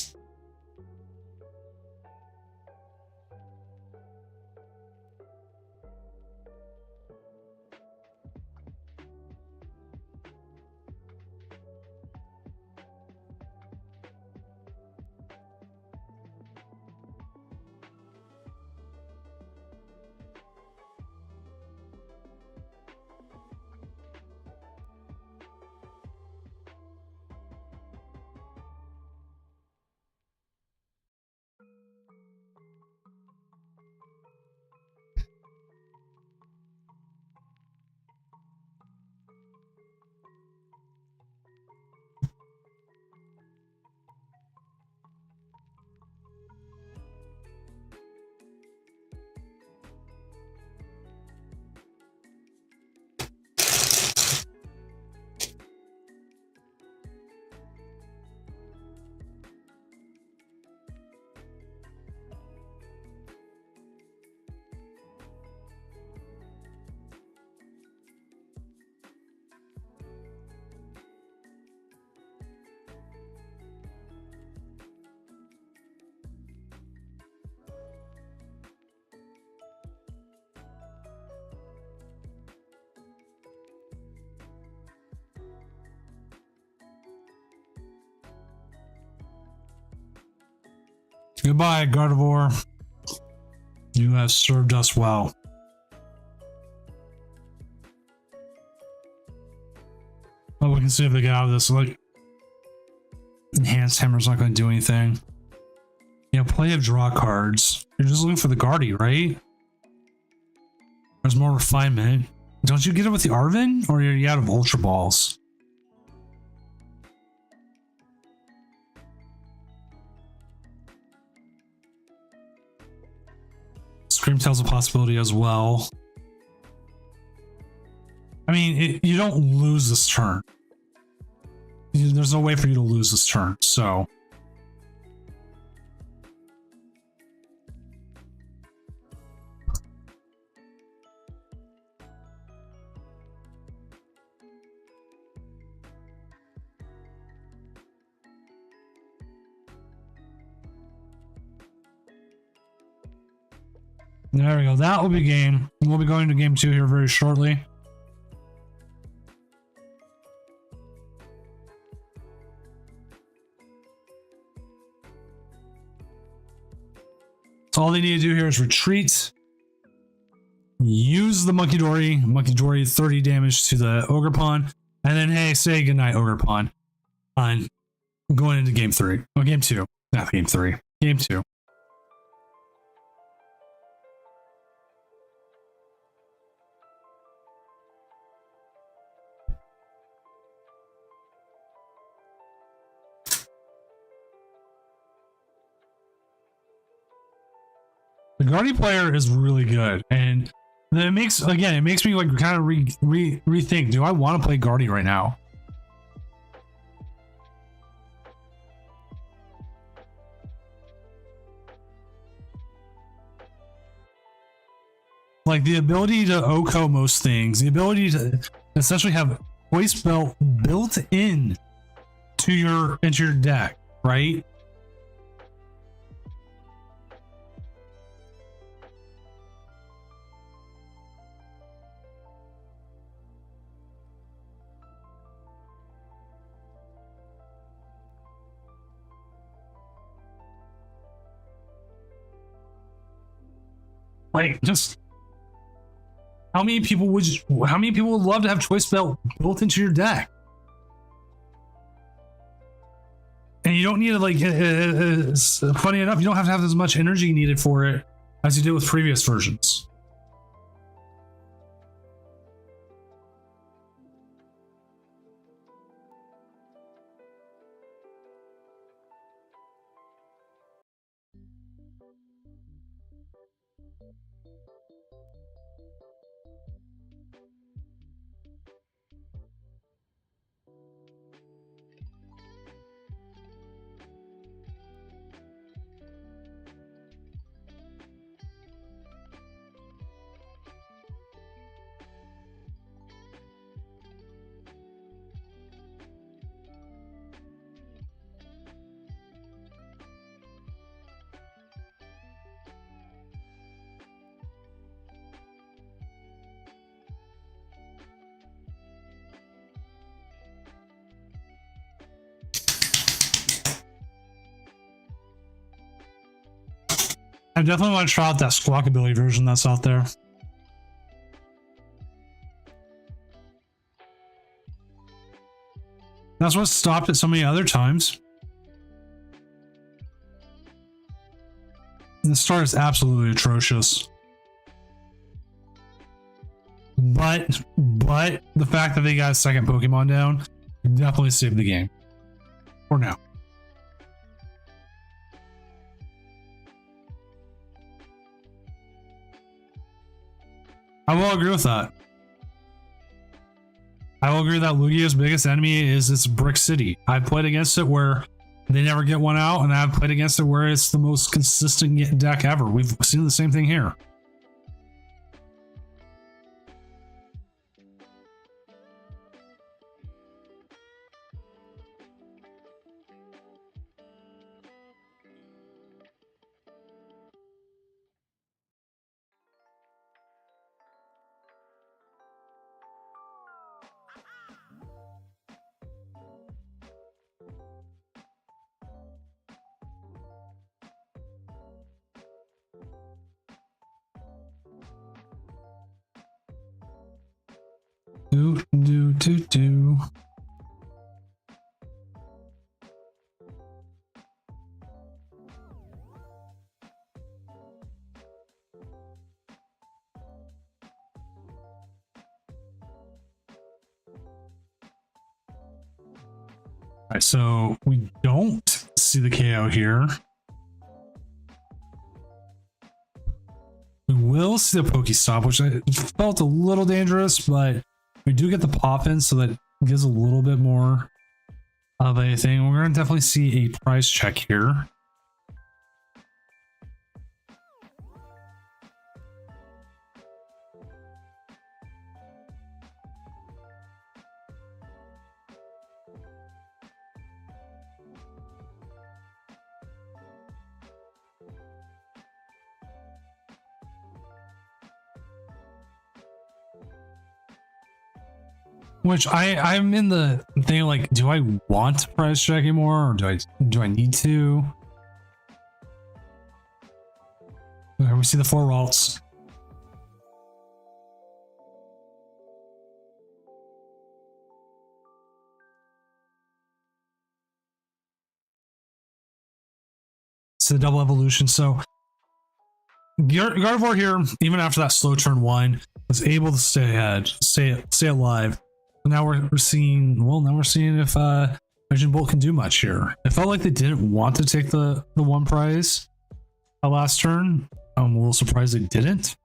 Goodbye, Gardevoir. You have served us well. can see if they get out of this. Like, enhanced hammer's not going to do anything. You know, play of draw cards. You're just looking for the Guardy, right? There's more refinement. Don't you get it with the Arvin, or are you out of Ultra Balls? Screamtail's a possibility as well. I mean, you don't lose this turn. There's no way for you to lose this turn, so. There we go. That will be game. We'll be going to game 2 here very shortly. So all they need to do here is retreat, use the Monkey Dory. Monkey Dory 30 damage to the Ogre Pawn, and then hey, say goodnight, Ogre Pawn. On going into game 3. Oh, game 2. Not game 3. Game 2. The Guardy player is really good, and it makes me like kind of rethink. Do I want to play Guardy right now? Like the ability to OHKO most things, the ability to essentially have Choice Belt built in into your deck, right? Like, just how many people would love to have Choice Belt built into your deck? And you don't need to, like, funny enough, you don't have to have as much energy needed for it as you did with previous versions. I definitely want to try out that Squawkabilly version that's out there. That's what stopped it so many other times. The start is absolutely atrocious. But the fact that they got a second Pokemon down definitely saved the game. For now. I will agree with that. I will agree that Lugia's biggest enemy is its Brick City. I've played against it where they never get one out, and I've played against it where it's the most consistent deck ever. We've seen the same thing here. Do. right, so we don't see the KO here. We will see the Pokestop, which I felt a little dangerous, but we do get the pop in, so that gives a little bit more of a thing. We're going to definitely see a price check here. Which I'm in the thing like, do I want to price check anymore, or do I need to? Okay, we see the 4 alts. It's the double evolution. So Gardevoir here, even after that slow turn 1, was able to stay ahead, stay alive. Now we're seeing, well, now we're seeing if Raging Bolt can do much here. It felt like they didn't want to take the 1 prize last turn. I'm a little surprised they didn't.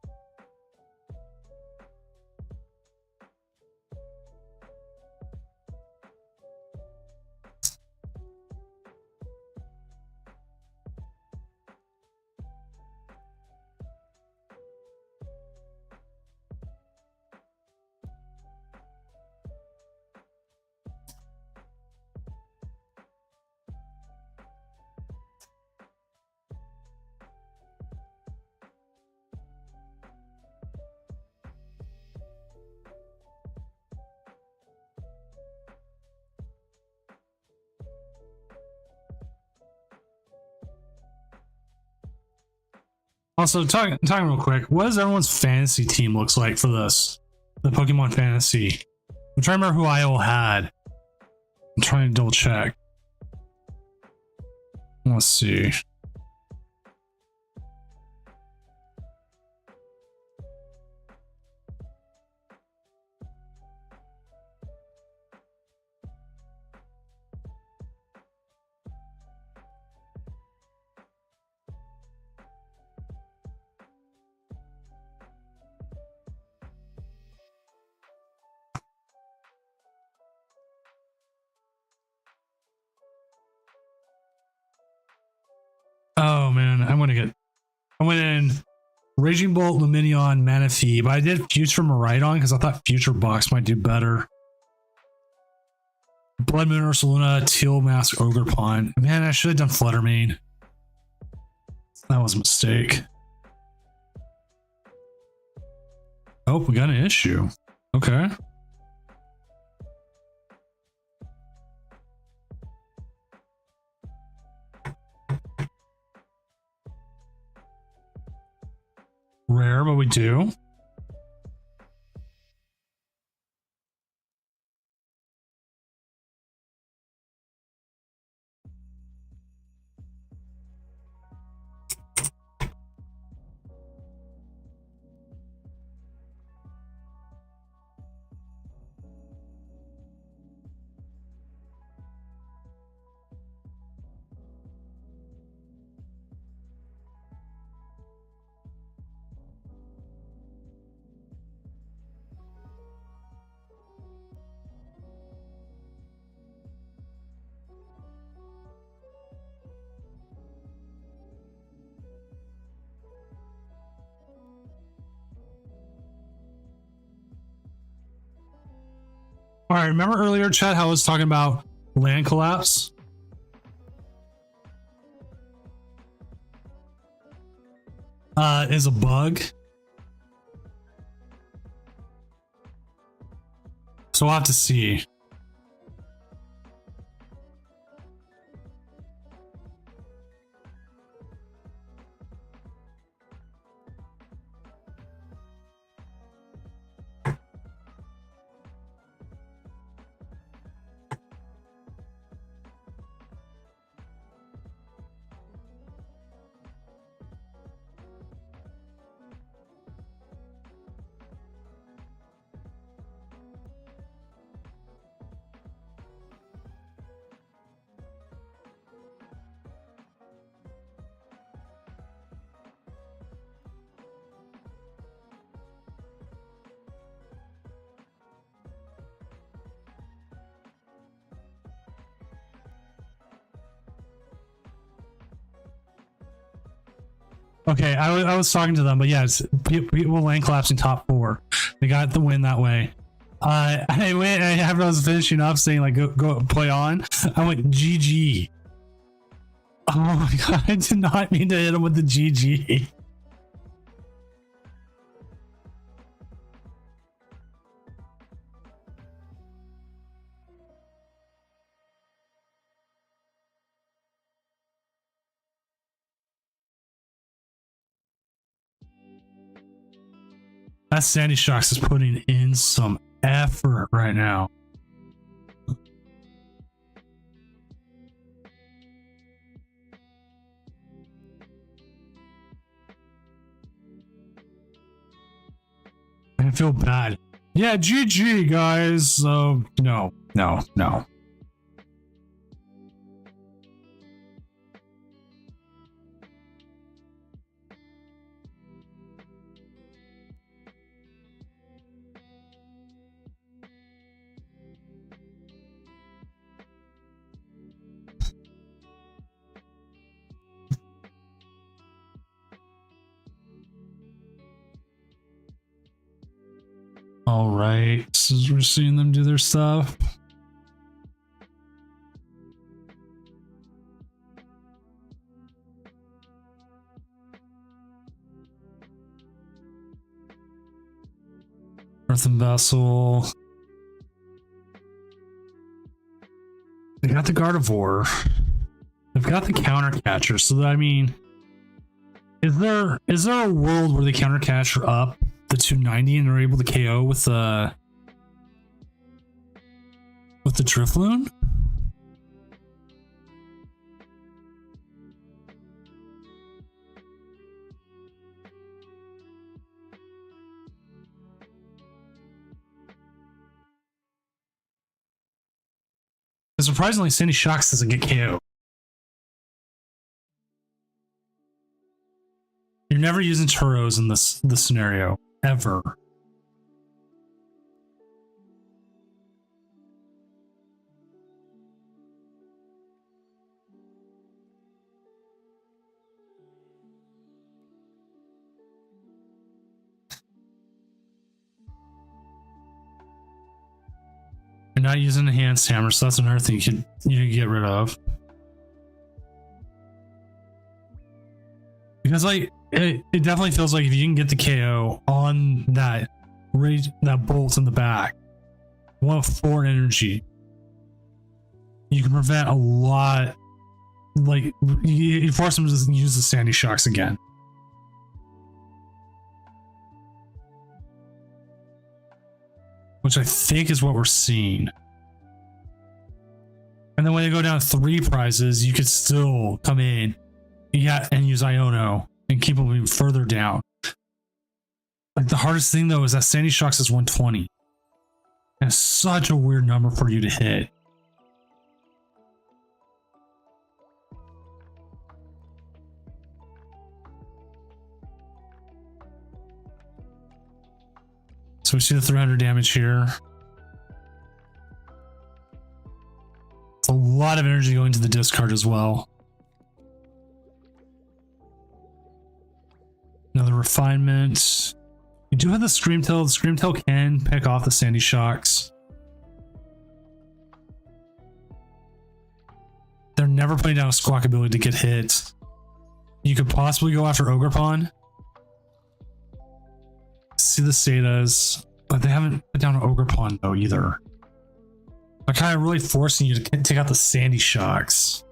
Also, talking real quick, what does everyone's fantasy team looks like for this? The Pokemon Fantasy. I'm trying to remember who IO had. I'm trying to double check. Let's see. Oh man, I went in Raging Bolt, Lumineon, Manaphy, but I did Future Miraidon because I thought Future Box might do better. Blood Moon, Ursaluna, Teal Mask, Ogerpon. Man, I should have done Fluttermane. That was a mistake. Oh, we got an issue. Okay. Rare, but we do. All right, remember earlier, Chad, how I was talking about land collapse? Is a bug. So we'll have to see. Okay, I was talking to them, but yes, people land collapsing top 4. They got the win that way. I went, and after I was finishing up saying like go play on, I went GG. Oh my god, I did not mean to hit him with the GG. That Sandy Shocks is putting in some effort right now. I feel bad. Yeah, GG guys. So no. All right, so we're seeing them do their stuff. Earthen Vessel. They got the Gardevoir. They've got the counter catcher. So that, I mean, is there a world where they counter catcher up the 290 and are able to KO with the Drifloon? Surprisingly, Sandy Shocks doesn't get KO. You're never using Turos in this scenario ever. You're not using a hand hammer, so that's another thing you can get rid of. Because like it definitely feels like if you can get the KO on that bolt in the back, 104 energy, you can prevent a lot. Like you force them to use the Sandy Shocks again. Which I think is what we're seeing. And then when they go down 3 prizes, you could still come in and use Iono and keep them even further down. Like the hardest thing though is that Sandy Shocks is 120. And it's such a weird number for you to hit. So we see the 300 damage here. It's a lot of energy going to the discard as well. Another refinement. You do have the Screamtail. The Screamtail can pick off the Sandy Shocks. They're never putting down a Squawk ability to get hit. You could possibly go after Ogerpon. See the Setas, but they haven't put down an Ogerpon though either. They're kind of really forcing you to take out the Sandy Shocks.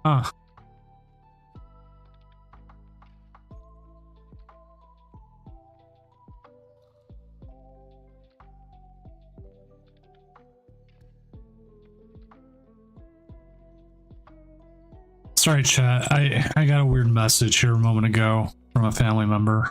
Huh. Sorry, chat. I got a weird message here a moment ago from a family member.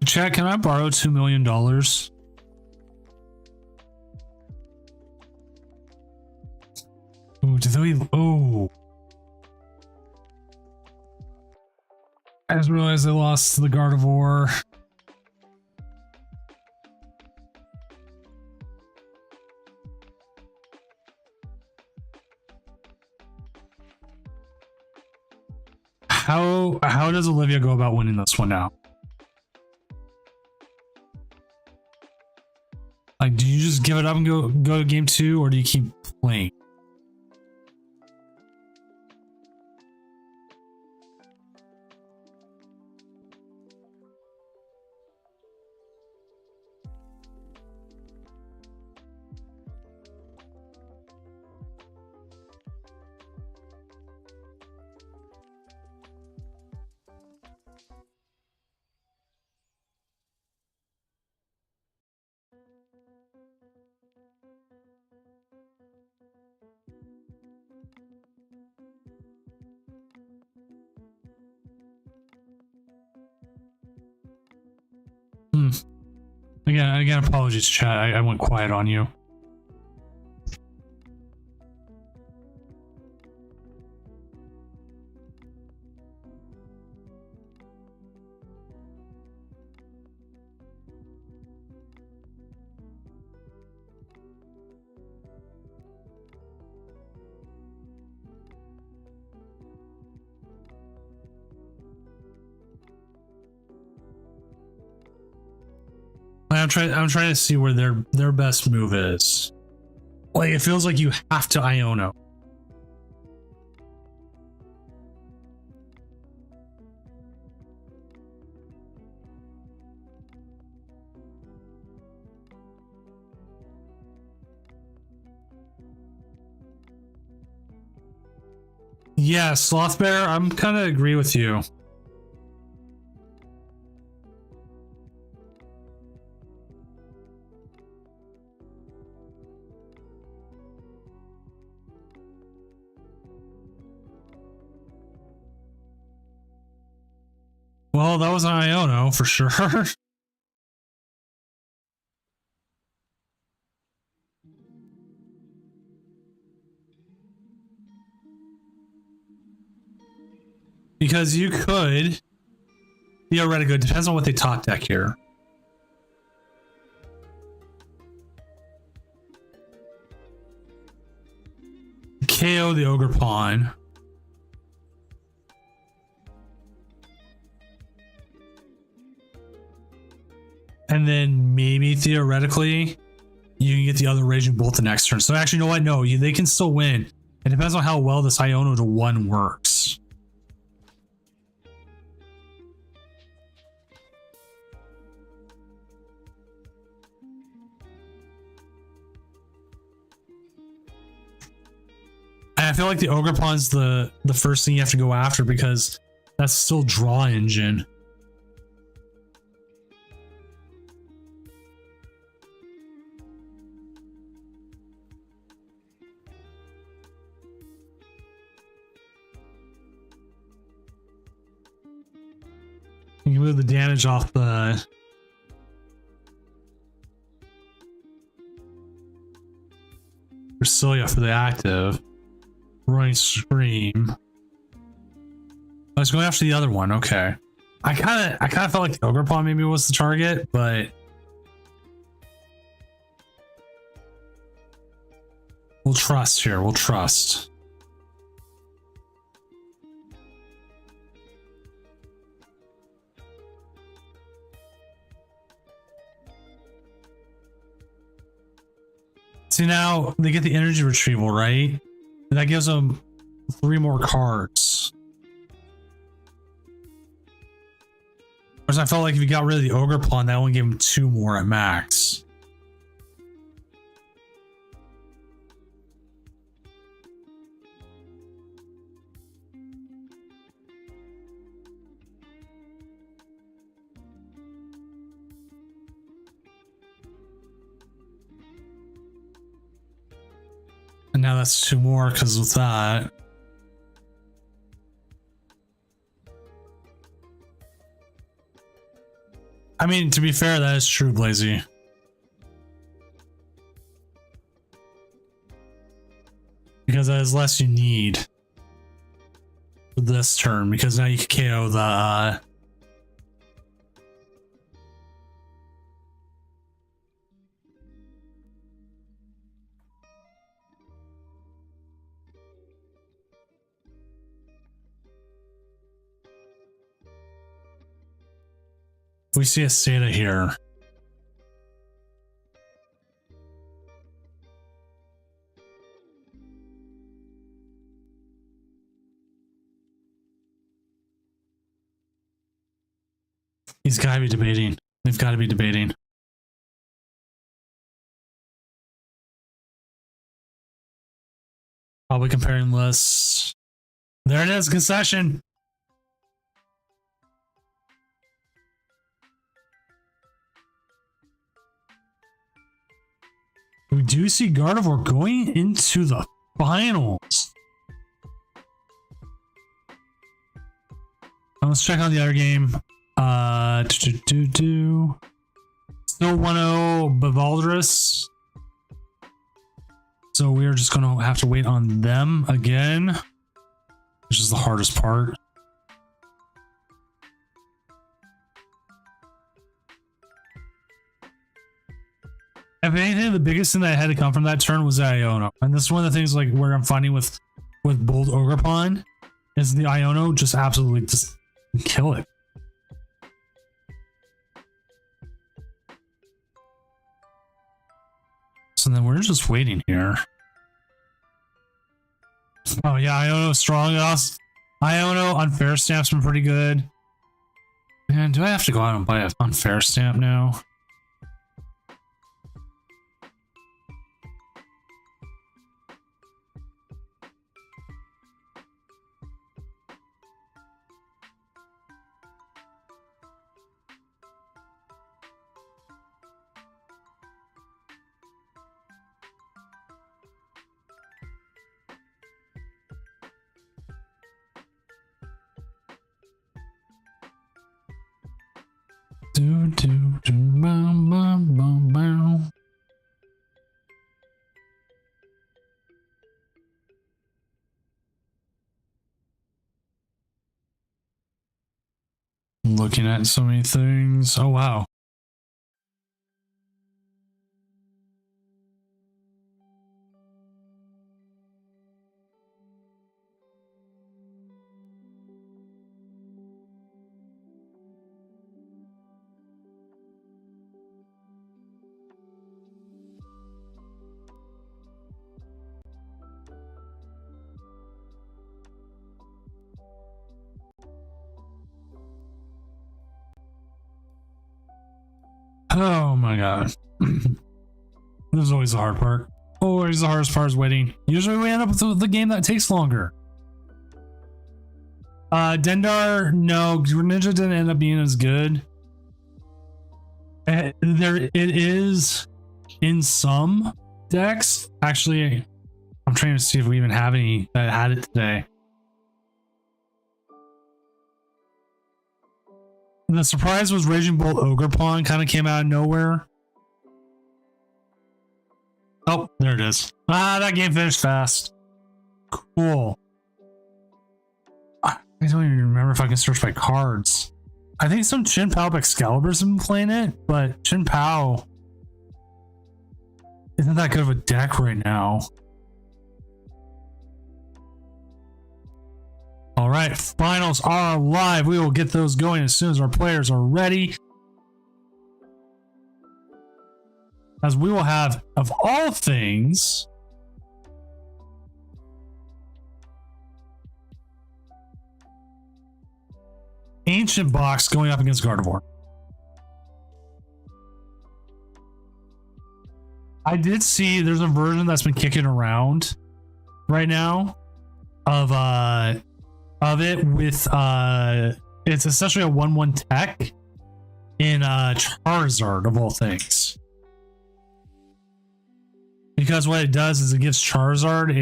Chat, can I borrow $2 million? Oh, did we? Oh. I just realized I lost the Gardevoir. How does Olivia go about winning this one now? Like, do you just give it up and go to game 2, or do you keep playing? Again, apologies, chat. I went quiet on you. I'm trying to see where their best move is. Like, it feels like you have to Iono. Yeah, Sloth Bear, I'm kind of agree with you. Well, that was an Iono for sure. Because you could theoretically, it depends on what they top deck here. KO the Ogre Pawn. And then maybe theoretically, you can get the other Raging Bolt the next turn. So actually, you know what? No, they can still win. It depends on how well this Iono to 1 works. And I feel like the Ogre Pawn's the first thing you have to go after because that's still draw engine. You can move the damage off the Ursilia for the active. Running Scream. I was going after the other one. Okay. I kind of felt like the Ogre Pawn maybe was the target, but we'll trust here. We'll trust. See, now they get the energy retrieval, right? And that gives them 3 more cards. Whereas I felt like if you got rid of the Ogre Pawn, that only gave him 2 more at max. And now that's 2 more because with that. I mean, to be fair, that is true, Blazy. Because that is less you need for this turn, because now you can KO the we see a Seda here. He's got to be debating. They've got to be debating. Probably comparing lists. There it is, concession. We do see Gardevoir going into the finals. Now let's check out the other game. Still 1-0 Bavaldris. So we are just going to have to wait on them again, which is the hardest part. If anything, the biggest thing that had to come from that turn was the Iono. And this is one of the things like where I'm finding with Bold Ogerpon is the Iono just absolutely just kill it. So then we're just waiting here. Oh yeah, Iono strong enough. Iono unfair stamp's been pretty good. Man, do I have to go out and buy an unfair stamp now? Looking at so many things. Oh wow. Oh my god. This is always the hard part. Always the hardest part is waiting. Usually we end up with the game that takes longer. Dendar, no, Greninja didn't end up being as good. It is in some decks. Actually, I'm trying to see if we even have any that had it today. The surprise was Raging Bolt Ogerpon kind of came out of nowhere. Oh, there it is. Ah, that game finished fast. Cool. I don't even remember if I can search by cards. I think some Chin Pao Excalibur's been playing it, but Chin Pao isn't that good of a deck right now. All right, finals are live. We will get those going as soon as our players are ready. as we will have, of all things, Ancient Box going up against Gardevoir. I did see there's a version that's been kicking around right now of it with it's essentially a 1/1 tech in Charizard of all things. Because what it does is it gives Charizard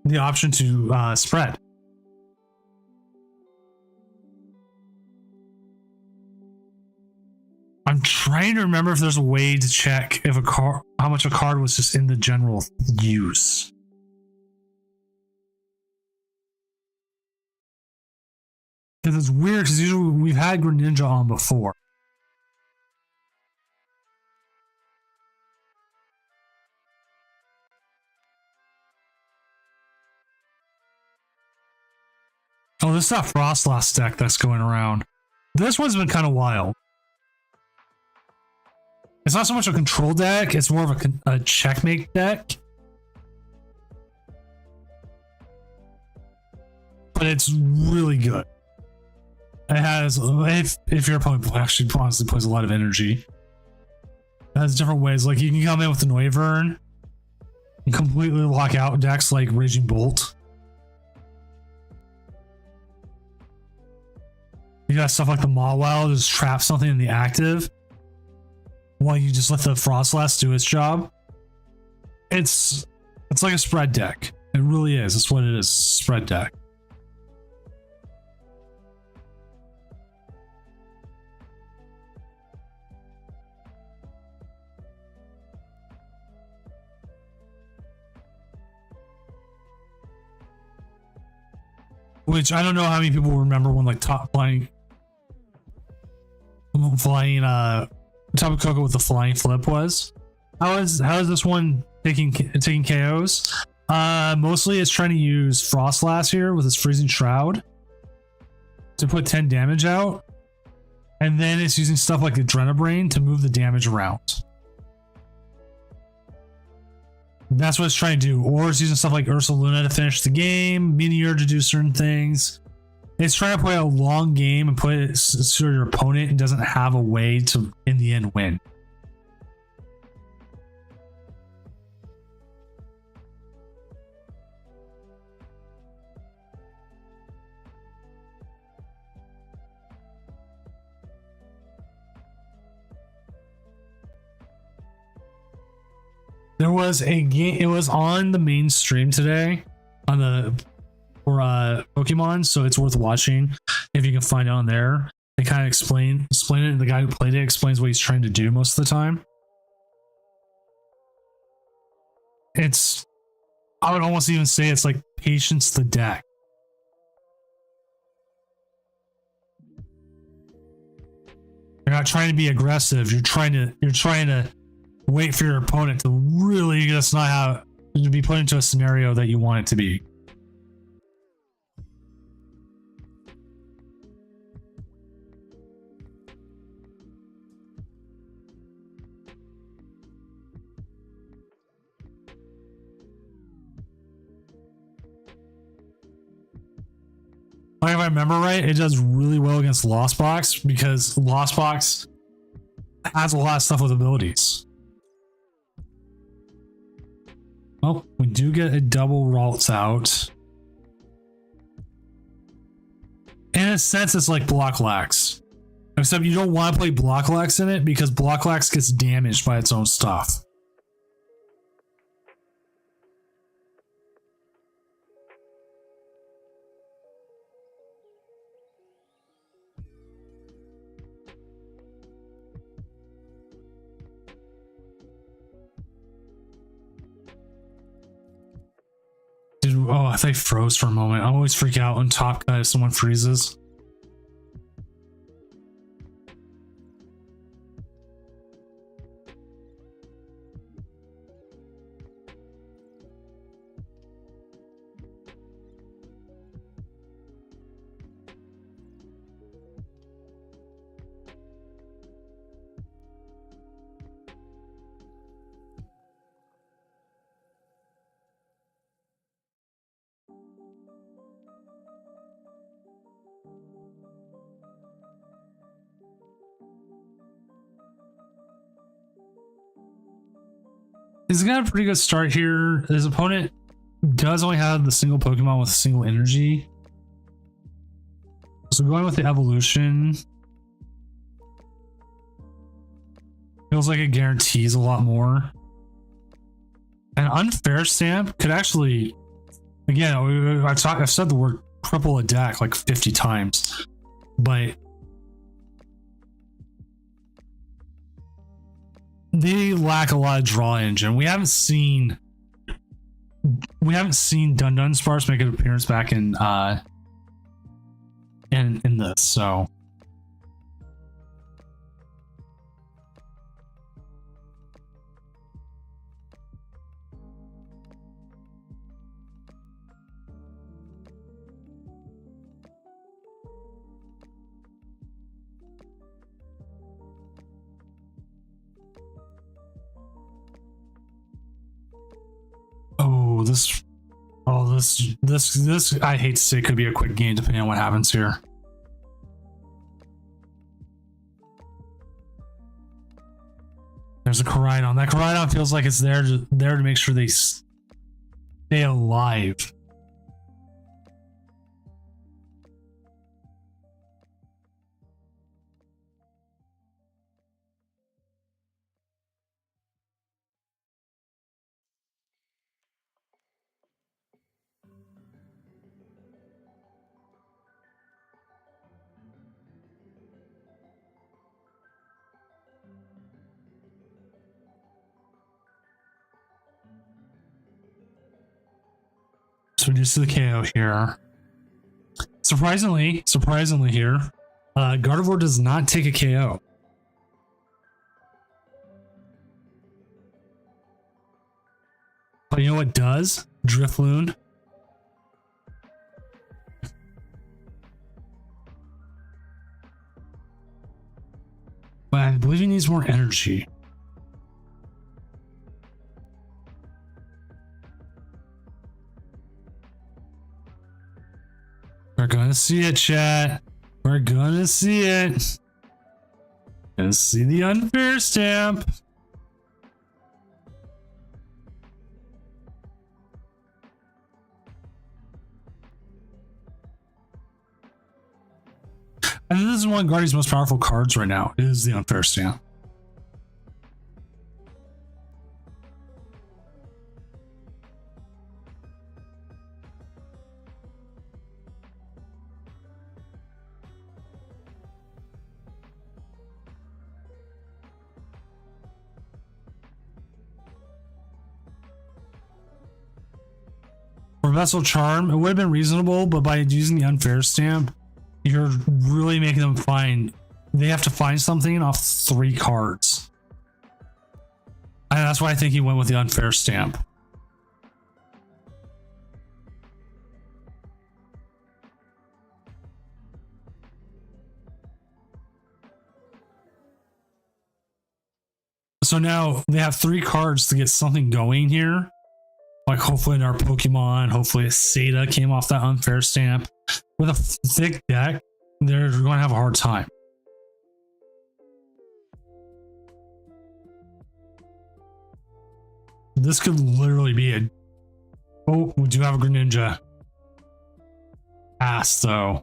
the option to spread. I'm trying to remember if there's a way to check if how much a card was just in the general use. Because it's weird, because usually we've had Greninja on before. Oh, this is that Frostlass deck that's going around. This one's been kind of wild. It's not so much a control deck, it's more of a checkmate deck. But it's really good. It has, if your opponent actually honestly plays a lot of energy, it has different ways. Like you can come in with the Noivern and completely lock out decks like Raging Bolt. You got stuff like the Mawile, just trap something in the active while you just let the Frostlass do its job. It's like a spread deck. It really is. That's what it is. Spread deck. Which I don't know how many people remember when like top flying Tapu Koko with the flying flip was. How is this one taking KOs? Mostly it's trying to use Frostlass here with its Freezing Shroud to put 10 damage out, and then it's using stuff like Adrenabrain to move the damage around. That's what it's trying to do. Or it's using stuff like Ursaluna to finish the game, Meteor to do certain things. It's trying to play a long game and put it so your opponent doesn't have a way to, in the end, win. There was a game, it was on the main stream today on the for Pokemon, so it's worth watching if you can find it on there. They kind of explain it, and the guy who played it explains what he's trying to do most of the time. It's, I would almost even say it's like Patience the deck. You're not trying to be aggressive. You're trying to wait for your opponent to really just not have to be put into a scenario that you want it to be. Like if I remember right, it does really well against Lost Box because Lost Box has a lot of stuff with abilities. Well, we do get a double Ralts out. In a sense, it's like Blocklax. Except you don't want to play Blocklax in it because Blocklax gets damaged by its own stuff. Oh, I thought I froze for a moment. I always freak out when Top Cut if someone freezes. He's got a pretty good start here. His opponent does only have the single Pokemon with single energy. So going with the evolution feels like it guarantees a lot more. An unfair stamp could actually, again, I've said the word cripple a deck like 50 times, but they lack a lot of draw engine. We haven't seen Dun Dunsparce make an appearance back in this, so this I hate to say could be a quick game depending on what happens here. There's a Koraidon. That Koraidon feels like it's there to make sure they stay alive. So we just see the KO here. Surprisingly here, Gardevoir does not take a KO. But you know what does? Drifloon. But I believe he needs more energy. We're gonna see it, chat. We're gonna see it. Gonna see the unfair stamp. And this is one of Guardian's most powerful cards right now, is the unfair stamp. For Vessel Charm, it would have been reasonable, but by using the unfair stamp, you're really making them they have to find something off 3 cards. And that's why I think he went with the unfair stamp. So now they have 3 cards to get something going here. Like hopefully our Pokemon, hopefully a Seda came off that unfair stamp. With a thick deck, they're going to have a hard time. This could literally be a... Oh, we do have a Greninja. Pass, though.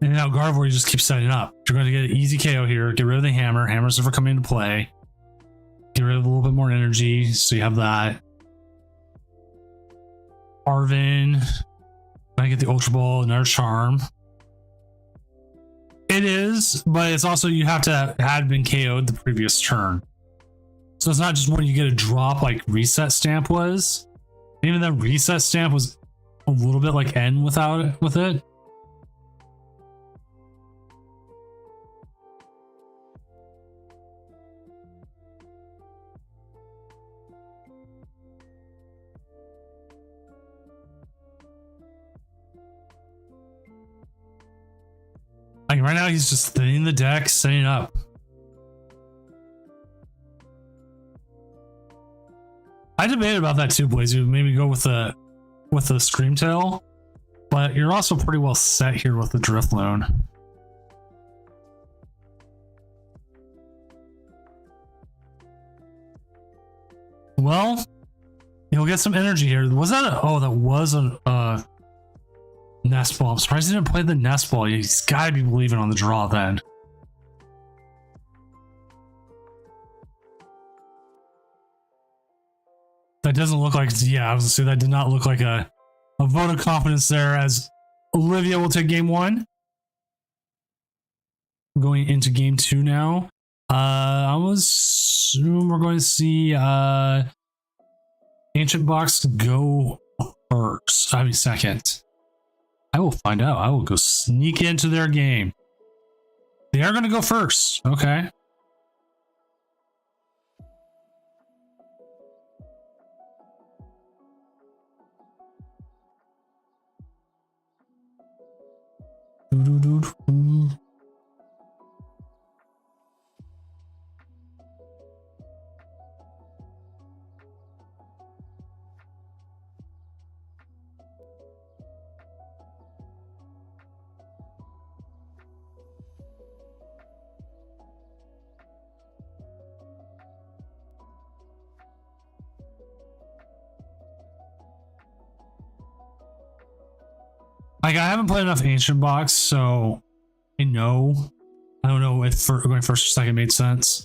And now Gardevoir, you just keep setting up. You're going to get an easy KO here. Get rid of the Hammer. Hammer's never coming into play. Get rid of a little bit more energy, so you have that. Arvin. I get the Ultra Ball, another Charm. It is, but it's also you have to have been KO'd the previous turn. So it's not just when you get a drop like Reset Stamp was. Even that Reset Stamp was a little bit like N without it, with it. Like right now, he's just thinning the deck, setting up. I debated about that too, Blazer. Maybe go with the Screamtail, but you're also pretty well set here with the Drifloon. Well, you'll get some energy here. Was that that was a nest ball. I'm surprised he didn't play the nest ball. He's got to be believing on the draw then. That doesn't look like, yeah, I was gonna say that did not look like a vote of confidence there, as Olivia will take game 1. Going into game 2 now. I was assume we're going to see Ancient Box go first. I mean second. I will find out. I will go sneak into their game. They are going to go first. Okay. Like, I haven't played enough Ancient Box, so I don't know if going first or second made sense.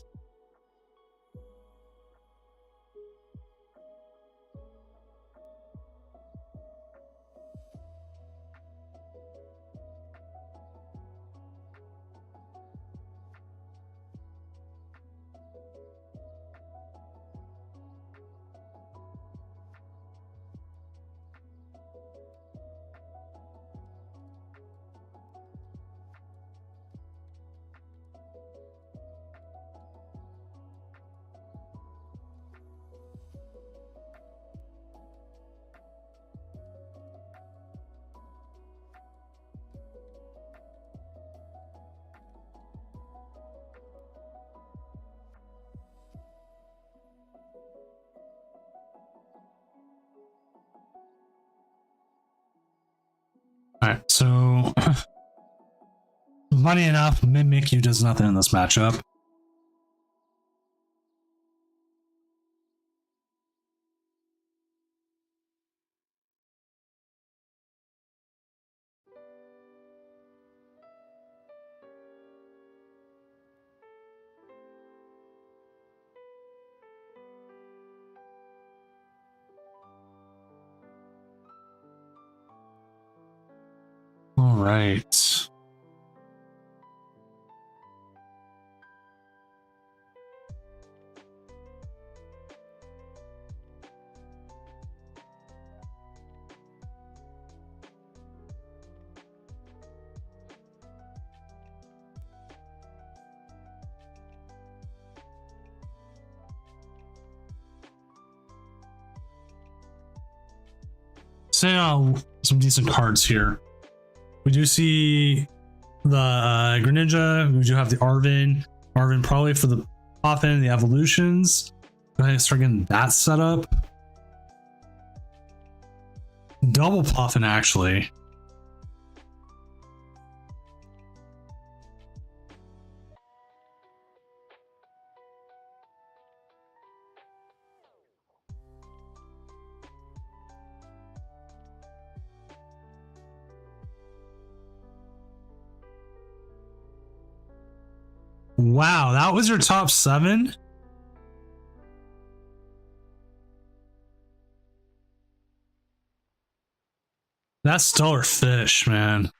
Alright, so funny enough, Mimikyu does nothing in this matchup. All right. Sitting on some decent cards here. We do see the Greninja. We do have the Arven. Arven probably for the Poffin, the evolutions. Go ahead and start getting that set up. Double Poffin, actually. Wow, that was your top 7? That's stellar fish, man.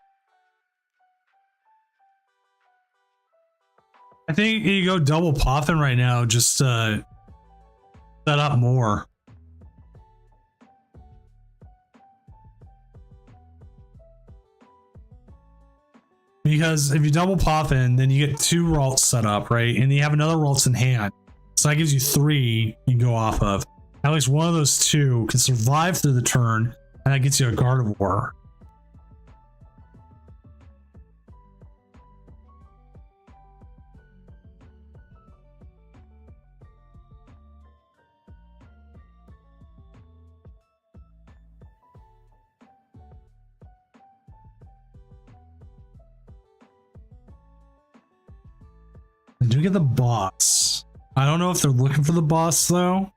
I think you go double Poffin right now, just set up more. Because if you double Poffin, then you get 2 Ralts set up, right? And you have another Ralts in hand. So that gives you 3 you can go off of. At least one of those 2 can survive through the turn, and that gets you a Gardevoir. I do get the boss. I don't know if they're looking for the boss though.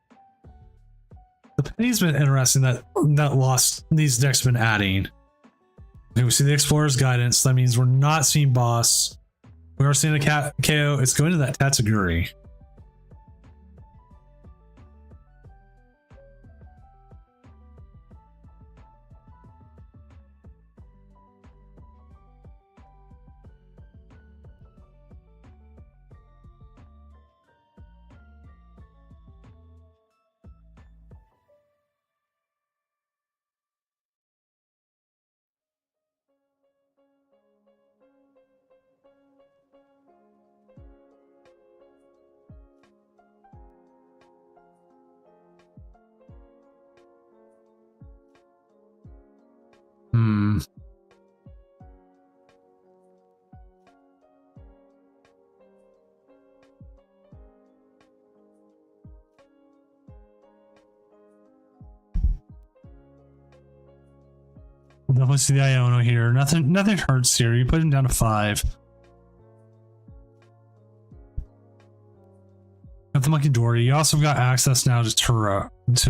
penny's been interesting that lost these decks have been adding. Okay, we see the Explorer's Guidance. That means we're not seeing boss. We are seeing a KO. It's going to that Tatsuguri. Hmm. We'll definitely see the Iono here. Nothing hurts here. You put him down to 5. Got the Monkey Dory. You also got access now to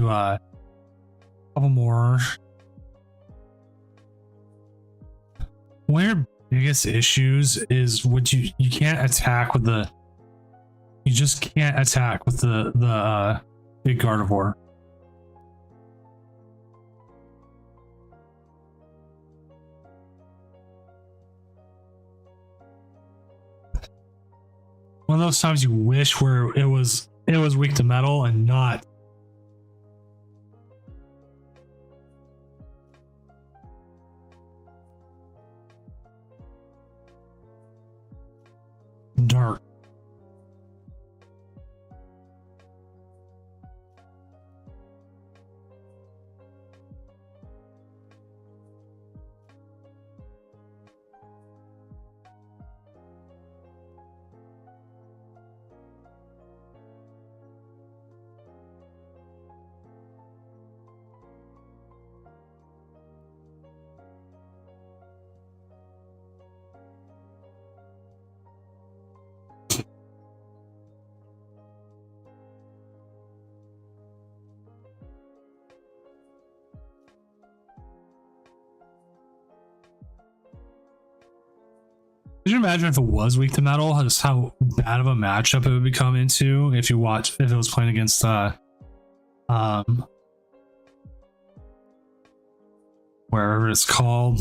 a couple more. One of your biggest issues is what you can't attack with the. You just can't attack with the big Gardevoir. One of those times you wish where it was weak to metal and not. Dark. Could you imagine if it was weak to metal, just how bad of a matchup it would become into if it was playing against wherever it's called,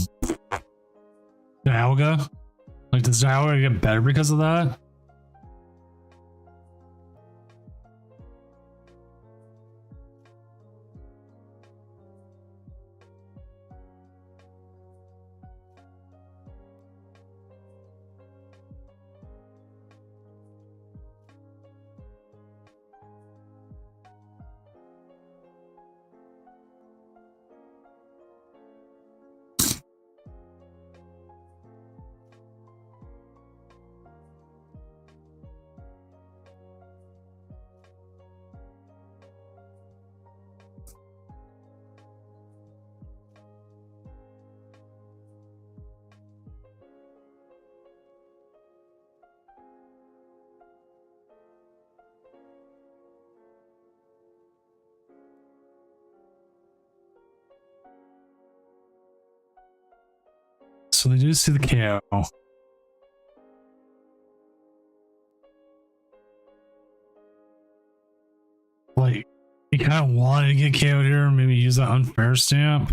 Dialga? Like, does Dialga get better because of that? So they do see the KO. Like, you kind of wanted to get KO'd here, maybe use that unfair stamp.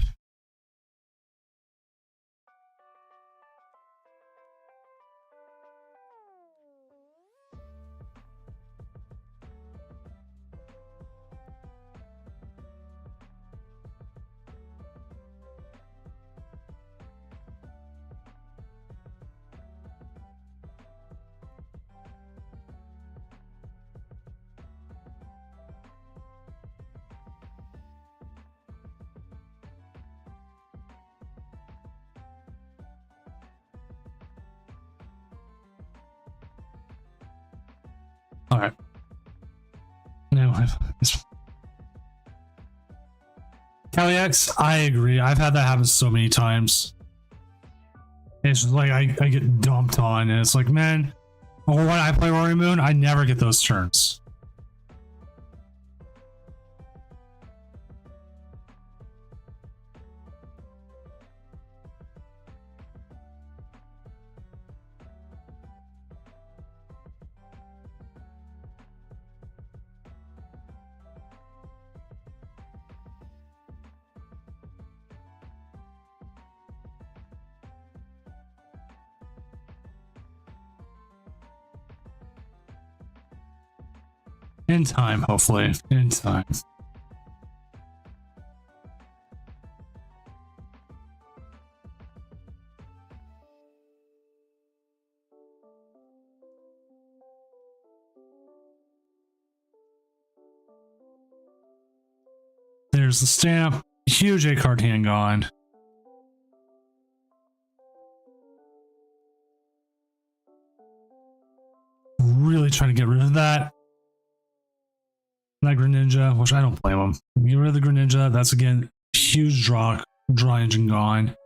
All right. Now Calyrex, I agree. I've had that happen so many times. It's just like I get dumped on, and it's like, man, when I play Roaring Moon, I never get those turns. In time, hopefully. In time. There's the stamp. Huge 8-card hand gone. Really trying to get rid of that. That Greninja, which I don't blame him. Get rid of the Greninja. That's again huge draw engine gone.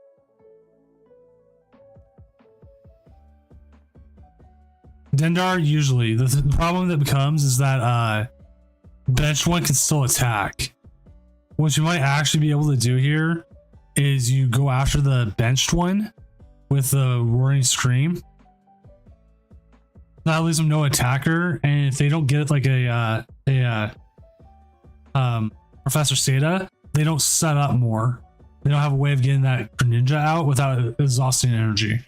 Dendar usually the problem that becomes is that bench one can still attack. What you might actually be able to do here is you go after the benched one with the Roaring Scream. That leaves them no attacker, and if they don't get like a Professor Seda, they don't set up more. They don't have a way of getting that Greninja out without exhausting energy.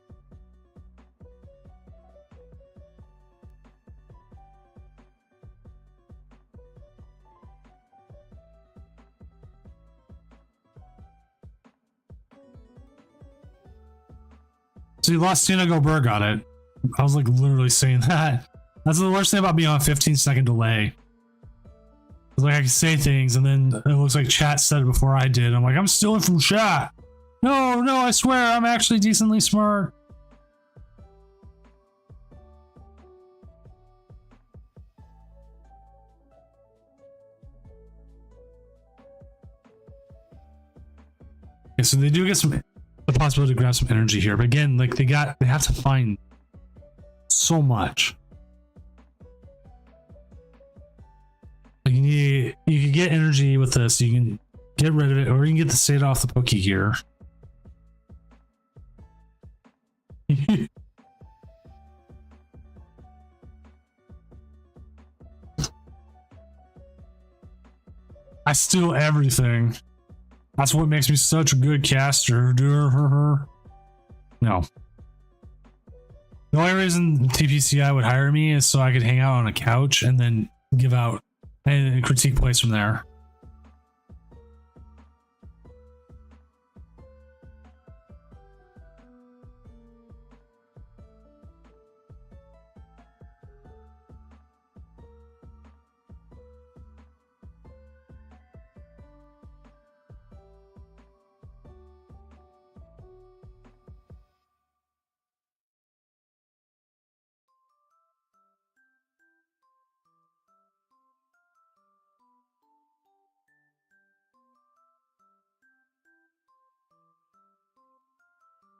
So you lost Tina Go Burr got it. I was like literally saying that. That's the worst thing about being on a 15-second delay. It's like I can say things and then it looks like chat said it before I did. I'm like, I'm stealing from chat. No, I swear I'm actually decently smart. Okay, so they do get the possibility to grab some energy here, but again, like they have to find so much. Like you can get energy with this, you can get rid of it, or you can get the Seda off the Poke here. I steal everything. That's what makes me such a good caster. No. The only reason TPCI would hire me is so I could hang out on a couch and then give out and critique plays from there.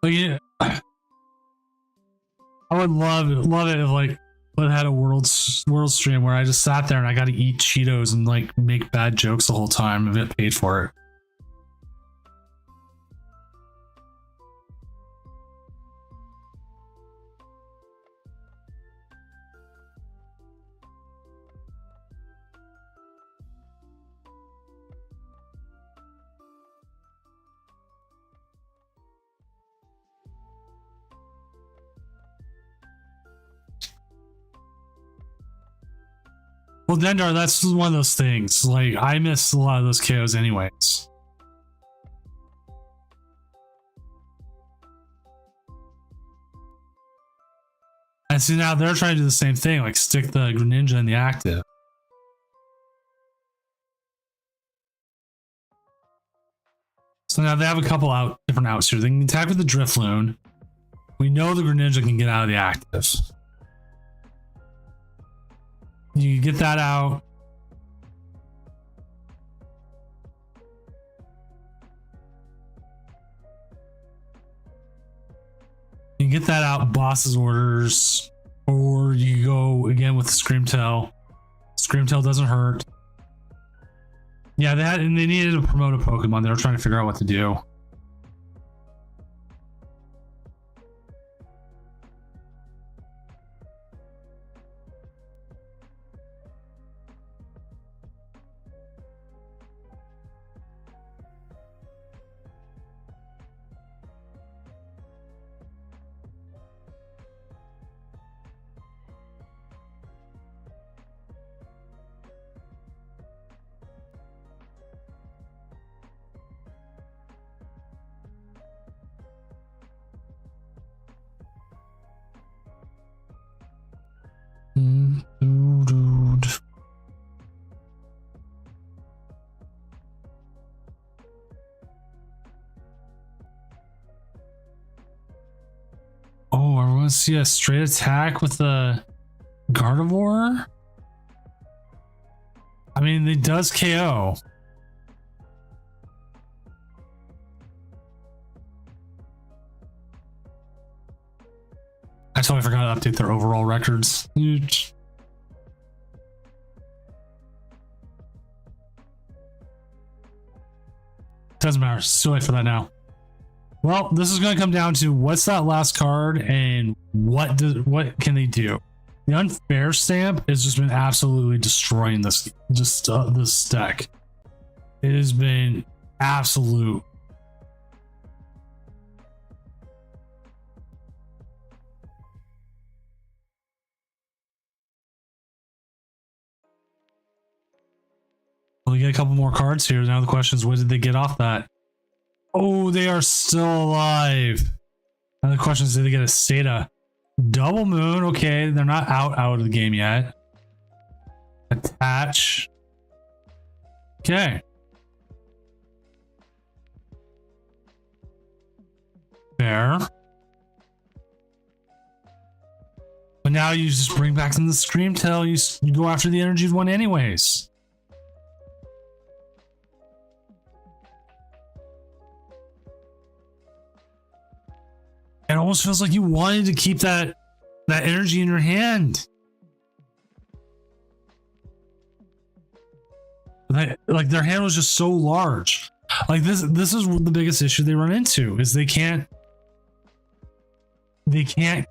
But yeah, I would love it if like it had a world stream where I just sat there and I got to eat Cheetos and like make bad jokes the whole time and get paid for it. Well, Dendar, that's one of those things. Like, I miss a lot of those KOs anyways. And see, now they're trying to do the same thing, like stick the Greninja in the active. So now they have a couple different outs here. They can attack with the Drifloon. We know the Greninja can get out of the active. You get that out. You get that out, boss's orders, or you go again with the Screamtail. Screamtail doesn't hurt. Yeah, they needed to promote a Pokemon. They were trying to figure out what to do. see a straight attack with the Gardevoir. I mean, it does KO. I totally forgot to update their overall records. Huge. Doesn't matter. It's too late for that now. Well, this is going to come down to what's that last card and what can they do? The unfair stamp has just been absolutely destroying this deck. It has been absolute. We get a couple more cards here. Now the question is, what did they get off that? Oh, they are still alive. Now the question is, did they get a Seta? Double Moon. Okay, they're not out of the game yet. Attach. Okay. There. But now you just bring back in the Scream Tail. You go after the energy one anyways. It almost feels like you wanted to keep that energy in your hand. Like their hand was just so large. Like this is the biggest issue they run into is they can't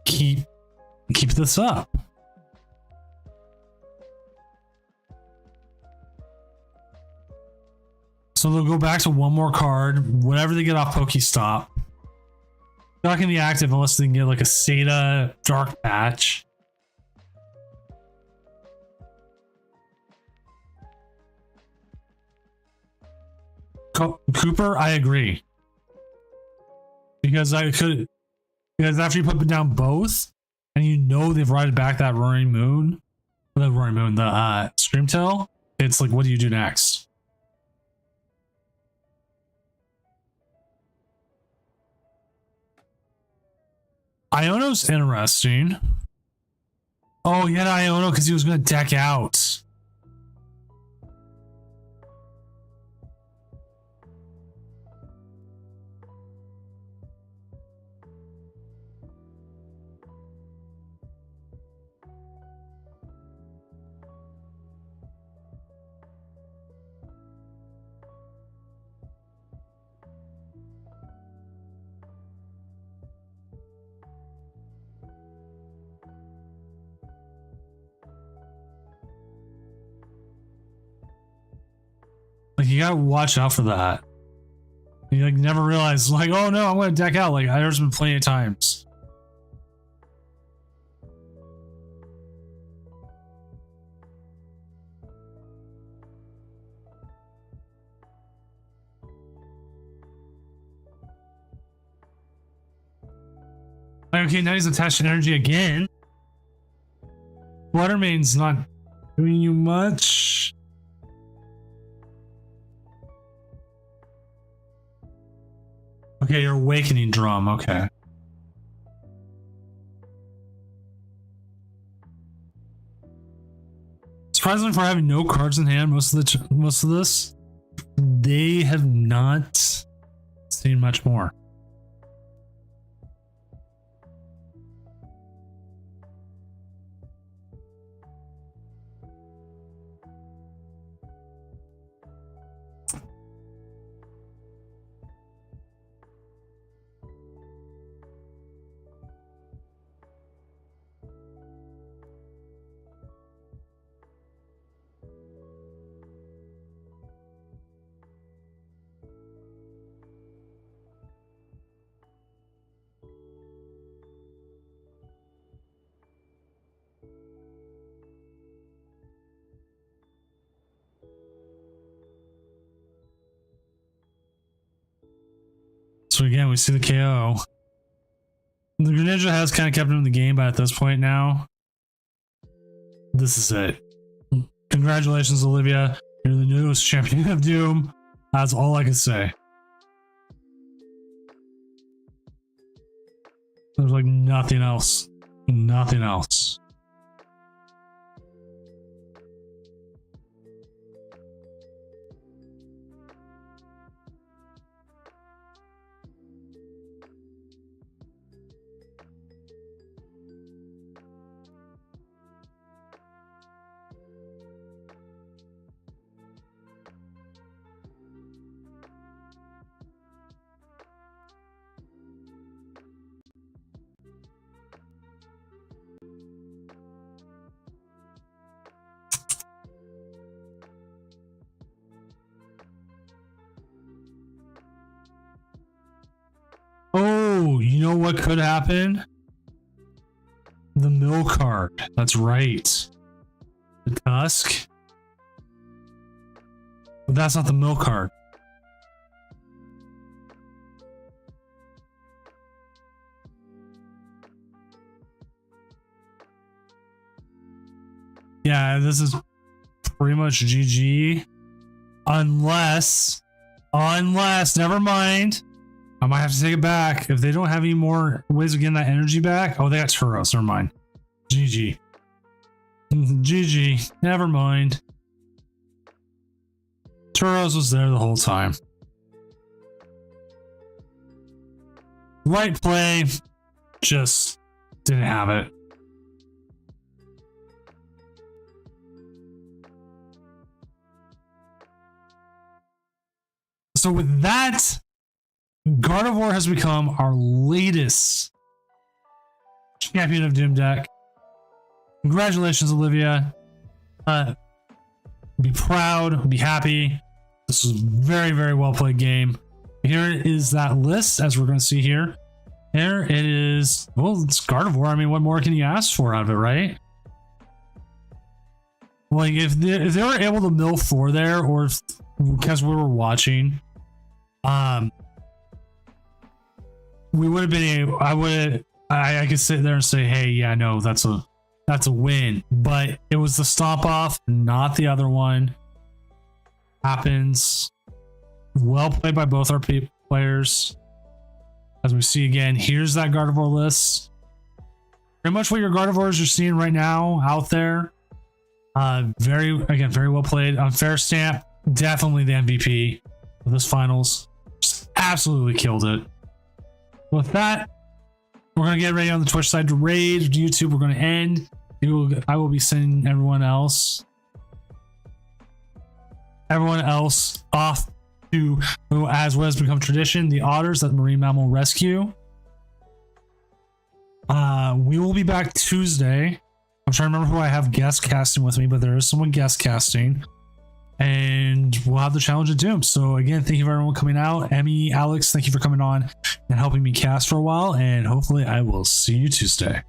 keep this up. So they'll go back to one more card, whatever they get off Pokestop. They're not going to be active unless they can get like a Seta Dark Patch. Cooper, I agree. Because after you put down both, and you know they've ridden back that Roaring Moon, the Screamtail, it's like, what do you do next? Iono's interesting. Oh, yeah, Iono because he was going to deck out. Like, you gotta watch out for that. You like never realize, like, oh no, I'm gonna deck out. Like, there's been plenty of times. Okay, now he's attached to energy again. Fluttermane's not doing you much. Okay, your Awakening Drum, okay. Surprisingly, for having no cards in hand most of this, they have not seen much more. So again, we see the KO. The Greninja has kind of kept him in the game, but at this point now, this is it. Congratulations, Olivia. You're the newest champion of Doom. That's all I can say. There's like nothing else Nothing else. Oh, you know what could happen? The mill card. That's right. The Tusk. But that's not the mill card. Yeah, this is pretty much GG. Unless, never mind. I might have to take it back. If they don't have any more ways of getting that energy back. Oh, they got Turos. Never mind. GG. GG. Never mind. Turos was there the whole time. Right play. Just didn't have it. So with that, Gardevoir has become our latest champion of Doom deck. Congratulations, Olivia. Be proud, be happy. This was a very, very well played game. Here is that list, as we're going to see here. Here it is. Well, it's Gardevoir. I mean, what more can you ask for out of it, right? Like, if they were able to mill 4 there, or if, because we were watching, we would have been able, I could sit there and say, hey, yeah, no, that's a win. But it was the stomp off, not the other one. Happens. Well played by both our players. As we see again, here's that Gardevoir list. Pretty much what your Gardevoirs you're seeing right now out there. Very well played. Fair Stamp, definitely the MVP of this finals. Just absolutely killed it. With that, we're going to get ready on the Twitch side to raid. YouTube, we're going to end. I will be sending everyone else off to, as what has become tradition, the otters at Marine Mammal Rescue. We will be back Tuesday. I'm trying to remember who I have guest casting with me, but there is someone guest casting. And we'll have the challenge of Doom. So again, thank you for everyone coming out. Emmy, Alex, thank you for coming on and helping me cast for a while. And hopefully I will see you Tuesday.